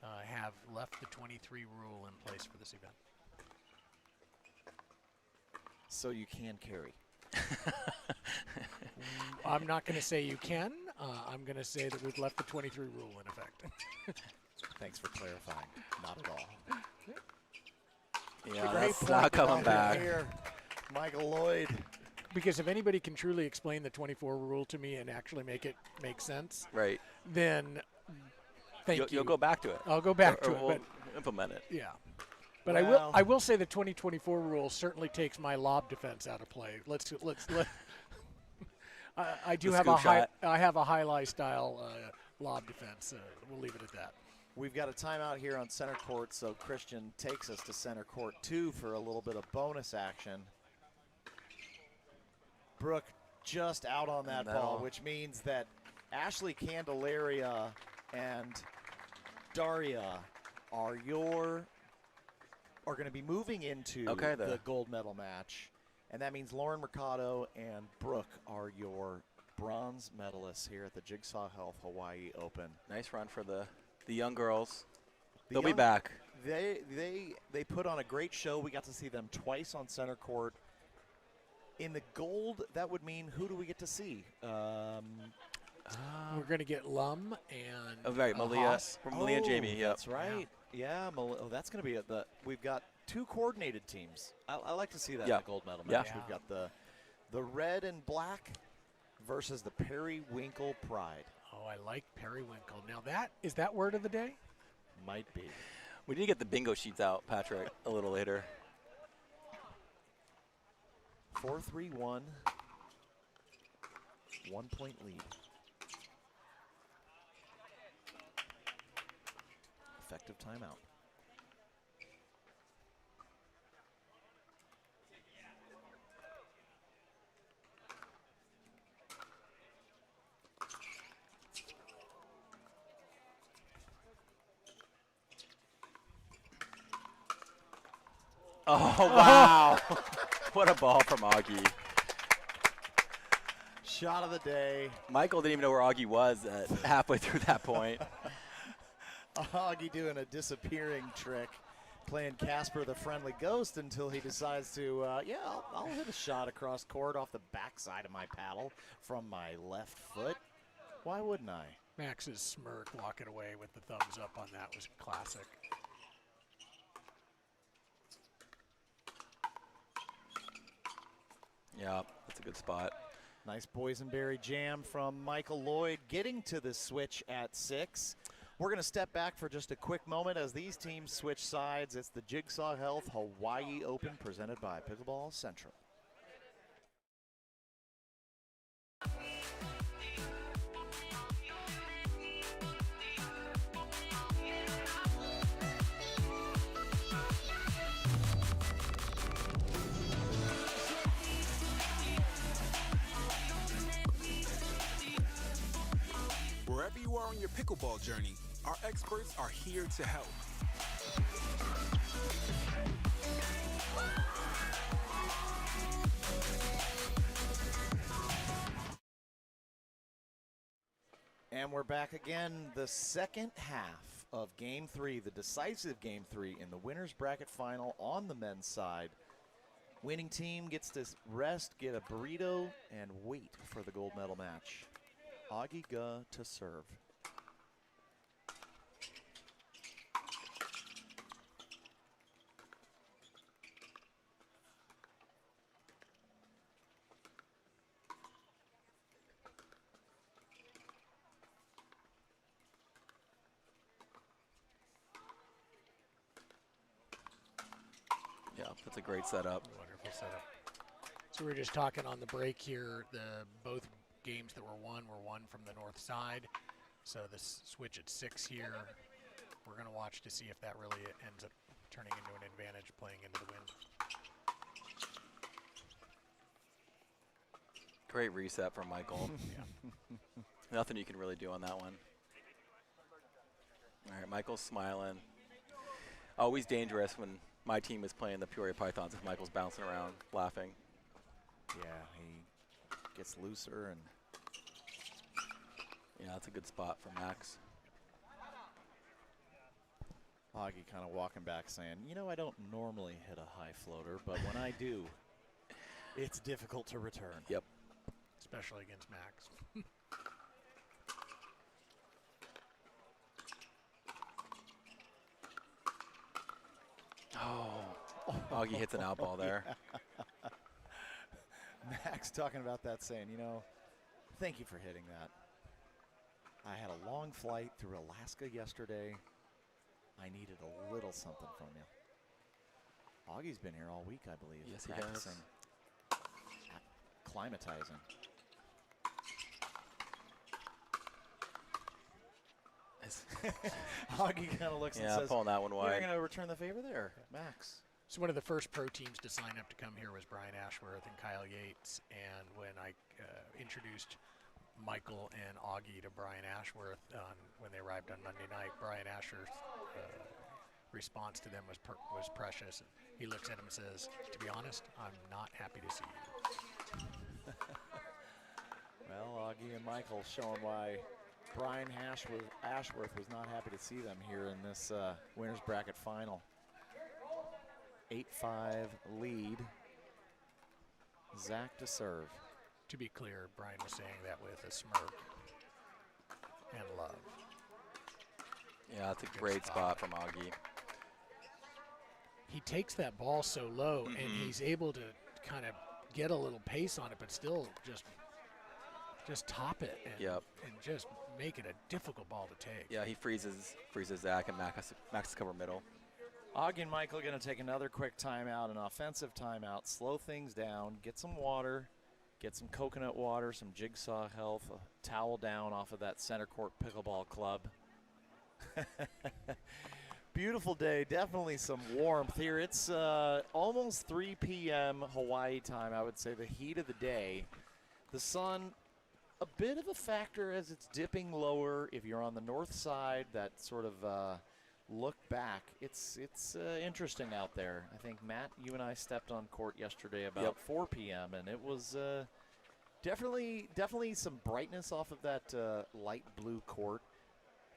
have left the 23 rule in place for this event. So you can carry. I'm not going to say you can. I'm going to say that we've left the 23 rule in effect. Thanks for clarifying. Not at all. Yeah, Great that's point not coming back. Here, Michael Lloyd. Because if anybody can truly explain the 24 rule to me and actually make it make sense, right? Then thank you. You'll go back to it. I'll go back to it. We'll but implement it. Yeah. But I will say the 2024 rule certainly takes my lob defense out of play. Let's I do have I have a high style lob defense. We'll leave it at that. We've got a timeout here on center court, so Christian takes us to center court 2 for a little bit of bonus action. Brooke just out on that ball, which means that Ashley Candelaria and Daria are going to be moving into the gold medal match. And that means Lauren Mercado and Brooke are your bronze medalists here at the Jigsaw Health Hawaii Open. Nice run for the young girls. They'll be back. They put on a great show. We got to see them twice on center court. In the gold, that would mean who do we get to see? We're going to get Lum and Malia and Jamie. Yep. That's right. Yeah, that's going to be we've got 2 coordinated teams. I like to see that in the gold medal match. We've got the red and black versus the Periwinkle Pride. Oh, I like Periwinkle. Now is that word of the day? Might be. We need to get the bingo sheets out, Patrick, a little later. 4-3-1. 1-point lead. Effective timeout. Oh, wow. What a ball from Augie. Shot of the day. Michael didn't even know where Augie was at halfway through that point. Augie doing a disappearing trick, playing Casper the Friendly Ghost until he decides to, I'll hit a shot across court off the backside of my paddle from my left foot. Why wouldn't I? Max's smirk walking away with the thumbs up on that was classic. Yeah, that's a good spot. Nice boysenberry jam from Michael Lloyd, getting to the switch at 6. We're going to step back for just a quick moment as these teams switch sides. It's the Jigsaw Health Hawaii Open presented by Pickleball Central. Wherever you are on your pickleball journey, our experts are here to help. And we're back again, the second half of Game 3, the decisive Game 3 in the winner's bracket final on the men's side. Winning team gets to rest, get a burrito, and wait for the gold medal match. Augie Ga to serve. Yeah, that's a great setup. Wonderful setup. So we were just talking on the break here, both games that were won from the north side. So this switch at 6 here, we're going to watch to see if that really ends up turning into an advantage playing into the wind. Great reset from Michael. Nothing you can really do on that one. All right, Michael's smiling. Always dangerous when my team is playing the Peoria Pythons if Michael's bouncing around laughing. Yeah, he gets looser and. Yeah, that's a good spot for Max. Augie kind of walking back saying, you know, I don't normally hit a high floater, but when I do, it's difficult to return. Yep. Especially against Max. Oh, Augie hits an out ball there. Max talking about that saying, you know, thank you for hitting that. I had a long flight through Alaska yesterday. I needed a little something from you. Augie's been here all week, I believe. Yes, practicing, acclimatizing. Augie kind of looks and says, pulling that one wide. You're going to return the favor there, Max. So one of the first pro teams to sign up to come here was Brian Ashworth and Kyle Yates. And when I introduced Michael and Augie to Brian Ashworth when they arrived on Monday night, Brian Ashworth's response to them was precious. He looks at him and says, to be honest, I'm not happy to see you. Well, Augie and Michael showing why Brian Ashworth was not happy to see them here in this winner's bracket final. 8-5 lead. Zach to serve. To be clear, Brian was saying that with a smirk and love. Yeah, that's a great spot from Augie. He takes that ball so low, and he's able to kind of get a little pace on it, but still just top it and just make it a difficult ball to take. Yeah, he freezes Zach, and Max cover middle. Augie and Michael going to take another quick timeout, an offensive timeout, slow things down, get some water, get some coconut water, some Jigsaw Health, a towel down off of that center court pickleball club. Beautiful day, definitely some warmth here. It's almost 3 p.m. Hawaii time, I would say, the heat of the day. The sun, a bit of a factor as it's dipping lower. If you're on the north side, that sort of look back, it's interesting out there. I think, Matt, you and I stepped on court yesterday about 4 p.m., and it was definitely some brightness off of that light blue court.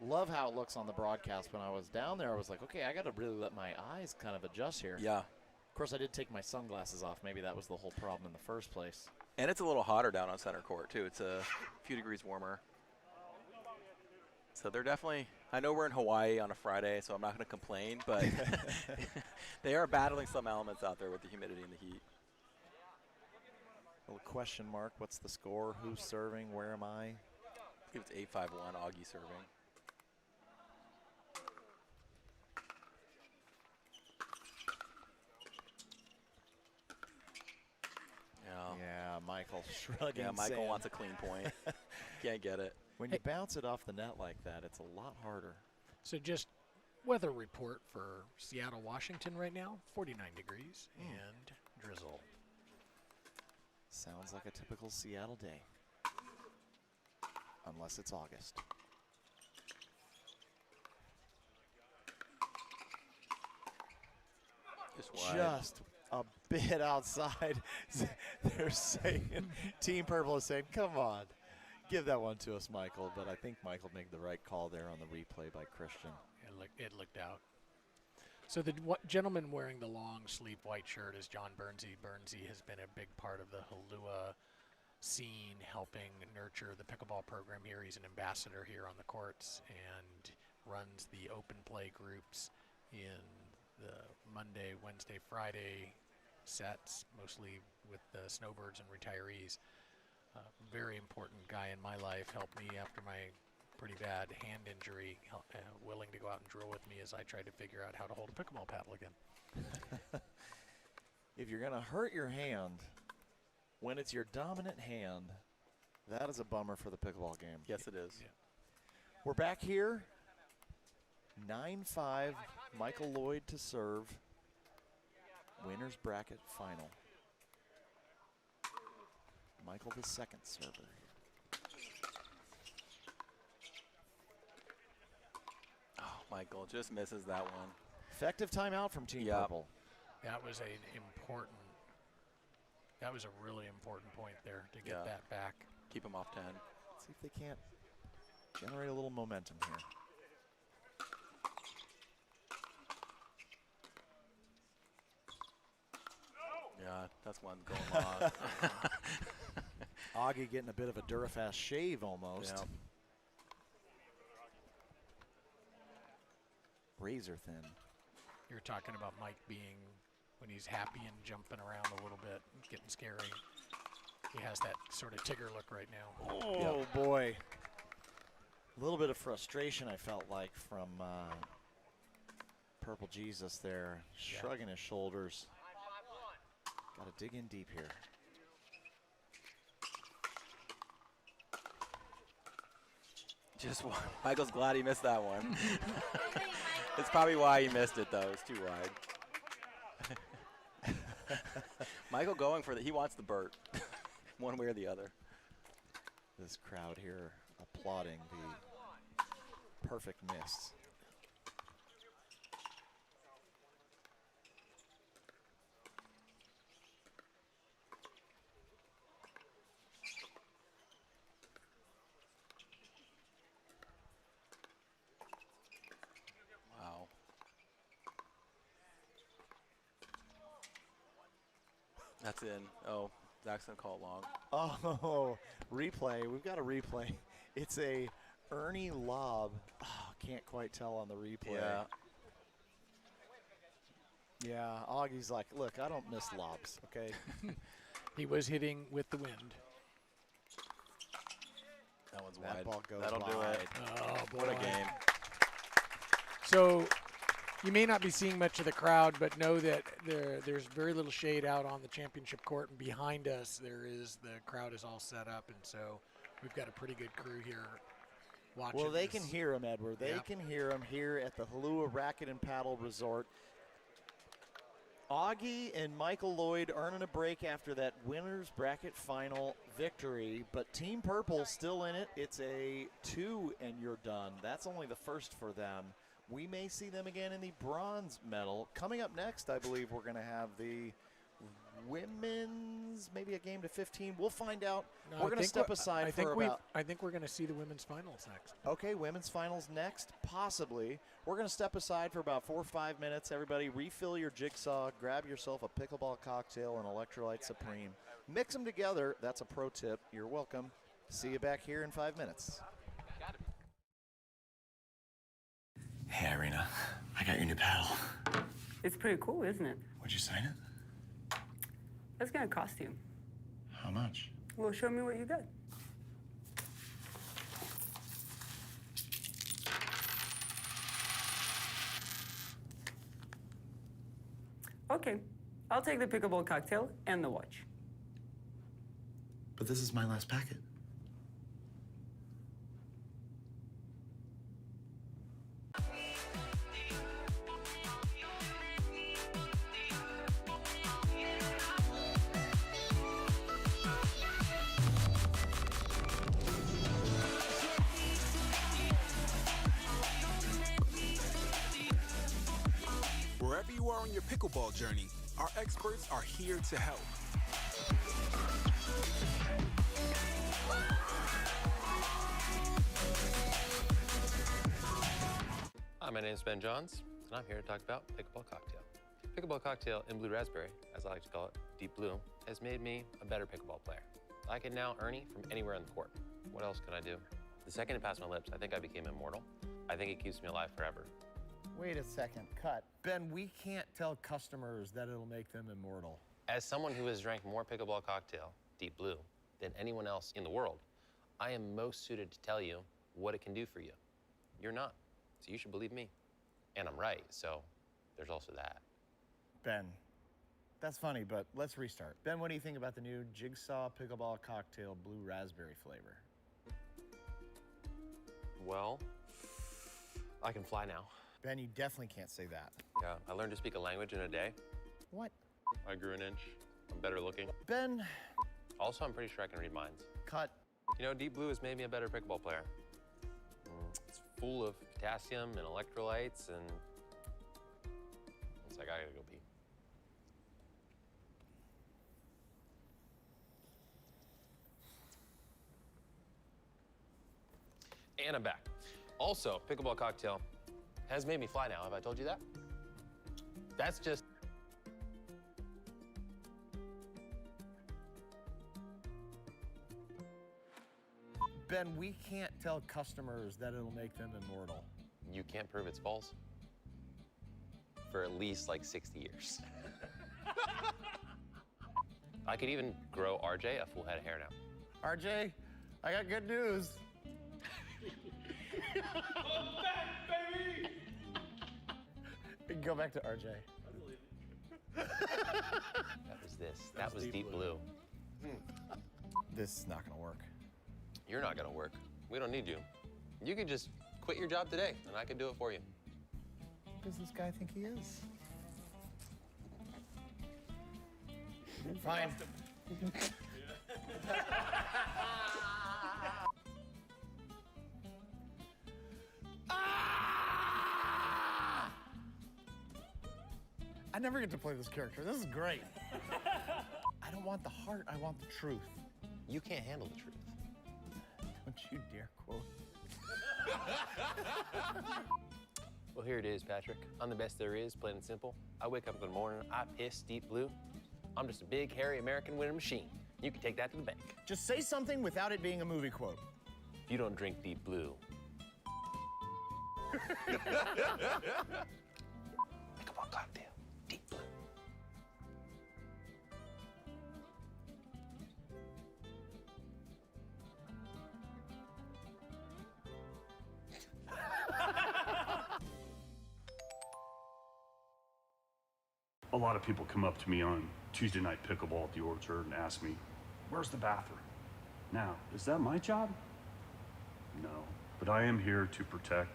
Love how it looks on the broadcast. When I was down there, I was like, okay, I got to really let my eyes kind of adjust here. Yeah. Of course, I did take my sunglasses off. Maybe that was the whole problem in the first place. And it's a little hotter down on center court, too. It's a few degrees warmer. So they're definitely, I know we're in Hawaii on a Friday, so I'm not going to complain, but they are battling some elements out there with the humidity and the heat. A little question mark. What's the score? Who's serving? Where am I? I think it's 8-5-1, Augie serving. Yeah, Michael shrugging. Yeah, Michael wants a clean point. Can't get it. When you bounce it off the net like that, it's a lot harder. So just weather report for Seattle, Washington right now, 49 degrees and drizzle. Sounds like a typical Seattle day. Unless it's August. Just a bit outside. They're saying, Team Purple is saying, come on, give that one to us, Michael. But I think Michael made the right call there on the replay by Christian. It looked out. So the gentleman wearing the long sleeve white shirt is John Bernsey. Bernsey has been a big part of the Halua scene, helping nurture the pickleball program here. He's an ambassador here on the courts and runs the open play groups in the Monday, Wednesday, Friday sets, mostly with the snowbirds and retirees. Very important guy in my life, helped me after my pretty bad hand injury, willing to go out and drill with me as I try to figure out how to hold a pickleball paddle again. If you're going to hurt your hand, when it's your dominant hand, that is a bummer for the pickleball game. Yes, it is. Yeah. We're back here. 9-5, Michael Lloyd to serve. Winner's bracket final. Michael the second server. Oh, Michael just misses that one. Effective timeout from Team Yep. Purple. That was that was a really important point there to get that back. Keep them off 10. Let's see if they can't generate a little momentum here. Yeah, that's one going long. Augie getting a bit of a Durafast shave almost. Yeah. Razor thin. You're talking about Mike being, when he's happy and jumping around a little bit, getting scary. He has that sort of Tigger look right now. Oh, boy. A little bit of frustration, I felt like, from Purple Jesus there, shrugging his shoulders. Got to dig in deep here. Just Michael's glad he missed that one. It's probably why he missed it, though. It's too wide. Michael going for he wants the Burt, one way or the other. This crowd here applauding the perfect miss. Wow. That's in. Oh, Zach's gonna call it long. Oh, replay. We've got a replay. It's a Ernie lob. Oh, can't quite tell on the replay. Yeah. Yeah, Augie's like, look, I don't miss lobs, okay? He was hitting with the wind. That one's That wide. ball goes That'll do wide. it. Oh, boy. What a game. So you may not be seeing much of the crowd, but know that there's very little shade out on the championship court, and behind us the crowd is all set up, and so we've got a pretty good crew here watching. Well, they this. can hear him, Edward. They can hear him here at the Halua Racket and Paddle Resort. Augie and Michael Lloyd earning a break after that winner's bracket final victory, but Team Purple still in it. It's a 2 and you're done. That's only the first for them. We may see them again in the bronze medal. Coming up next, I believe we're going to have the women's, maybe a game to 15. We'll find out. No, We're going to step aside I for think about... I think we're going to see the women's finals next. Okay, women's finals next, possibly. We're going to step aside for about 4 or 5 minutes. Everybody refill your Jigsaw, grab yourself a pickleball cocktail and Electrolyte Supreme. Mix them together. That's a pro tip. You're welcome. See you back here in 5 minutes. Hey, Irina, I got your new paddle. It's pretty cool, isn't it? Would you sign it? That's gonna cost you. How much? Well, show me what you got. Okay, I'll take the pickleball cocktail and the watch. But this is my last packet. Wherever you are on your pickleball journey, our experts are here to help. Hi, my name is Ben Johns, and I'm here to talk about Pickleball Cocktail. Pickleball Cocktail in Blue Raspberry, as I like to call it, Deep Blue, has made me a better pickleball player. I can now Ernie from anywhere on the court. What else can I do? The second it passed my lips, I think I became immortal. I think it keeps me alive forever. Wait a second, cut. Ben, we can't tell customers that it'll make them immortal. As someone who has drank more Pickleball Cocktail, Deep Blue, than anyone else in the world, I am most suited to tell you what it can do for you. You're not, so you should believe me. And I'm right, so there's also that. Ben, that's funny, but let's restart. Ben, what do you think about the new Jigsaw Pickleball Cocktail Blue Raspberry flavor? Well, I can fly now. Ben, you definitely can't say that. Yeah, I learned to speak a language in a day. What? I grew an inch. I'm better looking. Ben. Also, I'm pretty sure I can read minds. Cut. You know, Deep Blue has made me a better pickleball player. It's full of potassium and electrolytes, and sec. I gotta go pee. And I'm back. Also, pickleball cocktail has made me fly now. Have I told you that? That's just... Ben, we can't tell customers that it'll make them immortal. You can't prove it's false for at least like 60 years. I could even grow RJ a full head of hair now. RJ, I got good news. I'm back, baby! Go back to RJ. That was this. That was deep blue. This is not gonna work. You're not gonna work. We don't need you. You could just quit your job today, and I can do it for you. Who does this guy think he is? Fine. I never get to play this character. This is great. I don't want the heart, I want the truth. You can't handle the truth. Don't you dare quote. Well, here it is, Patrick. I'm the best there is, plain and simple. I wake up in the morning, I piss deep blue. I'm just a big, hairy American winter machine. You can take that to the bank. Just say something without it being a movie quote. If you don't drink deep blue. Pickleball cocktail, deep blue. A lot of people come up to me on Tuesday night pickleball at the Orchard and ask me, where's the bathroom? Now, is that my job? No, but I am here to protect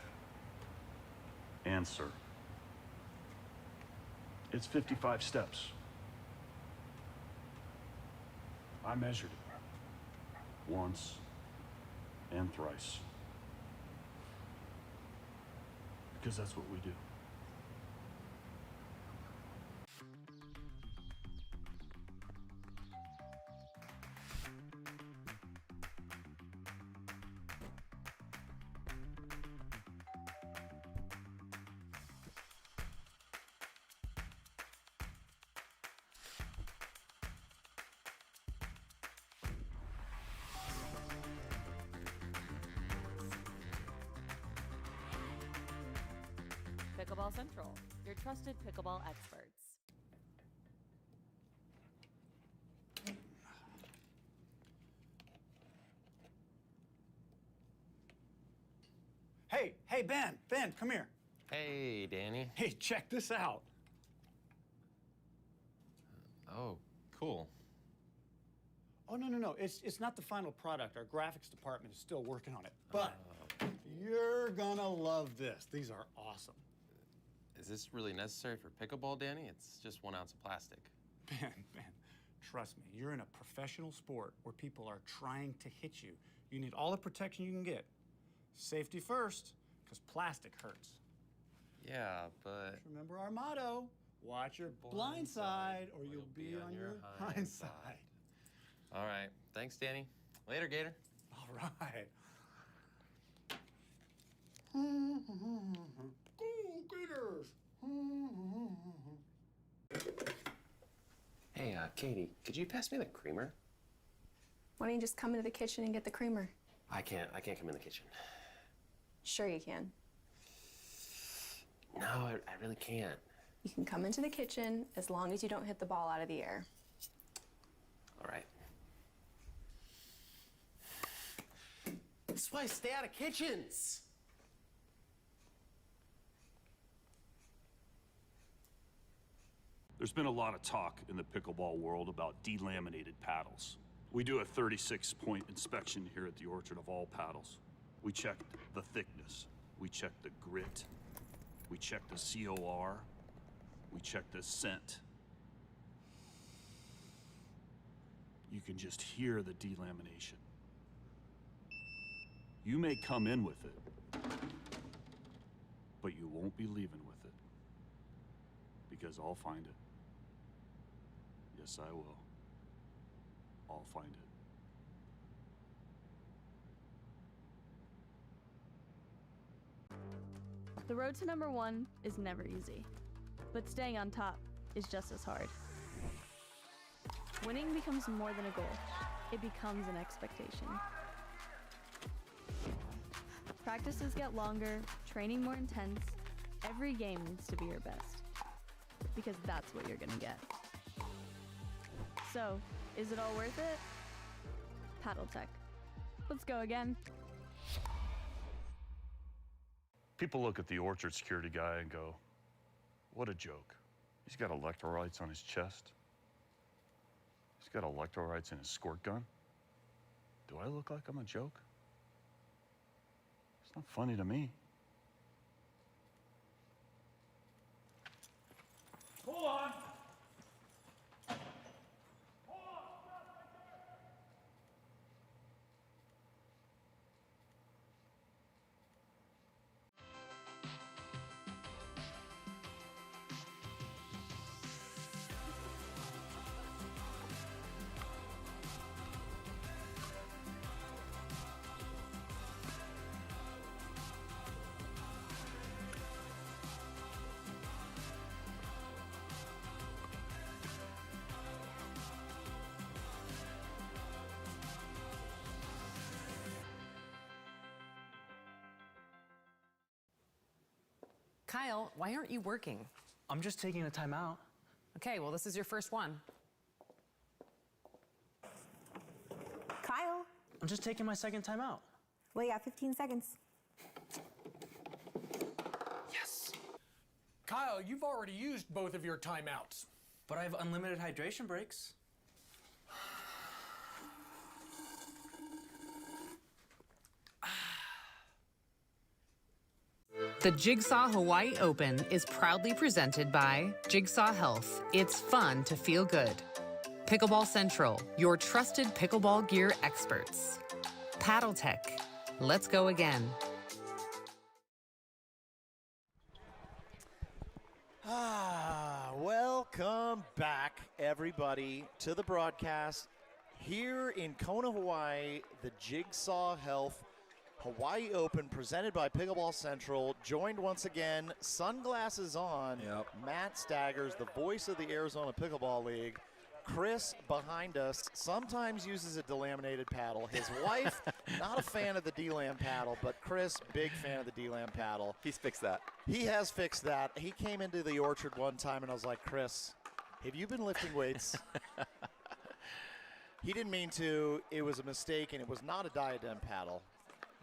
and serve. It's 55 steps. I measured it once and thrice. Because that's what we do. Pickleball Central, your trusted pickleball experts. Hey, Ben, come here. Hey, Danny. Hey, check this out. Oh, cool. Oh, no, it's not the final product. Our graphics department is still working on it. But you're gonna love this. These are awesome. Is this really necessary for pickleball, Danny? It's just 1 ounce of plastic. Ben, trust me, you're in a professional sport where people are trying to hit you. You need all the protection you can get. Safety first, because plastic hurts. Yeah, but... Just remember our motto, watch your blind side or you'll be on your hind side. All right, thanks, Danny. Later, Gator. All right. Gators. Hey, Katie, could you pass me the creamer? Why don't you just come into the kitchen and get the creamer? I can't come in the kitchen. Sure you can. No, I really can't. You can come into the kitchen as long as you don't hit the ball out of the air. All right. That's why I stay out of kitchens. There's been a lot of talk in the pickleball world about delaminated paddles. We do a 36-point inspection here at the Orchard of all paddles. We check the thickness, we check the grit, we check the COR, we check the scent. You can just hear the delamination. You may come in with it, but you won't be leaving with it. because I'll find it. Yes, I will. I'll find it. The road to #1 is never easy, but staying on top is just as hard. Winning becomes more than a goal. It becomes an expectation. Practices get longer, training more intense. Every game needs to be your best, because that's what you're gonna get. So, is it all worth it? Paddle Tech. Let's go again. People look at the Orchard security guy and go, what a joke. He's got electrolytes on his chest. He's got electrolytes in his squirt gun. Do I look like I'm a joke? It's not funny to me. Hold on. Kyle, why aren't you working? I'm just taking a timeout. Okay, well, this is your first one. Kyle, I'm just taking my second timeout. well, you got 15 seconds. Yes. Kyle, you've already used both of your timeouts. But I have unlimited hydration breaks. The Jigsaw Hawaii Open is proudly presented by Jigsaw Health. It's fun to feel good. Pickleball Central, your trusted pickleball gear experts. Paddle Tech. Let's go again. Welcome back, everybody, to the broadcast here in Kona, Hawaii, the Jigsaw Health Hawaii Open presented by Pickleball Central. Joined once again, sunglasses on, Matt Staggers, the voice of the Arizona Pickleball League. Chris behind us sometimes uses a delaminated paddle. His wife, not a fan of the D-Lam paddle, but Chris, big fan of the D-Lam paddle. He's fixed that. He has fixed that. He came into the Orchard one time and I was like, Chris, have you been lifting weights? He didn't mean to. It was a mistake, and it was not a diadem paddle.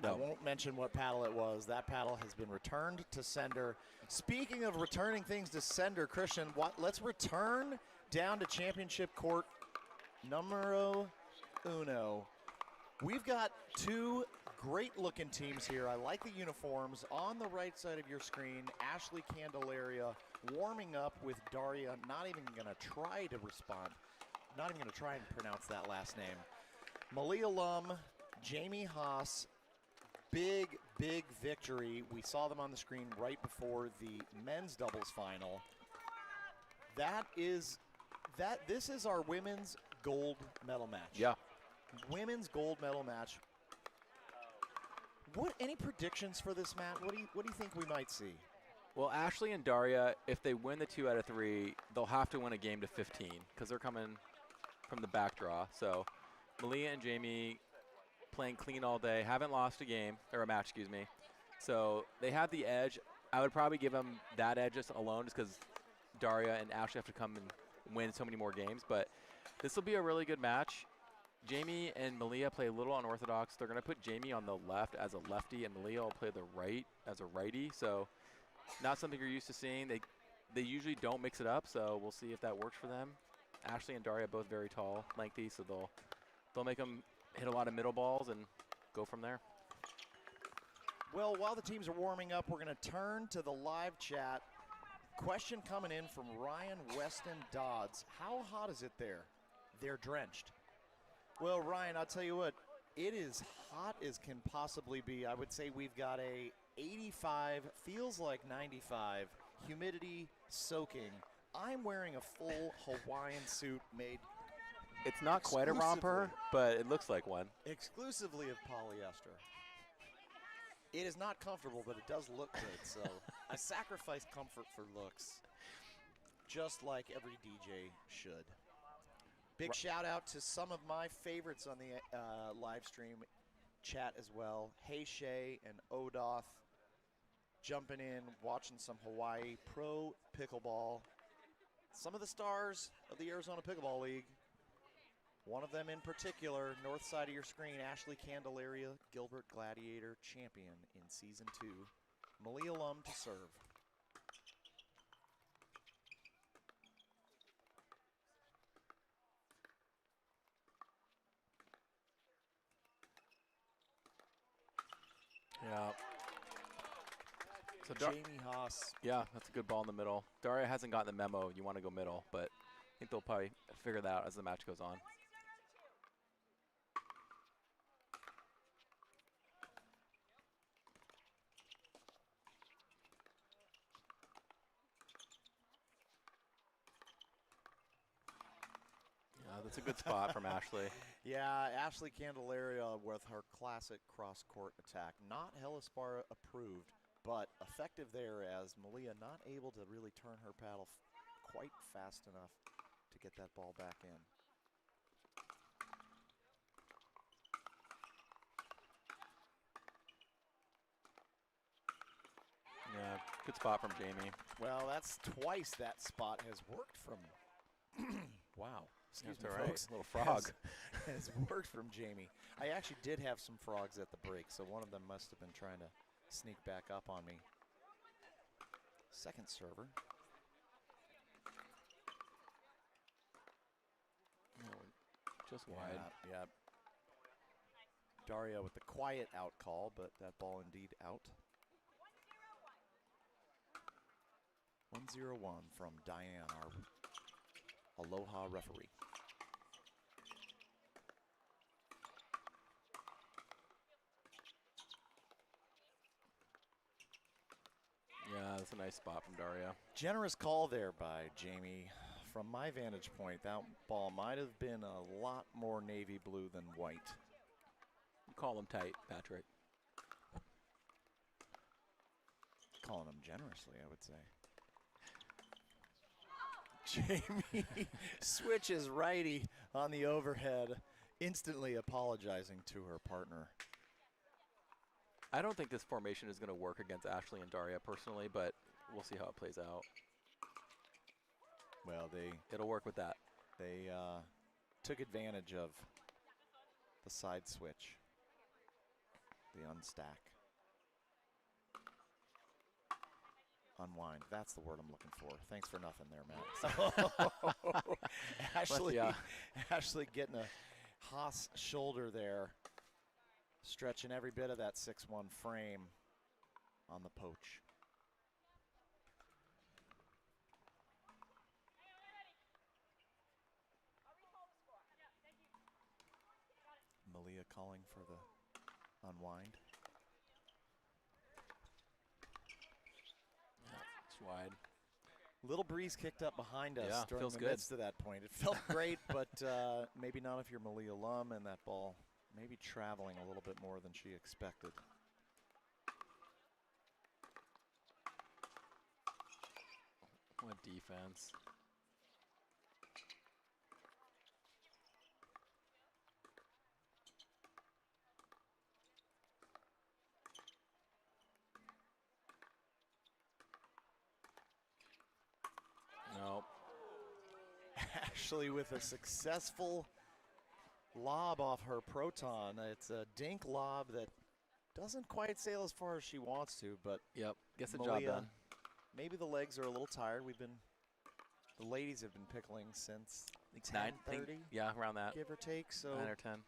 No. I won't mention what paddle it was. That paddle has been returned to sender. Speaking of returning things to sender, Christian, let's return down to championship court numero uno. We've got two great-looking teams here. I like the uniforms. On the right side of your screen, Ashley Candelaria warming up with Daria. Not even going to try to respond. Not even going to try and pronounce that last name. Malia Lum, Jamie Haas. Big, big victory. We saw them on the screen right before the men's doubles final. This is our women's gold medal match. Yeah. Women's gold medal match. Any predictions for this, Matt? What do you think we might see? Well, Ashley and Daria, if they win the 2 out of 3, they'll have to win a game to 15 because they're coming from the back draw. So Malia and Jamie playing clean all day, haven't lost a game, or a match, excuse me. So they have the edge. I would probably give them that edge just alone just because Daria and Ashley have to come and win so many more games. But this will be a really good match. Jamie and Malia play a little unorthodox. They're going to put Jamie on the left as a lefty, and Malia will play the right as a righty. So not something you're used to seeing. They usually don't mix it up, so we'll see if that works for them. Ashley and Daria both very tall, lengthy, so they'll make them hit a lot of middle balls and go from there. Well, while the teams are warming up, we're going to turn to the live chat. Question coming in from Ryan Weston Dodds. How hot is it there? They're drenched. Well, Ryan, I'll tell you what, it is hot as can possibly be. I would say we've got a 85, feels like 95, humidity soaking I'm wearing a full Hawaiian suit made It's not quite a romper, but it looks like one. exclusively of polyester. It is not comfortable, but it does look good, so I sacrifice comfort for looks, just like every DJ should. Big shout out to some of my favorites on the live stream chat as well. Hey Shay and Odoth jumping in, watching some Hawaii Pro Pickleball. Some of the stars of the Arizona Pickleball League. One of them in particular, north side of your screen, Ashley Candelaria, Gilbert Gladiator champion in Season 2. Malia Lum to serve. Yeah. So Jamie Haas. Yeah, that's a good ball in the middle. Daria hasn't gotten the memo. You want to go middle, but I think they'll probably figure that out as the match goes on. Yeah, that's a good spot from Ashley. Yeah, Ashley Candelaria with her classic cross-court attack. Not Hellispar approved, but effective there as Malia not able to really turn her paddle quite fast enough to get that ball back in. Yeah, good spot from Jamie. Well, that's twice that spot has worked from. Wow. Excuse That's me, all right. folks. Little frog. Has worked from Jamie. I actually did have some frogs at the break, so one of them must have been trying to sneak back up on me. Second server. Just wide. Yeah. Daria with the quiet out call, but that ball indeed out. 1-0-1 from Diane, our Aloha referee. Yeah, that's a nice spot from Daria. Generous call there by Jamie. From my vantage point, that ball might have been a lot more navy blue than white. You call them tight, Patrick. Calling him generously, I would say. Jamie switches righty on the overhead, instantly apologizing to her partner. I don't think this formation is going to work against Ashley and Daria personally, but we'll see how it plays out. Well, it'll work with that. They took advantage of the side switch, the unstack. Unwind, that's the word I'm looking for. Thanks for nothing there, Matt. Ashley getting a Haas shoulder there, stretching every bit of that 6-1 frame on the poach. Malia calling for the unwind. It's wide. Little breeze kicked up behind us Yeah, during feels the good. midst of that point. It felt great, but maybe not if you're Malia Lum and that ball maybe traveling a little bit more than she expected. What defense. Nope. Ashley with a successful lob off her proton. It's a dink lob that doesn't quite sail as far as she wants to, but yep, gets the Malia, job done. Maybe the legs are a little tired. The ladies have been pickling since 10:30. Yeah, around that. Give or take. So 9 or 10.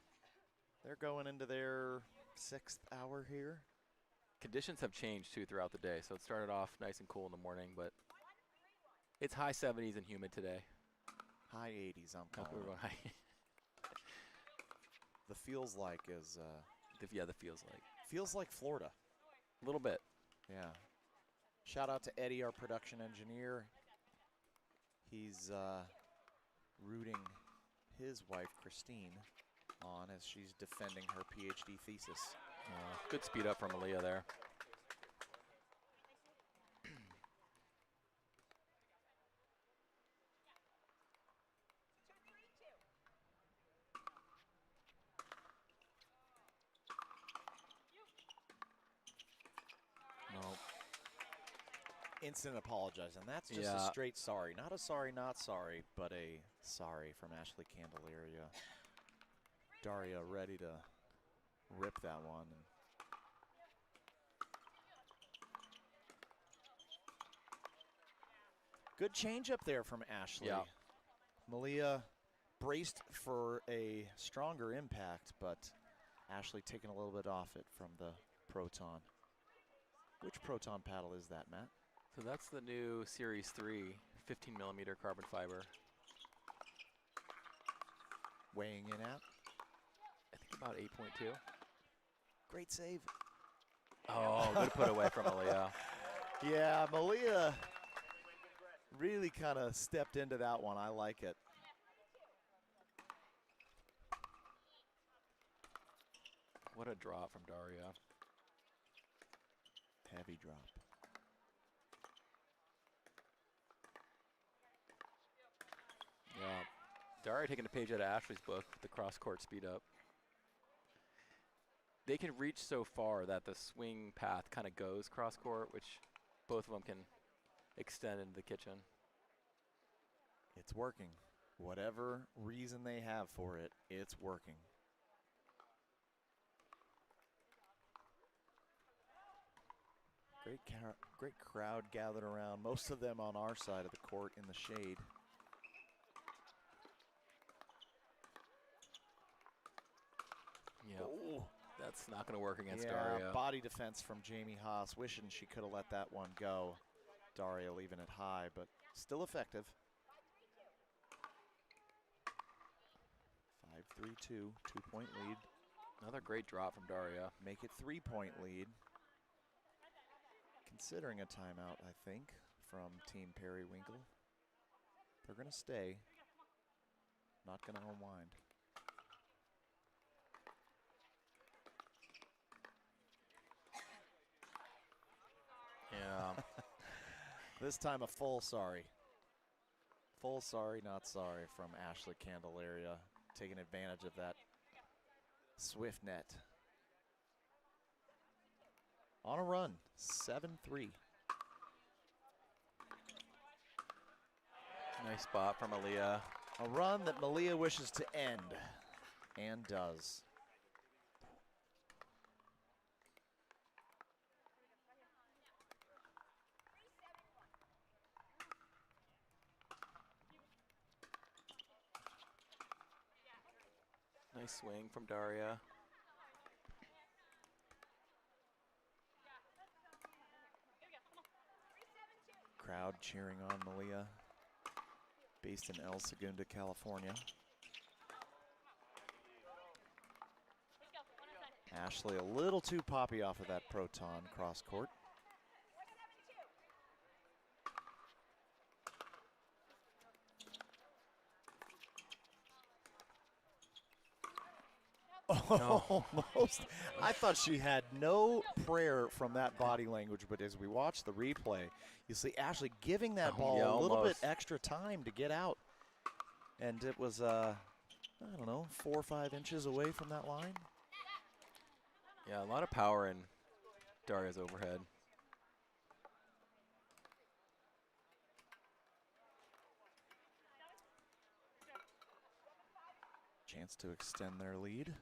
They're going into their 6th hour here. Conditions have changed too throughout the day, so it started off nice and cool in the morning, but it's high 70s and humid today. High 80s, I'm calling. We're going high. The feels like is yeah, the feels like. Feels like Florida. A little bit. Yeah. Shout out to Eddie, our production engineer. he's rooting his wife, Christine, on as she's defending her PhD thesis. Good speed up from Malia there. No. Instant apologize, and that's just a Yeah. straight sorry. Not a sorry, not sorry, but a sorry from Ashley Candelaria. Daria ready to rip that one. Good change up there from Ashley. Yeah. Malia braced for a stronger impact, but Ashley taking a little bit off it from the Proton. Which Proton paddle is that, Matt? So that's the new Series 3 15 millimeter carbon fiber. Weighing in at? I think about 8.2. Great save. Oh, good put away from Malia. Yeah, Malia really kind of stepped into that one. I like it. What a drop from Daria. Heavy drop. Yeah. Daria taking a page out of Ashley's book, the cross-court speed up. They can reach so far that the swing path kind of goes cross-court, which both of them can extend into the kitchen. It's working. Whatever reason they have for it, it's working. Great crowd gathered around, most of them on our side of the court in the shade. Yeah, Oh. that's not going to work against Yeah, Daria. body defense from Jamie Haas, wishing she could have let that one go. Daria leaving it high, but still effective. 5-3-2, 2-point lead. Another great drop from Daria. Make it 3-point lead. Considering a timeout, I think, from Team Periwinkle. They're going to stay. Not going to unwind. Yeah. This time a full sorry. Full sorry, not sorry from Ashley Candelaria, taking advantage of that swift net. On a run, 7-3. Nice spot from Malia. A run that Malia wishes to end, and does. Nice swing from Daria. Crowd cheering on Malia, based in El Segundo, California. Ashley a little too poppy off of that Proton cross court. Almost. I thought she had no prayer from that body language, but as we watch the replay, you see Ashley giving that ball yeah, a little bit almost. extra time to get out. And it was, I don't know, 4 or 5 inches away from that line. Yeah, a lot of power in Daria's overhead. Chance to extend their lead.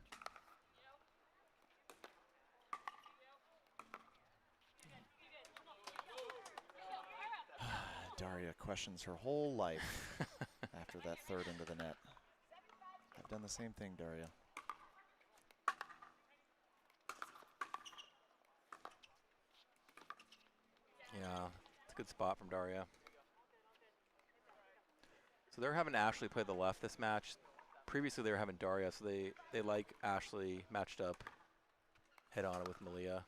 Daria questions her whole life after that third into the net. I've done the same thing, Daria. Yeah, it's a good spot from Daria. So they're having Ashley play the left this match. Previously they were having Daria, so they like Ashley matched up head-on with Malia.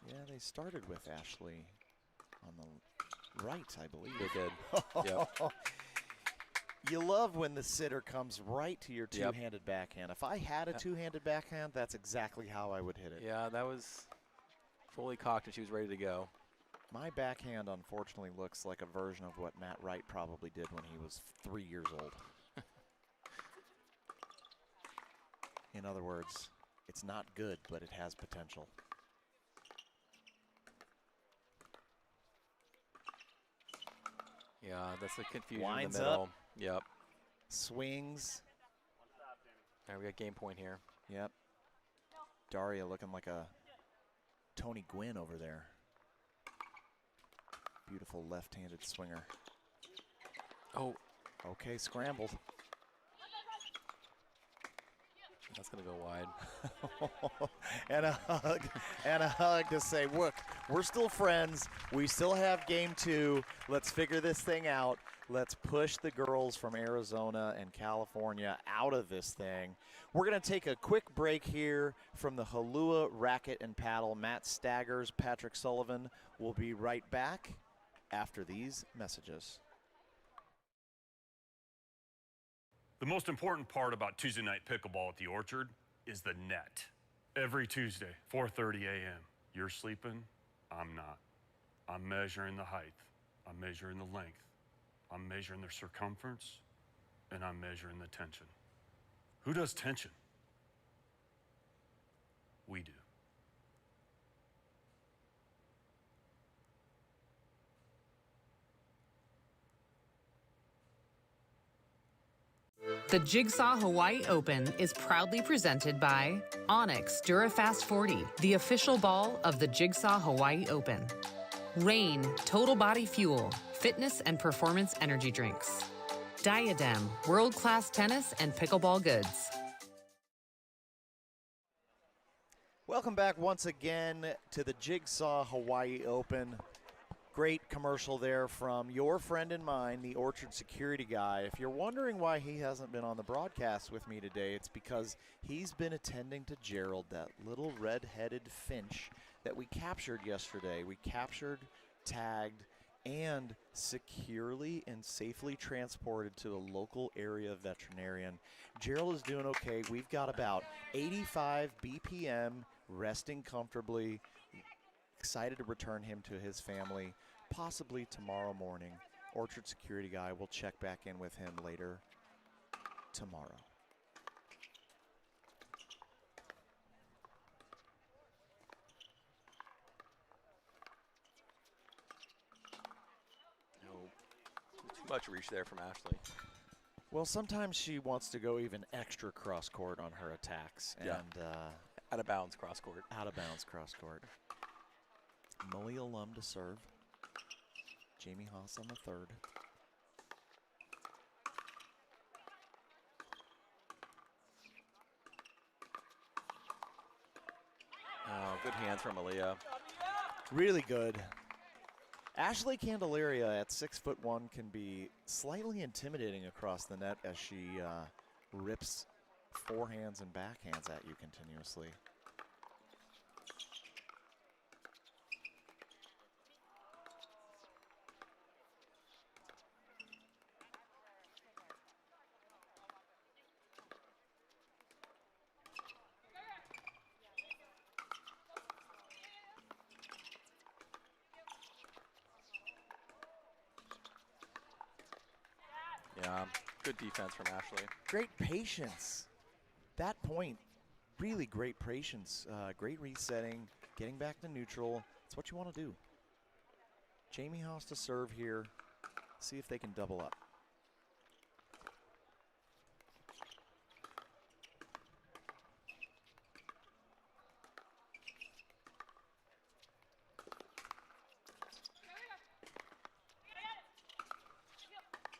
Yeah, they started with Ashley on the right, I believe. They did. Yep. You love when the sitter comes right to your two-handed backhand. If I had a two-handed backhand, that's exactly how I would hit it. Yeah, that was fully cocked and she was ready to go. My backhand, unfortunately, looks like a version of what Matt Wright probably did when he was 3 years old. In other words, it's not good, but it has potential. Yeah, that's the confusion Winds in the middle. up. Yep. Swings. All right, we got game point here. Yep. Daria looking like a Tony Gwynn over there. Beautiful left-handed swinger. Oh. Okay, scrambled. That's going to go wide. And a hug to say, look, we're still friends. We still have game 2. Let's figure this thing out. Let's push the girls from Arizona and California out of this thing. We're going to take a quick break here from the Halua Racket and Paddle. Matt Staggers, Patrick Sullivan will be right back after these messages. The most important part about Tuesday night pickleball at the Orchard is the net. Every Tuesday, 4:30 a.m. You're sleeping, I'm not. I'm measuring the height, I'm measuring the length, I'm measuring the circumference, and I'm measuring the tension. Who does tension? We do. The Jigsaw Hawaii Open is proudly presented by Onyx DuraFast 40, the official ball of the Jigsaw Hawaii Open. Rain Total Body Fuel, fitness and performance energy drinks. Diadem, world-class tennis and pickleball goods. Welcome back once again to the Jigsaw Hawaii Open. Great commercial there from your friend and mine, the Orchard security guy. If you're wondering why he hasn't been on the broadcast with me today, it's because he's been attending to Gerald, that little red-headed finch that we captured yesterday. We captured, tagged, and securely and safely transported to a local area veterinarian. Gerald is doing okay. We've got about 85 BPM, resting comfortably. Excited to return him to his family, possibly tomorrow morning. Orchard security guy will check back in with him later tomorrow. No, too much reach there from Ashley. Well, sometimes she wants to go even extra cross court on her attacks. Yeah. And out of bounds cross court. Out of bounds cross court. Malia Lum to serve. Jamie Haas on the third. Oh, good hands from Malia. Really good. Ashley Candelaria at 6'1" can be slightly intimidating across the net as she rips forehands and backhands at you continuously. Yeah, good defense from Ashley. Great patience. That point, really great patience. Great resetting, getting back to neutral. That's what you want to do. Jamie Haas to serve here. See if they can double up.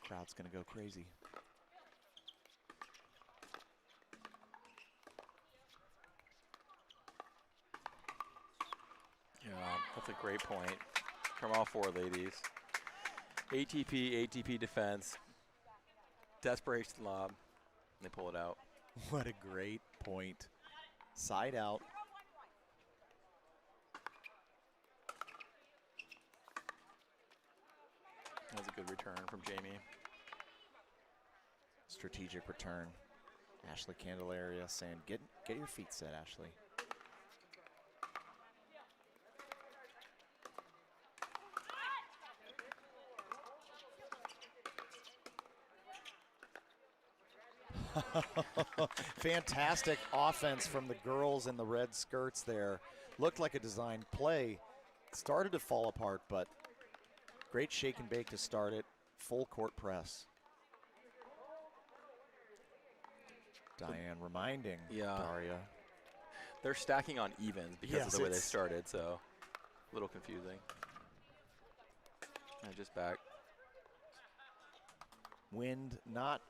Crowd's going to go crazy. Yeah, that's a great point from all four ladies. ATP defense, desperation lob, and they pull it out. What a great point. Side out. That was a good return from Jamie. strategic return. Ashley Candelaria saying, get your feet set, Ashley. Fantastic offense from the girls in the red skirts there. Looked like a designed play. Started to fall apart, but great shake and bake to start it. Full court press. Diane reminding Daria. They're stacking on evens because of the way they started, so a little confusing. And just back. Wind not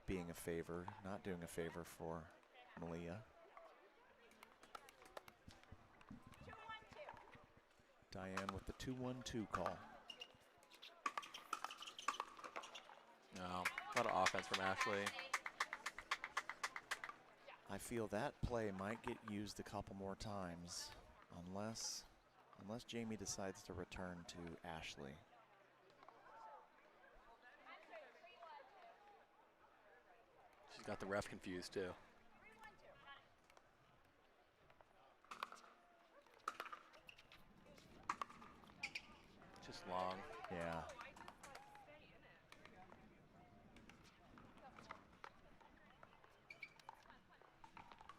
being a favor, not doing a favor for Malia. Diane with the 2-1-2 call. No, a lot of offense from Ashley. I feel that play might get used a couple more times unless Jamie decides to return to Ashley. She's got the ref confused too. Just long. Yeah.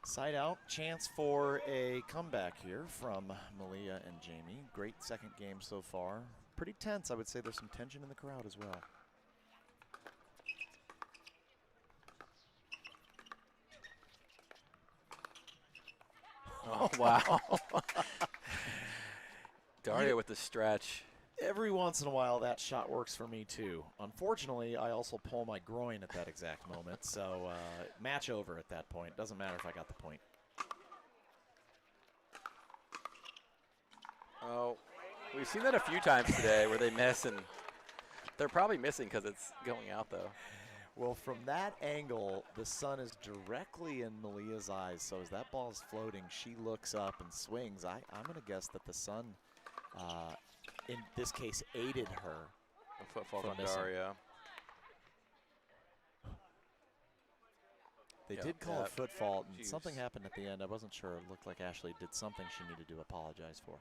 Side out, chance for a comeback here from Malia and Jamie. Great second game so far. Pretty tense, I would say there's some tension in the crowd as well. Oh, wow. Daria with the stretch. Every once in a while, that shot works for me too. Unfortunately, I also pull my groin at that exact moment, so match over at that point. Doesn't matter if I got the point. Oh, we've seen that a few times today where they miss, and they're probably missing because it's going out, though. Well, from that angle, the sun is directly in Malia's eyes, so as that ball is floating, she looks up and swings. I'm going to guess that the sun, in this case, aided her. A foot fault on missing. Daria. They did call a foot fault, and something happened at the end. I wasn't sure. It looked like Ashley did something she needed to apologize for.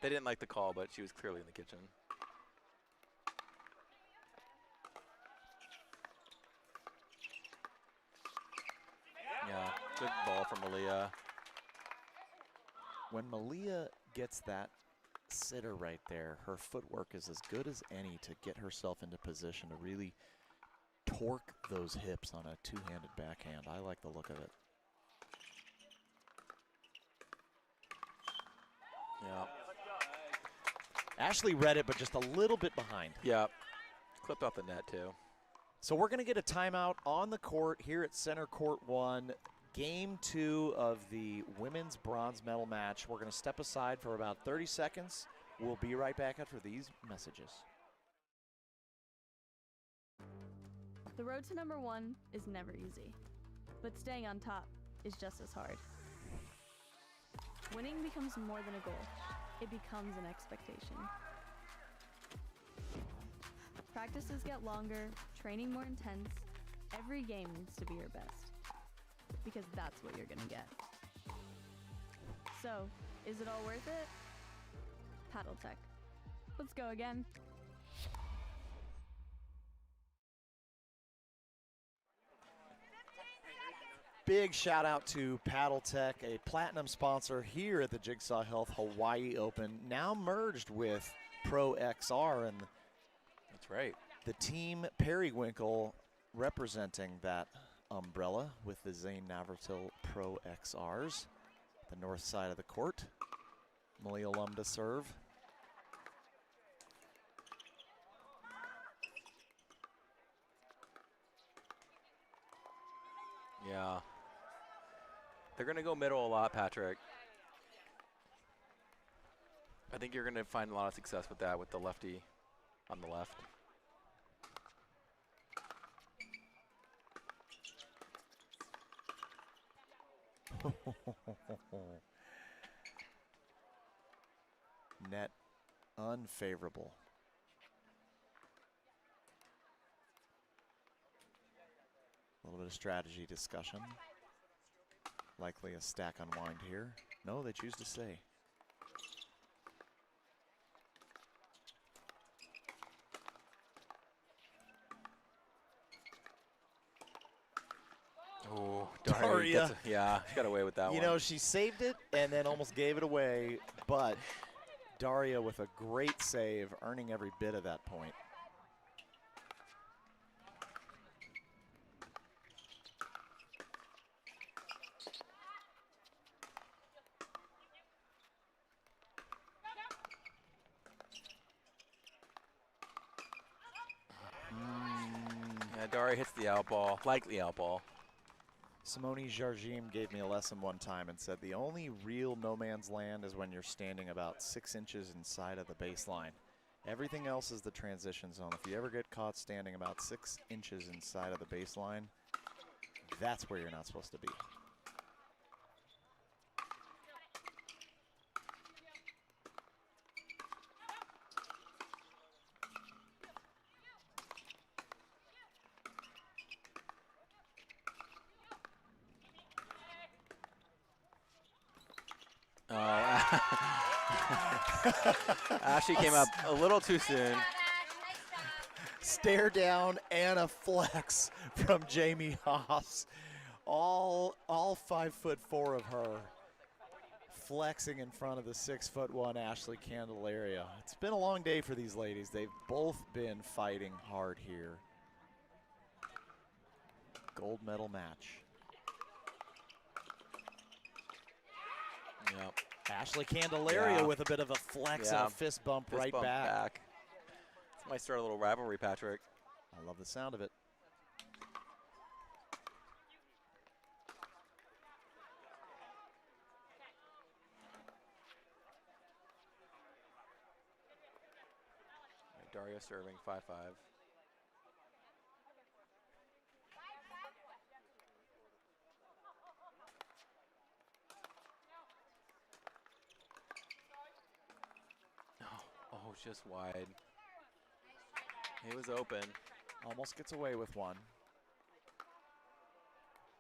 They didn't like the call, but she was clearly in the kitchen. Yeah, good ball from Malia. When Malia gets that sitter right there, her footwork is as good as any to get herself into position to really torque those hips on a two-handed backhand. I like the look of it. Yeah. Ashley read it, but just a little bit behind. Yeah, clipped off the net too. So we're going to get a timeout on the court here at Center Court 1. Game 2 of the women's bronze medal match. We're going to step aside for about 30 seconds. We'll be right back after these messages. The road to number 1 is never easy, but staying on top is just as hard. Winning becomes more than a goal. It becomes an expectation. Practices get longer, training more intense. Every game needs to be your best, because that's what you're gonna get. So, is it all worth it? Paddle Tech. Let's go again. Big shout out to Paddle Tech, a platinum sponsor here at the Jigsaw Health Hawaii Open, now merged with Pro XR, and that's right. The team Periwinkle representing that umbrella with the Zane Navratil Pro XRs. The north side of the court. Malia Lum to serve. Yeah. They're going to go middle a lot, Patrick. I think you're going to find a lot of success with that with the lefty on the left. Net unfavorable. little bit of strategy discussion. Likely a stack unwind here. No, they choose to stay. Oh, Daria. Yeah, she got away with that one. You know, she saved it and then almost gave it away, but Daria with a great save, earning every bit of that point. Yeah, Daria hits the out ball, likely out ball. Simone Jardim gave me a lesson one time and said the only real no man's land is when you're standing about 6 inches inside of the baseline. Everything else is the transition zone. If you ever get caught standing about 6 inches inside of the baseline, that's where you're not supposed to be. Ashley came up a little too soon. Stare down and a flex from Jamie Haas. All 5'4" of her flexing in front of the 6'1" Ashley Candelaria. It's been a long day for these ladies. They've both been fighting hard here. Gold medal match. Yep. Ashley Candelaria with a bit of a flex and a fist bump right back. This might start a little rivalry, Patrick. I love the sound of it. Daria serving 5-5. Oh, just wide. He was open. Almost gets away with one.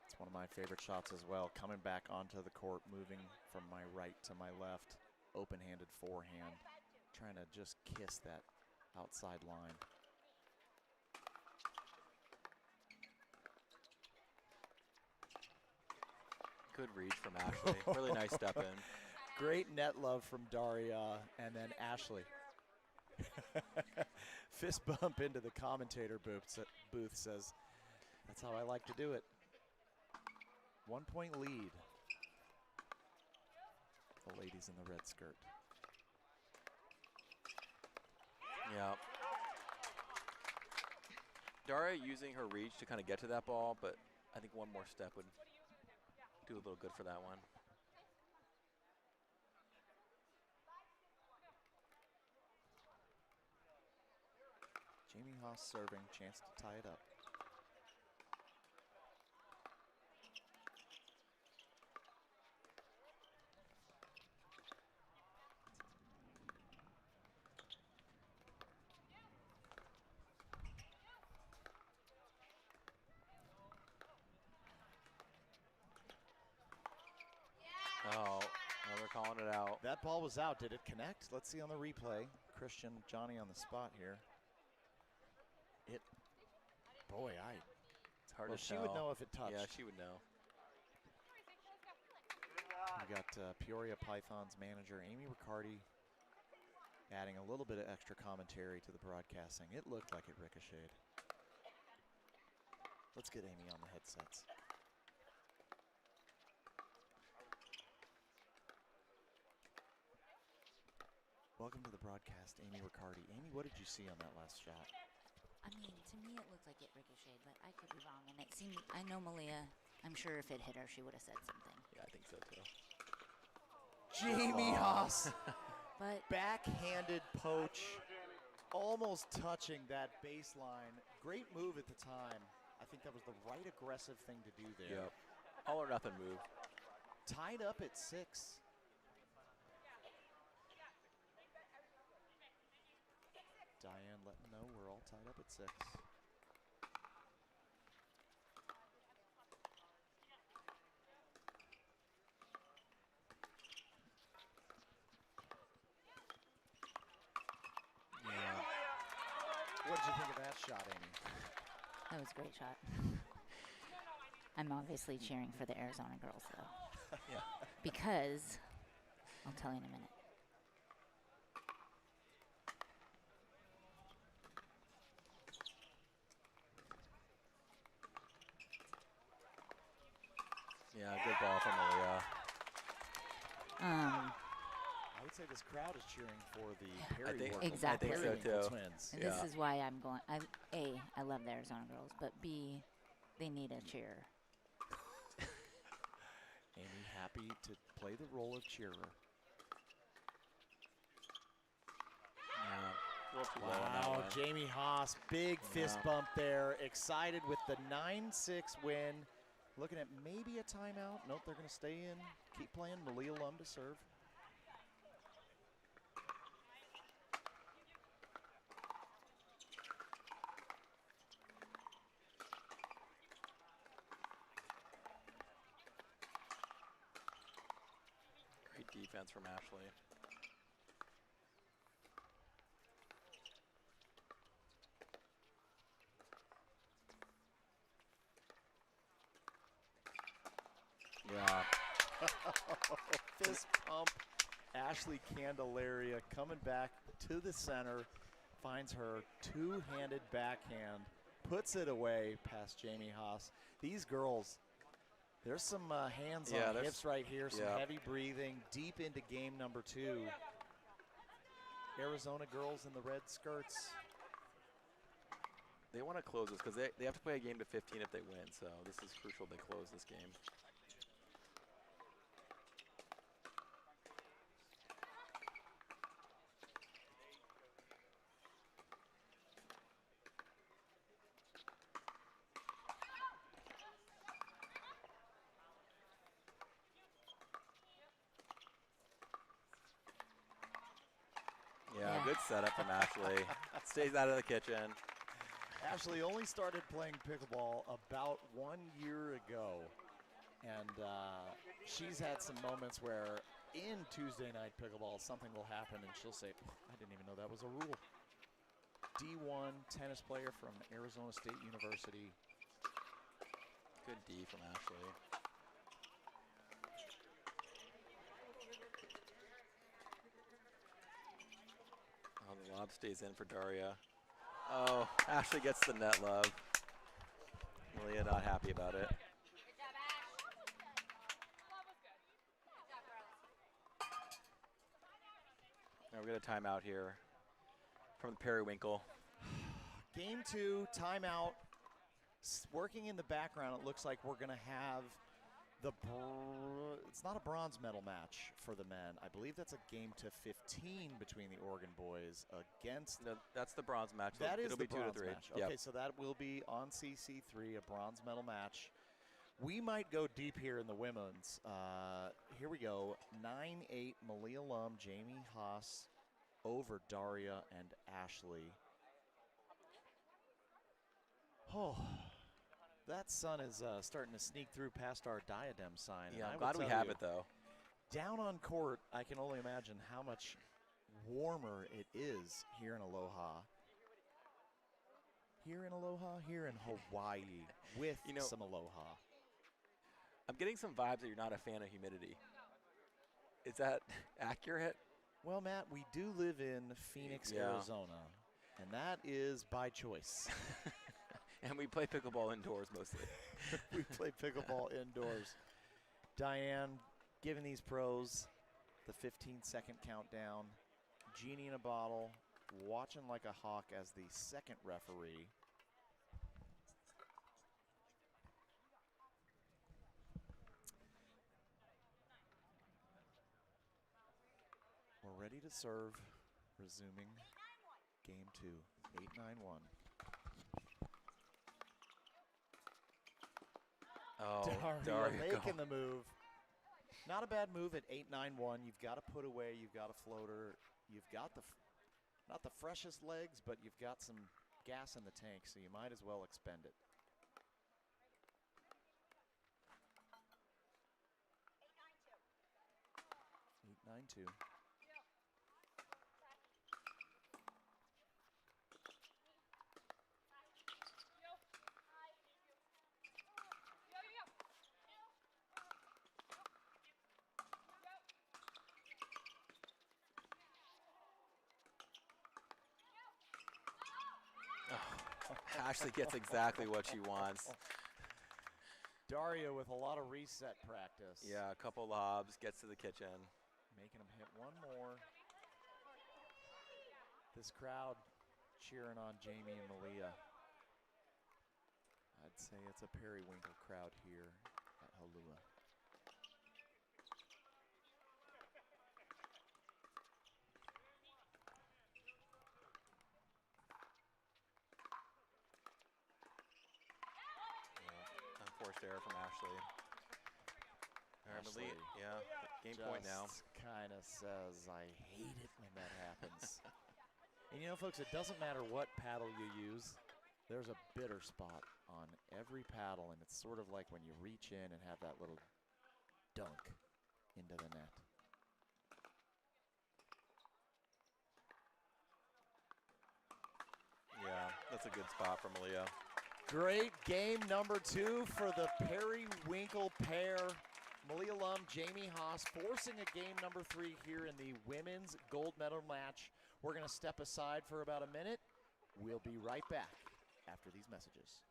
It's one of my favorite shots as well. Coming back onto the court, moving from my right to my left. Open-handed forehand. Trying to just kiss that outside line. Good reach from Ashley. Really nice step in. Great net love from Daria, and then Ashley. Fist bump into the commentator booth says, that's how I like to do it. 1 point lead. The ladies in the red skirt. Yeah. Daria using her reach to kind of get to that ball, but I think one more step would do a little good for that one. Jamie Haas serving, chance to tie it up. Oh, now they're calling it out. That ball was out. Did it connect? Let's see on the replay. Christian, Johnny on the spot here. It's hard well, to she tell. would know if it touched. Yeah, she would know. We got Peoria Pythons manager Amy Riccardi adding a little bit of extra commentary to the broadcasting. It looked like it ricocheted. Let's get Amy on the headsets. Welcome to the broadcast, Amy Riccardi. Amy, what did you see on that last shot? I mean, to me it looked like it ricocheted, but I could be wrong. And it seemed, I know Malia, I'm sure if it hit her, she would have said something. Yeah, I think so too. Jamie Haas. But backhanded poach, almost touching that baseline. Great move at the time. I think that was the right aggressive thing to do there. Yep. All or nothing move. Tied up at 6. Diane letting know we're all tied up at 6. What did you think of that shot, Amy? That was a great shot. I'm obviously cheering for the Arizona girls, though. Yeah. Because, I'll tell you in a minute. Yeah, good ball from Malia. I would say this crowd is cheering for the Perry Exactly. I think so too. twins. And this is why I'm going. I love the Arizona girls, but B, they need a cheer. Amy happy to play the role of cheerer. Wow, Jamie Haas, big fist bump there. Excited with the 9-6 win. Looking at maybe a timeout. Nope, they're going to stay in. Keep playing. Malia Lum to serve. Great defense from Ashley. Yeah. Fist pump. Ashley Candelaria coming back to the center. Finds her two-handed backhand. Puts it away past Jamie Haas. These girls, there's some hands on hips right here. Some heavy breathing. Deep into game number 2. Arizona girls in the red skirts. They want to close this because they have to play a game to 15 if they win. So this is crucial they close this game. Yeah, good setup from Ashley. Stays out of the kitchen. Ashley only started playing pickleball about 1 year ago. And she's had some moments where in Tuesday night pickleball, something will happen and she'll say, I didn't even know that was a rule. D1 tennis player from Arizona State University. Good D from Ashley. Oh, the lob stays in for Daria. Oh, Ashley gets the net love. Malia not happy about it. Now we're going to timeout here from the Periwinkle. Game 2, timeout. Working in the background, it looks like we're going to have it's not a bronze medal match for the men. I believe that's a game to 15 between the Oregon boys against. No, that's the bronze match. That is It'll the be 2 bronze to 3. match. Yep. Okay, so that will be on CC3, a bronze medal match. We might go deep here in the women's. Here we go. 9-8, Malia Lum, Jamie Haas over Daria and Ashley. Oh, that sun is starting to sneak through past our diadem sign. Yeah, I'm glad we have it, though. Down on court, I can only imagine how much warmer it is here in Aloha. Here in Aloha, here in Hawaii, with some aloha. I'm getting some vibes that you're not a fan of humidity. Is that accurate? Well, Matt, we do live in Phoenix, Arizona, and that is by choice. And we play pickleball indoors mostly. We play pickleball indoors. Diane giving these pros the 15-second countdown. Genie in a bottle, watching like a hawk as the second referee. We're ready to serve, resuming game 2, 8-9-1. Oh, Daria making the move. Not a bad move at 8-9-1. You've got to put away. You've got a floater. You've got not the freshest legs, but you've got some gas in the tank, so you might as well expend it. 8-9-2. Ashley gets exactly what she wants. Daria with a lot of reset practice. Yeah, a couple lobs, gets to the kitchen. Making him hit one more. This crowd cheering on Jamie and Malia. I'd say it's a periwinkle crowd here at Halua. Unforced error from Ashley. Ashley yeah, game point now. Kind of says, I hate it when that happens. And you know, folks, it doesn't matter what paddle you use. There's a bitter spot on every paddle, and it's sort of like when you reach in and have that little dunk into the net. Yeah, that's a good spot for Malia. Great game number 2 for the periwinkle pair. Malia Lum, Jamie Haas forcing a game number 3 here in the women's gold medal match. We're going to step aside for about a minute. We'll be right back after these messages.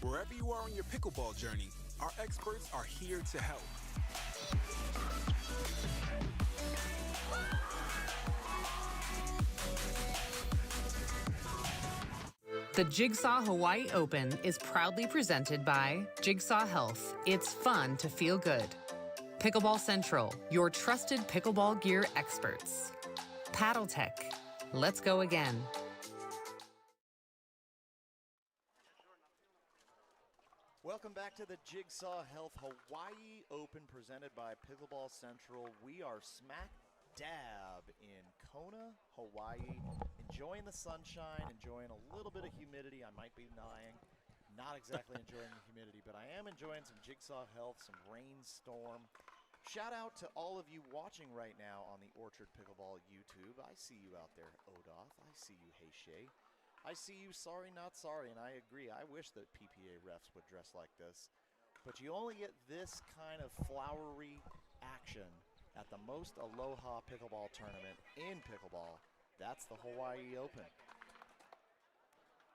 Wherever you are on your pickleball journey, our experts are here to help. The Jigsaw Hawaii Open is proudly presented by Jigsaw Health. It's fun to feel good. Pickleball Central, your trusted pickleball gear experts. Paddle Tech, let's go again. Welcome back to the Jigsaw Health Hawaii Open presented by Pickleball Central. We are smack dab in Kona, Hawaii, enjoying the sunshine, enjoying a little bit of humidity. I might be lying, not exactly enjoying the humidity, but I am enjoying some Jigsaw Health, some rainstorm. Shout out to all of you watching right now on the Orchard Pickleball YouTube. I see you out there, Odoth. I see you, Heishay. I see you, Sorry Not Sorry, and I agree. I wish that PPA refs would dress like this. But you only get this kind of flowery action at the most aloha pickleball tournament in pickleball. That's the Hawaii Open.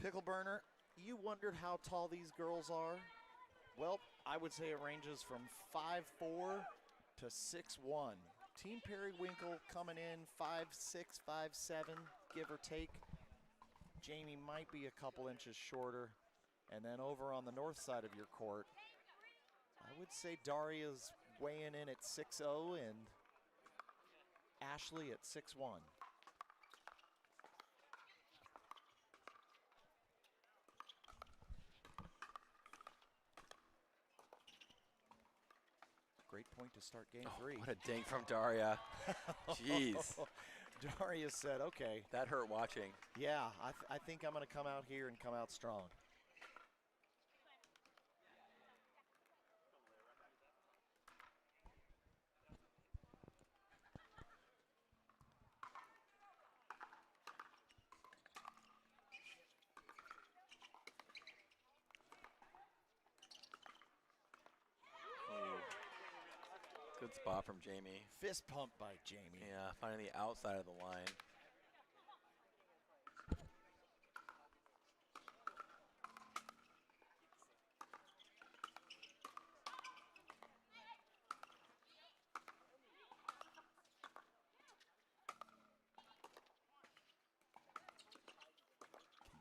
Pickle Burner, you wondered how tall these girls are? Well, I would say it ranges from 5'4" to 6'1". Team Periwinkle coming in 5'6", 5'7", give or take. Jamie might be a couple inches shorter. And then over on the north side of your court, I would say Daria's weighing in at 6'0" and Ashley at 6'1". Great point to start game 3. What a dink from Daria. Jeez. Daria said, okay. That hurt watching. Yeah, I think I'm going to come out here and come out strong. Good spot from Jamie. Fist pump by Jamie. Yeah, finding the outside of the line.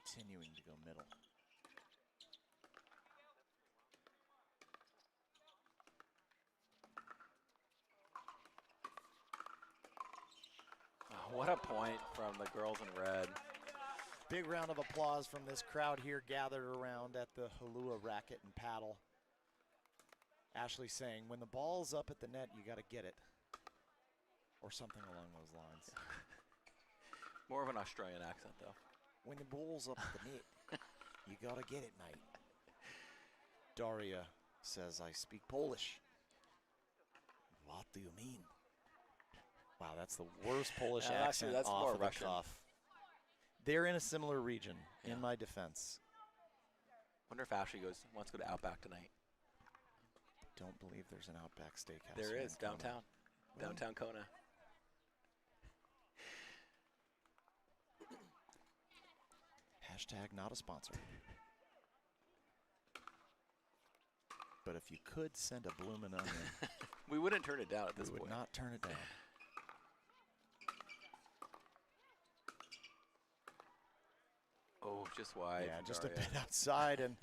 Continuing to go middle. What a point from the girls in red. Big round of applause from this crowd here gathered around at the Halua racket and paddle. Ashley saying, when the ball's up at the net, you got to get it. Or something along those lines. More of an Australian accent, though. When the ball's up at the net, you got to get it, mate. Daria says, I speak Polish. What do you mean? Wow, that's the worst Polish Actually, accent that's off more of the Russian. cuff. They're in a similar region, Yeah. in my defense. Wonder if Ashley wants to go to Outback tonight. Don't believe there's an Outback Steakhouse. There here is, in Kona. downtown. Really? Downtown Kona. Hashtag not a sponsor. But if you could send a bloomin' onion, We wouldn't turn it down at this we point. would not turn it down. Oh, just wide. Yeah, from just a Daria. bit outside, and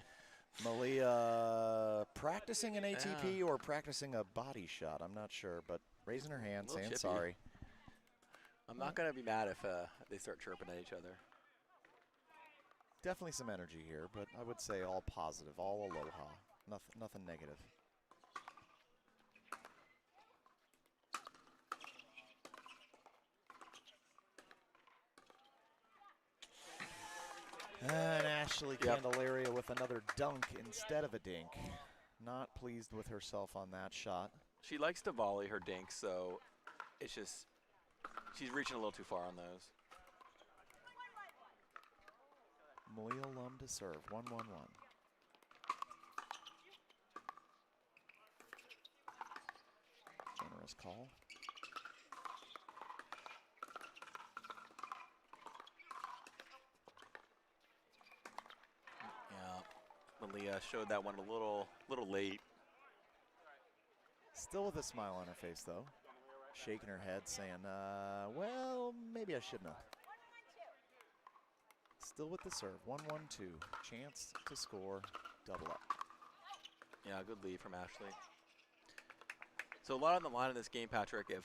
Malia practicing an ATP or practicing a body shot. I'm not sure, but raising her hand, Little saying chippy. sorry. I'm not going to be mad if they start chirping at each other. Definitely some energy here, but I would say all positive, all aloha. Nothing negative. And Ashley Candelaria with another dunk instead of a dink. Not pleased with herself on that shot. She likes to volley her dinks, so it's just she's reaching a little too far on those. Malia Lum to serve, 1-1-1. Generous call. Yeah, Malia showed that one a little late. Still with a smile on her face, though. Shaking her head, saying, well, maybe I shouldn't have. Still with the serve, 1-1-2. Chance to score, double up. Yeah, good lead from Ashley. So a lot on the line in this game, Patrick. If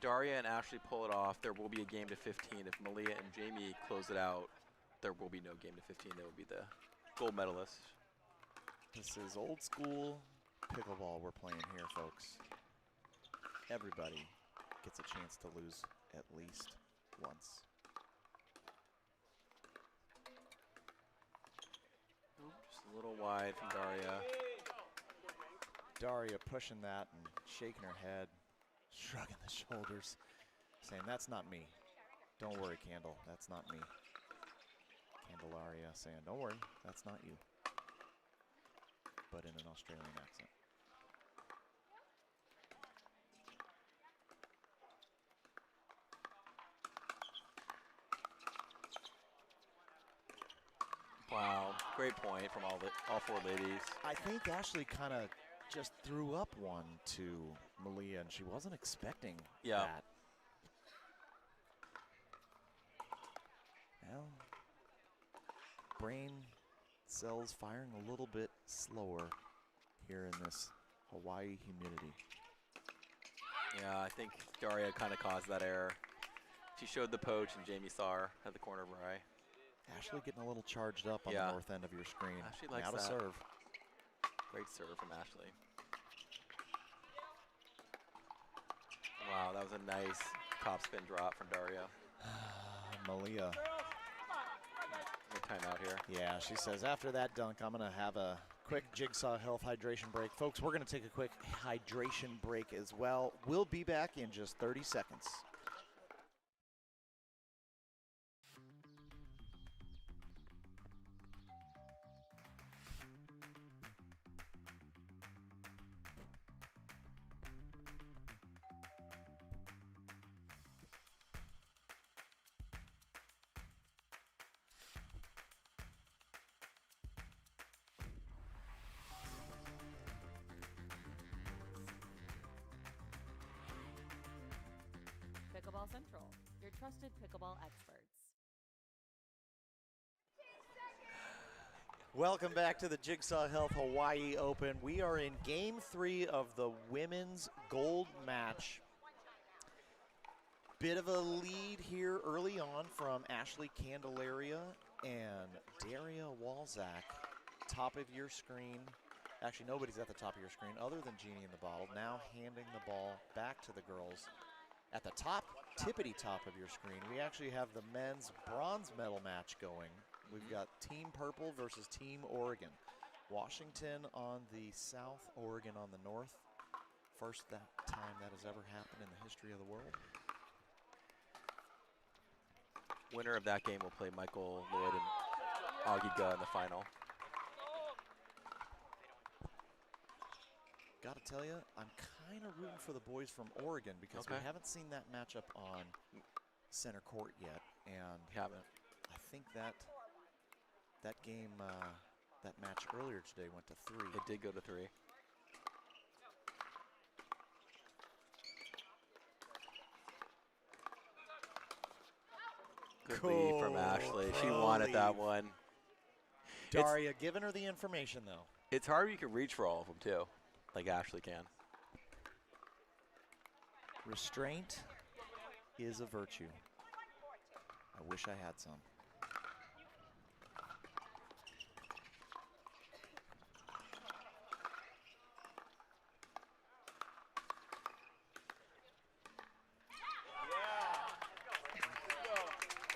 Daria and Ashley pull it off, there will be a game to 15. If Malia and Jamie close it out, there will be no game to 15. They will be the gold medalists. This is old school pickleball we're playing here, folks. Everybody gets a chance to lose at least once. Just a little wide from Daria. Daria pushing that and shaking her head, shrugging the shoulders, saying, that's not me. Don't worry, Candle, that's not me. Candelaria saying, don't worry, that's not you. But in an Australian accent. Wow, great point from all four ladies. I think Ashley kind of just threw up one to Malia, and she wasn't expecting that. Well, brain cells firing a little bit slower here in this Hawaii humidity. Yeah, I think Daria kind of caused that error. She showed the poach, and Jamie saw her at the corner of her eye. Ashley getting a little charged up on the north end of your screen. Ashley likes now to that. serve. Great serve from Ashley. Wow, that was a nice topspin drop from Daria. Malia. No timeout here. Yeah, she says, after that dunk, I'm going to have a quick Jigsaw Health hydration break. Folks, we're going to take a quick hydration break as well. We'll be back in just 30 seconds. Pickleball Central, your trusted pickleball experts. Welcome back to the Jigsaw Health Hawaii Open. We are in Game 3 of the women's gold match. Bit of a lead here early on from Ashley Candelaria and Daria Walzak. Top of your screen. Actually, nobody's at the top of your screen other than Jeannie in the bottle. Now handing the ball back to the girls. At the top, tippity top of your screen, we actually have the men's bronze medal match going. We've got Team Purple versus Team Oregon. Washington on the south, Oregon on the north. First time that has ever happened in the history of the world. Winner of that game will play Michael Lloyd and Augie Guh in the final. Got to tell you, I'm kind of rooting for the boys from Oregon because we haven't seen that matchup on center court yet, and I think that game, that match earlier today went to 3. It did go to 3. Good lead from Ashley. She wanted that one. Daria giving her the information, though. It's hard when you can reach for all of them, too, like Ashley can. Restraint is a virtue. I wish I had some.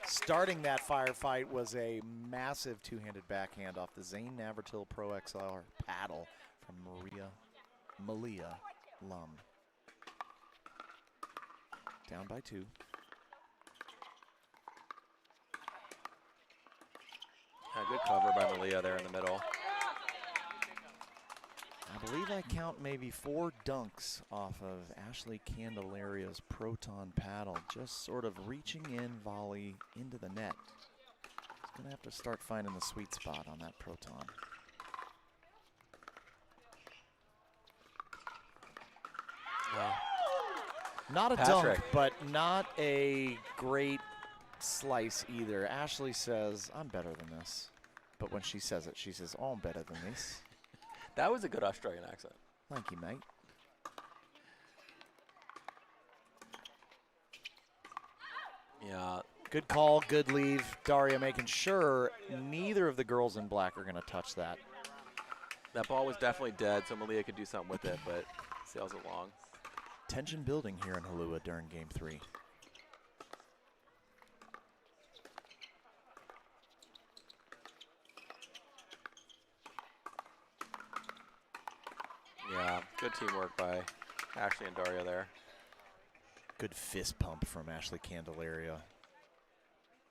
Starting that firefight was a massive two-handed backhand off the Zane Navratil Pro XR paddle from Malia Lum. Down by 2. Good cover by Malia there in the middle. I believe I count maybe 4 dunks off of Ashley Candelaria's Proton paddle, just sort of reaching in volley into the net. He's going to have to start finding the sweet spot on that Proton. Not a dunk, but not a great slice either. Ashley says, I'm better than this. But when she says it, she says, oh, I'm better than this. That was a good Australian accent. Thank you, mate. Yeah. Good call, good leave. Daria making sure neither of the girls in black are going to touch that. That ball was definitely dead, so Malia could do something with it, but sails it long. Tension building here in Halua during game 3. Yeah, good teamwork by Ashley and Daria there. Good fist pump from Ashley Candelaria,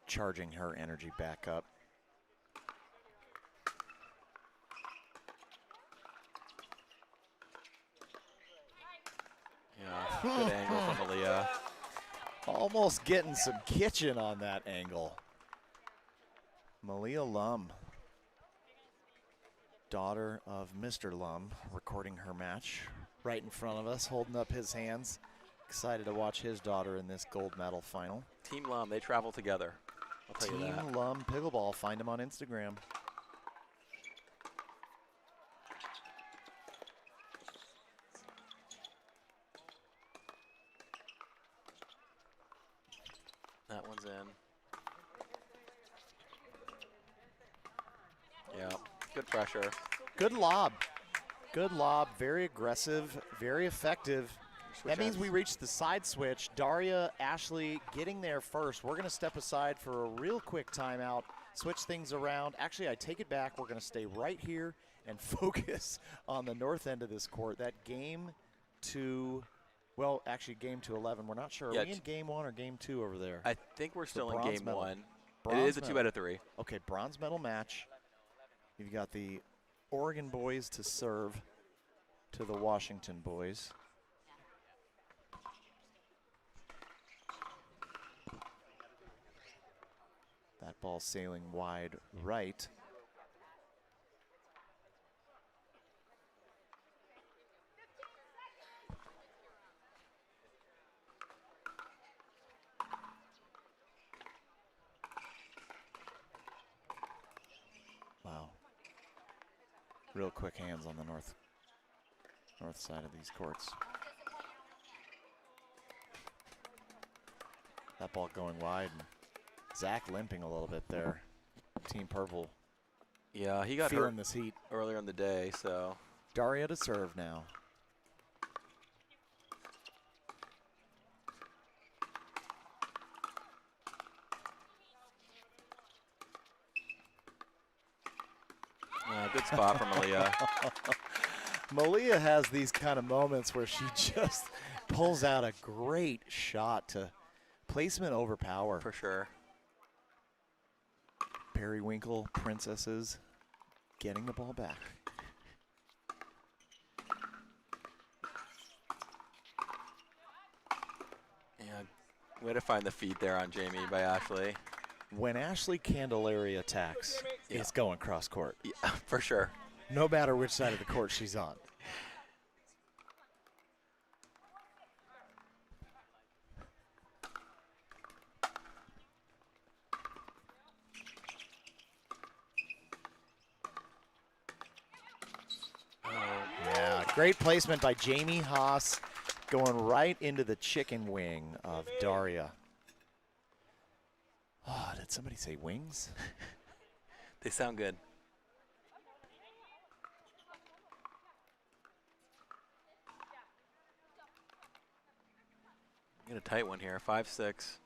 charging her energy back up. Yeah, good angle from Malia. Almost getting some kitchen on that angle. Malia Lum, daughter of Mr. Lum, recording her match right in front of us, holding up his hands. Excited to watch his daughter in this gold medal final. Team Lum, they travel together. I'll tell you that. Team Lum Pickleball, find him on Instagram. That one's in. Yeah, good pressure. Good lob. Good lob, very aggressive, very effective. That means we reached the side switch. Daria, Ashley getting there first. We're going to step aside for a real quick timeout, switch things around. Actually, I take it back. We're going to stay right here and focus on the north end of this court. That game to, well, actually game to 11. We're not sure. Are we in game 1 or game 2 over there? I think we're still in game 1. It Bronze is a 2 out of 3. Okay, bronze medal match. You've got the Oregon boys to serve to the Washington boys. That ball sailing wide right. Wow. Real quick hands on the north side of these courts. That ball going wide. And Zach limping a little bit there. Team Purple. Yeah, he got feeling hurt this heat earlier in the day, so. Daria to serve now. Good spot from Malia. Malia has these kind of moments where she just pulls out a great shot to placement over power. For sure. Periwinkle princesses getting the ball back. Yeah, way to find the feet there on Jamie by Ashley. When Ashley Candelaria attacks, it's going cross court. Yeah, for sure. No matter which side of the court she's on. Yeah, great placement by Jamie Haas, going right into the chicken wing of Daria. Oh, did somebody say wings? They sound good. Get a tight one here, 5-6.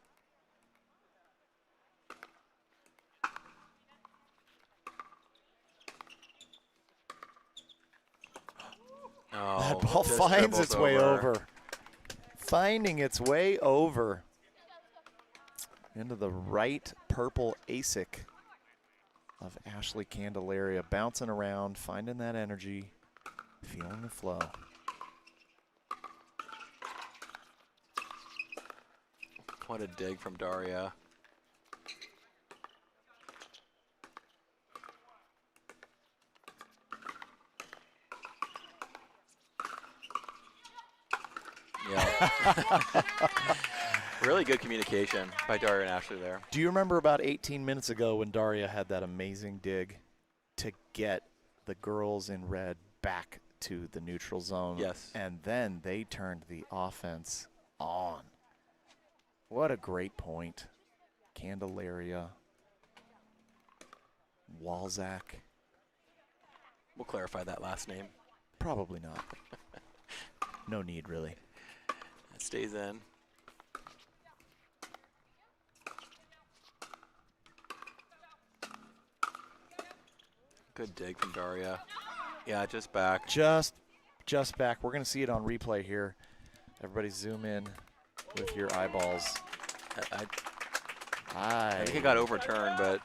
Oh, that ball finds its way over. Finding its way over. Into the right purple ASIC of Ashley Candelaria. Bouncing around, finding that energy, feeling the flow. What a dig from Daria. Yeah. Really good communication by Daria and Ashley there. Do you remember about 18 minutes ago when Daria had that amazing dig to get the girls in red back to the neutral zone? Yes. And then they turned the offense on. What a great point. Candelaria, Walzak. We'll clarify that last name. Probably not. No need, really. It stays in. Good dig from Daria. Yeah, just back. Just back. We're going to see it on replay here. Everybody zoom in with your eyeballs. I think it got overturned, but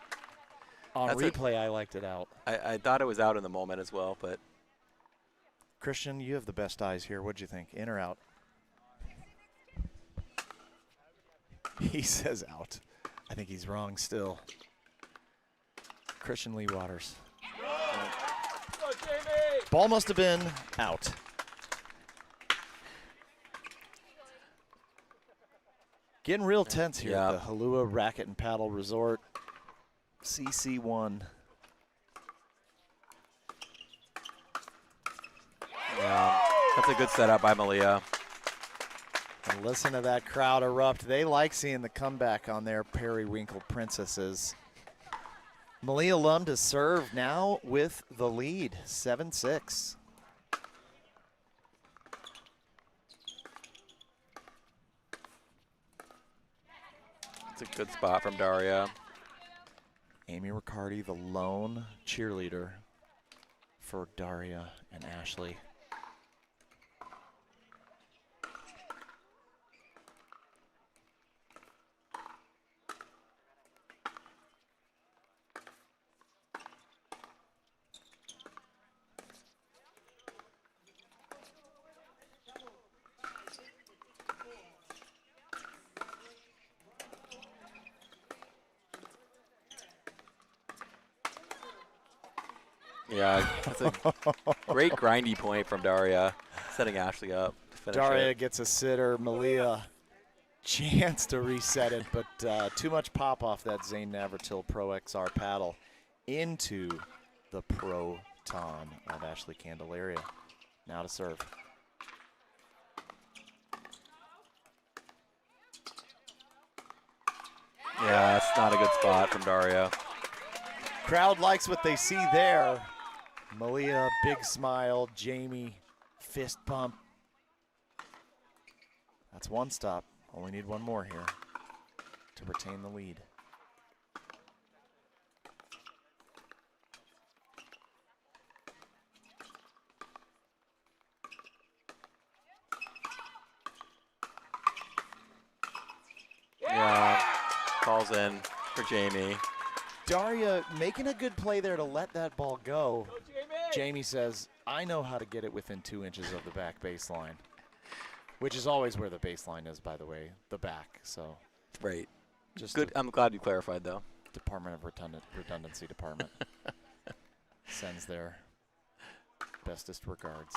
on replay, I liked it out. I thought it was out in the moment as well, but Christian, you have the best eyes here. What'd you think? In or out? He says out. I think he's wrong still. Christian Lee Waters. Ball must have been out. Getting real tense here at the Halua Racket and Paddle Resort. CC1. Yeah, that's a good setup by Malia. And listen to that crowd erupt. They like seeing the comeback on their Periwinkle princesses. Malia Lum to serve now with the lead, 7-6. It's a good spot from Daria. Amy Riccardi, the lone cheerleader for Daria and Ashley. Yeah, that's a great grindy point from Daria, setting Ashley up to finish Daria it. gets a sitter. Malia chance to reset it, but too much pop off that Zane Navratil Pro XR paddle into the Proton of Ashley Candelaria. Now to serve. Yeah, that's not a good spot from Daria. Crowd likes what they see there. Malia, big smile. Jamie, fist pump. That's one stop. Only need one more here to retain the lead. Yeah, falls in for Jamie. Daria making a good play there to let that ball go. Jamie says, I know how to get it within 2 inches of the back baseline, which is always where the baseline is, by the way, the back. So, Right. just Good. I'm glad you clarified, though. Department of Redundancy Department sends their bestest regards.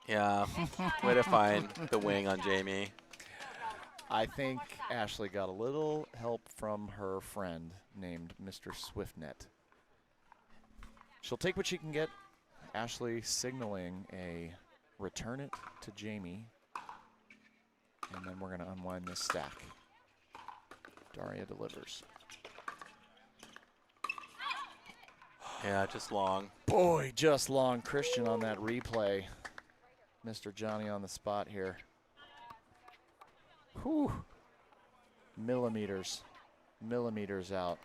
Yeah. Way to find the wing on Jamie. I think Ashley got a little help from her friend named Mr. Swiftnet. She'll take what she can get. Ashley signaling a return it to Jamie. And then we're going to unwind this stack. Daria delivers. Yeah, just long. Boy, just long. Christian on that replay. Mr. Johnny on the spot here. Whew. Millimeters out.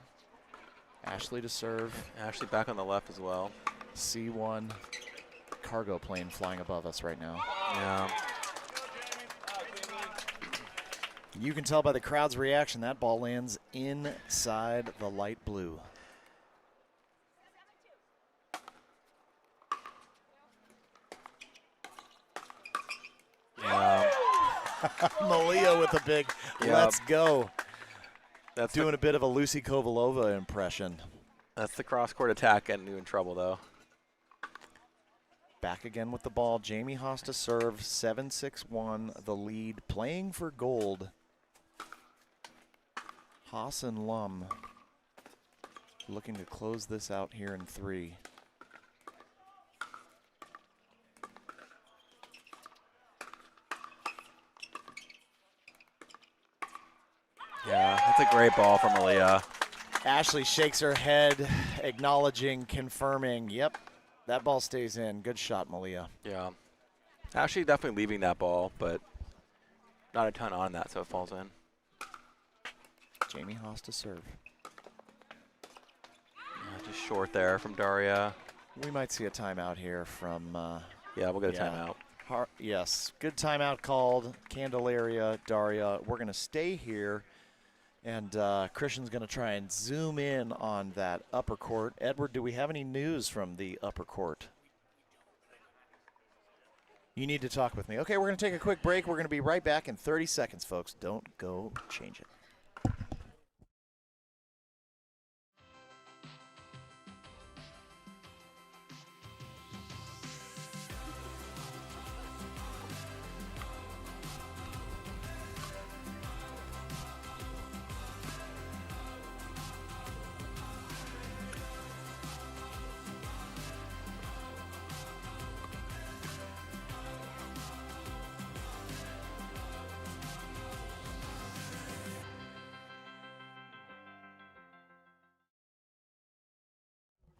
Ashley to serve. Ashley back on the left as well. C1 cargo plane flying above us right now. Yeah. You can tell by the crowd's reaction that ball lands inside the light blue. Yeah. Malia with a big let's go. That's doing a bit of a Lucy Kovalova impression. That's the cross-court attack getting you in trouble, though. Back again with the ball. Jamie Haas to serve. 7-6-1, the lead. Playing for gold. Haas and Lum looking to close this out here in 3. Yeah, that's a great ball from Malia. Ashley shakes her head, acknowledging, confirming. Yep, that ball stays in. Good shot, Malia. Yeah. Ashley definitely leaving that ball, but not a ton on that, so it falls in. Jamie Haas to serve. Yeah, just short there from Daria. We might see a timeout here from... yeah, we'll get a timeout. Yes, good timeout called. Candelaria, Daria. We're going to stay here. And Christian's going to try and zoom in on that upper court. Edward, do we have any news from the upper court? You need to talk with me. Okay, we're going to take a quick break. We're going to be right back in 30 seconds, folks. Don't go change it.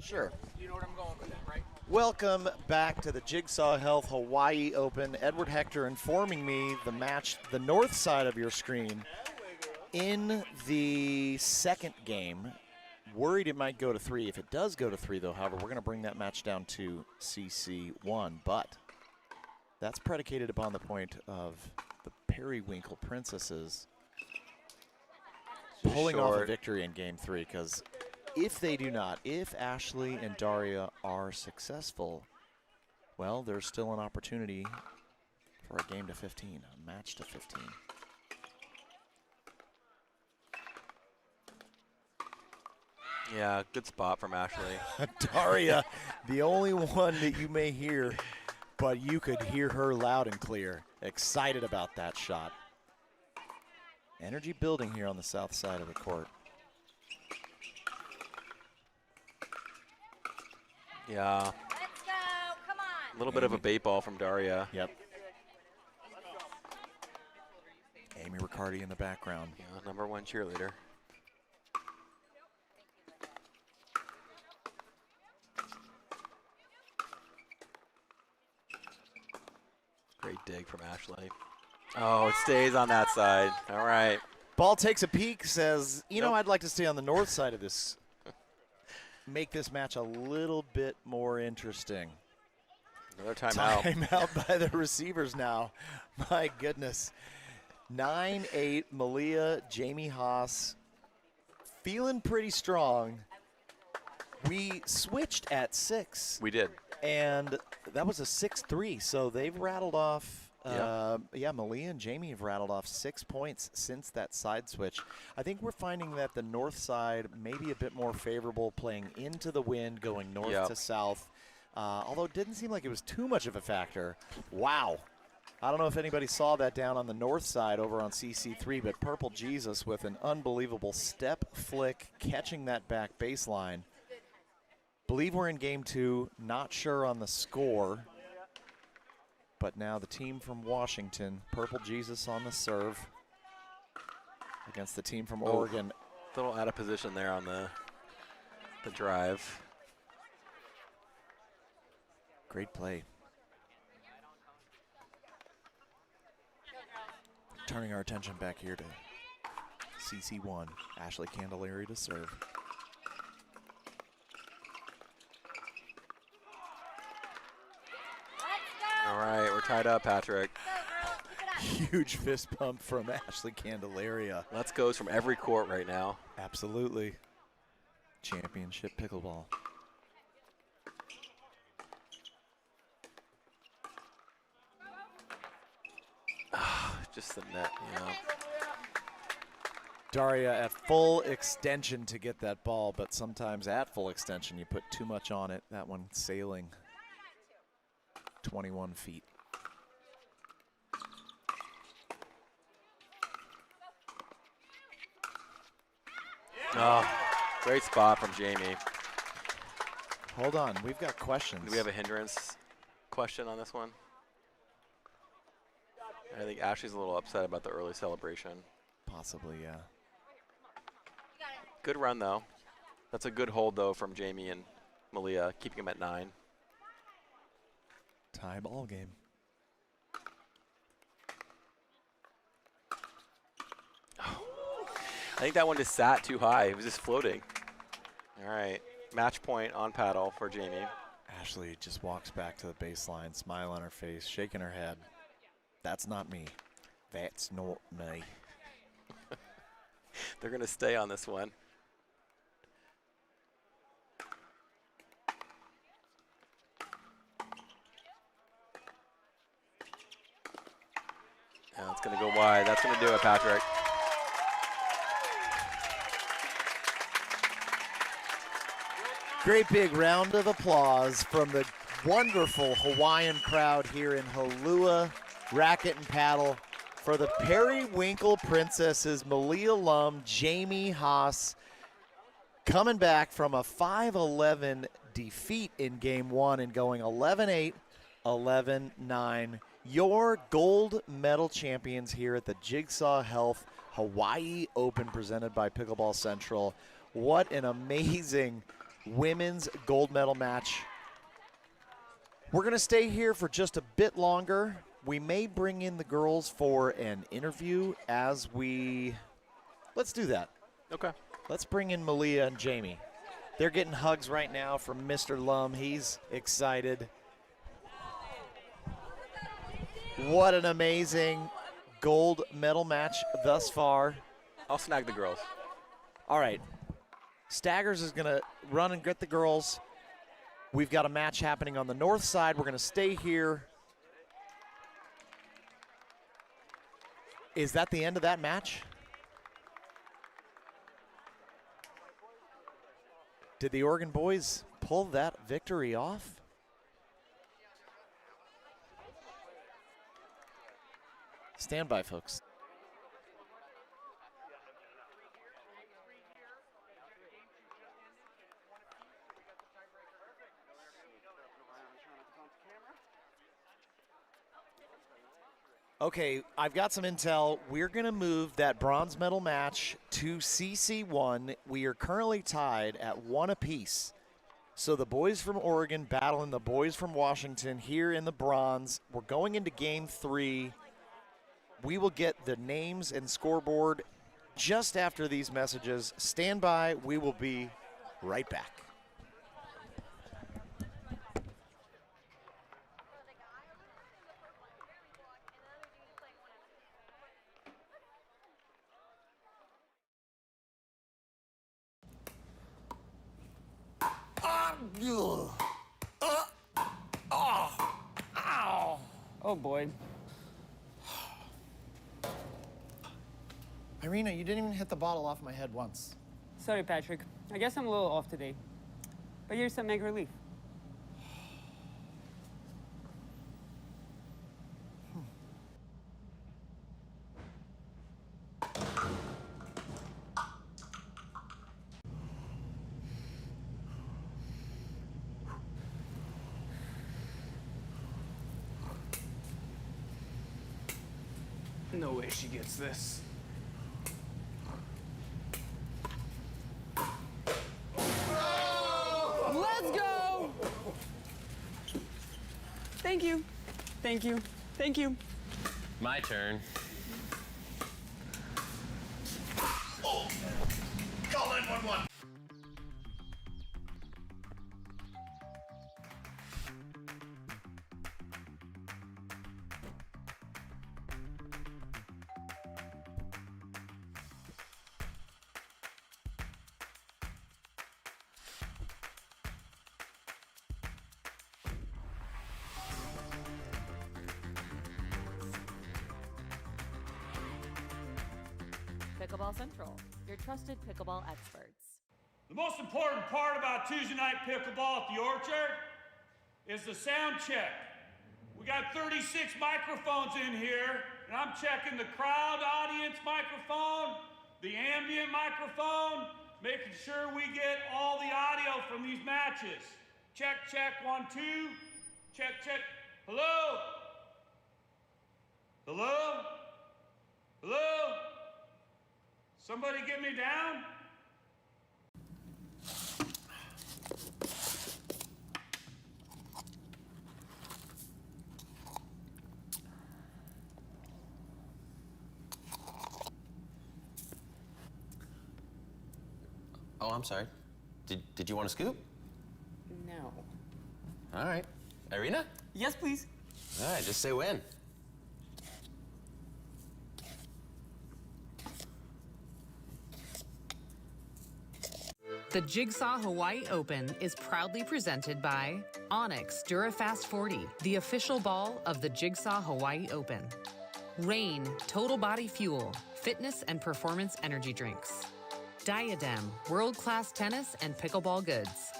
Sure. You know what I'm going with, right? Welcome back to the Jigsaw Health Hawaii Open. Edward Hector informing me the match, the north side of your screen, in the second game. Worried it might go to 3. If it does go to 3, though, however, we're going to bring that match down to CC1. But that's predicated upon the point of the Periwinkle Princesses pulling off a victory in Game 3, because if they do not, if Ashley and Daria are successful, well, there's still an opportunity for a game to 15, a match to 15. Yeah, good spot from Ashley. Daria, the only one that you may hear, but you could hear her loud and clear. Excited about that shot. Energy building here on the south side of the court. Yeah. Let's go. Come on. A little bit of a bait ball from Daria. Yep. Amy Riccardi in the background. Yeah, #1 cheerleader. Great dig from Ashley. Oh, it stays on that side. All right. Ball takes a peek, says, you know, I'd like to stay on the north side of this. Make this match a little bit more interesting. Another timeout. Timeout by the receivers now. My goodness. 9-8, Malia, Jamie Haas, feeling pretty strong. We switched at 6. We did. And that was a 6-3, so they've rattled off. Malia and Jamie have rattled off 6 points since that side switch. I think we're finding that the north side may be a bit more favorable, playing into the wind, going north to south. Although it didn't seem like it was too much of a factor. Wow. I don't know if anybody saw that down on the north side over on CC3, but Purple Jesus with an unbelievable step flick, catching that back baseline. Believe we're in game 2, not sure on the score. But now the team from Washington, Purple Jesus on the serve against the team from Oregon. A little out of position there on the drive. Great play. Turning our attention back here to CC1, Ashley Candelaria to serve. All right, we're tied up, Patrick. Huge fist pump from Ashley Candelaria. Let's goes from every court right now. Absolutely. Championship pickleball. Just the net, Daria at full extension to get that ball, but sometimes at full extension you put too much on it. That one sailing 21 feet. Oh, great spot from Jamie. Hold on, we've got questions. Do we have a hindrance question on this one? I think Ashley's a little upset about the early celebration. Possibly, yeah. Good run, though. That's a good hold, though, from Jamie and Malia, keeping him at 9. Tie ball game. I think that one just sat too high. It was just floating. All right, match point on paddle for Jamie. Ashley just walks back to the baseline, smile on her face, shaking her head. That's not me. That's not me. They're going to stay on this one. Yeah, it's going to go wide. That's going to do it, Patrick. Great big round of applause from the wonderful Hawaiian crowd here in Halua Racket and Paddle for the Periwinkle Princesses, Malia Lum, Jamie Haas, coming back from a 5-11 defeat in game 1 and going 11-8, 11-9. Your gold medal champions here at the Jigsaw Health Hawaii Open presented by Pickleball Central. What an amazing women's gold medal match. We're going to stay here for just a bit longer. We may bring in the girls for an interview as we... Let's do that. Okay. Let's bring in Malia and Jamie. They're getting hugs right now from Mr. Lum. He's excited. What an amazing gold medal match thus far. I'll snag the girls. All right. Staggers is going to run and get the girls. We've got a match happening on the north side. We're going to stay here. Is that the end of that match? Did the Oregon boys pull that victory off? Stand by, folks. Okay, I've got some intel. We're going to move that bronze medal match to CC1. We are currently tied at 1 apiece. So the boys from Oregon battling the boys from Washington here in the bronze. We're going into game 3. We will get the names and scoreboard just after these messages. Stand by. We will be right back. Oh boy. Irina, you didn't even hit the bottle off my head once. Sorry, Patrick. I guess I'm a little off today. But here's some egg relief. No way she gets this. Let's go! Thank you. Thank you. Thank you. My turn. Oh! Call 911. Pickleball Central, your trusted pickleball experts. The most important part about Tuesday night pickleball at the Orchard is the sound check. We got 36 microphones in here, and I'm checking the crowd audience microphone, the ambient microphone, making sure we get all the audio from these matches. Check, check, 1, 2. Check, check. Hello? Hello? Hello? Somebody get me down? Oh, I'm sorry. Did you want a scoop? No. All right. Irina? Yes, please. All right, just say when. The Jigsaw Hawaii Open is proudly presented by Onyx DuraFast 40, the official ball of the Jigsaw Hawaii Open. Rain Total Body Fuel, fitness and performance energy drinks. Diadem, world-class tennis and pickleball goods.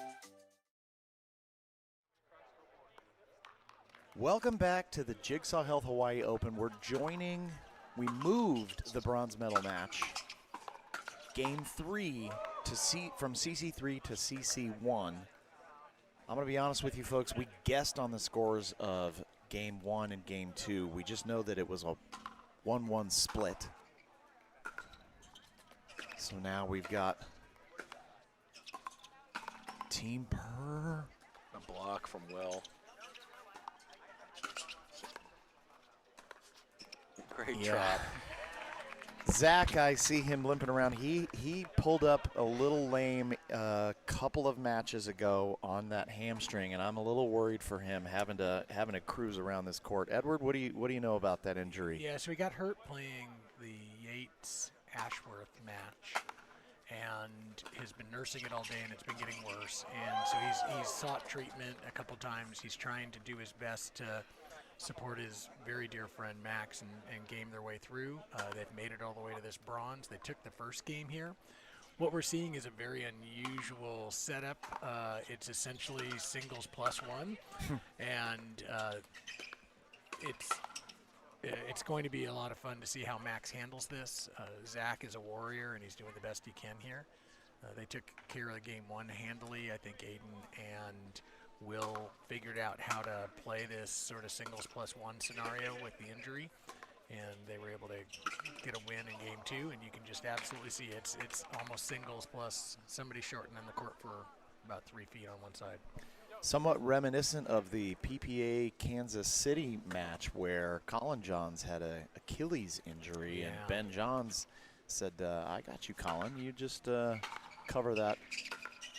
Welcome back to the Jigsaw Health Hawaii Open. We moved the bronze medal match. Game 3 from CC3 to CC1. I'm going to be honest with you folks, we guessed on the scores of Game 1 and Game 2. We just know that it was a 1-1 split. So now we've got Team Purr. A block from Will. Great trap. Zach, I see him limping around. He pulled up a little lame a couple of matches ago on that hamstring, and I'm a little worried for him having to cruise around this court. Edward, what do you know about that injury? Yeah, so he got hurt playing the Yates-Ashworth match, and has been nursing it all day, and it's been getting worse. And so he's sought treatment a couple times. He's trying to do his best to support his very dear friend Max and game their way through. They've made it all the way to this bronze. They took the first game here. What we're seeing is a very unusual setup. It's essentially singles +1, and it's going to be a lot of fun to see how Max handles this. Zach is a warrior, and he's doing the best he can here. They took care of game 1 handily. I think Aiden and Will figured out how to play this sort of singles +1 scenario with the injury, and they were able to get a win in game 2, and you can just absolutely see it's almost singles plus somebody shortening the court for about 3 feet on one side. Somewhat reminiscent of the PPA Kansas City match where Colin Johns had an Achilles injury, and Ben Johns said, I got you, Colin. You just cover that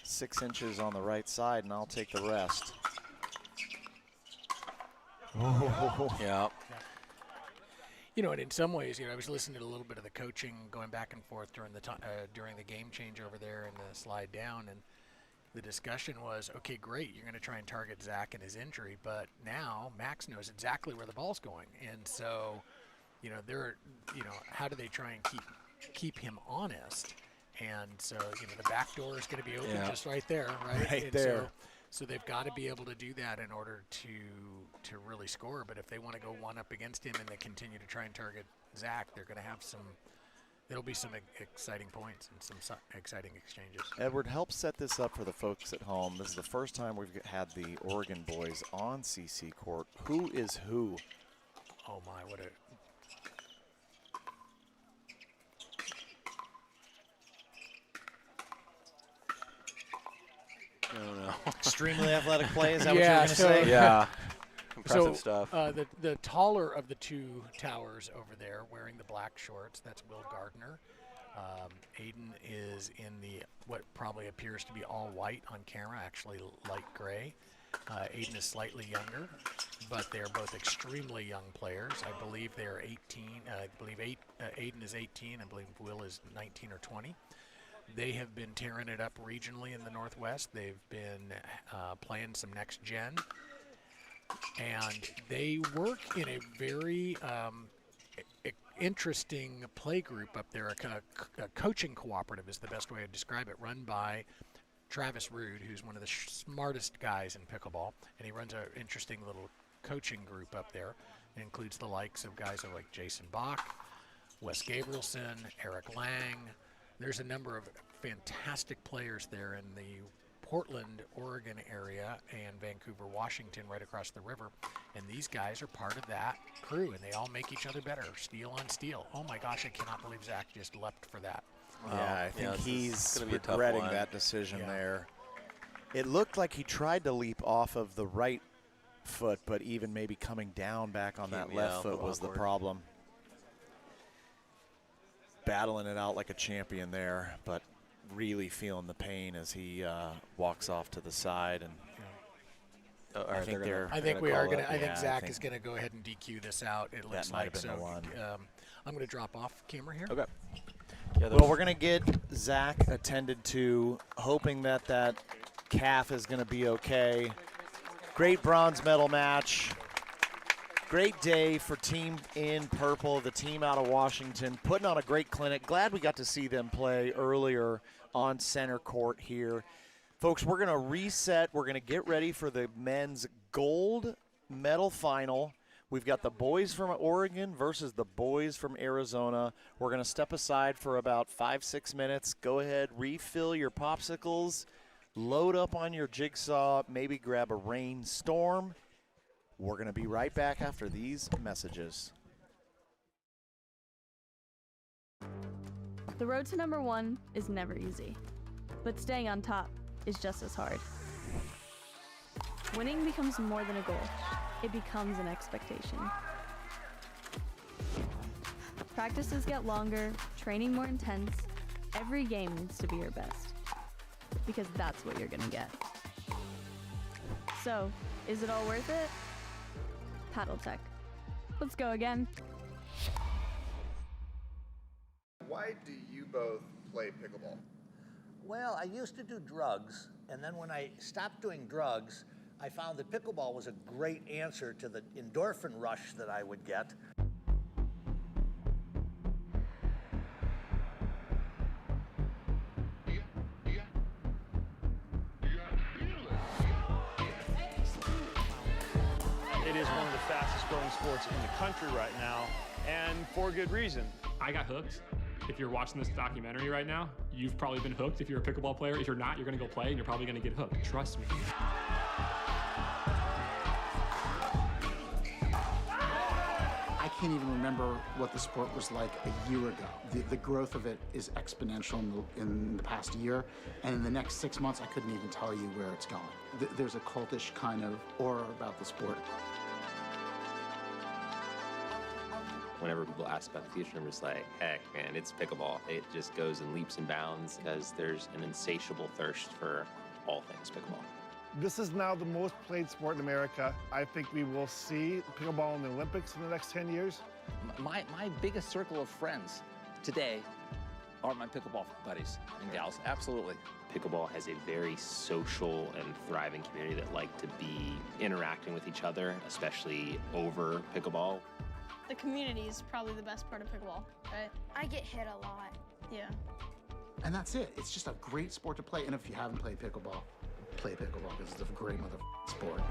6 inches on the right side, and I'll take the rest. Yeah. You know, and in some ways, I was listening to a little bit of the coaching going back and forth during the game change over there and the slide down, and the discussion was, okay, great, you're going to try and target Zach and his injury, but now Max knows exactly where the ball's going, and so, how do they try and keep him honest? And so, the back door is going to be open just right there, right? Right and there. So they've got to be able to do that in order to really score. But if they want to go one up against him and they continue to try and target Zach, they're going to have there'll be some exciting points and some exciting exchanges. Edward, help set this up for the folks at home. This is the first time we've had the Oregon boys on CC court. Who is who? Oh my, what a... No. Extremely athletic play, is that what Yeah, you're going to say? Yeah. Impressive stuff. The taller of the two towers over there wearing the black shorts, that's Will Gardner. Aiden is in what probably appears to be all white on camera, actually light gray. Aiden is slightly younger, but they're both extremely young players. I believe they're 18. I believe Aiden is 18. I believe Will is 19 or 20. They have been tearing it up regionally in the Northwest. They've been playing some next gen. And they work in a very interesting play group up there. A coaching cooperative is the best way to describe it, run by Travis Rude, who's one of the smartest guys in pickleball. And he runs an interesting little coaching group up there. It includes the likes of guys like Jason Bach, Wes Gabrielson, Eric Lang. There's a number of fantastic players there in the Portland, Oregon area and Vancouver, Washington, right across the river. And these guys are part of that crew, and they all make each other better, steel on steel. Oh my gosh, I cannot believe Zach just leapt for that. Yeah, I think he's regretting that decision there. It looked like he tried to leap off of the right foot, but even maybe coming down back on that left foot was the problem. Battling it out like a champion there, but really feeling the pain as he walks off to the side. And I think Zach is going to go ahead and DQ this out. It looks like so. I'm going to drop off camera here. Okay. Well, we're going to get Zach attended to, hoping that calf is going to be okay. Great bronze medal match. Great day for Team in Purple, the team out of Washington, putting on a great clinic. Glad we got to see them play earlier on center court here. Folks, we're going to reset. We're going to get ready for the men's gold medal final. We've got the boys from Oregon versus the boys from Arizona. We're going to step aside for about 5-6 minutes. Go ahead, refill your popsicles, load up on your Jigsaw, maybe grab a rainstorm. We're going to be right back after these messages. The road to number one is never easy, but staying on top is just as hard. Winning becomes more than a goal. It becomes an expectation. Practices get longer, training more intense. Every game needs to be your best, because that's what you're gonna get. So, is it all worth it? Paddle Tech. Let's go again. Why do you both play pickleball? Well, I used to do drugs, and then when I stopped doing drugs, I found that pickleball was a great answer to the endorphin rush that I would get. It is one of the fastest growing sports in the country right now, and for good reason. I got hooked. If you're watching this documentary right now, you've probably been hooked. If you're a pickleball player, if you're not, you're gonna go play and you're probably gonna get hooked. Trust me. I can't even remember what the sport was like a year ago. The growth of it is exponential in the past year, and in the next 6 months, I couldn't even tell you where it's going. There's a cultish kind of aura about the sport. Whenever people ask about the future, I'm just like, heck, man, it's pickleball. It just goes in leaps and bounds because there's an insatiable thirst for all things pickleball. This is now the most played sport in America. I think we will see pickleball in the Olympics in the next 10 years. My biggest circle of friends today are my pickleball buddies and gals, absolutely. pickleball has a very social and thriving community that like to be interacting with each other, especially over pickleball. The community is probably the best part of pickleball, right? I get hit a lot. Yeah. And that's it. It's just a great sport to play. And if you haven't played pickleball, play pickleball because it's a great sport.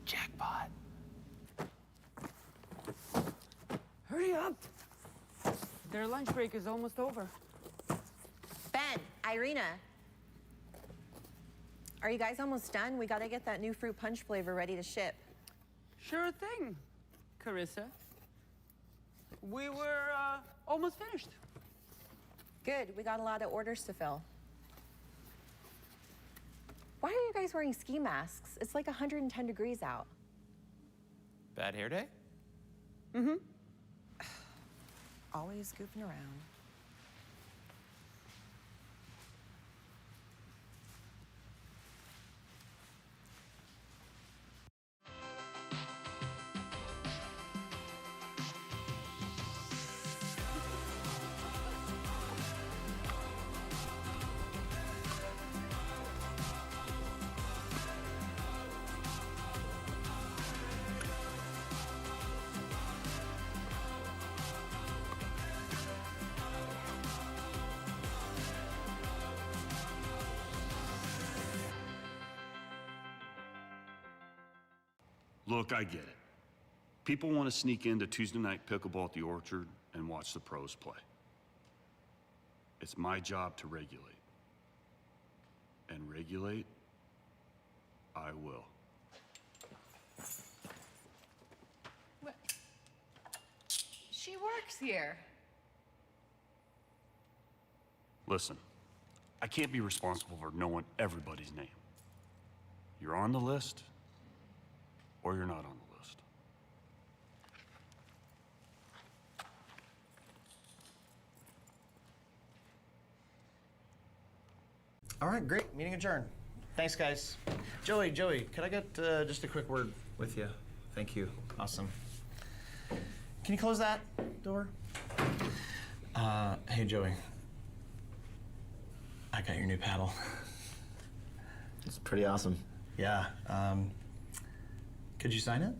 Jackpot. Hurry up. Their lunch break is almost over. Ben, Irina. Are you guys almost done? We gotta get that new fruit punch flavor ready to ship. Sure thing, Carissa. We were almost finished. Good, we got a lot of orders to fill. Why are you guys wearing ski masks? It's like 110 degrees out. Bad hair day? Mm-hmm. Always goofing around. Look, I get it. People want to sneak into Tuesday night pickleball at the Orchard and watch the pros play. It's my job to regulate. And regulate, I will. What? She works here. Listen, I can't be responsible for knowing everybody's name. You're on the list, or you're not on the list. All right, great. Meeting adjourned. Thanks, guys. Joey, could I get just a quick word with you? Thank you. Awesome. Can you close that door? Hey, Joey. I got your new paddle. It's pretty awesome. Yeah. Could you sign it?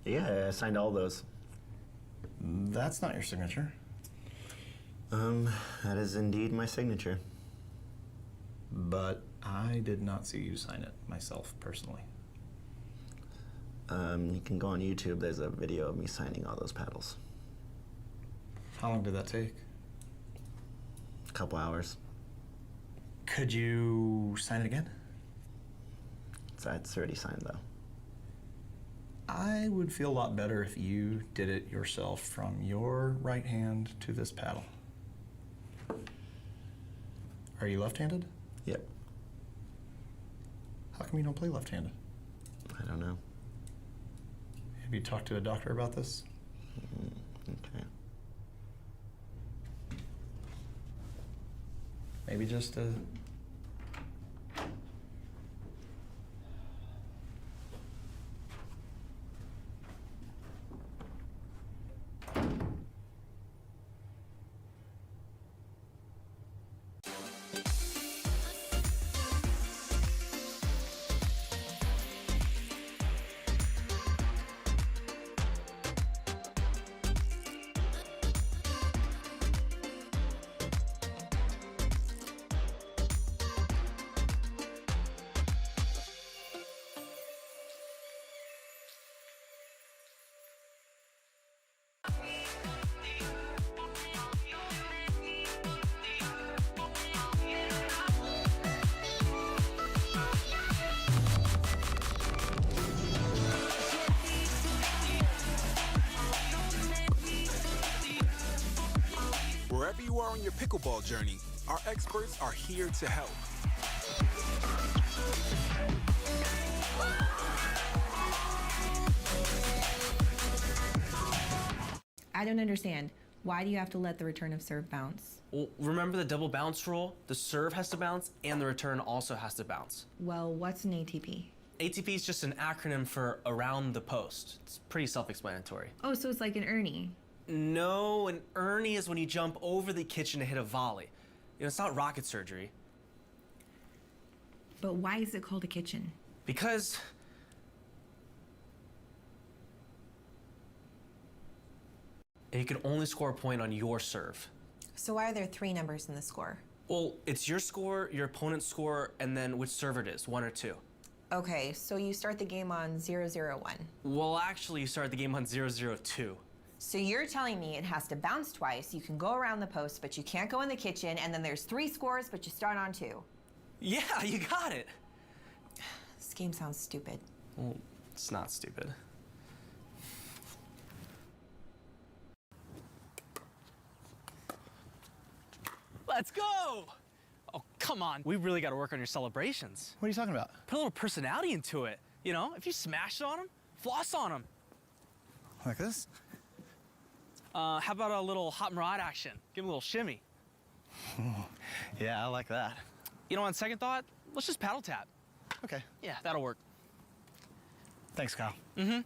Yeah, I signed all those. That's not your signature. That is indeed my signature. But I did not see you sign it myself, personally. You can go on YouTube. There's a video of me signing all those paddles. How long did that take? A couple hours. Could you sign it again? It's already signed, though. I would feel a lot better if you did it yourself from your right hand to this paddle. Are you left-handed? Yep. How come you don't play left-handed? I don't know. Have you talked to a doctor about this? Okay. Maybe just a... Wherever you are on your pickleball journey, our experts are here to help. I don't understand. Why do you have to let the return of serve bounce? Well, remember the double bounce rule? The serve has to bounce and the return also has to bounce. Well, what's an ATP? ATP is just an acronym for around the post. It's pretty self-explanatory. Oh, so it's like an Ernie. No, an Ernie is when you jump over the kitchen to hit a volley. You know, it's not rocket surgery. But why is it called a kitchen? Because you can only score a point on your serve. So why are there 3 numbers in the score? Well, it's your score, your opponent's score, and then which server it is, 1 or 2. Okay, so you start the game on 0-0-1. Well, actually, you start the game on 0-0-2. So you're telling me it has to bounce twice, you can go around the post, but you can't go in the kitchen, and then there's 3 scores, but you start on 2. Yeah, you got it. This game sounds stupid. Well, it's not stupid. Let's go! Oh, come on. We really got to work on your celebrations. What are you talking about? Put a little personality into it. You know, if you smash on them, floss on them. Like this? How about a little hot and rod action? Give him a little shimmy. Yeah, I like that. You know, on second thought, let's just paddle tap. Okay. Yeah, that'll work. Thanks, Kyle. Mm-hmm.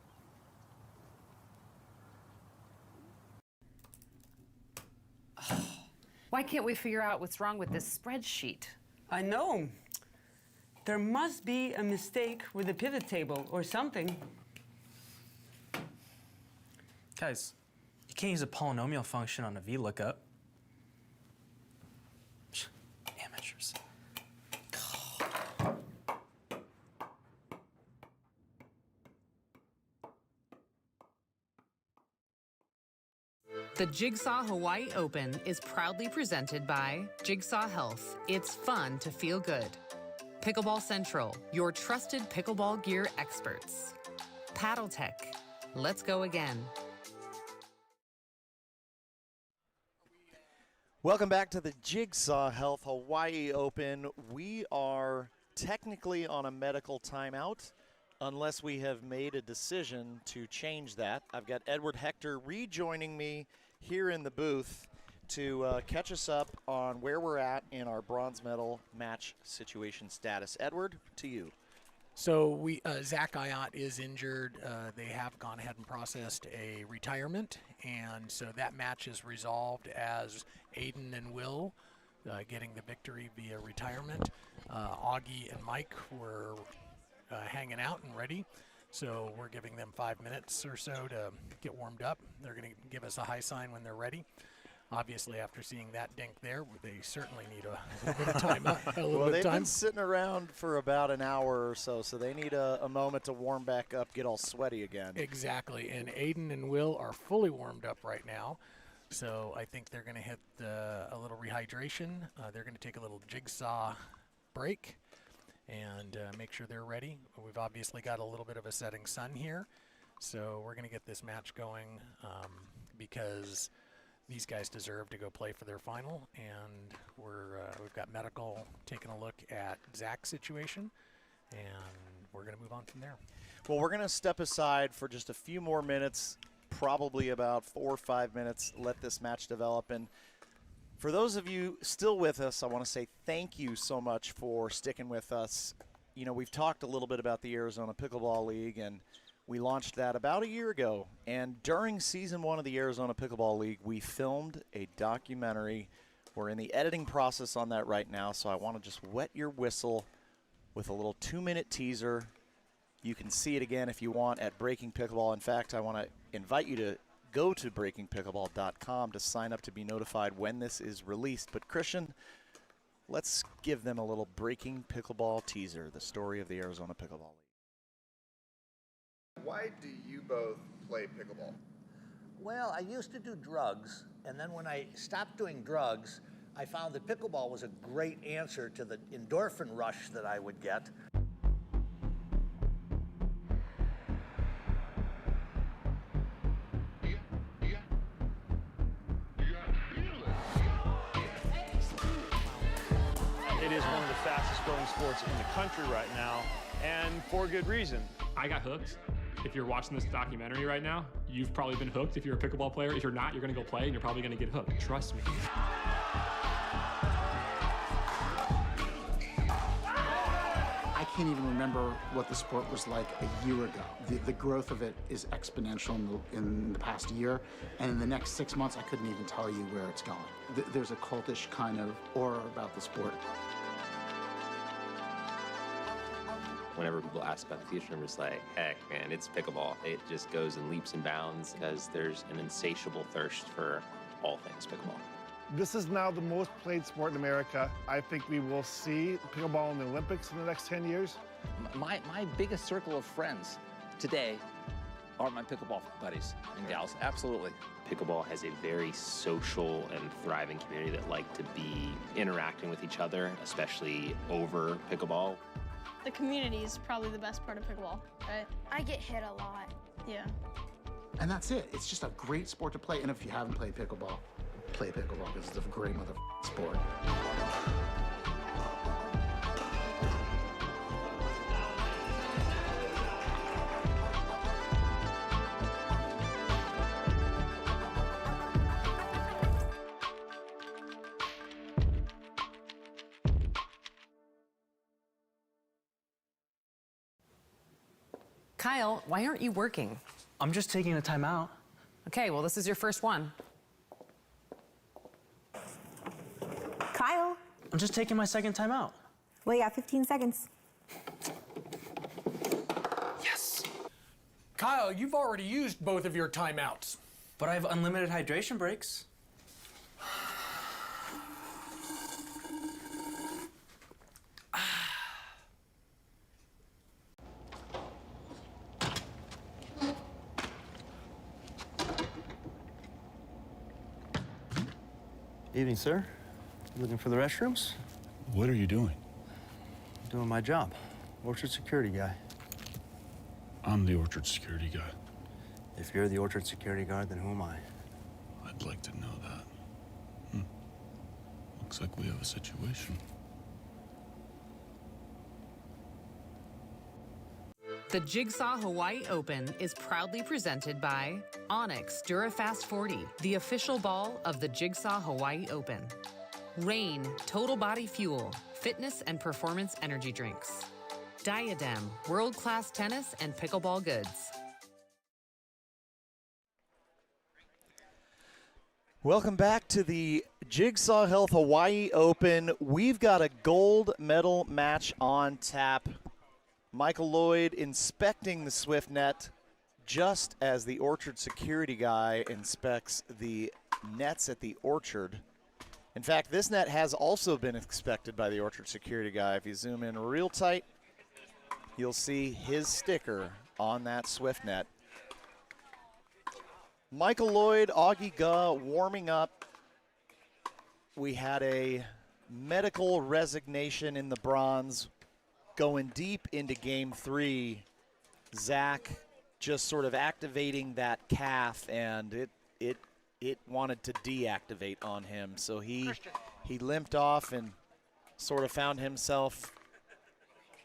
Why can't we figure out what's wrong with this spreadsheet? I know. There must be a mistake with the pivot table or something. Guys, you can't use a polynomial function on a VLOOKUP. Amateurs. The Jigsaw Hawaii Open is proudly presented by Jigsaw Health. It's fun to feel good. Pickleball Central, your trusted pickleball gear experts. Paddle Tech, let's go again. Welcome back to the Jigsaw Health Hawaii Open. We are technically on a medical timeout unless we have made a decision to change that. I've got Edward Hector rejoining me here in the booth to catch us up on where we're at in our bronze medal match situation status. Edward, to you. So Zach Ayat is injured. They have gone ahead and processed a retirement, and so that match is resolved as Aiden and Will getting the victory via retirement. Augie and Mike were hanging out and ready, so we're giving them 5 minutes or so to get warmed up. They're going to give us a high sign when they're ready. Obviously, after seeing that dink there, they certainly need a little bit of time. Well, they've been sitting around for about an hour or so, so they need a moment to warm back up, get all sweaty again. Exactly, and Aiden and Will are fully warmed up right now, so I think they're going to hit a little rehydration. They're going to take a little jigsaw break and make sure they're ready. We've obviously got a little bit of a setting sun here, so we're going to get this match going because these guys deserve to go play for their final, and we've got medical taking a look at Zach's situation, and we're going to move on from there. Well, we're going to step aside for just a few more minutes, probably about 4 or 5 minutes, let this match develop. And for those of you still with us, I want to say thank you so much for sticking with us. You know, we've talked a little bit about the Arizona Pickleball League, and we launched that about a year ago, and during season 1 of the Arizona Pickleball League, we filmed a documentary. We're in the editing process on that right now, so I want to just wet your whistle with a little 2-minute teaser. You can see it again if you want at Breaking Pickleball. In fact, I want to invite you to go to breakingpickleball.com to sign up to be notified when this is released. But Christian, let's give them a little Breaking Pickleball teaser, the story of the Arizona Pickleball League. Why do you both play pickleball? Well, I used to do drugs, and then when I stopped doing drugs, I found that pickleball was a great answer to the endorphin rush that I would get. It is one of the fastest growing sports in the country right now, and for good reason. I got hooked. If you're watching this documentary right now, you've probably been hooked if you're a pickleball player. If you're not, you're gonna go play and you're probably gonna get hooked. Trust me. I can't even remember what the sport was like a year ago. The growth of it is exponential in the past year, and in the next 6 months, I couldn't even tell you where it's going. There's a cultish kind of aura about the sport. Whenever people ask about the future, I'm just like, heck, man, it's pickleball. It just goes in leaps and bounds because there's an insatiable thirst for all things pickleball. This is now the most played sport in America. I think we will see pickleball in the Olympics in the next 10 years. My biggest circle of friends today are my pickleball buddies and gals, absolutely. Pickleball has a very social and thriving community that like to be interacting with each other, especially over pickleball. The community is probably the best part of pickleball, right? I get hit a lot. Yeah. And that's it. It's just a great sport to play. And if you haven't played pickleball, play pickleball because it's a great sport. Kyle, why aren't you working? I'm just taking a timeout. Okay, well, this is your first one. Kyle. I'm just taking my second timeout. Well, you got 15 seconds. Yes. Kyle, you've already used both of your timeouts. But I have unlimited hydration breaks. Evening, sir. Looking for the restrooms? What are you doing? Doing my job. Orchard security guy. I'm the orchard security guy. If you're the orchard security guard, then who am I? I'd like to know that. Looks like we have a situation. The Jigsaw Hawaii Open is proudly presented by Onyx DuraFast 40, the official ball of the Jigsaw Hawaii Open. Rain Total Body Fuel, fitness and performance energy drinks. Diadem, world-class tennis and pickleball goods. Welcome back to the Jigsaw Health Hawaii Open. We've got a gold medal match on tap. Michael Lloyd inspecting the Swift net just as the orchard security guy inspects the nets at the orchard. In fact, this net has also been inspected by the orchard security guy. If you zoom in real tight, you'll see his sticker on that Swift net. Michael Lloyd, Augie Guh warming up. We had a medical resignation in the bronze. Going deep into game 3, Zach just sort of activating that calf, and it wanted to deactivate on him. So he limped off and sort of found himself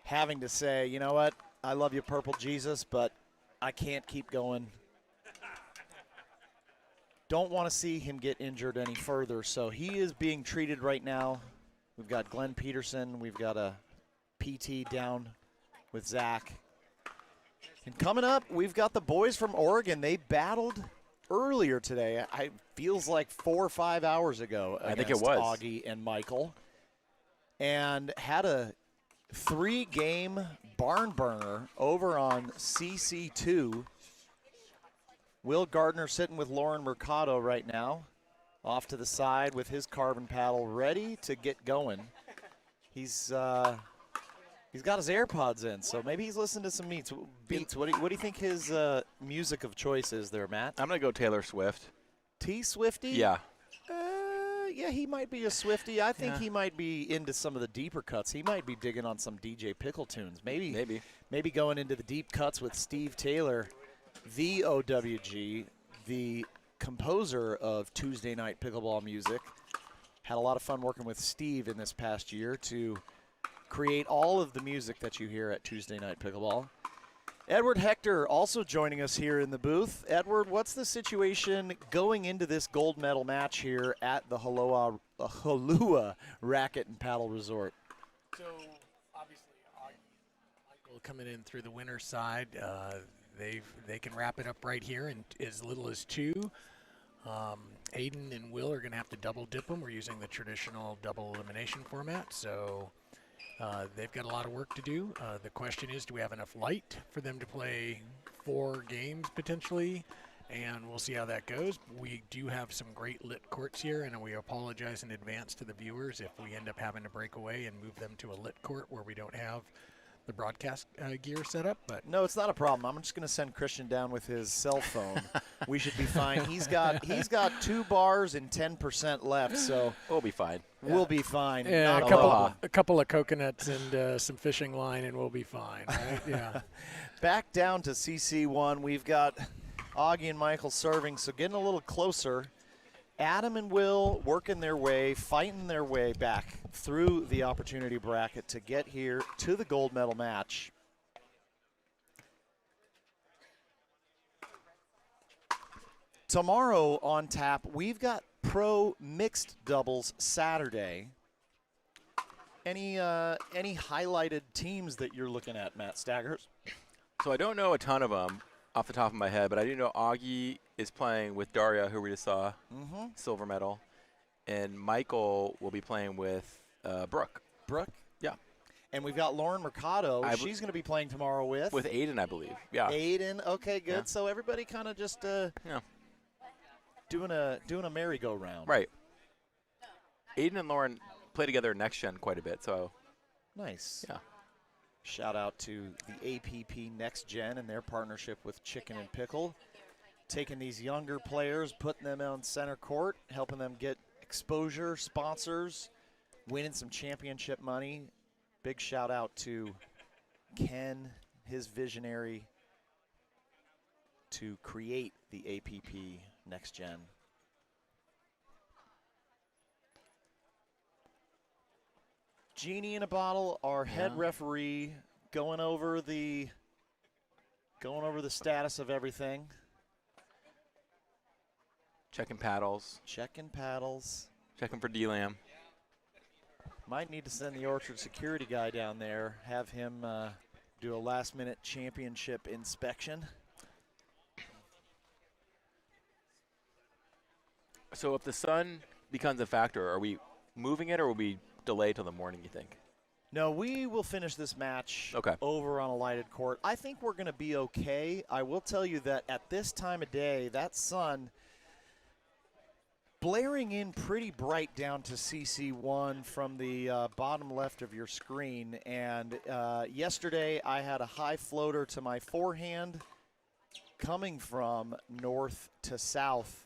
having to say, you know what, I love you, Purple Jesus, but I can't keep going. Don't want to see him get injured any further. So he is being treated right now. We've got Glenn Peterson. We've got a PT down with Zach. And coming up, we've got the boys from Oregon. They battled earlier today. It feels like 4 or 5 hours ago. I think it was. Augie and Michael. And had a 3-game barn burner over on CC2. Will Gardner sitting with Lauren Mercado right now. Off to the side with his carbon paddle ready to get going. He's got his AirPods in, so maybe he's listening to some beats. What do you think his music of choice is there, Matt? I'm going to go Taylor Swift. T-Swifty? Yeah. Yeah, he might be a Swifty. I think he might be into some of the deeper cuts. He might be digging on some DJ Pickle tunes. Maybe going into the deep cuts with Steve Taylor, the OWG, the composer of Tuesday Night Pickleball music. Had a lot of fun working with Steve in this past year to create all of the music that you hear at Tuesday Night Pickleball. Edward Hector also joining us here in the booth. Edward, what's the situation going into this gold medal match here at the Halua Racket and Paddle Resort? So, obviously, Michael coming in through the winner's side. They can wrap it up right here in as little as 2. Aiden and Will are going to have to double dip them. We're using the traditional double elimination format, so they've got a lot of work to do. The question is, do we have enough light for them to play 4 games potentially? And we'll see how that goes. We do have some great lit courts here, and we apologize in advance to the viewers if we end up having to break away and move them to a lit court where we don't have the broadcast gear set up. But no, it's not a problem. I'm just going to send Christian down with his cell phone. We should be fine. He's got 2 bars and 10% left, so we'll be fine. We'll be fine. Yeah, a couple of coconuts and some fishing line, and we'll be fine. Right? Yeah. Back down to CC1. We've got Augie and Michael serving, so getting a little closer. Adam and Will working their way, fighting their way back through the opportunity bracket to get here to the gold medal match. Tomorrow on tap, we've got pro mixed doubles Saturday. Any highlighted teams that you're looking at, Matt Staggers? So I don't know a ton of them off the top of my head, but I do know Augie is playing with Daria, who we just saw, silver medal, and Michael will be playing with Brooke. Brooke? Yeah. And we've got Lauren Mercado. She's going to be playing tomorrow with Aiden, I believe. Yeah. Aiden. Okay, good. Yeah. So everybody kind of just doing a merry-go-round. Right. Aiden and Lauren play together next gen quite a bit, so nice. Yeah. Shout out to the APP Next Gen and their partnership with Chicken and Pickle. Taking these younger players, putting them on center court, helping them get exposure, sponsors, winning some championship money. Big shout out to Ken, his visionary to create the APP Next Gen. Genie in a bottle, our head referee, going over the status of everything. Checking paddles. Checking paddles. Checking for D-Lam. Might need to send the Orchard security guy down there, have him do a last-minute championship inspection. So if the sun becomes a factor, are we moving it or will we delay till the morning, you think? No, we will finish this match over on a lighted court. I think we're going to be okay. I will tell you that at this time of day, that sun blaring in pretty bright down to CC1 from the bottom left of your screen. And yesterday I had a high floater to my forehand coming from north to south.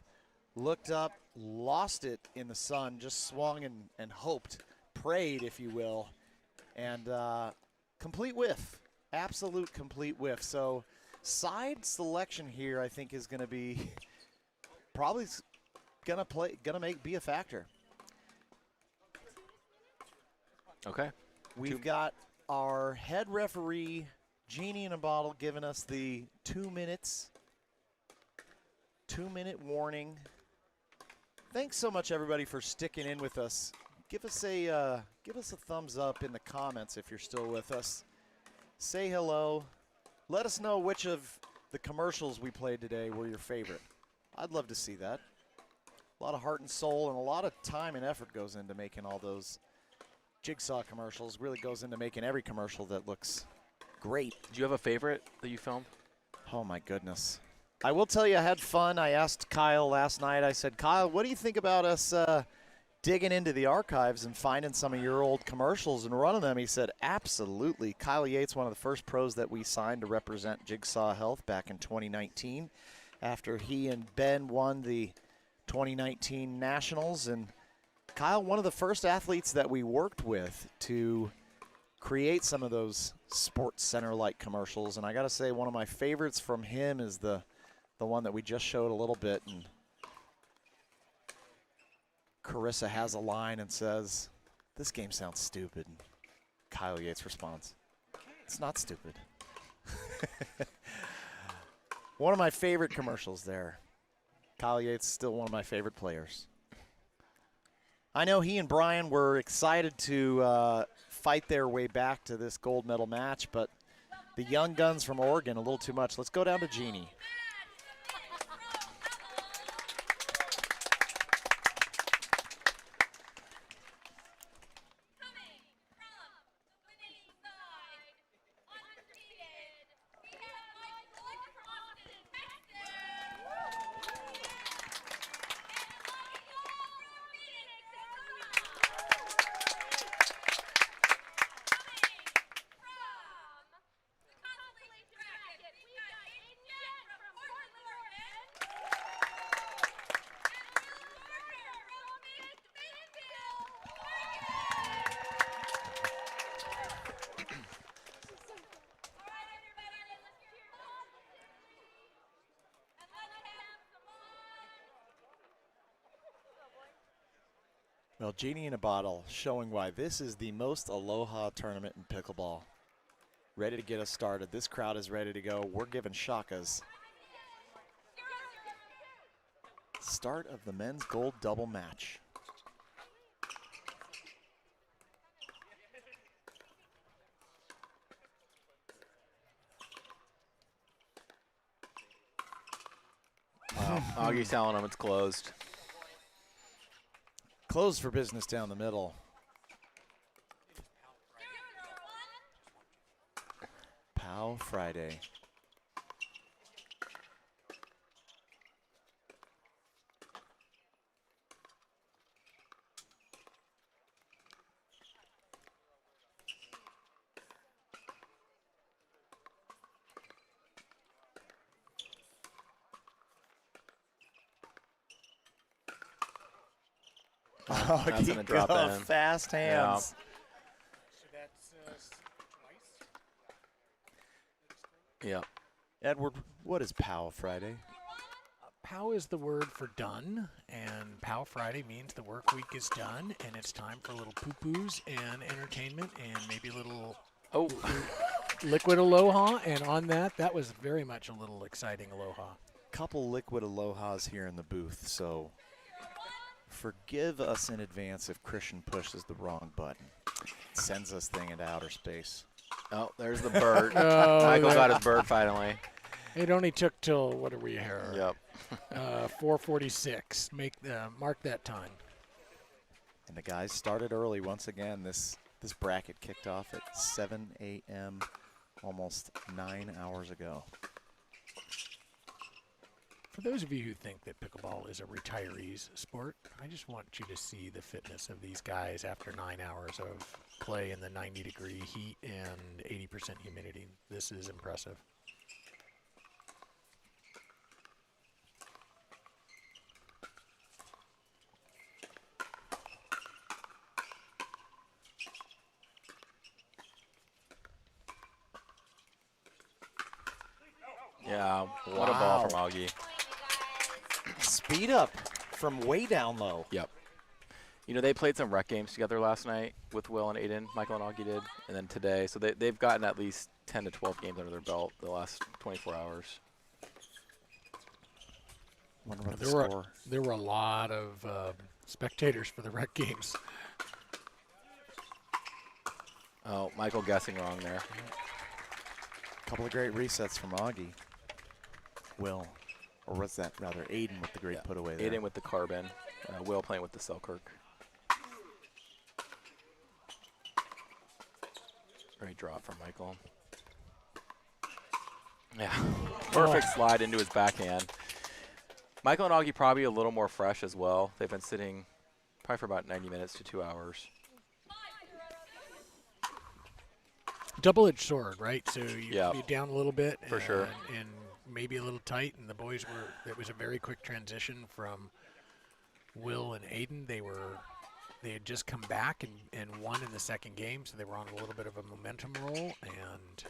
Looked up, lost it in the sun, just swung and hoped, prayed, if you will. And complete whiff, absolute complete whiff. So side selection here, I think, is going to be probably be a factor. Okay. We've got our head referee, Genie in a Bottle, giving us the 2 minutes, 2-minute warning. Thanks so much, everybody, for sticking in with us. Give us a thumbs up in the comments if you're still with us. Say hello. Let us know which of the commercials we played today were your favorite. I'd love to see that. A lot of heart and soul and a lot of time and effort goes into making all those Jigsaw commercials. Really goes into making every commercial that looks great. Do you have a favorite that you filmed? Oh, my goodness. I will tell you I had fun. I asked Kyle last night. I said, Kyle, what do you think about us digging into the archives and finding some of your old commercials and running them? He said, absolutely. Kyle Yates, one of the first pros that we signed to represent Jigsaw Health back in 2019 after he and Ben won the 2019 Nationals. And Kyle, one of the first athletes that we worked with to create some of those Sports Center-like commercials. And I got to say, one of my favorites from him is the one that we just showed a little bit. And Carissa has a line and says, "This game sounds stupid." Kyle Yates responds, "It's not stupid." One of my favorite commercials there. Kyle Yates, still one of my favorite players. I know he and Brian were excited to fight their way back to this gold medal match, but the young guns from Oregon, a little too much. Let's go down to Jeannie. Well, Genie in a bottle, showing why this is the most aloha tournament in pickleball. Ready to get us started. This crowd is ready to go. We're giving shakas. Start of the men's gold double match. Augie's telling them it's closed. Closed for business down the middle. Pow Friday. Oh, That's he gonna drop goes in. fast hands. So that's twice. Yeah. Edward, what is Pow Friday? POW is the word for done, and POW Friday means the work week is done, and it's time for a little poo-poos and entertainment and maybe a little liquid aloha. And on that was very much a little exciting aloha. Couple liquid alohas here in the booth, so forgive us in advance if Christian pushes the wrong button. Sends us thing into outer space. Oh, there's the bird. Oh, Michael got his bird finally. It only took till, what are we here? Yep. 4:46. Mark that time. And the guys started early once again. This bracket kicked off at 7 a.m. almost 9 hours ago. For those of you who think that pickleball is a retiree's sport, I just want you to see the fitness of these guys after 9 hours of play in the 90-degree heat and 80% humidity. This is impressive. Yeah, what a ball from Augie. Speed up from way down low. Yep. You know, they played some rec games together last night with Will and Aiden. Michael and Augie did. And then today. So they've gotten at least 10 to 12 games under their belt the last 24 hours. Wonder what the score. There were a lot of spectators for the rec games. Oh, Michael guessing wrong there. Couple of great resets from Augie. Will, or what's that rather? Aiden with the great put away there. Aiden with the carbon. Will playing with the Selkirk. Great drop from Michael. Yeah, perfect slide into his backhand. Michael and Augie probably a little more fresh as well. They've been sitting probably for about 90 minutes to 2 hours. Double-edged sword, right? So Yeah. you're down a little bit. For sure. And maybe a little tight, and the boys were, it was a very quick transition from Will and Aiden. They had just come back and won in the second game, so they were on a little bit of a momentum roll, and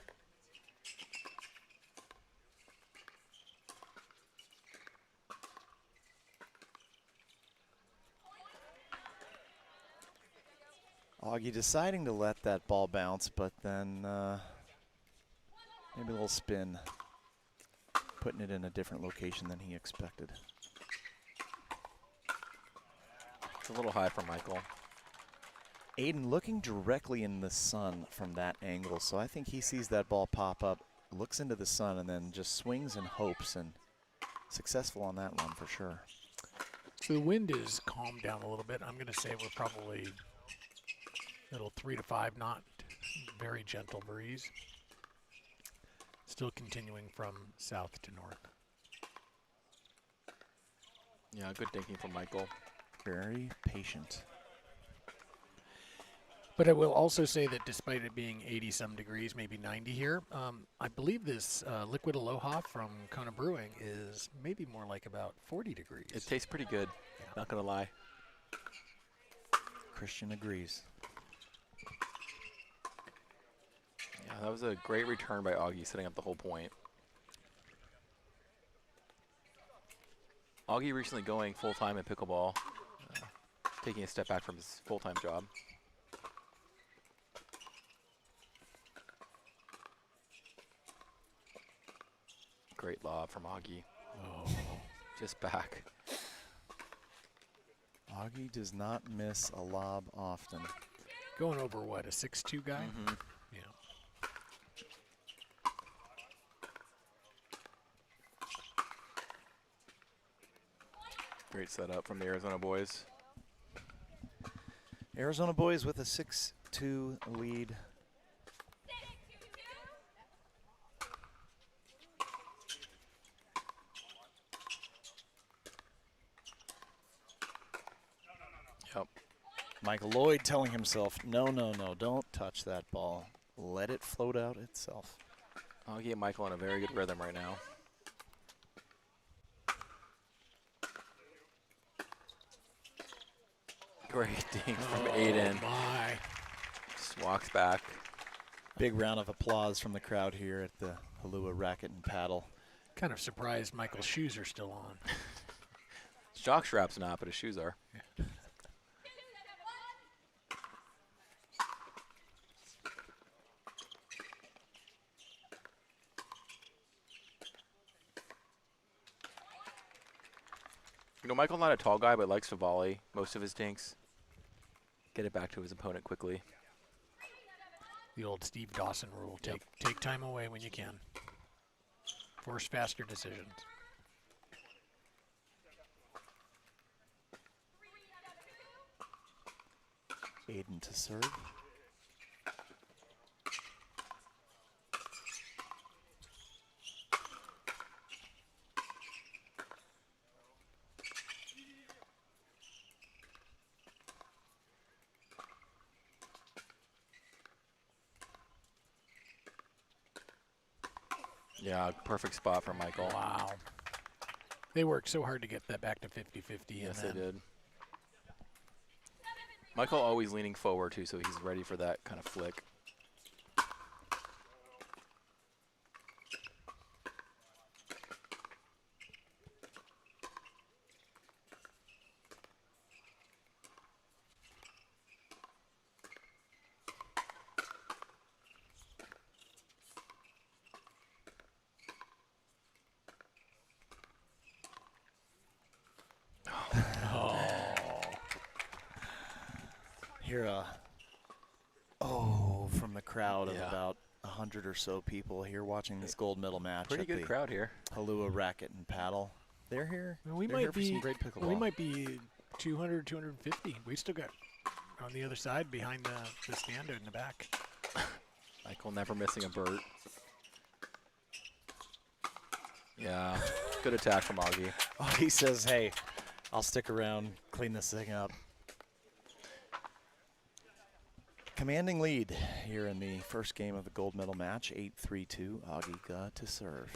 Augie deciding to let that ball bounce, but then maybe a little spin, putting it in a different location than he expected. It's a little high for Michael. Aiden looking directly in the sun from that angle, so I think he sees that ball pop up, looks into the sun, and then just swings and hopes, and successful on that one for sure. So the wind is calmed down a little bit. I'm going to say we're probably a little 3 to 5 knot, very gentle breeze. Still continuing from south to north. Yeah, good thinking from Michael. Very patient. But I will also say that despite it being 80-some degrees, maybe 90 here, I believe this Liquid Aloha from Kona Brewing is maybe more like about 40 degrees. It tastes pretty good, not going to lie. Christian agrees. Yeah, that was a great return by Augie, setting up the whole point. Augie recently going full-time in pickleball, taking a step back from his full-time job. Great lob from Augie. Oh. Just back. Augie does not miss a lob often. Going over what, a 6'2" guy? Mm-hmm. Yeah. Great setup from the Arizona boys. Arizona boys with a 6-2 lead. Yep. Michael Lloyd telling himself, no, no, no, don't touch that ball. Let it float out itself. I'll get Michael in a very good rhythm right now. Great dink from Aiden. My. Just walks back. Big round of applause from the crowd here at the Halua Racket and Paddle. Kind of surprised Michael's shoes are still on. His jock strap's not, but his shoes are. Yeah. You know, Michael's not a tall guy, but likes to volley most of his dinks. Get it back to his opponent quickly. The old Steve Dawson rule, take time away when you can. Force faster decisions. Aiden to serve. Yeah, perfect spot for Michael. Wow. They worked so hard to get that back to 50-50. Yes, they did. Michael always leaning forward, too, so he's ready for that kind of flick. Hear from the crowd of about 100 or so people here watching this gold medal match. Pretty good crowd here. Halua Racket and Paddle. They're here. We They're might here for be some great pickleball. We might be 200, 250. We still got on the other side behind the stand in the back. Michael never missing a Burt. Yeah, good attack from Augie. Augie says, hey, I'll stick around, clean this thing up. Commanding lead here in the first game of the gold medal match, 8-3-2. Augie got to serve.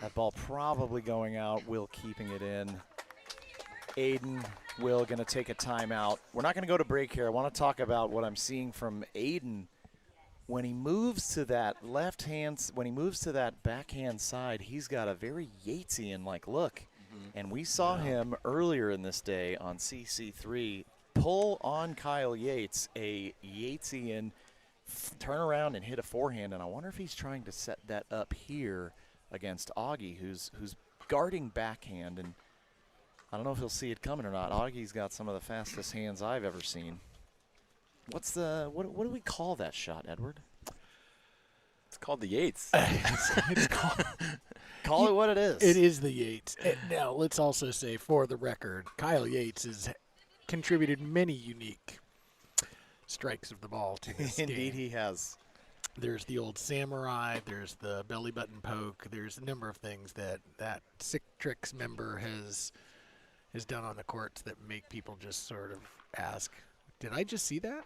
That ball probably going out, Will keeping it in. Aiden, Will going to take a timeout. We're not going to go to break here. I want to talk about what I'm seeing from Aiden when he moves to that left hand, when he moves to that backhand side, he's got a very Yatesian-like look. And we saw him earlier in this day on CC3 pull on Kyle Yates, a Yatesian, turn around and hit a forehand. And I wonder if he's trying to set that up here against Augie, who's guarding backhand. And I don't know if he'll see it coming or not. Augie's got some of the fastest hands I've ever seen. What's the what do we call that shot, Edward? It's called the Yates. It's called. Call it what it is. It is the Yates. Now, let's also say, for the record, Kyle Yates has contributed many unique strikes of the ball to this game. Indeed, he has. There's the old samurai. There's the belly button poke. There's a number of things that Sick Tricks member has done on the courts that make people just sort of ask, did I just see that?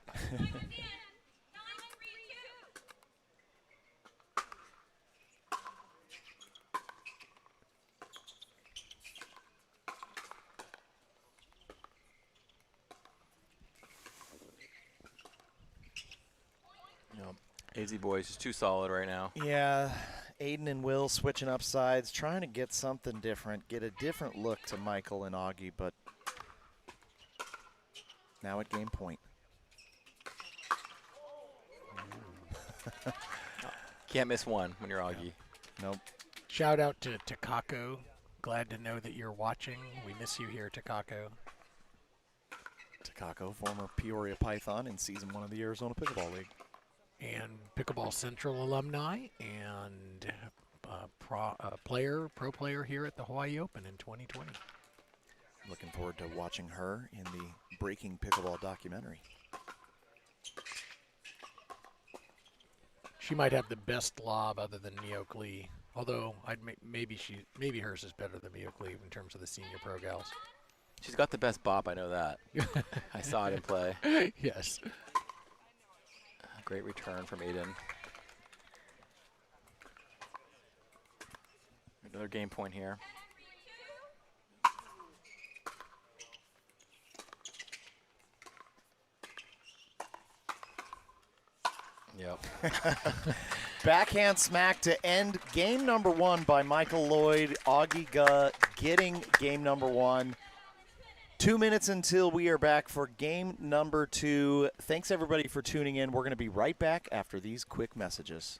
AZ boys is too solid right now. Yeah, Aiden and Will switching up sides, trying to get something different, get a different look to Michael and Augie, but now at game point. Can't miss one when you're Augie. Nope. Shout out to Takako. Glad to know that you're watching. We miss you here, Takako. Takako, former Peoria Python in season 1 of the Arizona Pickleball League. And Pickleball Central alumni and pro player here at the Hawaii Open in 2020. Looking forward to watching her in the Breaking Pickleball documentary. She might have the best lob other than Mioke Lee, although maybe hers is better than Mioke Lee in terms of the senior pro gals. She's got the best bop, I know that. I saw it in play. Yes. Great return from Aiden. Another game point here. Yep. Backhand smack to end game number 1 by Michael Lloyd. Augie Guh getting game number 1. 2 minutes until we are back for game number 2. Thanks, everybody, for tuning in. We're going to be right back after these quick messages.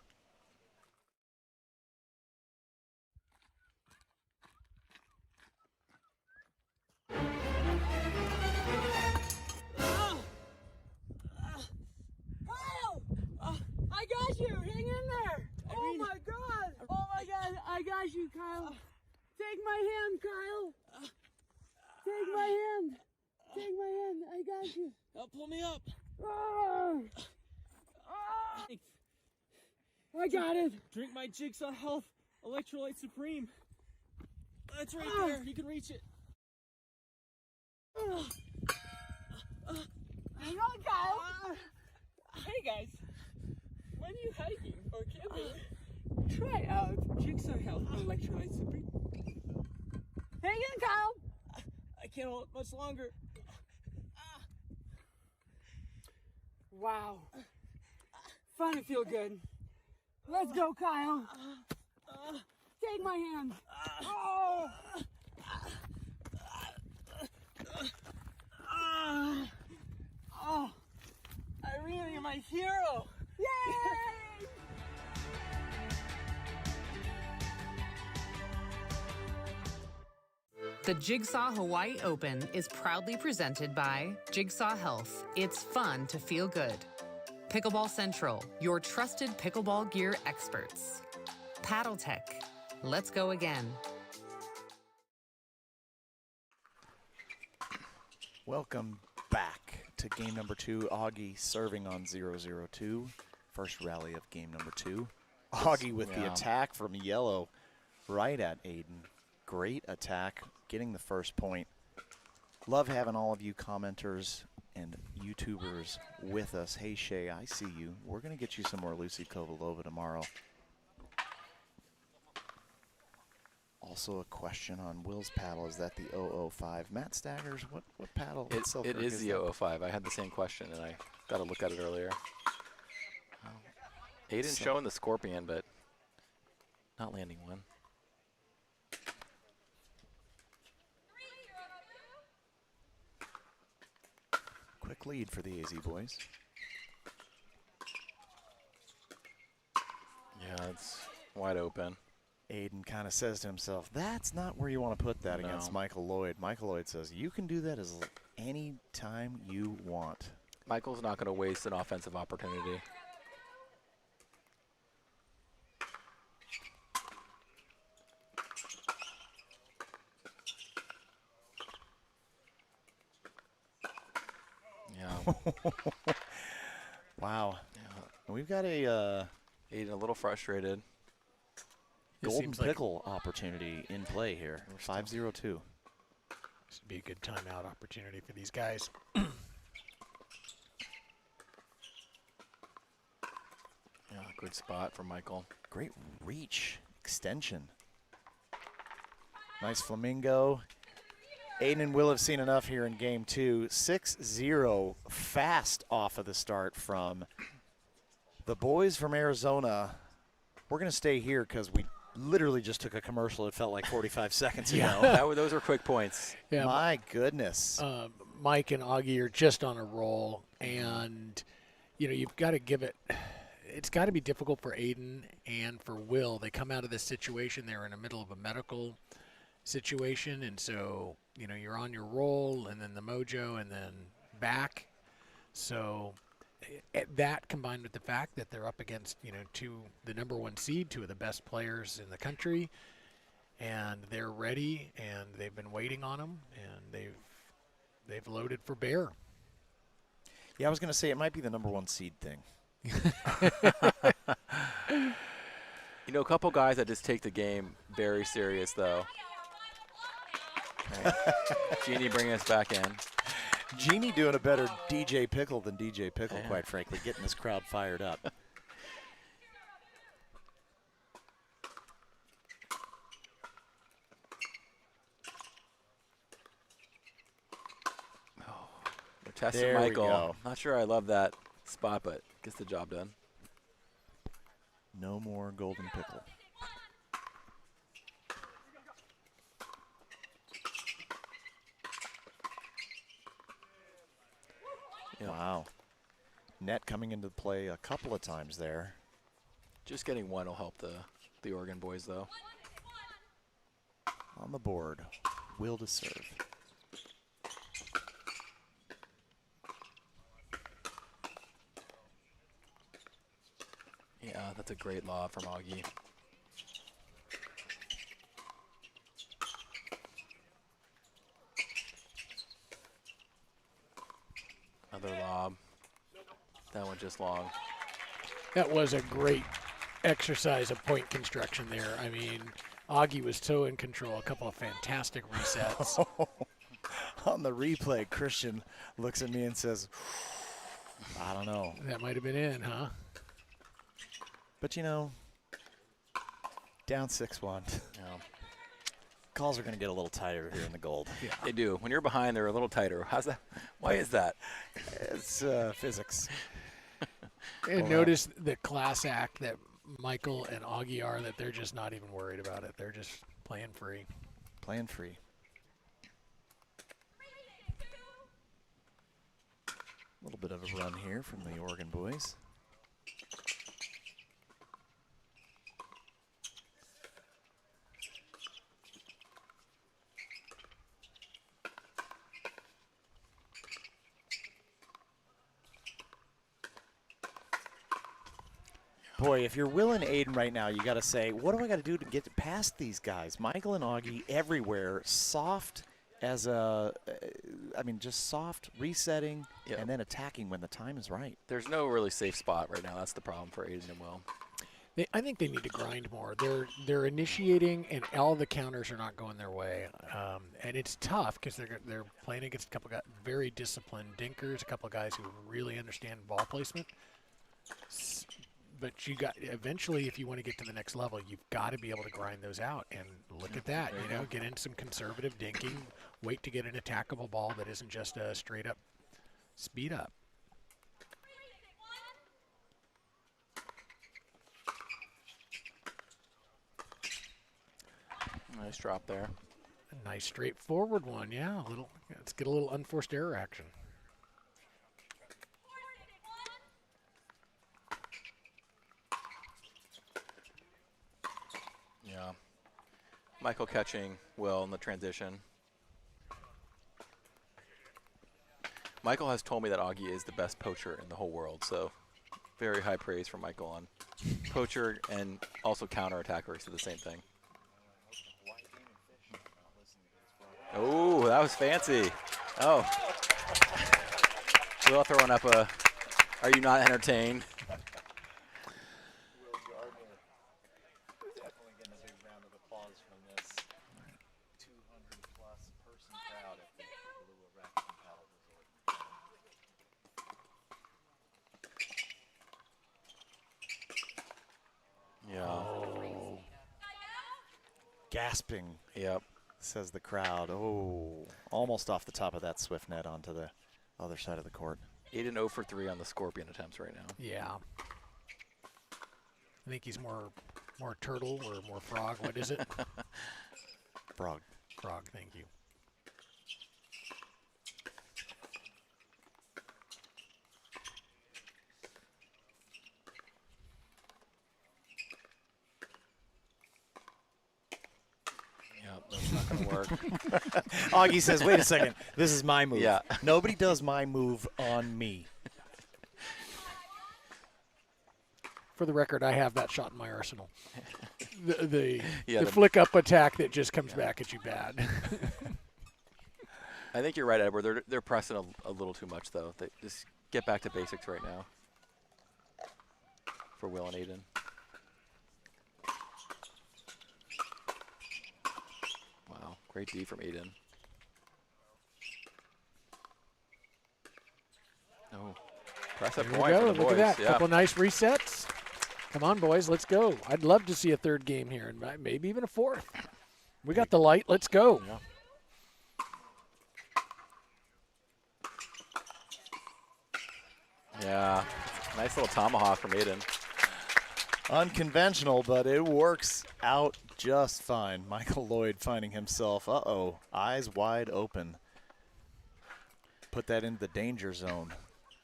I got you. Hang in there. Oh my God. Oh my God. I got you, Kyle. Take my hand, Kyle. Take my hand. Take my hand. I got you. Pull me up. I got it. Drink my Jigsaw Health Electrolyte Supreme. That's right there. You can reach it. Hang on, Kyle. Hey, guys. When are you hiking or camping? Try out Jigsaw Health Electrolyte Supreme. Hang in, Kyle. I can't hold it much longer. Wow. Fun to feel good. Let's go, Kyle. Take my hand. Oh, Irene, you're my hero. Yay! The Jigsaw Hawaii Open is proudly presented by Jigsaw Health. It's fun to feel good. Pickleball Central, your trusted pickleball gear experts. Paddle Tech, let's go again. Welcome back to game number 2. Augie serving on 0-0-2. First rally of game number 2. Augie with the attack from yellow right at Aiden. Great attack, getting the first point. Love having all of you commenters and YouTubers with us. Hey, Shay, I see you. We're going to get you some more Lucy Kovalova tomorrow. Also a question on Will's paddle. Is that the 005? Matt Staggers, what paddle? It is the 005. I had the same question, and I got to look at it earlier. Aiden showing the scorpion, but not landing one. Quick lead for the AZ boys. Yeah, it's wide open. Aiden kind of says to himself, that's not where you want to put that against Michael Lloyd. Michael Lloyd says, you can do that as any time you want. Michael's not going to waste an offensive opportunity. Yeah. Wow. Yeah. We've got a Aiden a little frustrated. Golden pickle opportunity in play here. 5-0-2. This would be a good timeout opportunity for these guys. Yeah, good spot for Michael. Great reach, extension. Nice flamingo. Aiden will have seen enough here in game 2. 6-0 fast off of the start from the boys from Arizona. We're going to stay here because we literally just took a commercial. It felt like 45 seconds ago. Those were quick points. Yeah, my goodness. Mike and Augie are just on a roll, and you've got to give it. It's got to be difficult for Aiden and for Will. They come out of this situation. They're in the middle of a medical situation, and so you're on your roll, and then the mojo, and then back. So that combined with the fact that they're up against the number 1 seed, 2 of the best players in the country, and they're ready, and they've been waiting on them, and they've loaded for bear. Yeah, I was going to say it might be the number 1 seed thing. A couple guys that just take the game very serious, though. Right. Jeannie bringing us back in. Jeannie doing a better DJ Pickle than DJ Pickle, quite frankly, getting this crowd fired up. We're testing There Michael. we go. Not sure I love that spot, but gets the job done. No more golden pickle. Yeah. Wow. Net coming into play a couple of times there. Just getting one will help the Oregon boys, though. On the board, Will to serve. Yeah, that's a great lob from Augie. Another lob. That one just long. That was a great exercise of point construction there. I mean, Augie was so in control. A couple of fantastic resets. On the replay, Christian looks at me and says, I don't know. That might have been in, huh? But, down 6-1. Yeah. Calls are going to get a little tighter here in the gold. Yeah. They do. When you're behind, they're a little tighter. How's that? Why is that? It's physics. And notice the class act that Michael and Augie are, that they're just not even worried about it. They're just playing free. Playing free. A little bit of a run here from the Oregon boys. Boy, if you're Will and Aiden right now, you got to say, what do I got to do to get past these guys? Michael and Augie everywhere, soft as just soft, resetting, and then attacking when the time is right. There's no really safe spot right now. That's the problem for Aiden and Will. I think they need to grind more. They're initiating, and all the counters are not going their way. And it's tough because they're playing against a couple of very disciplined dinkers, a couple of guys who really understand ball placement. But eventually, if you want to get to the next level, you've got to be able to grind those out. And look at that, get in some conservative dinking, wait to get an attackable ball that isn't just a straight up speed up. Nice drop there. A nice straightforward one, yeah. Let's get a little unforced error action. Yeah. Michael catching Will in the transition. Michael has told me that Augie is the best poacher in the whole world, so very high praise for Michael on poacher and also counterattack works do the same thing. Oh, that was fancy. Oh. Will throwing up a, are you not entertained? Yeah. Gasping. Yep. Says the crowd. Oh, almost off the top of that swift net onto the other side of the court. Aiden 0 for 3 on the scorpion attempts right now. Yeah. I think he's more turtle or more frog. What is it? Frog. Frog, thank you. That's not going to work. Augie says, wait a second. This is my move. Yeah. Nobody does my move on me. For the record, I have that shot in my arsenal. The Yeah, flick up attack that just comes back at you bad. I think you're right, Edward. They're pressing a little too much, though. They just get back to basics right now for Will and Aiden. Wow, great D from Aiden. Oh, press up Here we point go. for the Look boys. at that. Yeah. Couple nice resets. Come on, boys. Let's go. I'd love to see a third game here, and maybe even a fourth. We got the light. Let's go. Yeah. Yeah, nice little tomahawk from Aiden. Unconventional, but it works out just fine. Michael Lloyd finding himself, eyes wide open. Put that in the danger zone.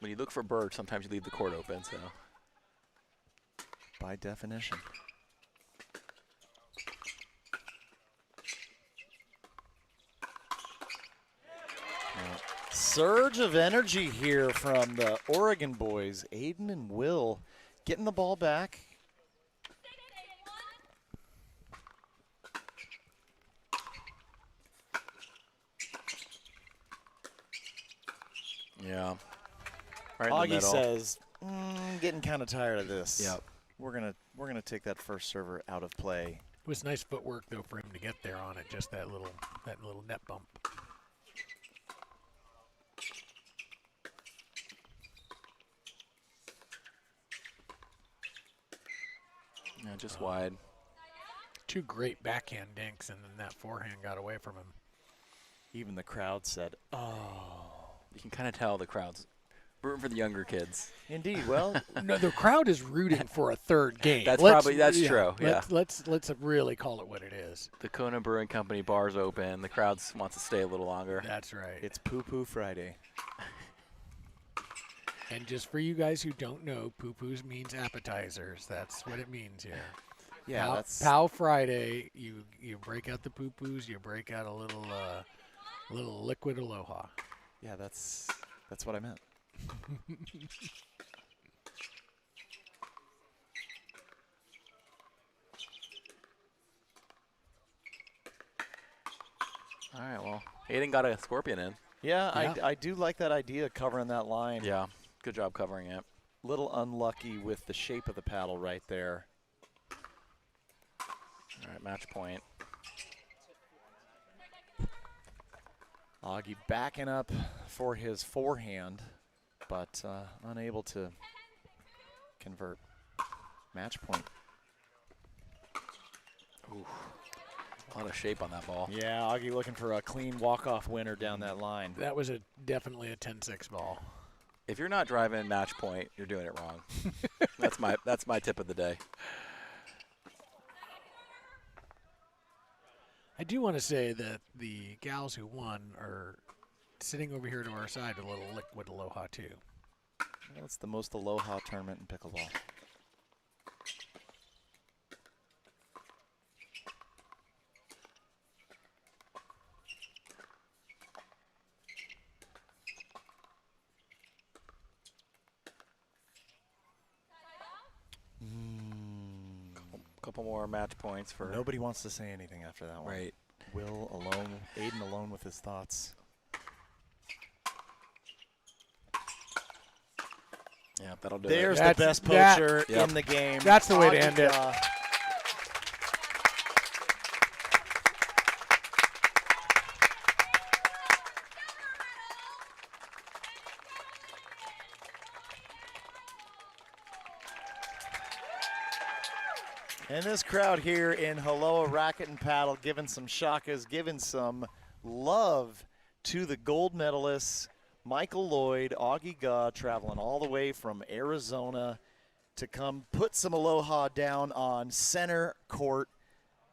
When you look for birds, sometimes you leave the court open, so. By definition. Surge of energy here from the Oregon boys. Aiden and Will getting the ball back. Yeah. Right in the Augie middle. says, getting kind of tired of this. Yep. We're gonna take that first server out of play. It was nice footwork though for him to get there on it. Just that little net bump. Yeah, just wide. Two great backhand dinks, and then that forehand got away from him. Even the crowd said, "Oh." You can kind of tell the crowd's rooting for the younger kids. Indeed. Well, no, the crowd is rooting for a third game. That's true. Yeah. Let's really call it what it is. The Kona Brewing Company bar's open. The crowd wants to stay a little longer. That's right. It's Poo Poo Friday. And just for you guys who don't know, poo-poos means appetizers. That's what it means here. Yeah, that's Pow Friday. You break out the poo-poos. You break out a little liquid aloha. Yeah, that's what I meant. All right, well, Aiden got a scorpion in. Yeah, I do like that idea of covering that line. Yeah, good job covering it. Little unlucky with the shape of the paddle right there. All right, match point. Augie backing up for his forehand, but unable to convert. Match point. Ooh, a lot of shape on that ball. Yeah, Augie looking for a clean walk-off winner down that line. That was definitely a 10-6 ball. If you're not driving match point, you're doing it wrong. that's my tip of the day. I do want to say that the gals who won are sitting over here to our side with a little liquid aloha too. Well, it's the most aloha tournament in pickleball. Couple more match points for. Nobody wants to say anything after that one. Right. Will alone, Aiden alone with his thoughts. Yeah, that'll do There's it. the best poacher in the game. That's the way to end it. And this crowd here in Haloa Racket and Paddle giving some shakas, giving some love to the gold medalists. Michael Lloyd, Augie Gaw, traveling all the way from Arizona to come put some aloha down on center court.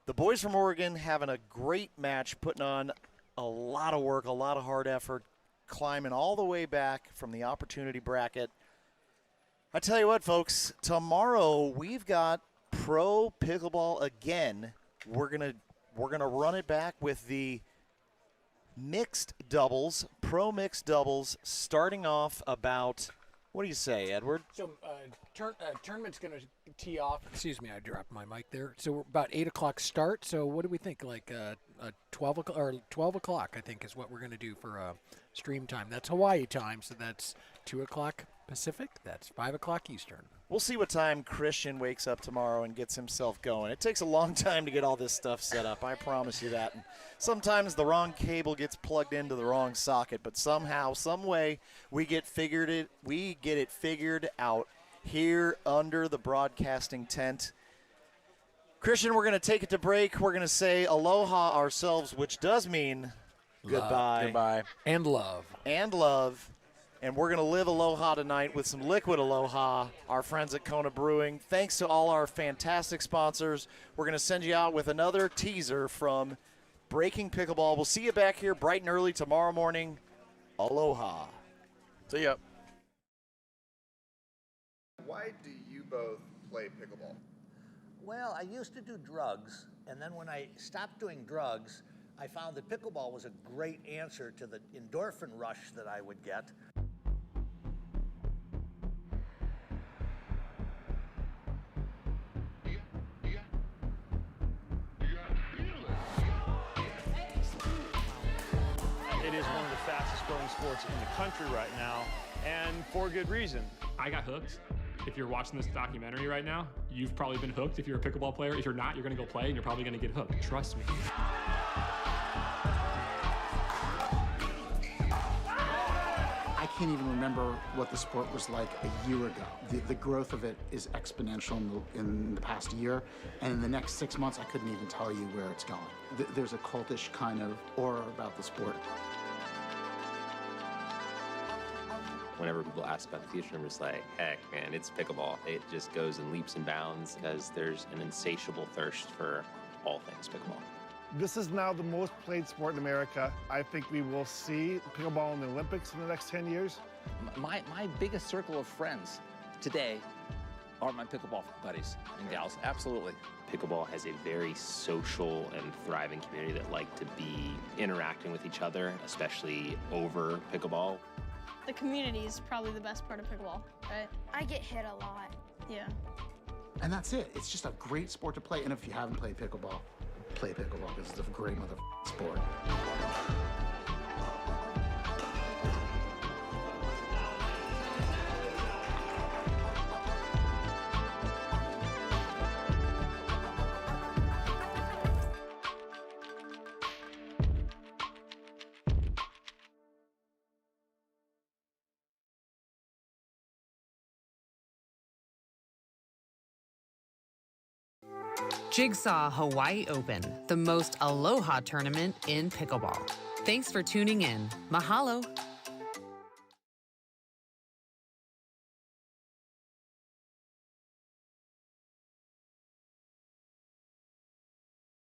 The boys from Oregon having a great match, putting on a lot of work, a lot of hard effort, climbing all the way back from the opportunity bracket. I tell you what, folks, tomorrow we've got pro pickleball again. We're gonna run it back with the mixed doubles, pro mixed doubles, starting off about, what do you say, Edward? So tournament's going to tee off. Excuse me, I dropped my mic there. So we're about 8 o'clock start. So what do we think? Like 12 o'clock, or 12 o'clock, I think, is what we're going to do for stream time. That's Hawaii time, so that's 2 o'clock Pacific. That's 5 o'clock Eastern. We'll see what time Christian wakes up tomorrow and gets himself going. It takes a long time to get all this stuff set up, I promise you that. And sometimes the wrong cable gets plugged into the wrong socket, but somehow, some way, we get it figured out here under the broadcasting tent. Christian, we're going to take it to break. We're going to say aloha ourselves, which does mean goodbye. Goodbye. And love. And love. And we're going to live aloha tonight with some liquid aloha, our friends at Kona Brewing. Thanks to all our fantastic sponsors. We're going to send you out with another teaser from Breaking Pickleball. We'll see you back here bright and early tomorrow morning. Aloha. See ya. Why do you both play pickleball? Well, I used to do drugs, and then when I stopped doing drugs, I found that pickleball was a great answer to the endorphin rush that I would get. It is one of the fastest growing sports in the country right now, and for good reason. I got hooked. If you're watching this documentary right now, you've probably been hooked if you're a pickleball player. If you're not, you're going to go play and you're probably going to get hooked. Trust me. I can't even remember what the sport was like a year ago. The growth of it is exponential in the past year, and in the next 6 months, I couldn't even tell you where it's going. There's a cultish kind of aura about the sport. Whenever people ask about the future, I'm just like, heck, man, it's pickleball. It just goes in leaps and bounds because there's an insatiable thirst for all things pickleball. This is now the most played sport in America. I think we will see pickleball in the Olympics in the next 10 years. My biggest circle of friends today are my pickleball buddies and gals. Absolutely. Pickleball has a very social and thriving community that like to be interacting with each other, especially over pickleball. The community is probably the best part of pickleball, right? I get hit a lot. Yeah. And that's it. It's just a great sport to play. And if you haven't played pickleball, play pickleball because it's a great sport. Jigsaw Hawaii Open, the most aloha tournament in pickleball. Thanks for tuning in. Mahalo.